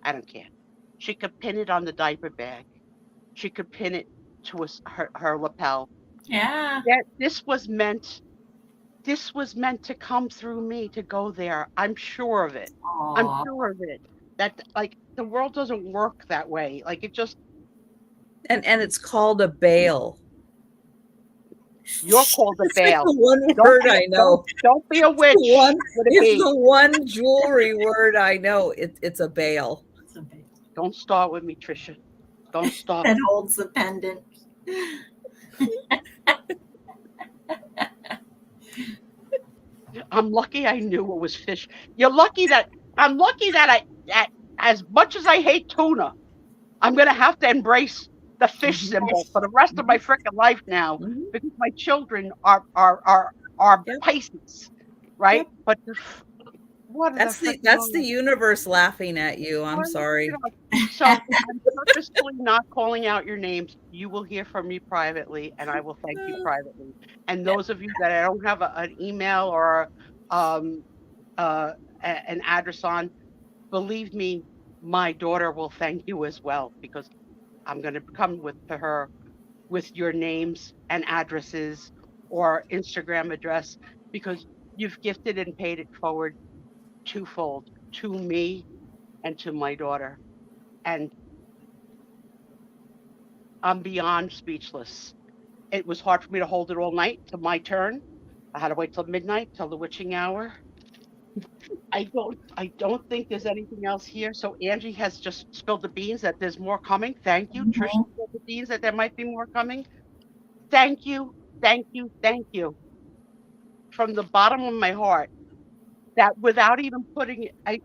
I don't care. She could pin it on the diaper bag. She could pin it to her lapel. Yeah. This was meant to come through me to go there. I'm sure of it. Aww. I'm sure of it. That, like, the world doesn't work that way. Like, it just. And it's called a bail. You're called a bail. It's the one word I know. Don't be a witch. It's the one jewelry word I know. It's a bail. Don't start with me, Trisha. Don't start. That holds the pendant. I'm lucky I knew it was fish. I'm lucky that I, as much as I hate tuna, I'm gonna have to embrace the fish symbol for the rest of my freaking life now, because my children are Pisces, right? Yep. But what that's the universe laughing at you. I'm sorry. So I'm purposefully not calling out your names. You will hear from me privately, and I will thank you privately. And those of you that I don't have an email or an address on, believe me, my daughter will thank you as well, because I'm going to come to her with your names and addresses or Instagram address, because you've gifted and paid it forward twofold to me and to my daughter. And I'm beyond speechless. It was hard for me to hold it all night till my turn. I had to wait till midnight, till the witching hour. I don't think there's anything else here. So Angie has just spilled the beans that there's more coming. Thank you. Trish spilled the beans that there might be more coming. Thank you. Thank you. Thank you. From the bottom of my heart, that without even putting it, I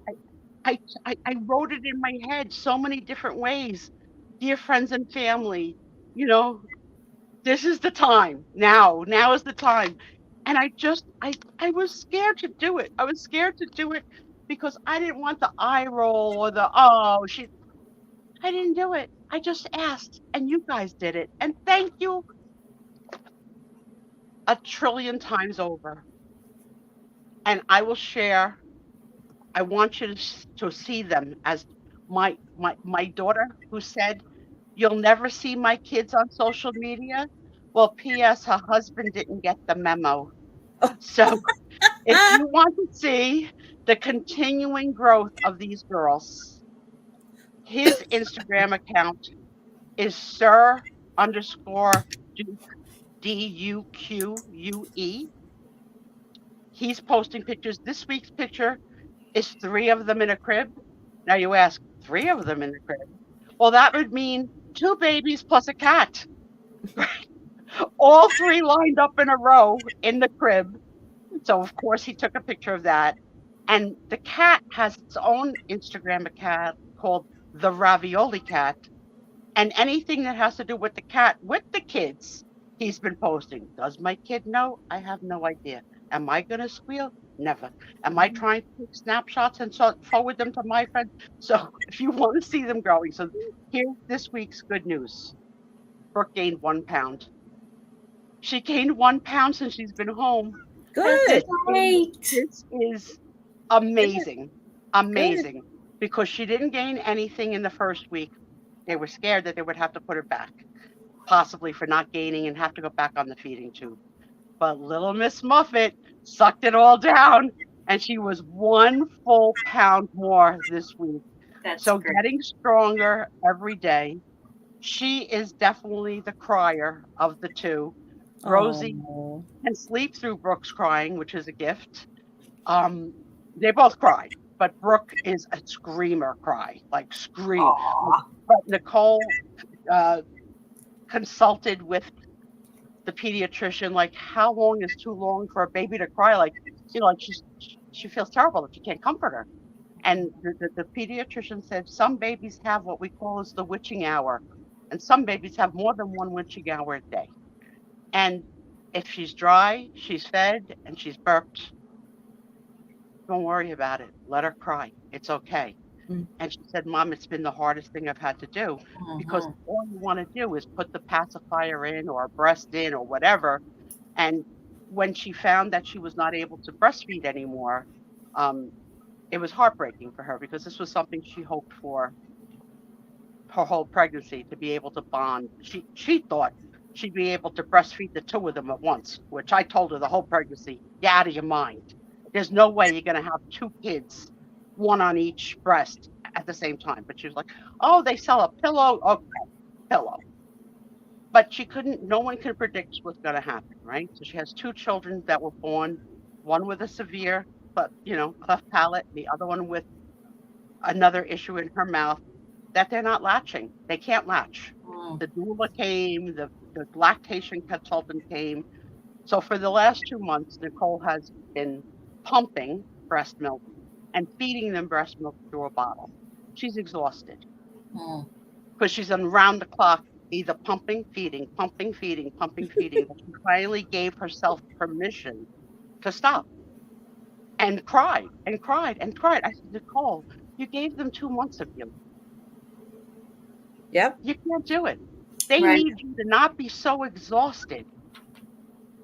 wrote it in my head so many different ways. Dear friends and family, this is the time. Now is the time. And I was scared to do it. I was scared to do it because I didn't want the eye roll or I didn't do it. I just asked, and you guys did it. And thank you 1,000,000,000,000 times over. And I will share. I want you to see them as my daughter, who said, "You'll never see my kids on social media." Well, P.S. her husband didn't get the memo. So if you want to see the continuing growth of these girls, his Instagram account is Sir_Duque, DUQUE. He's posting pictures. This week's picture is 3 of them in a crib. Now you ask, 3 of them in the crib? Well, that would mean 2 babies plus a cat. All 3 lined up in a row in the crib. So, of course, he took a picture of that. And the cat has its own Instagram account called The Ravioli Cat. And anything that has to do with the cat, with the kids, he's been posting. Does my kid know? I have no idea. Am I going to squeal? Never. Am I trying to take snapshots and forward them to my friends? So if you want to see them growing. So here's this week's good news. Brooke gained 1 pound. She gained 1 pound since she's been home. Good. This is amazing. Amazing. Good. Because she didn't gain anything in the first week. They were scared that they would have to put her back, possibly for not gaining and have to go back on the feeding tube. But little Miss Muffet sucked it all down, and she was 1 full pound more this week. That's so great. Getting stronger every day. She is definitely the crier of the two. Rosie Oh. can sleep through Brooke's crying, which is a gift. They both cry, but Brooke is a screamer cry, like scream. Aw. But Nicole consulted with the pediatrician, like how long is too long for a baby to cry? Like, like she feels terrible that you can't comfort her. And the pediatrician said some babies have what we call as the witching hour, and some babies have more than one witching hour a day. And if she's dry, she's fed, and she's burped, don't worry about it. Let her cry. It's okay. Mm. And she said, Mom, it's been the hardest thing I've had to do, because all you want to do is put the pacifier in or a breast in or whatever. And when she found that she was not able to breastfeed anymore, it was heartbreaking for her, because this was something she hoped for her whole pregnancy, to be able to bond. She thought she'd be able to breastfeed the two of them at once, which I told her the whole pregnancy, you're out of your mind. There's no way you're going to have two kids, one on each breast at the same time. But she was like, oh, they sell a pillow. Okay, pillow. But no one could predict what's going to happen, right? So she has two children that were born, one with a severe, cleft palate, the other one with another issue in her mouth, that they're not latching. They can't latch. The doula came, the lactation consultant came. So for the last 2 months, Nicole has been pumping breast milk and feeding them breast milk through a bottle. She's exhausted because she's on round the clock, either pumping, feeding, pumping, feeding, pumping, feeding. But she finally gave herself permission to stop and cried and cried and cried. I said, Nicole, you gave them 2 months of you. Yep. You can't do it. They Right. need you to not be so exhausted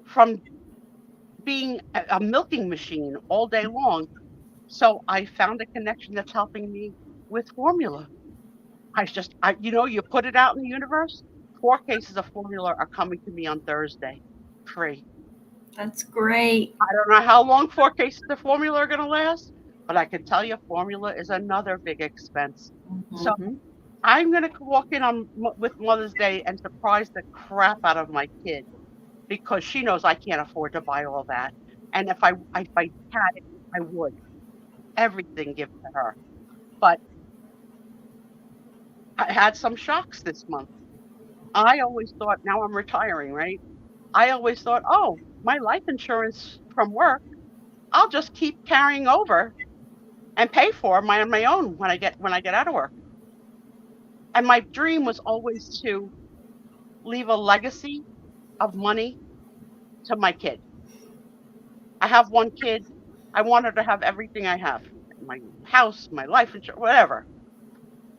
from being a milking machine all day long. So I found a connection that's helping me with formula. You put it out in the universe. 4 cases of formula are coming to me on Thursday, free. That's great. I don't know how long 4 cases of formula are going to last, but I can tell you formula is another big expense. So I'm going to walk in with Mother's Day and surprise the crap out of my kid, because she knows I can't afford to buy all that. And if I had it, I would. Everything give to her. But I had some shocks this month. I always thought, now I'm retiring, right? I always thought, oh, my life insurance from work, I'll just keep carrying over and pay for my own when I get out of work. And my dream was always to leave a legacy of money to my kid. I have one kid. I want her to have everything I have, my house, my life insurance, whatever.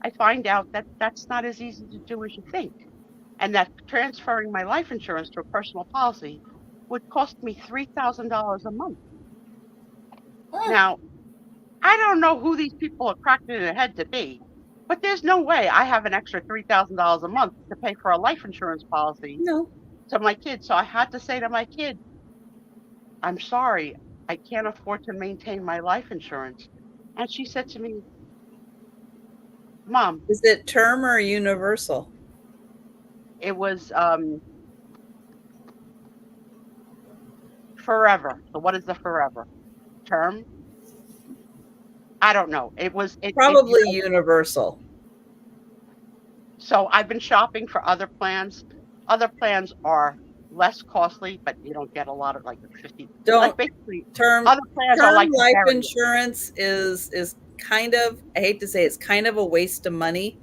I find out that that's not as easy to do as you think. And that transferring my life insurance to a personal policy would cost me $3,000 a month. Now, I don't know who these people are cracking in their head to be, but there's no way I have an extra $3,000 a month to pay for a life insurance policy to my kid. So I had to say to my kid, I'm sorry, I can't afford to maintain my life insurance. And she said to me, Mom. Is it term or universal? It was forever. So what is the forever? Term? I don't know. Probably universal. So I've been shopping for other plans. Other plans are less costly, but you don't get a lot of, like 50. Basically, term. Other plans term are like life insurance is kind of, I hate to say, it's kind of a waste of money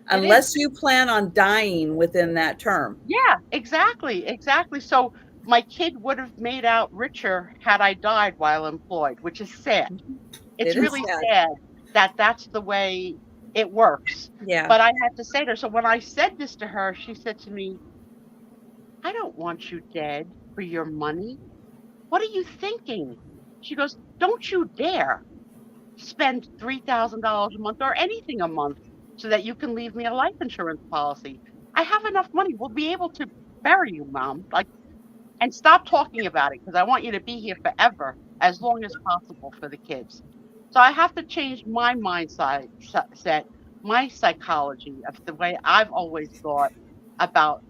unless you plan on dying within that term. Yeah, exactly. So my kid would have made out richer had I died while employed, which is sad. It's really sad that that's the way it works. Yeah. But I had to say to her, so when I said this to her, she said to me, I don't want you dead for your money. What are you thinking? She goes, don't you dare spend $3,000 a month or anything a month so that you can leave me a life insurance policy. I have enough money. We'll be able to bury you, Mom. And stop talking about it, because I want you to be here forever, as long as possible for the kids. So I have to change my mindset my psychology of the way I've always thought about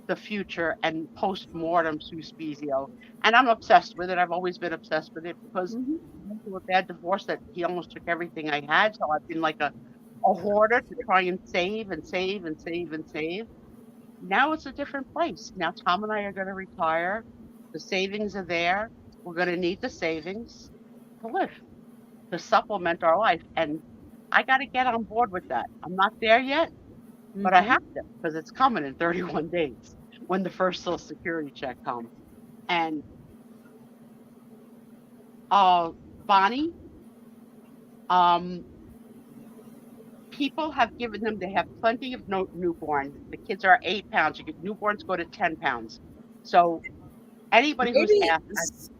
the future and post-mortem Suspizio. And I'm obsessed with it. I've always been obsessed with it because Mhm. I went through a bad divorce that he almost took everything I had. So I've been like a hoarder to try and save and save and save and save. Now it's a different place. Now Tom and I are going to retire. The savings are there. We're going to need the savings to live, to supplement our life. And I got to get on board with that. I'm not there yet, but I Mhm. have to because it's coming in 31 days when the first Social Security check comes. And Bonnie, um, people have given them, they have plenty of newborn. The kids are 8 pounds. You get newborns go to 10 pounds. So anybody who's Maybe asked,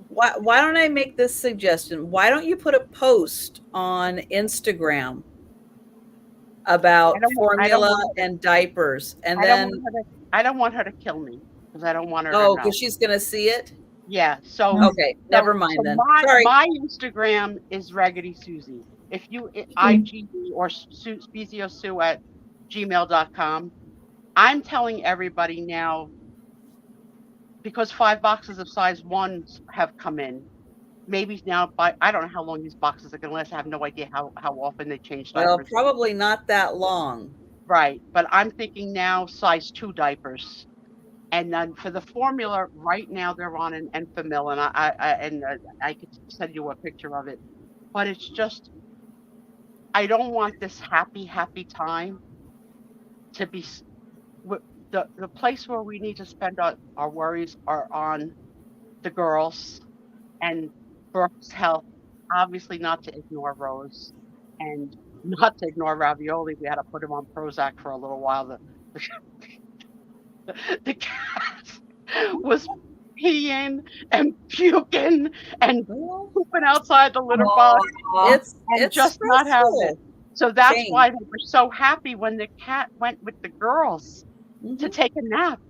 why don't I make this suggestion? Why don't you put a post on Instagram about I don't formula want her, and diapers, and I don't then want her to, I don't want her to kill me because I don't want her to oh, know. because she's gonna see it. Yeah. So Okay, never mind then. Sorry. my Instagram is Raggedy Susie. If you IG or Spezio Sue at gmail.com. I'm telling everybody now because 5 boxes of size 1s have come in. Maybe now I don't know how long these boxes are going to last. I have no idea how often they change Well, diapers. probably not that long. Right. But I'm thinking now size 2 diapers. And then for the formula, right now they're on an Enfamil, and I could send you a picture of it. But it's just, I don't want this happy time to be the place where we need to spend our worries are on the girls and Brooke's health. Obviously, not to ignore Rose and not to ignore Ravioli. We had to put him on Prozac for a little while. The cat was peeing and puking and pooping outside the litter box It's and it's just not having it. stressful. So that's Shame. why they were so happy when the cat went with the girls to Mhm. take a nap.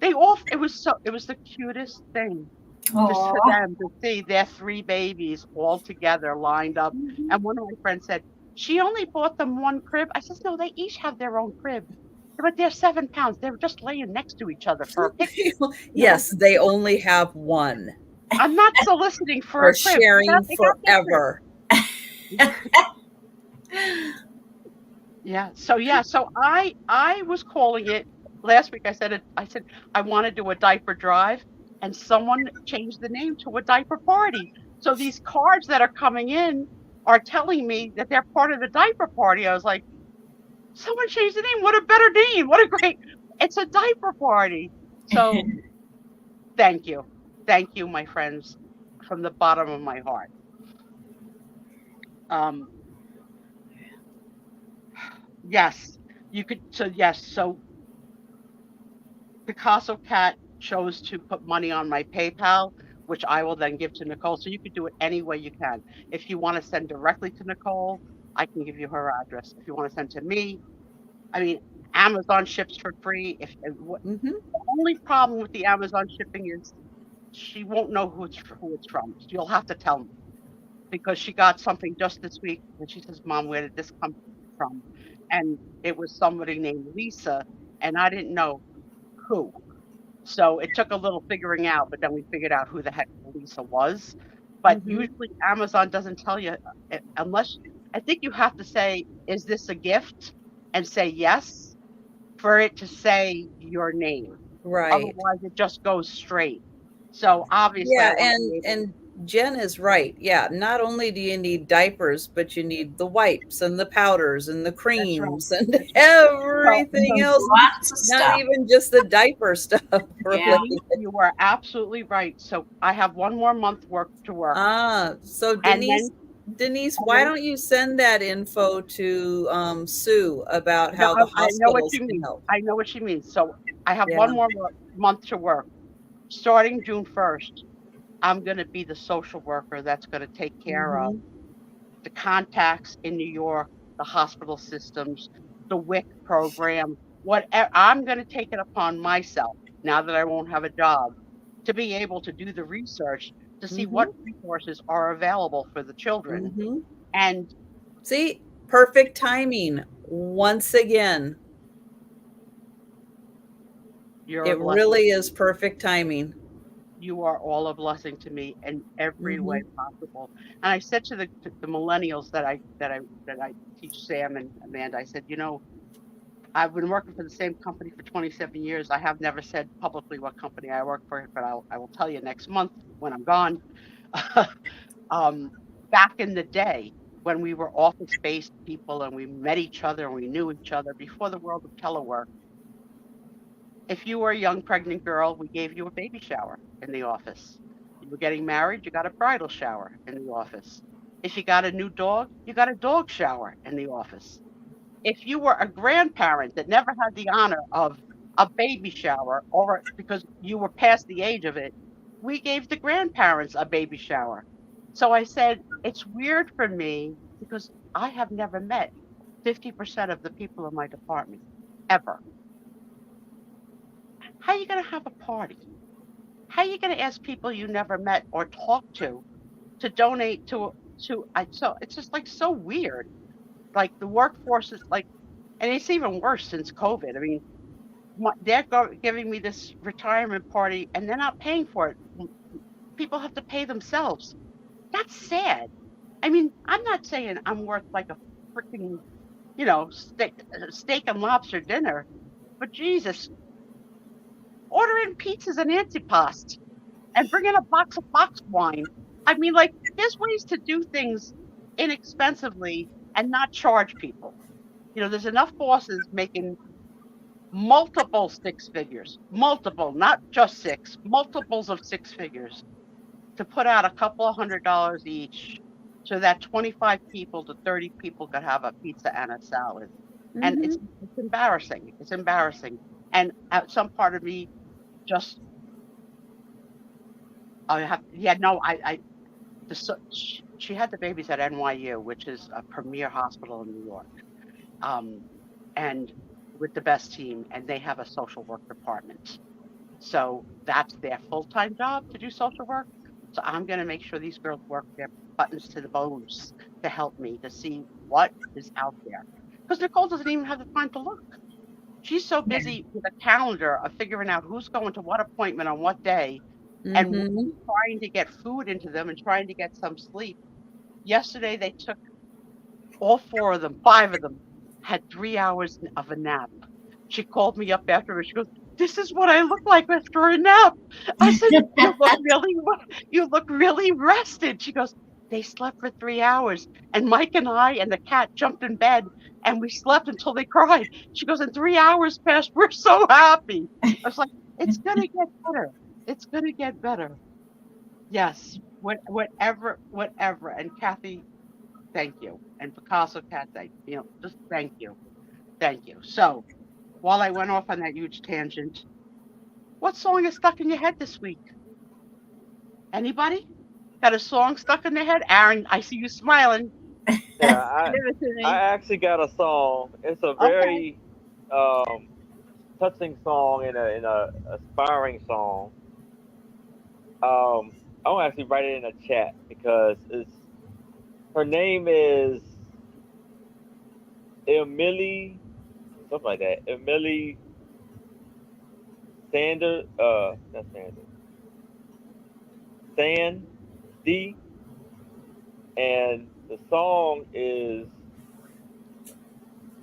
It was the cutest thing just for them to see their 3 babies all together lined up. And one of my friends said, she only bought them 1 crib. I says, no, they each have their own crib. But they're 7 pounds. They're just laying next to each other for a picture. Yes, they only have one. I'm not soliciting for They're a crib. sharing They got their crib. forever. Yeah. So I was calling it last week. I said I want to do a diaper drive, and someone changed the name to a diaper party. So these cards that are coming in are telling me that they're part of the diaper party. I was like, someone changed the name. What a better name. What a great. It's a diaper party. So thank you, my friends, from the bottom of my heart. Yes, you could. So yes, so Picasso Cat chose to put money on my PayPal, which I will then give to Nicole. So you could do it any way you can. If you want to send directly to Nicole, I can give you her address. If you want to send to me, I mean, Amazon ships for free. The only problem with the Amazon shipping is she won't know who it's from. You'll have to tell me because she got something just this week and she says, Mom, where did this come from? And it was somebody named Lisa, and I didn't know who. So it took a little figuring out, but then we figured out who the heck Lisa was. But usually Amazon doesn't tell you unless I think you have to say, is this a gift? And say yes for it to say your name. Right. Otherwise it just goes straight. So obviously. Yeah, and Jen is right. Yeah, not only do you need diapers, but you need the wipes and the powders and the creams and everything else. Lots of Not stuff. even just the diaper stuff. Yeah. You are absolutely right. So I have 1 more month to work. So Denise, why don't you send that info to Sue about how the hospitals can help? I know what she means. So I have 1 more month to work. Starting June 1st, I'm going to be the social worker that's going to take care of the contacts in New York, the hospital systems, the WIC program, whatever. I'm going to take it upon myself, now that I won't have a job, to be able to do the research to see what resources are available for the children. And see, Perfect timing once again. You're It a blessing. really is perfect timing. You are all a blessing to me in every way possible. And I said to the millennials that I teach, Sam and Amanda, I said, you know, I've been working for the same company for 27 years. I have never said publicly what company I work for, but I will tell you next month when I'm gone. Back in the day when we were office-based people and we met each other and we knew each other before the world of telework, if you were a young pregnant girl, we gave you a baby shower in the office. You were getting married, you got a bridal shower in the office. If you got a new dog, you got a dog shower in the office. If you were a grandparent that never had the honor of a baby shower, or because you were past the age of it, we gave the grandparents a baby shower. So I said, it's weird for me because I have never met 50% of the people in my department, ever. How are you going to have a party? How are you going to ask people you never met or talked to donate to so it's just like so weird. Like the workforce is like, and it's even worse since COVID. I mean, they're giving me this retirement party and they're not paying for it. People have to pay themselves. That's sad. I mean, I'm not saying I'm worth like a freaking, you know, steak and lobster dinner, but Jesus, ordering pizzas and antipasto and bring in a box of box wine. I mean, like, there's ways to do things inexpensively and not charge people. You know, there's enough bosses making multiple six figures, multiple, not just six, multiples of six figures, to put out a couple of $100 each so that 25 people to 30 people could have a pizza and a salad. And it's embarrassing. It's embarrassing. And some part of me just, she had the babies at NYU, which is a premier hospital in New York, and with the best team, and they have a social work department. So that's their full-time job to do social work. So I'm going to make sure these girls work their buttons to the bones to help me to see what is out there. Because Nicole doesn't even have the time to look. She's so busy with a calendar of figuring out who's going to what appointment on what day, and trying to get food into them and trying to get some sleep. Yesterday, they took all 4 of them, 5 of them, had 3 hours of a nap. She called me up afterwards. She goes, "This is what I look like after a nap." I said, you look really rested. She goes, "They slept for 3 hours, and Mike and I and the cat jumped in bed, and we slept until they cried." She goes, "And 3 hours passed. We're so happy." I was like, it's going to get better. It's going to get better. Yes, whatever. And Kathy, thank you. And Picasso Cat, just thank you. Thank you. So while I went off on that huge tangent, what song is stuck in your head this week? Anybody got a song stuck in their head? Aaron, I see you smiling. Yeah, I actually got a song. It's a very touching song and a aspiring song. I'll actually write it in a chat because her name is Emily, something like that. Emily Sanders, not Sanders. Sandy, and the song is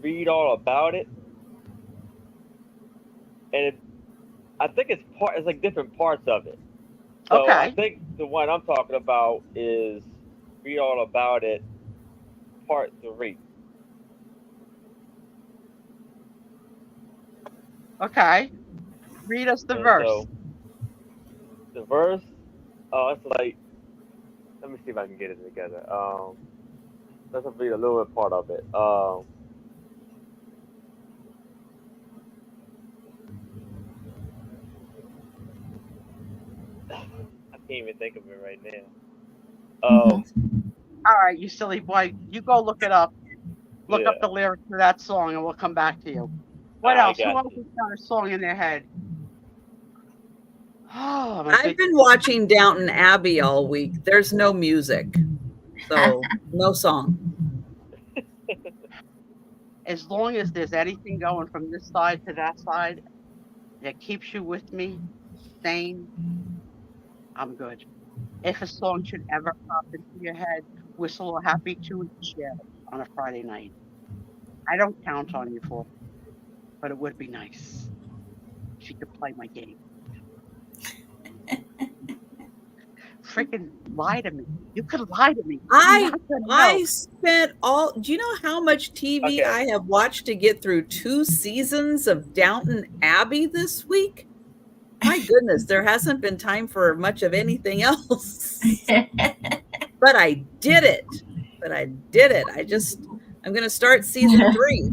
"Read All About It," and I think it's like different parts of it. So I think the one I'm talking about is "Read All About It," Part 3. Okay. Read us the verse. So, the verse, it's like, let me see if I can get it together. Let's read a little bit part of it. I can't even think of it right now. All right, you silly boy. You go look it up. Look up the lyrics to that song and we'll come back to you. What else? Who else has got a song in their head? Oh, I've been watching Downton Abbey all week. There's no music, so no song. as long as there's anything going from this side to that side that keeps you with me, sane, I'm good. If a song should ever pop into your head, whistle a happy tune and share it on a Friday night. I don't count on you for it, but it would be nice if you could play my game. Freaking lie to me. You could lie to me. I spent all. Do you know how much TV Okay. I have watched to get through 2 seasons of Downton Abbey this week? My goodness, there hasn't been time for much of anything else. But I did it. I'm going to start season 3.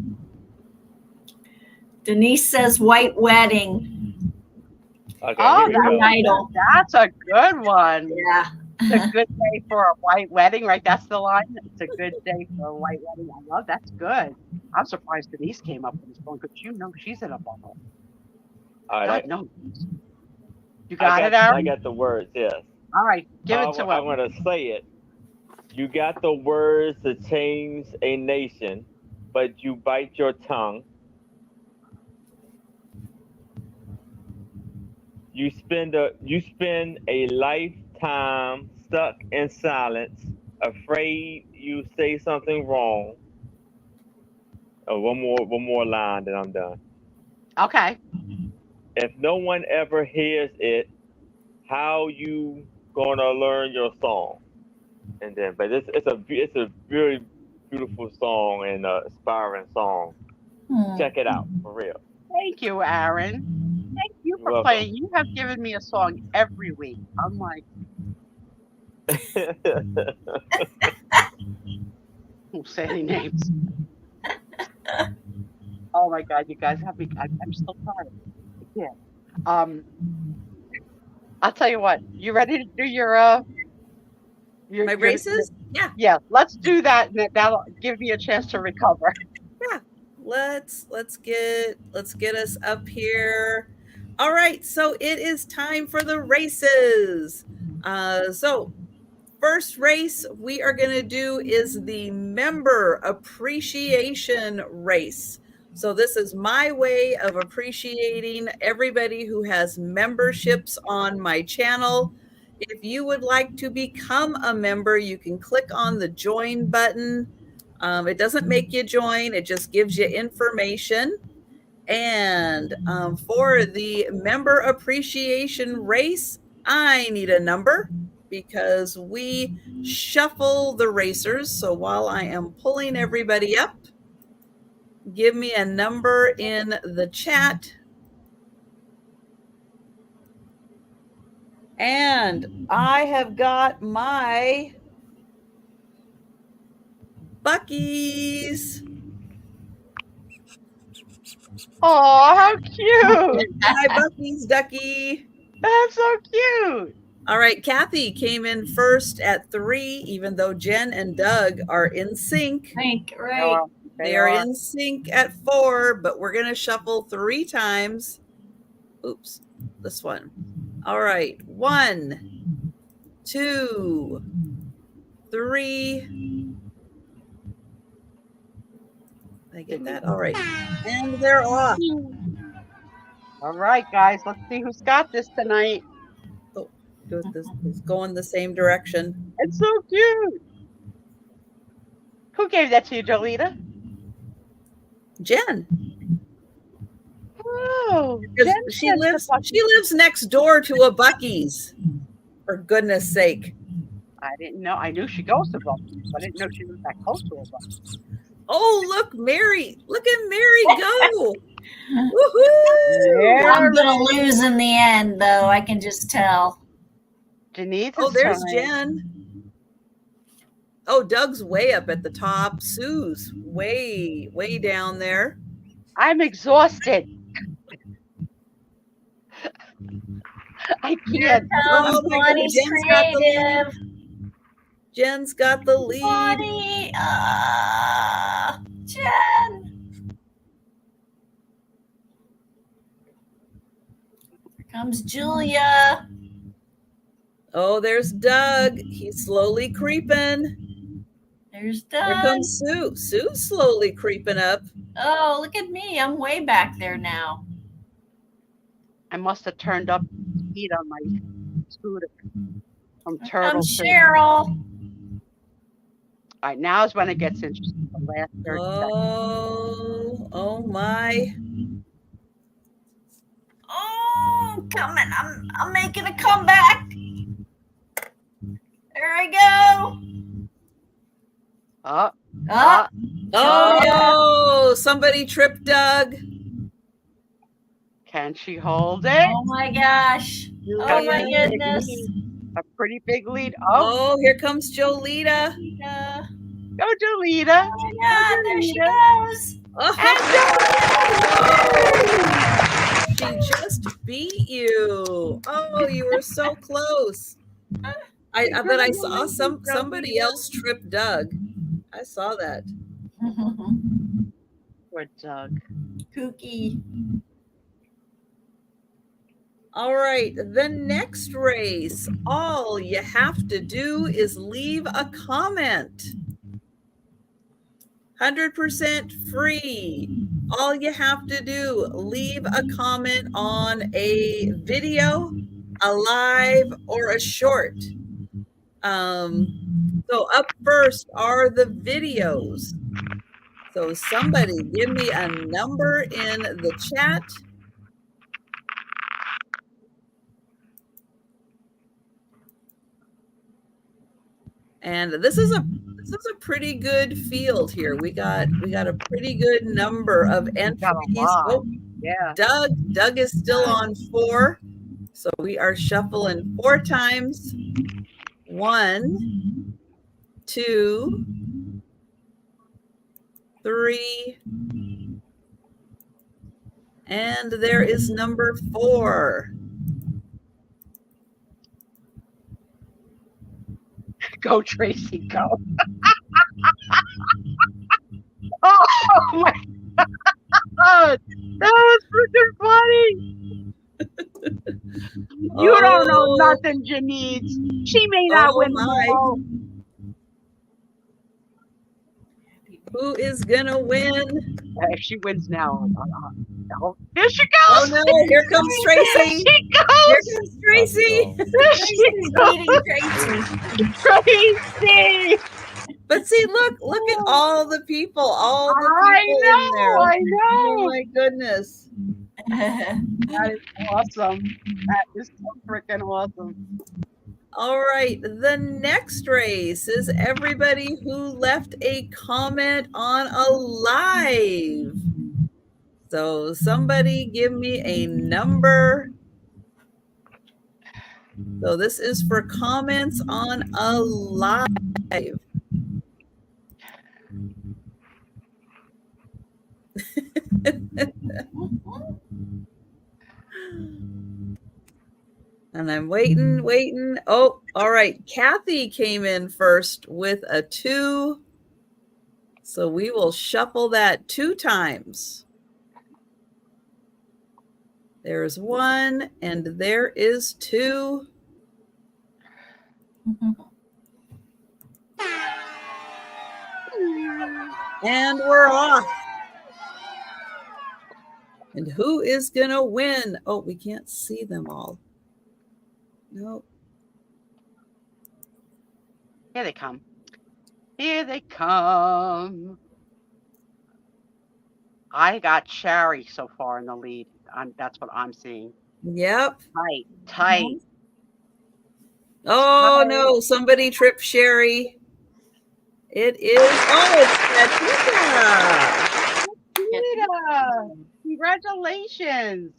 Denise says White Wedding. Okay, Oh, here we go. Idol. That's a good one. Yeah. It's a good day for a white wedding, right? That's the line. It's a good day for a white wedding. I love that's good. I'm surprised Denise came up with this one because you know she's in a bubble. All right, God knows. You got it, Aaron? I got the words, yes. All right, give it to I'm him. going to say it. You got the words to change a nation, but you bite your tongue. You spend a lifetime stuck in silence, afraid you say something wrong. One more line, then I'm done. Okay. If no one ever hears it, how you gonna learn your song? And then, but it's a very beautiful song and inspiring song. Check it out for real. Thank you, Aaron. Thank you You're for welcome. playing. You have given me a song every week. I'm like, won't say any names. Oh my God, you guys have me. I'm still tired. Yeah. I'll tell you what. You ready to do your My races? Yeah. Yeah. Let's do that. And that'll give me a chance to recover. Let's get us up here. All right, so it is time for the races. So first race we are going to do is the member appreciation race. So this is my way of appreciating everybody who has memberships on my channel. If you would like to become a member, you can click on the join button. It doesn't make you join, it just gives you information. And for the member appreciation race, I need a number because we shuffle the racers. So while I am pulling everybody up, give me a number in the chat. And I have got my Buckies. Oh, how cute. Hi, Buckies, Ducky. That's so cute. All right, Kathy came in first at 3, even though Jen and Doug are in sync. Right. They are in sync at 4, but we're going to shuffle 3 times. Oops, this one. All right, 1, 2, 3. Did I get that? All right. And they're off. All right, guys, let's see who's got this tonight. It's going the same direction. It's so cute. Who gave that to you, Jolita? Jen. Oh, Because she lives next door to a Bucky's. For goodness sake. I didn't know. I knew she goes to Bucky's, but I didn't know she was that close to a Bucky's. Oh, look, Mary. Look at Mary go. Woohoo! I'm gonna lose in the end, though. I can just tell. Denise. Oh, there's Jen. Oh, Doug's way up at the top. Sue's way down there. I'm exhausted. I can't. Oh my Bonnie's goodness, Jen's got the lead. Bonnie, Jen. Here comes Julia. Oh, there's Doug. He's slowly creeping. There's Here Doug. comes Sue. Sue's slowly creeping up. Oh, look at me. I'm way back there now. I must have turned up the speed on my scooter from I'm turtle to. Cheryl. All right, now is when it gets interesting. The last 30 seconds. Oh my. Oh, coming. I'm making a comeback. There I go. Oh, Oh, Oh, somebody tripped Doug. can she hold it? oh my gosh. Oh my goodness. A pretty big lead. Oh, here comes Jolita. Go, Jolita. Oh my God, there she goes. Oh, she just beat you. Oh, you were so close. But I saw somebody else trip Doug. I saw that. Poor Doug. Kooky. All right, the next race, all you have to do is leave a comment. 100% free. All you have to do, leave a comment on a video, a live, or a short. So up first are the videos. So somebody give me a number in the chat. And this is a pretty good field here. We got a pretty good number of entries. Oh, yeah. Doug is still on 4. So we are shuffling 4 times. 1, 2, 3. And there is number 4. Go, Tracy, go. Oh my God. That was freaking funny. You don't know nothing, Janice. She may not win them all. Who is gonna win? If she wins now, here she goes. Oh no! Here comes Tracy. Here she goes. Here comes Tracy. There she goes. Tracy. But see, look at all the people, in there. I know. Oh my goodness. That is awesome. That is so freaking awesome. All right, the next race is everybody who left a comment on a live. So somebody give me a number. So this is for comments on a live. And I'm waiting. Oh, all right. Kathy came in first with a 2. So we will shuffle that 2 times. There's 1 and there is 2. And we're off. And who is going to win? Oh, we can't see them all. Nope. Here they come. Here they come. I got Sherry so far in the lead. That's what I'm seeing. Yep. Tight. Oh, no. Somebody tripped Sherry. It is. Oh, it's Katina. Congratulations.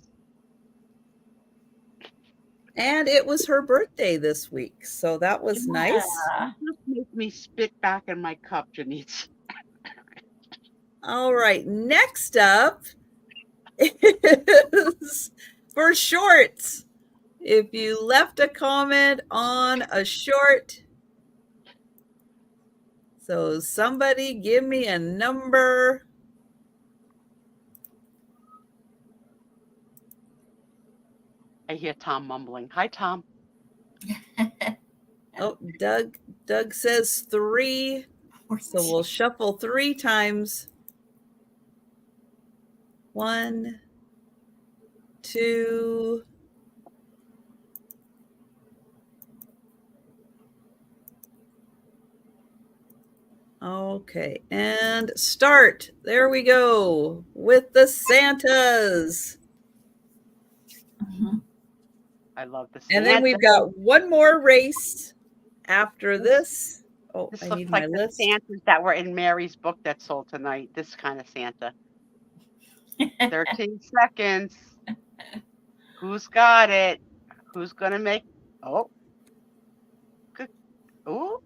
And it was her birthday this week. So that was nice. Just make me spit back in my cup, Janice. All right. Next up is for shorts. If you left a comment on a short, so somebody give me a number. I hear Tom mumbling. Hi, Tom. Oh, Doug says 3. So we'll shuffle 3 times. 1, 2. Okay, and start. There we go with the Santas. Mhm. I love this. And then we've got one more race after this. Oh, This I looks need like my the list. Santas that were in Mary's book that sold tonight. This kind of Santa. 13 seconds. Who's got it? Who's gonna make? Oh, good. Ooh,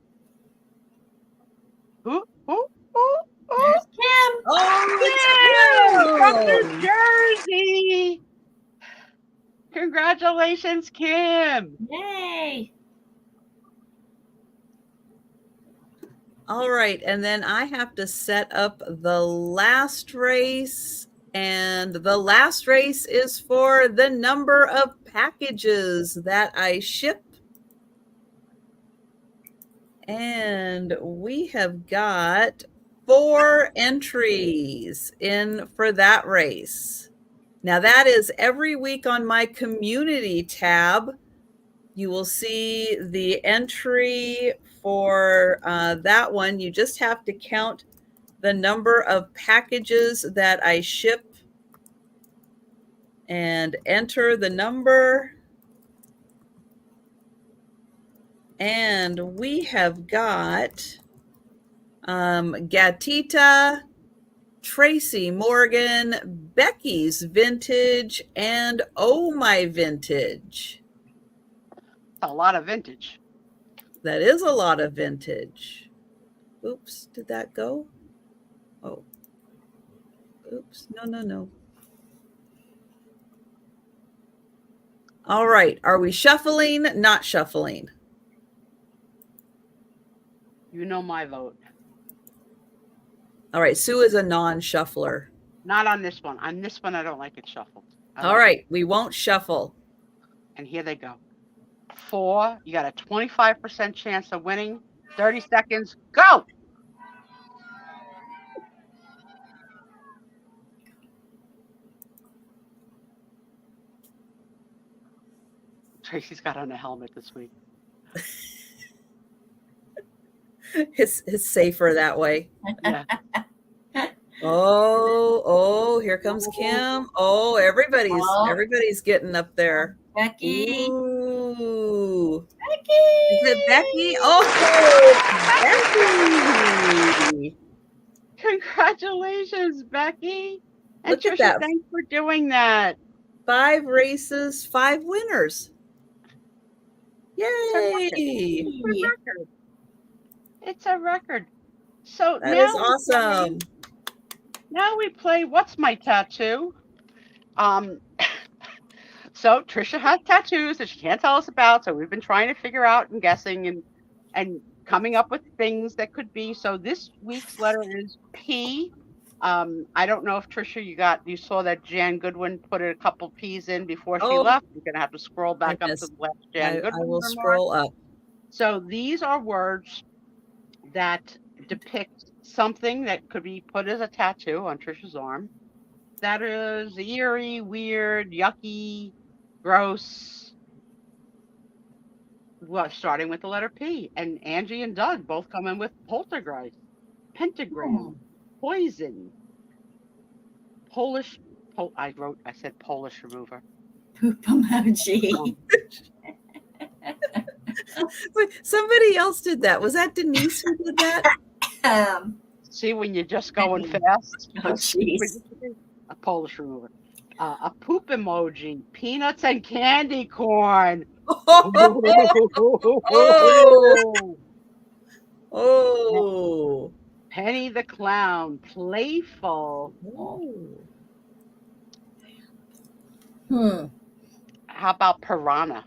ooh, ooh, ooh, ooh. There's Kim. Oh, Kim it's from Kim! New Jersey. Congratulations, Kim. Yay. All right, and then I have to set up the last race. And the last race is for the number of packages that I ship. And we have got 4 entries in for that race. Now that is every week on my community tab. You will see the entry for that one. You just have to count the number of packages that I ship and enter the number. And we have got Gatita, Tracy Morgan, Becky's Vintage, and Oh My Vintage. A lot of vintage. That is a lot of vintage. Oops, did that go? Oh. Oops, no. All right, are we shuffling? Not shuffling. You know my vote. All right, Sue is a non-shuffler. Not on this one. On this one, I don't like it shuffled. All right, we won't shuffle. And here they go. 4. You got a 25% chance of winning. 30 seconds. Go. Tracy's got on a helmet this week. It's safer that way. Yeah. Oh, here comes Kim. Oh, everybody's getting up there. Becky. Ooh. Becky. Is it Becky? Oh, Becky. Congratulations, Becky. And Look at Trisha, that. thanks for doing that. 5 races, 5 winners. Yay. It's a record. It's a record. So That now is awesome. Now we play What's My Tattoo? So Trisha has tattoos that she can't tell us about. So we've been trying to figure out and guessing and coming up with things that could be. So this week's letter is P. I don't know if Trisha, you saw that Jan Goodwin put a couple P's in before she left. You're gonna have to scroll back up to the last Jan Goodwin. I will scroll up. So these are words that depict something that could be put as a tattoo on Trisha's arm. That is eerie, weird, yucky, gross. Well, starting with the letter P. And Angie and Doug both come in with poltergeist, pentagram, poison, I said Polish remover. Poop emoji. Wait, somebody else did that. Was that Denise who did that? See, when you're just going fast. Oh, jeez. A Polish remover. A poop emoji, peanuts and candy corn. Oh. Penny the clown, playful. How about piranha?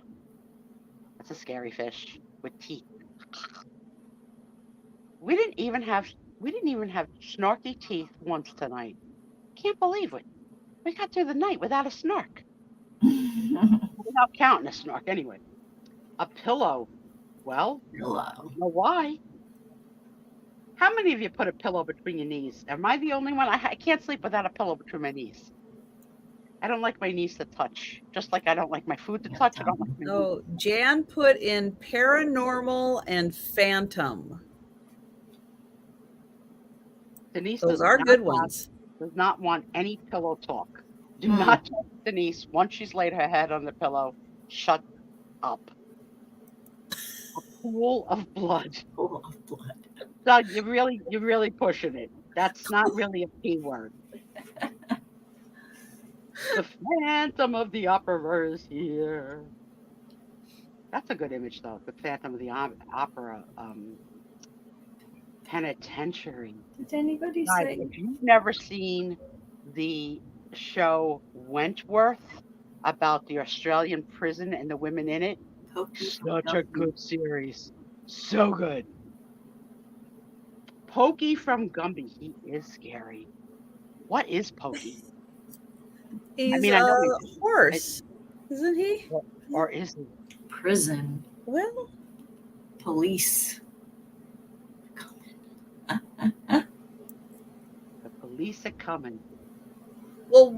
That's a scary fish with teeth. We didn't even have snarky teeth once tonight. Can't believe it. We got through the night without a snark. Without counting a snark, anyway. A pillow. Well, Pillow. I don't know why. How many of you put a pillow between your knees? Am I the only one? I can't sleep without a pillow between my knees. I don't like my niece to touch. Just like I don't like my food to touch. I don't like my Oh, Jan put in paranormal and phantom. Denise Those does are not good have- ones. Does not want any pillow talk. Do Hmm. not touch Denise once she's laid her head on the pillow. Shut up. A pool of blood. Pool of blood. Doug, you're really pushing it. That's not really a P word. The Phantom of the Opera is here. That's a good image, though. The Phantom of the Opera penitentiary. Did anybody Guys, say? if you've never seen the show Wentworth about the Australian prison and the women in it, such a good series. So good. Pokey from Gumby. He is scary. What is Pokey? He's mean, I know a horse, isn't he? Or is he? Prison. Well, Police. The police are coming. well,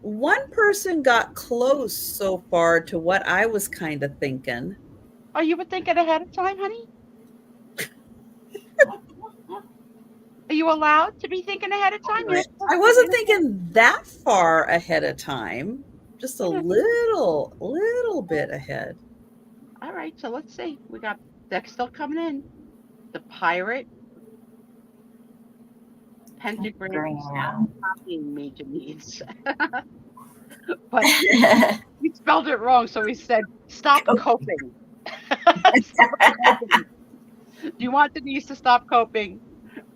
one person got close so far to what I was kind of thinking. Oh, you were thinking ahead of time, honey? Are you allowed to be thinking ahead of time? You're supposed I to wasn't be- thinking that far ahead of time, just a little bit ahead. All right, so let's see. We got Dex still coming in. The pirate. Pentagram. Stop copying me, Denise. But he spelled it wrong, so he said, stop coping. Stop coping. Do you want Denise to stop coping?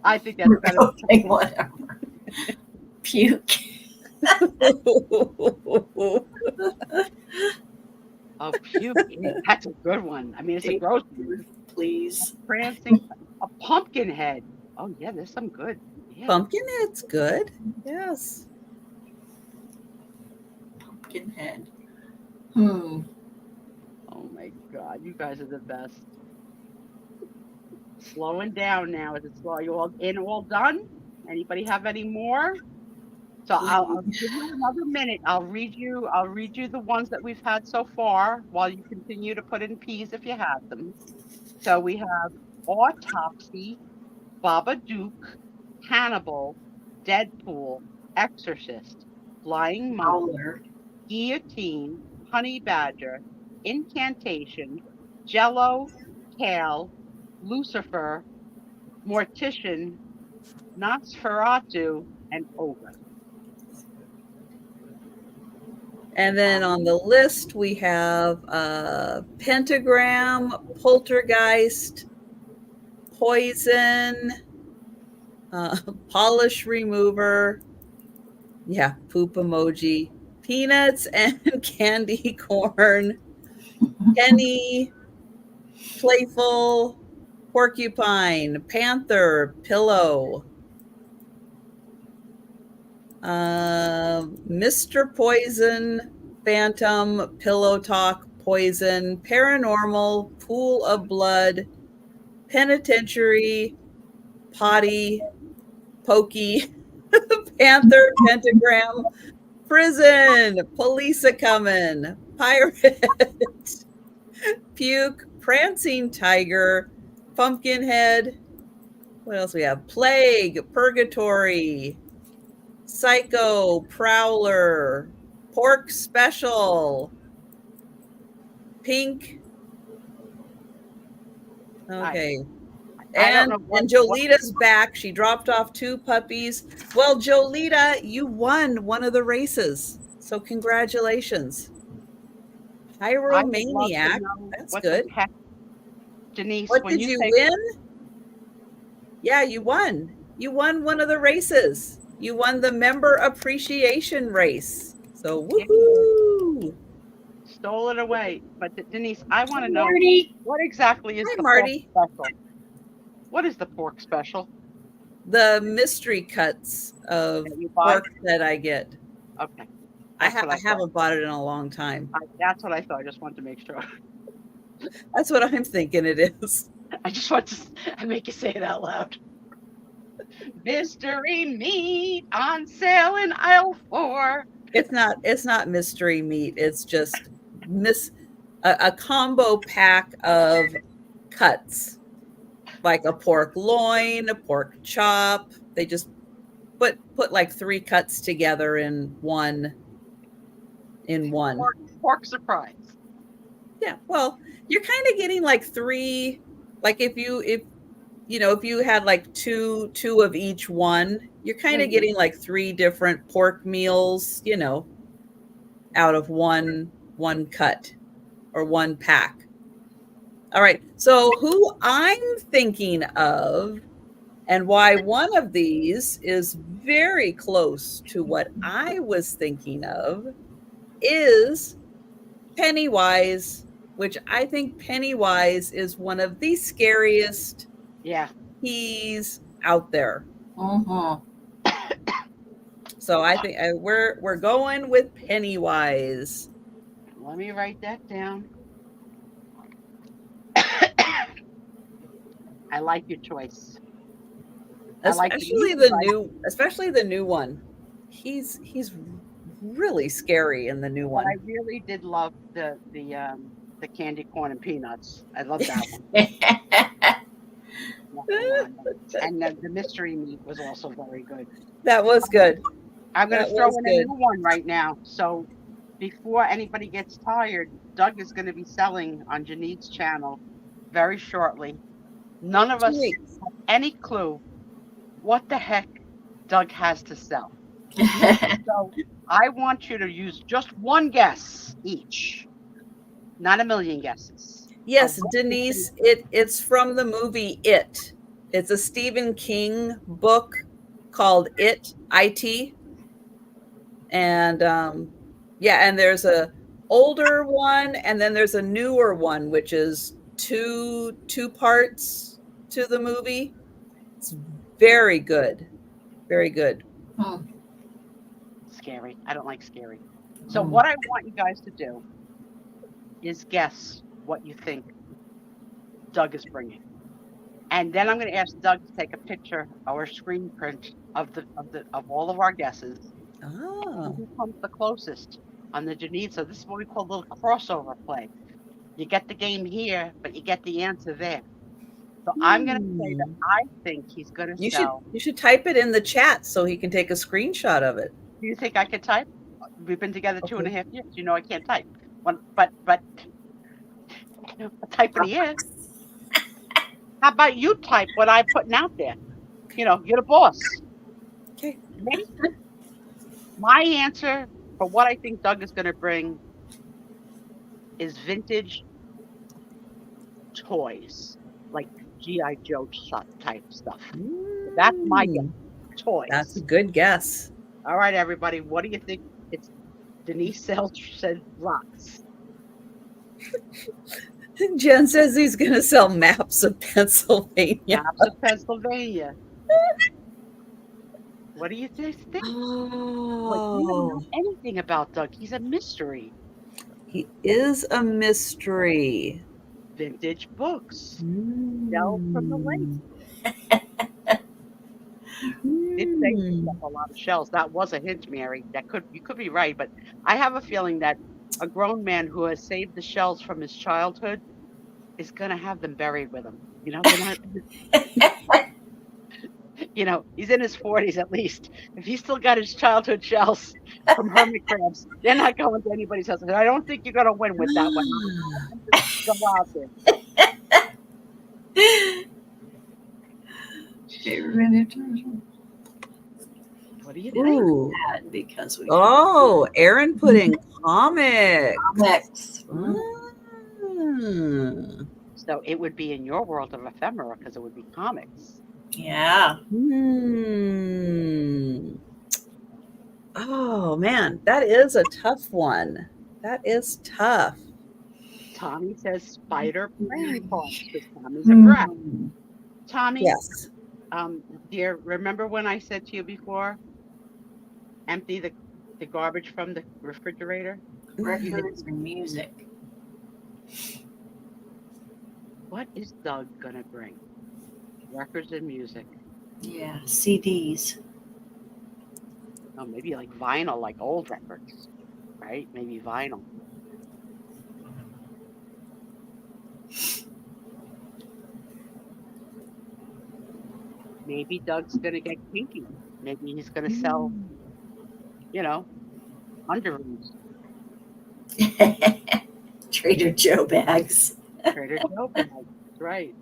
I think that's better. Okay, whatever. Puke. Oh, puke. That's a good one. I mean, it's a gross one. Please. Prancing. A pumpkin head. Oh, yeah, there's some good. Yeah. Pumpkinhead's good. Yes. Pumpkinhead. Oh, my God. You guys are the best. Slowing down now. Is it slow? Are you all in, all done? Anybody have any more? So I'll give you another minute. I'll read you the ones that we've had so far while you continue to put in P's if you have them. So we have Autopsy, Babadook, Hannibal, Deadpool, Exorcist, Flying Monk, Howler. Guillotine, Honey Badger, Incantation, Jello, Kale, Lucifer, Mortician, Nosferatu, and Ogre. And then on the list we have Pentagram, Poltergeist, Poison, Polish Remover, yeah, poop emoji, Peanuts and Candy Corn, Penny, Playful, Porcupine, Panther, Pillow, Mr. Poison, Phantom, Pillow Talk, Poison, Paranormal, Pool of Blood, Penitentiary, Potty, Pokey, Panther, Pentagram, Prison, Police a Comin', Pirate, Puke, Prancing Tiger, Pumpkinhead. What else we have? Plague, Purgatory, Psycho, Prowler, Pork Special, Pink. Okay. And Jolita's back. She dropped off 2 puppies. Well, Jolita, you won one of the races. So congratulations. Pyromaniac. That's good. Denise, What when did you say win? Yeah, you won. You won one of the races. You won the member appreciation race. So woohoo! stole it away. But Denise, I want to know Marty. what exactly is Hi, the Marty. pork special? What is the pork special? The mystery cuts of That you buy? pork that I get. Okay. I That's what I haven't bought it in a long time. That's what I thought. I just wanted to make sure. That's what I'm thinking it is. I just want to make you say it out loud. Mystery meat on sale in aisle 4. It's not mystery meat. It's just a combo pack of cuts, like a pork loin, a pork chop. They just put like 3 cuts together in one. Pork surprise. Yeah, well, you're kind of getting like 3, like if you had like two of each one, you're kind of getting like 3 different pork meals, out of one cut or one pack. All right. So who I'm thinking of and why one of these is very close to what I was thinking of is Pennywise, which I think Pennywise is one of the scariest he's out there. So I think we're going with Pennywise. Let me write that down. I like your choice. Especially the new one. He's really scary in the new one. I really did love the candy corn and peanuts. I love that one. And the mystery meat was also very good. That was good. I'm going to throw in a new one right now. So before anybody gets tired, Doug is going to be selling on Janine's channel very shortly. None of us have any clue what the heck Doug has to sell. So I want you to use just one guess each, not a million guesses. Yes, Denise, it's from the movie It. It's a Stephen King book called It, I-T. And and there's a older one and then there's a newer one, which is two parts to the movie. It's very good. Very good. Scary. I don't like scary. So what I want you guys to do is guess what you think Doug is bringing. And then I'm going to ask Doug to take a picture or a screen print of all of our guesses. Who comes the closest on the Janine? So this is what we call a little crossover play. You get the game here, but you get the answer there. So I'm going to say that I think he's going to sell. You should type it in the chat so he can take a screenshot of it. Do you think I can type? We've been together 2.5 years. You know I can't type. But type in the air. How about you type what I'm putting out there? You're the boss. Okay. Ready? My answer for what I think Doug is going to bring is vintage toys, like G.I. Joe type stuff. That's my guess. Toys. That's a good guess. All right, everybody. What do you think? It's Denise said rocks. Jen says he's going to sell maps of Pennsylvania. Maps of Pennsylvania. What do you think? Oh. You don't know anything about Doug. He's a mystery. He is a mystery. Vintage books. Shells from the lake. It takes up a lot of shells. That was a hint, Mary. You could be right, but I have a feeling that a grown man who has saved the shells from his childhood is going to have them buried with him. He's in his 40s at least. If he's still got his childhood shells from hermit crabs, they're not going to anybody's house. I don't think you're going to win with that one. Go out there. What do you think? Because Aaron put in comics. So it would be in your world of ephemera because it would be comics. Yeah. Oh man, that is a tough one. That is tough. Tommy says spider playing parts because Tommy's a brat. Tommy, yes. Dear, remember when I said to you before, empty the garbage from the refrigerator? Records and music. What is Doug gonna bring? Records and music. Yeah, CDs. Oh, maybe like vinyl, like old records, right? Maybe vinyl. Maybe Doug's gonna get kinky. Maybe he's gonna sell, underoos. Trader Joe bags. Trader Joe bags, right?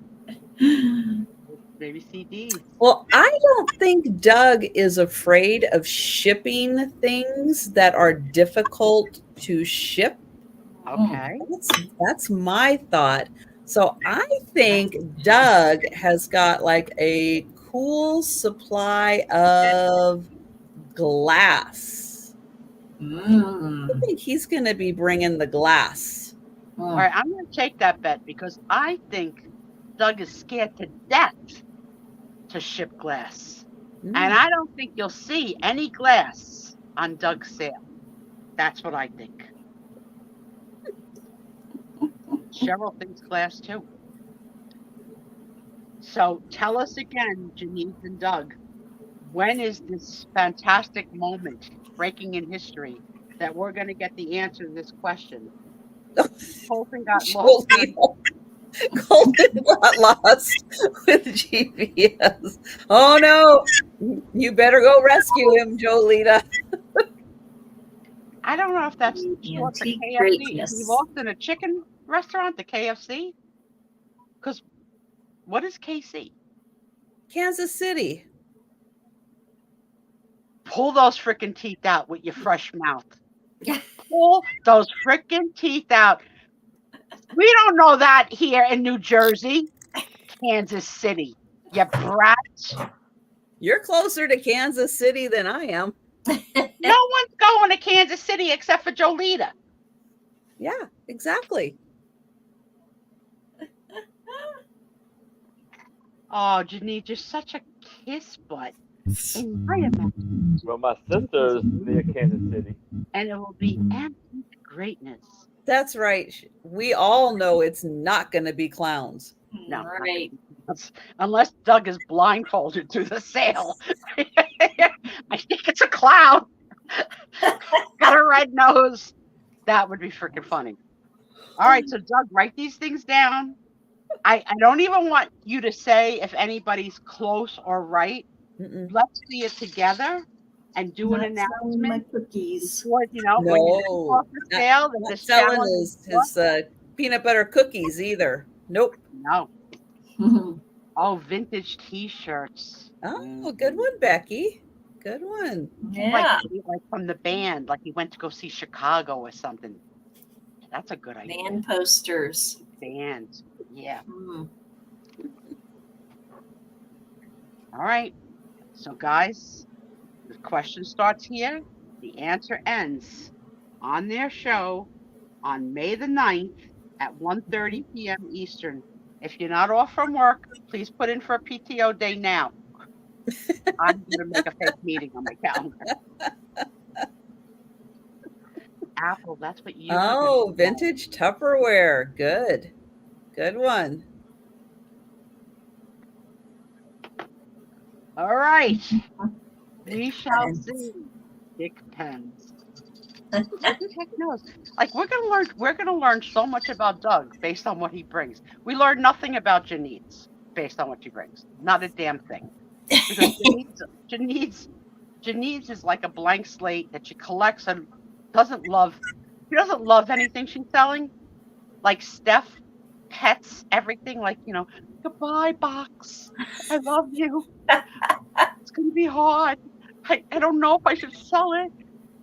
Maybe CDs. Well, I don't think Doug is afraid of shipping things that are difficult to ship. Okay. That's my thought. So I think Doug has got like a cool supply of glass. I think he's going to be bringing the glass. All right, I'm going to take that bet because I think Doug is scared to death to ship glass. And I don't think you'll see any glass on Doug's sale. That's what I think. Cheryl thinks glass too. So tell us again, Janice and Doug, when is this fantastic moment breaking in history that we're going to get the answer to this question? Colton got lost. Colton got lost with GPS. Oh no! You better go rescue him, Jolita. I don't know if that's short for KFC. Is he lost in a chicken restaurant, the KFC? Because what is KC? Kansas City. Pull those freaking teeth out with your fresh mouth. Pull those freaking teeth out. We don't know that here in New Jersey. Kansas City. You brat. You're closer to Kansas City than I am. No one's going to Kansas City except for Jolita. Yeah, exactly. Oh, Janine, you're such a kiss butt. In my imagination. Well, my sister's near Kansas City. And it will be antique greatness. That's right. We all know it's not going to be clowns. No, Right. Unless Doug is blindfolded to the sale. I think it's a clown. Got a red nose. That would be freaking funny. All right, so Doug, write these things down. I don't even want you to say if anybody's close or right. Let's see it together and do an announcement. My cookies. Before, when you're off the sale, not selling his peanut butter cookies either. Nope. No. Oh, vintage T-shirts. Oh, good one, Becky. Good one. Yeah. Like from the band, like he went to go see Chicago or something. That's a good idea. Band posters. Band. Yeah. All right. So, guys, the question starts here. The answer ends on their show on May the 9th at 1:30 p.m. Eastern. If you're not off from work, please put in for a PTO day now. I'm going to make a fake meeting on my calendar. Apple, that's what you. Oh, vintage Tupperware. Good. Good one. All right. We shall see. Dick pens. Who the heck knows? Like we're gonna learn so much about Doug based on what he brings. We learn nothing about Janice based on what she brings. Not a damn thing. Because Janice is like a blank slate that she collects and doesn't love. She doesn't love anything she's selling. Like Steph, pets, everything. Like goodbye box. I love you. It's gonna be hard. I don't know if I should sell it.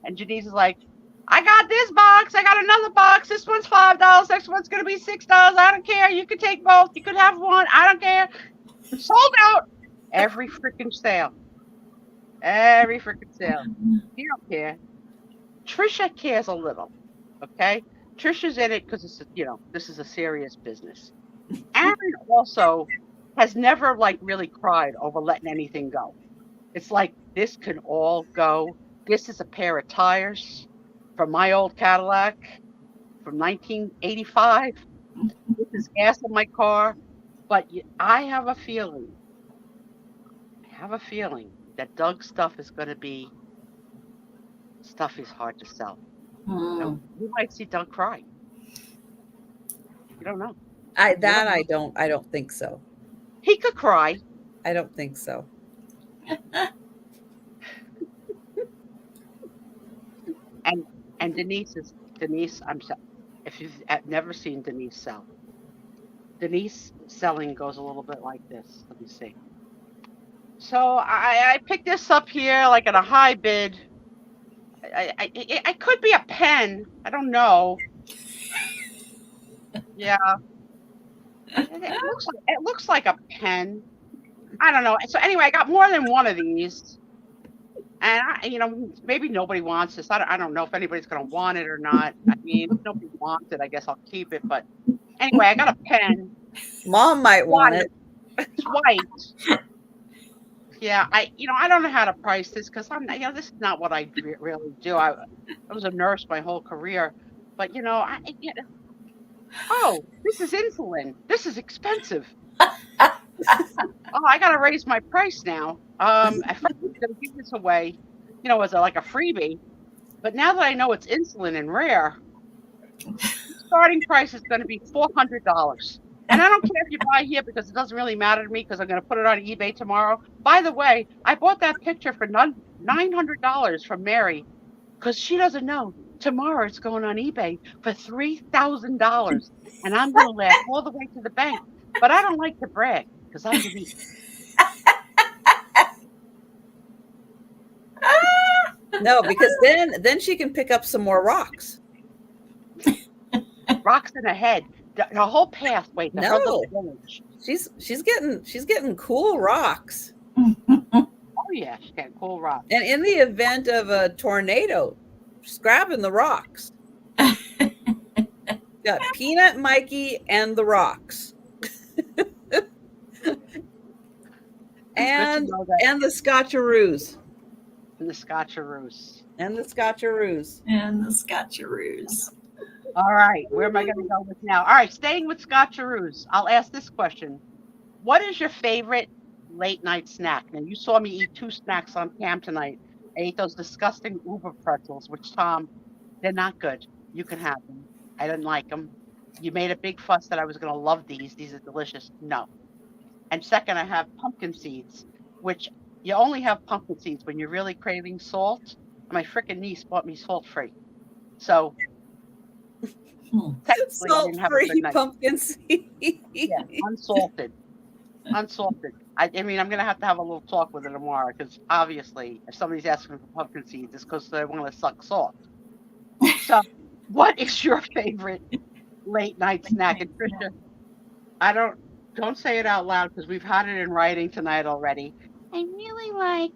And Janice is like, I got this box. I got another box. This one's $5. Next one's gonna be $6. I don't care. You could take both. You could have one. I don't care. Sold out. Every freaking sale. Every freaking sale. You don't care. Trisha cares a little. Okay? Trisha's in it because it's this is a serious business. Aaron also has never really cried over letting anything go. It's like this can all go. This is a pair of tires from my old Cadillac from 1985. This is gas in my car. But I have a feeling that Doug's stuff is going to be stuff is hard to sell. Hmm. You might see Doug cry. You don't know. I don't think so. He could cry. I don't think so. And Denise, I'm sorry. If you've never seen Denise sell, Denise selling goes a little bit like this. Let me see. So I picked this up here like at a high bid. I could be a pen. I don't know. Yeah. It looks like a pen. I don't know. So anyway, I got more than one of these. And maybe nobody wants this. I don't know if anybody's going to want it or not. I mean, if nobody wants it, I guess I'll keep it. But anyway, I got a pen. Mom might want it. It's white. Yeah, I don't know how to price this because this is not what I really do. I was a nurse my whole career, but oh, this is insulin. This is expensive. Oh, I gotta raise my price now. I thought I was gonna give this away, as like a freebie. But now that I know it's insulin and rare, the starting price is going to be $400. And I don't care if you buy here because it doesn't really matter to me because I'm going to put it on eBay tomorrow. By the way, I bought that picture for $900 from Mary because she doesn't know. Tomorrow it's going on eBay for $3,000. And I'm going to laugh all the way to the bank. But I don't like to brag because I'm Denise. No, because then she can pick up some more rocks. Rocks in her head. The whole pathway to her little village. She's getting cool rocks. Oh yeah, she's getting cool rocks. And in the event of a tornado, she's grabbing the rocks. Got Peanut, Mikey, and the rocks. and the Scotcheroos. And the Scotcheroos. And the Scotcheroos. And the Scotcheroos. All right, where am I going to go with now? All right, staying with Scotcheroos, I'll ask this question. What is your favorite late night snack? Now, you saw me eat 2 snacks on cam tonight. I ate those disgusting Uber pretzels, which, Tom, they're not good. You can have them. I didn't like them. You made a big fuss that I was going to love these. These are delicious. No. And second, I have pumpkin seeds, which you only have pumpkin seeds when you're really craving salt. My freaking niece bought me salt-free. So... Salt-free pumpkin seed. Yeah, unsalted. I mean, I'm going to have a little talk with her tomorrow because obviously if somebody's asking for pumpkin seeds, it's because they want to suck salt. So what is your favorite late night snack? And Trisha, don't say it out loud because we've had it in writing tonight already. I really like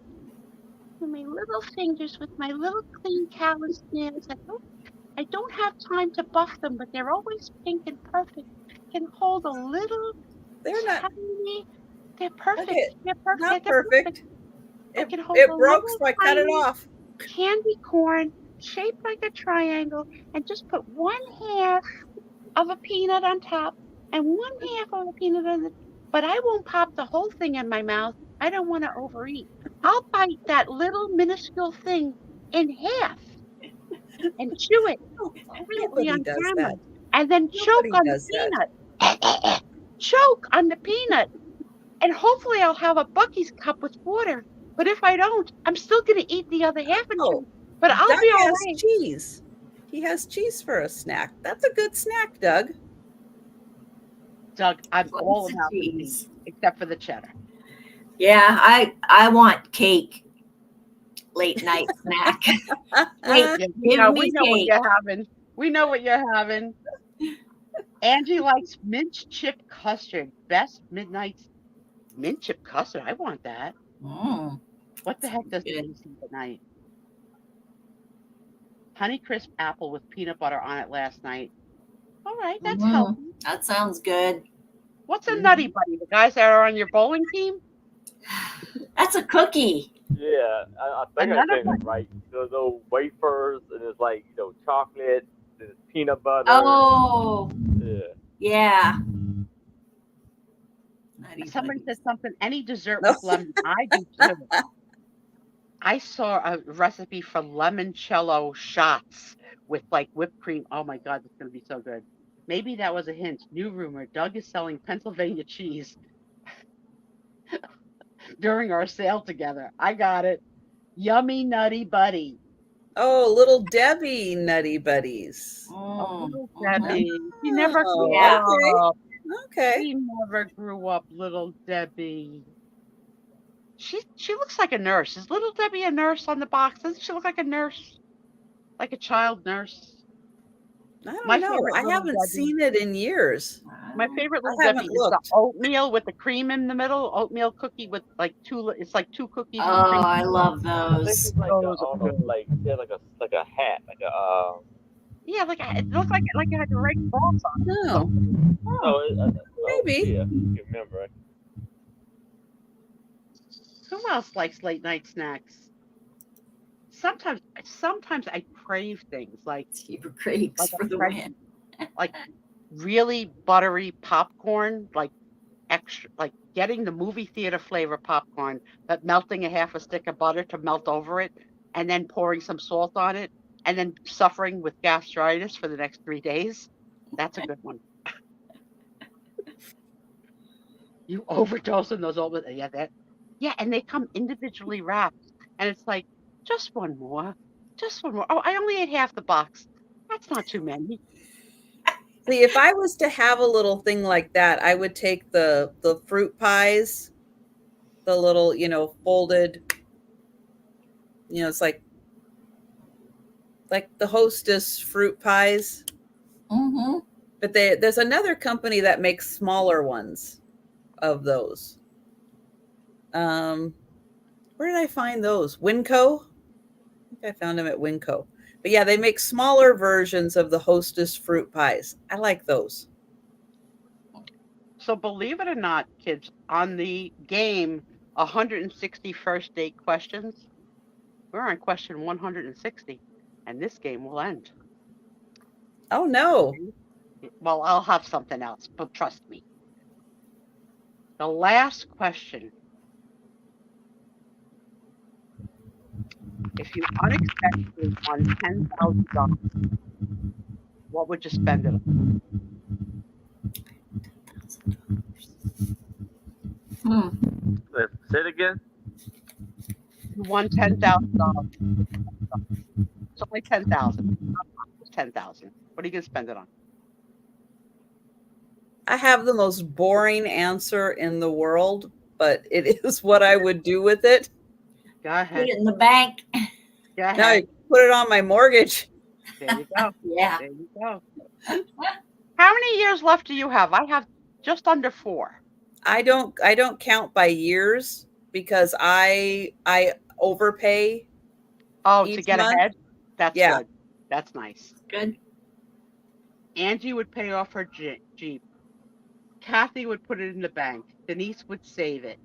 my little fingers with my little clean callus nails. I don't have time to buff them, but they're always pink and perfect. Can hold a little. They're not. Tiny, they're perfect. Okay, they're perfect. not They're perfect. It broke, so I cut it off. Candy corn shaped like a triangle, and just put 1/2 of a peanut on top and 1/2 of a peanut on the. But I won't pop the whole thing in my mouth. I don't want to overeat. I'll bite that little minuscule thing in half. And chew it quietly on camera, and then choke on the peanut. Choke on the peanut, and hopefully I'll have a Buc-ee's cup with water. But if I don't, I'm still going to eat the other half. But I'll be all right. Cheese. He has cheese for a snack. That's a good snack, Doug. Doug, I'm all about cheese, except for the cheddar. Yeah, I want cake. Late night snack. We know what you're having. We know what you're having. Angie likes mint chip custard. Best midnight mint chip custard. I want that. What the heck does Denise eat at night? Honeycrisp apple with peanut butter on it last night. All right, that's healthy. That sounds good. What's a Nutty Buddy? The guys that are on your bowling team? That's a cookie. Yeah, I think I'm saying it right. Those little wafers, and it's like, chocolate, and it's peanut butter. Oh. Yeah. Somebody says something, any dessert with lemon. I do too. I saw a recipe for limoncello shots with like whipped cream. Oh my God, that's gonna be so good. Maybe that was a hint. New rumor: Doug is selling Pennsylvania cheese during our sale together. I got it. Yummy Nutty Buddy. Oh, Little Debbie Nutty Buddies. Oh, little Mhm. Debbie. She never grew Yeah. up. Okay. She never grew up, little Debbie. She looks like a nurse. Is little Debbie a nurse on the box? Doesn't she look like a nurse? Like a child nurse? I don't My know. favorite I Little haven't Debbie. seen it in years. My favorite Little haven't Debbie is the looked. oatmeal with the cream in the middle. Oatmeal cookie with like it's like two cookies with Oh, cream. I love This those. is like a, I Those are don't know, good. like yeah, like a hat, like a Yeah, it looked like it had the right balls on it. No, no, maybe. Yeah, you remember it. Who else likes late night snacks? Sometimes I crave things like Super Creeks Like a for the fresh- win. like really buttery popcorn, like extra, like getting the movie theater flavor popcorn, but melting a half a stick of butter to melt over it, and then pouring some salt on it, and then suffering with gastritis for the next 3 days. That's a good one. You overdose on those old, yeah, and they come individually wrapped, and it's like just one more. Oh, I only ate half the box. That's not too many. See, if I was to have a little thing like that, I would take the fruit pies, the little, folded, it's like the Hostess fruit pies. Mm-hmm. But there's another company that makes smaller ones of those. Where did I find those? Winco? I think I found them at Winco. But yeah, they make smaller versions of the Hostess fruit pies. I like those. So believe it or not, kids, on the game 160 first date questions, we're on question 160, and this game will end. Oh no. Well, I'll have something else, but trust me. The last question. If you unexpectedly won $10,000, what would you spend it on? Say it again. You won $10,000. It's only 10,000. It's 10,000. What are you gonna spend it on? I have the most boring answer in the world, but it is what I would do with it. Go Put ahead. it in the bank. Go Now I ahead. put it on my mortgage. There you go. Yeah. There you go. How many years left do you have? I have just under 4. I don't count by years because I overpay. Oh, to Each get month? ahead? That's Yeah. good. That's nice. Good. Angie would pay off her Jeep. Kathy would put it in the bank. Denise would save it.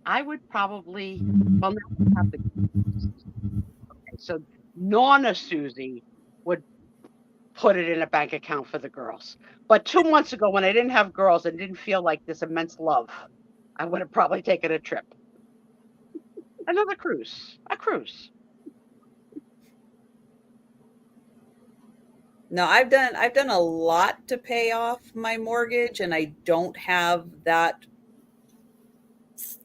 I would probably, well, now we have the, okay, so Nonna Susie would put it in a bank account for the girls. But 2 months ago, when I didn't have girls and didn't feel like this immense love, I would have probably taken a trip. Another cruise. A cruise. No, I've done a lot to pay off my mortgage, and I don't have that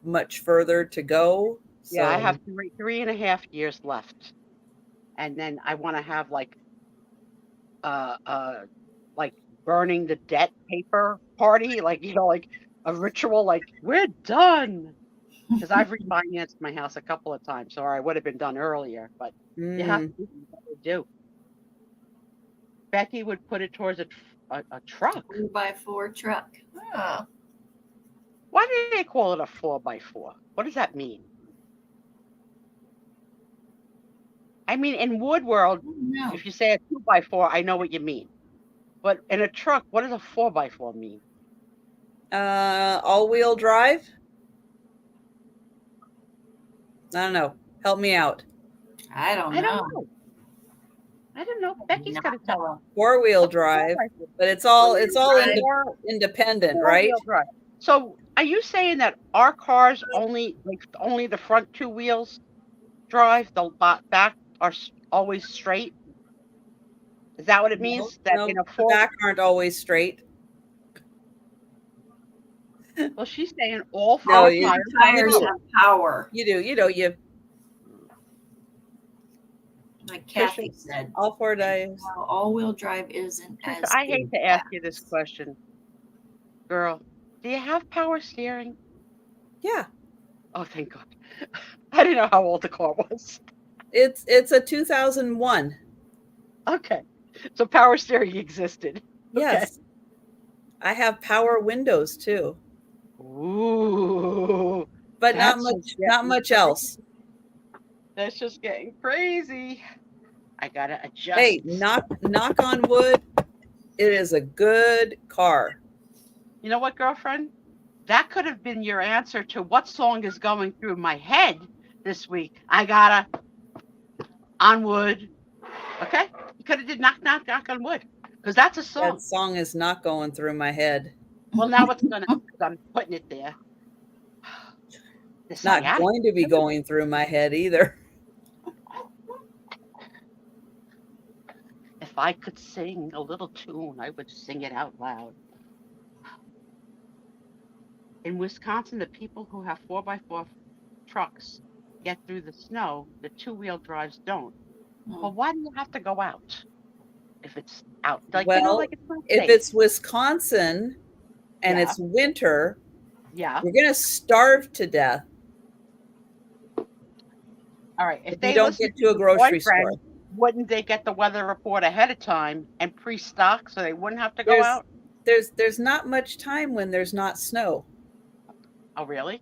much further to go. Yeah, I So- have 3.5 years left. And then I want to have like burning the debt paper party, like like a ritual, like we're done. Because I've refinanced my house a couple of times, or I would have been done earlier, but you have to do what you do. Becky would put it towards a truck. 4x4 truck. Oh. Why do they call it a 4x4? What does that mean? I mean, in wood world, No. if you say a 2x4, I know what you mean. But in a truck, what does a 4x4 mean? all-wheel drive. I don't know. Help me out. I don't I know. don't know. I don't know. Becky's got to tell us. Four-wheel drive, but it's all independent, right? Four-wheel drive. So Are you saying that our cars only the front two wheels drive, the back are always straight? Is that what it means? That No, in a the four? back aren't always straight. Well, she's saying all No, four you- tires Tires have have power, You do. like Kathy said. All 4 tires. Well, all-wheel drive isn't as. I hate to ask you this question, girl. Do you have power steering? Yeah, Oh, thank God. I didn't know how old the car was. it's a 2001. Okay, so power steering existed. Yes, I have power windows too, Ooh, but That's not just much getting else. that's just getting crazy. I gotta adjust. Hey, knock on wood. It is a good car. You know what, girlfriend? That could have been your answer to what song is going through my head this week. I gotta on wood. Okay, you could have did knock on wood because that's a song. That song is not going through my head. Well, now it's gonna. I'm putting it there. It's not going to be going through my head either. If I could sing a little tune, I would sing it out loud. In Wisconsin, the people who have 4x4 trucks get through the snow. The two-wheel drives don't. Well, why do you have to go out if it's out? Like, Well, it's not if safe. it's Wisconsin and Yeah. it's winter, Yeah. you're going to starve to death All right. if you don't get to a grocery store. Wouldn't they get the weather report ahead of time and pre-stock so they wouldn't have to go out? There's not much time when there's not snow. Oh, really?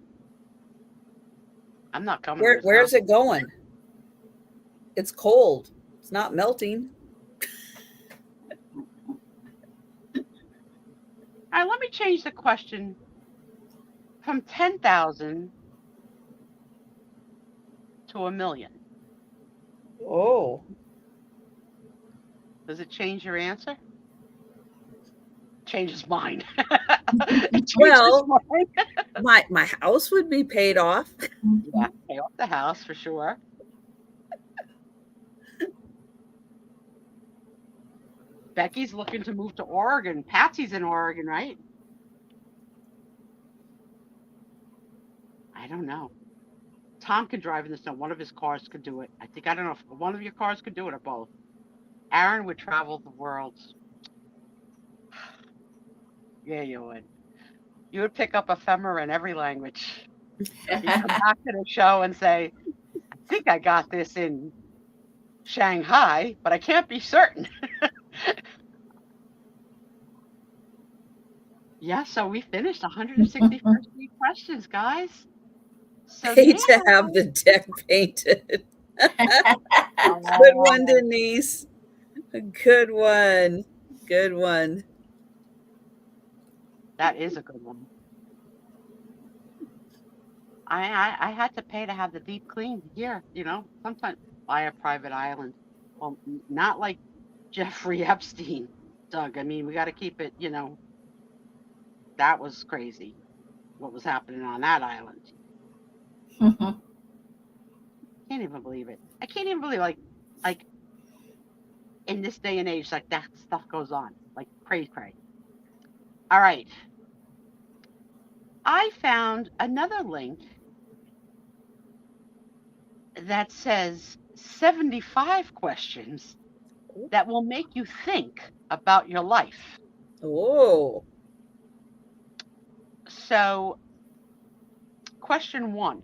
I'm not coming. to Where's Wisconsin. it going? It's cold. It's not melting. All right, let me change the question from 10,000 to 1,000,000. Oh. Does it change your answer? Changes mine. Well, my house would be paid off. Yeah, pay off the house for sure. Becky's looking to move to Oregon. Patsy's in Oregon, right? I don't know. Tom can drive in the snow. One of his cars could do it. I don't know if one of your cars could do it or both. Aaron would travel the world. Yeah, you would. You would pick up ephemera in every language. You come back to the show and say, I think I got this in Shanghai, but I can't be certain. Yeah, so we finished 161st questions, guys. So Hate to have the deck painted. Good one, Denise. Good one. Good one. That is a good one. I had to pay to have the deep clean here, sometimes buy a private island. Well, not like Jeffrey Epstein, Doug. I mean, we got to keep it, that was crazy what was happening on that island. Can't even believe it. I can't even believe like in this day and age, like that stuff goes on, like cray. All right. I found another link that says 75 questions that will make you think about your life. Oh. So, question 1.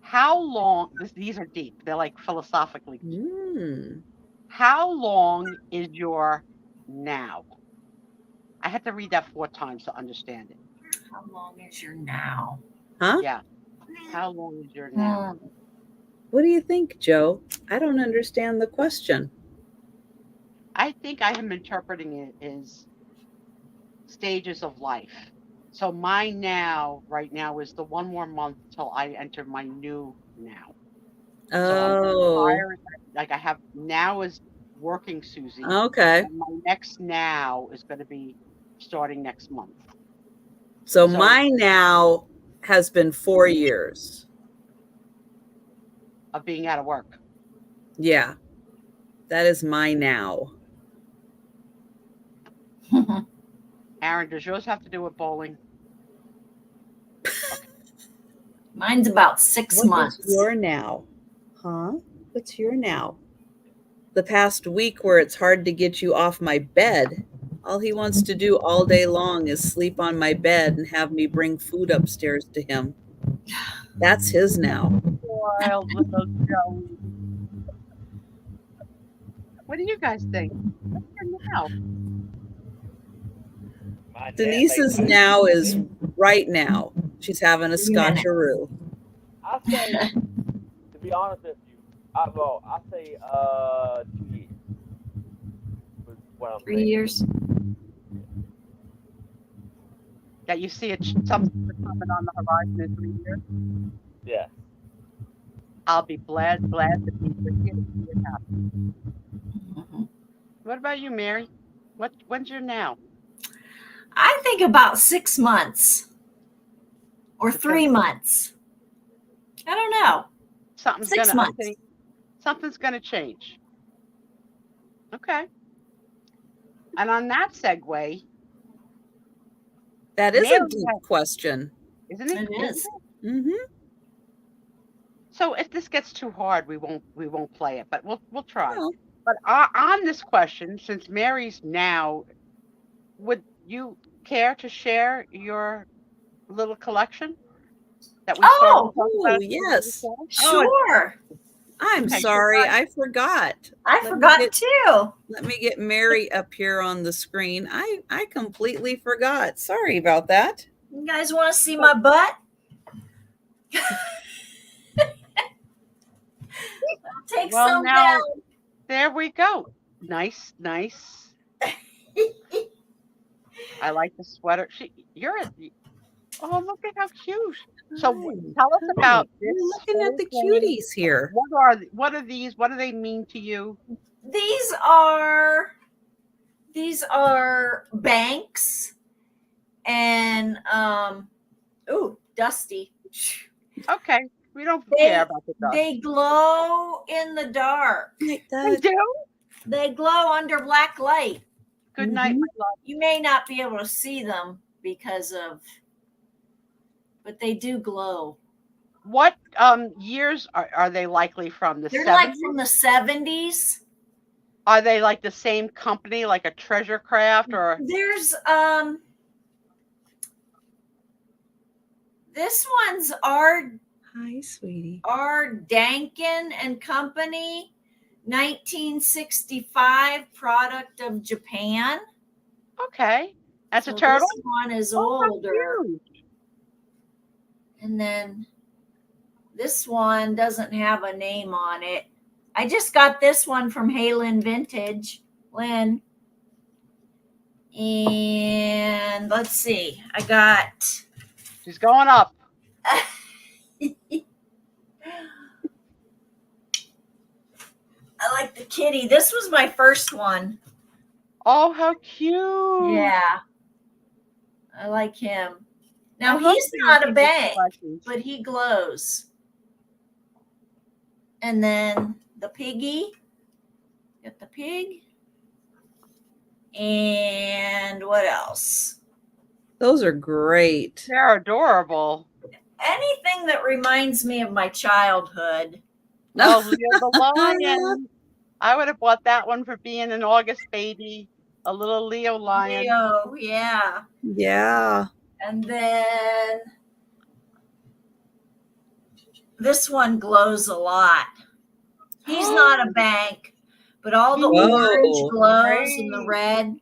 How long, these are deep, they're like philosophically. How long is your now? I had to read that 4 times to understand it. How long is your now? Huh? Yeah. How long is your now? What do you think, Joe? I don't understand the question. I think I am interpreting it as stages of life. So my now, right now, is the 1 more month till I enter my new now. Oh. So I have now is working, Susie. Okay. And my next now is going to be starting next month. So my now has been 4 years. Of being out of work. Yeah. That is my now. Aaron, does yours have to do with bowling? Mine's about 6 months. What's your now? Huh? What's your now? The past week where it's hard to get you off my bed. All he wants to do all day long is sleep on my bed and have me bring food upstairs to him. That's his now. Wild little Joey. What do you guys think? What's your now? Denise's now is right now. She's having a scotcheroo. I say, to be honest with you, I say 2 years. Was what I'm 3 saying. years. That you see something coming on the horizon in 3 years? Yeah. I'll be glad to be with you to see it happen. What about you, Mary? When's your now? I think about 6 months or 3 months. I don't know. Something's 6 months. Something's gonna change. Okay. And on that segue, That is a Mary deep has- question. isn't it? It is. Mm-hmm. So if this gets too hard, we won't play it, but we'll try. Well, But on this question, since Mary's now, would you care to share your little collection that we started talking about? yes. Sure. I'm Okay, sorry, goodbye. I forgot. I Let me forgot get- too. Let me get Mary up here on the screen. I completely forgot. Sorry about that. You guys want to see my butt? I'll take Well, some now- down. There we go. Nice. I like the sweater. Oh, look at how cute. So tell us about this. You're looking at the whole thing. cuties here. What are these? What do they mean to you? These are banks and dusty. Okay, we don't They- care about the dust. They glow in the dark. Like They that. do. They glow under black light. Good night, Mhm. my love. You may not be able to see them but they do glow. What years are they likely from? The They're 70s? like from the 70s. Are they like the same company, like a Treasure Craft, or There's this one's Hi, sweetie. R. Dankin and Company, 1965 product of Japan. okay? That's So a turtle. This one is Oh, how older. cute. And then this one doesn't have a name on it. I just got this one from Halen Vintage, Lynn. And let's see, I got She's going up. I like the kitty. This was my first one. Oh, how cute! Yeah. I like him. Now I love he's these not a little bank, collections. but he glows. And then the piggy. Got the pig. And what else? Those are great. They're adorable. Anything that reminds me of my childhood. Oh, Leo the lion. I would have bought that one for being an August baby. A little Leo lion. Leo, yeah. Yeah. And then this one glows a lot. He's not a bank, but all the Whoa. orange glows and the Great. red.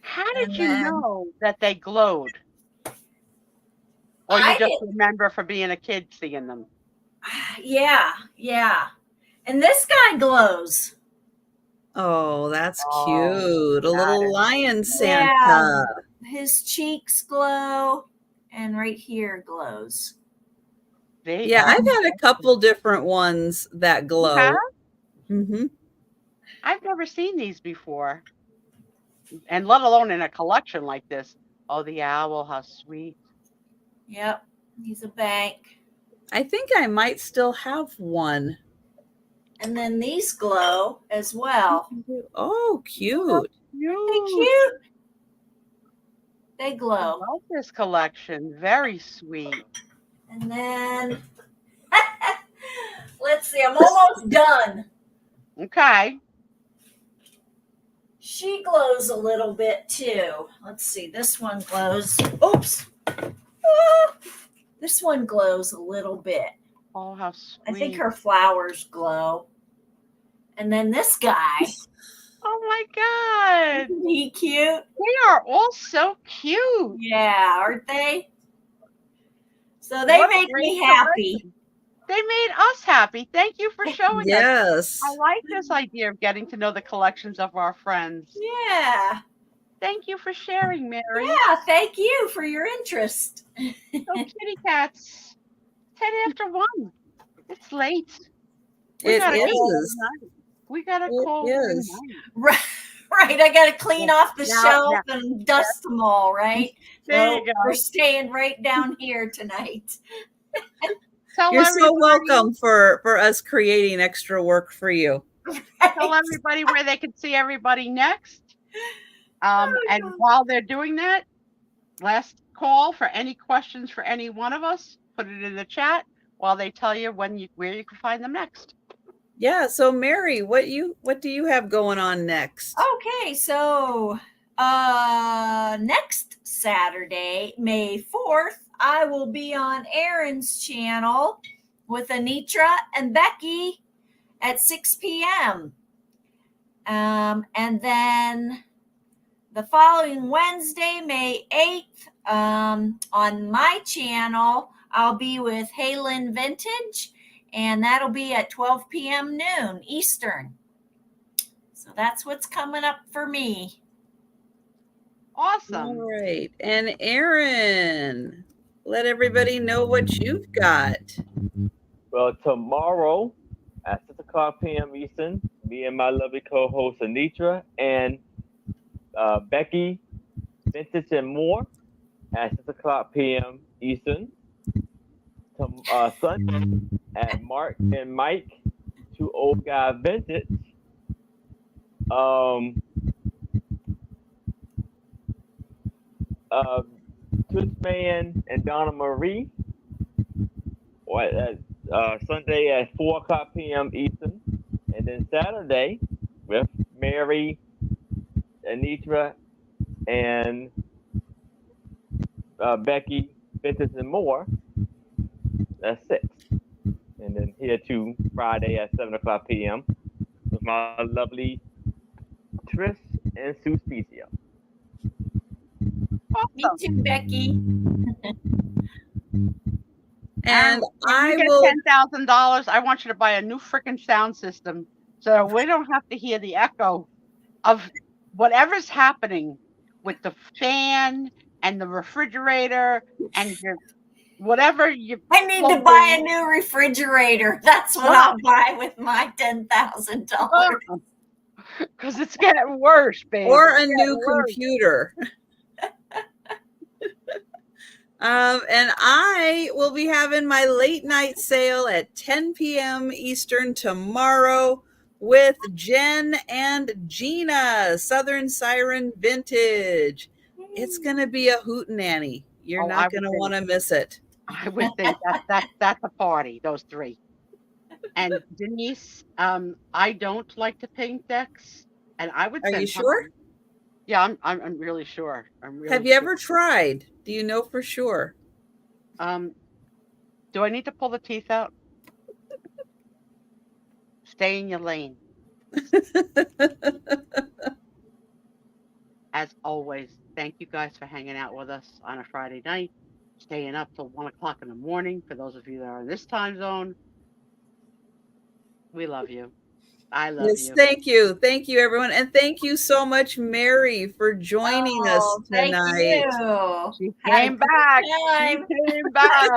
How did And you then- know that they glowed? Or you I just did- remember from being a kid seeing them? Yeah. And this guy glows. Oh, that's Oh, cute. A that little is- lion Santa. Yeah. His cheeks glow and right here glows. They Yeah, are- I've had a couple different ones that glow. have? Mm-hmm. I've never seen these before. And let alone in a collection like this. Oh, the owl, how sweet. Yep, he's a bank. I think I might still have one. And then these glow as well. Oh, cute. They cute. They I glow. love this collection. Very sweet. And then let's see, I'm almost done. Okay. She glows a little bit too. Let's see, this one glows. Oops. Ah, this one glows a little bit. Oh, how sweet. I think her flowers glow. And then this guy. Oh my God. Isn't he cute? They are all so cute. Yeah, aren't they? So they What a make great me happy. collection. They made us happy. Thank you for showing us. Yes. I like this idea of getting to know the collections of our friends. Yeah. Thank you for sharing, Mary. Yeah, thank you for your interest. So kitty cats. 10 after 1. It's late. It gotta is. call it a night. We gotta It call it a is. night. Right, right. I got to clean off the Now- shelf and dust them all, right? There So you go. we're staying right down here tonight. Tell You're so everybody- welcome for us creating extra work for you. Tell everybody where they can see everybody next. And while they're doing that, last call for any questions for any one of us. Put it in the chat while they tell you where you can find them next. Yeah. So Mary, what do you have going on next? Okay, so next Saturday, May 4th, I will be on Aaron's channel with Anitra and Becky at 6 p.m. And then the following Wednesday, May 8th, on my channel, I'll be with Halen Vintage, and that'll be at 12 p.m. noon Eastern. So that's what's coming up for me. Awesome. All right. And Aaron, let everybody know what you've got. Well, tomorrow at 6 o'clock p.m. Eastern, me and my lovely co-host Anitra and Becky, Vintage and More at 6 o'clock p.m. Eastern. Sunday at Mark and Mike, two old guy Vintage. Twitch Man and Donna Marie. Sunday at 4 o'clock p.m. Eastern, and then Saturday with Mary, Anitra, and Becky, Vintage and More. That's 6. And then here to Friday at 7 o'clock p.m. with my lovely Trish and Sue Specio. Me too, Becky. And I you get will $10,000. I want you to buy a new freaking sound system so we don't have to hear the echo of whatever's happening with the fan and the refrigerator and your whatever you. I need to buy a new refrigerator. That's what I'll buy with my $10,000. Because it's getting worse, baby. or a It's new getting worse. computer. And I will be having my late night sale at 10 p.m. Eastern tomorrow with Jen and Gina, Southern Siren Vintage. It's going to be a hootenanny. You're Oh, I not would going to think- want to miss it. I would think that's a party. Those three. And Denise, I don't like to paint decks, and I would. Are send you sure? something. Yeah, I'm really sure. I'm really. Have you ever tried? Do you know for sure? Do I need to pull the teeth out? Stay in your lane. As always, thank you guys for hanging out with us on a Friday night, staying up till 1 o'clock in the morning. For those of you that are in this time zone, we love you. I love Yes, you. thank you. Thank you, everyone. And thank you so much, Mary, for joining us Oh, thank tonight. you. She Had a came good back. She time. came back.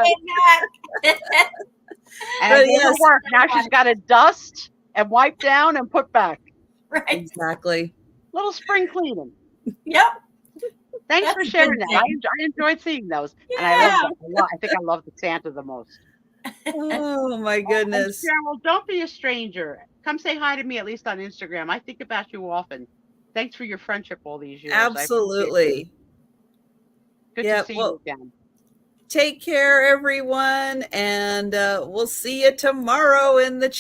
And But it didn't yes. work. Now she's got to dust and wipe down and put back. Right. Exactly. Little spring cleaning. Yep. Thanks for That's a sharing good that. thing. I enjoyed seeing those, and Yeah. I think I love the Santa the most. Oh my And goodness. Cheryl, don't be a stranger. Come say hi to me, at least on Instagram. I think about you often. Thanks for your friendship all these years. I appreciate it. Absolutely. Good Yeah, to see well, you again. take care, everyone, and we'll see you tomorrow in the chat.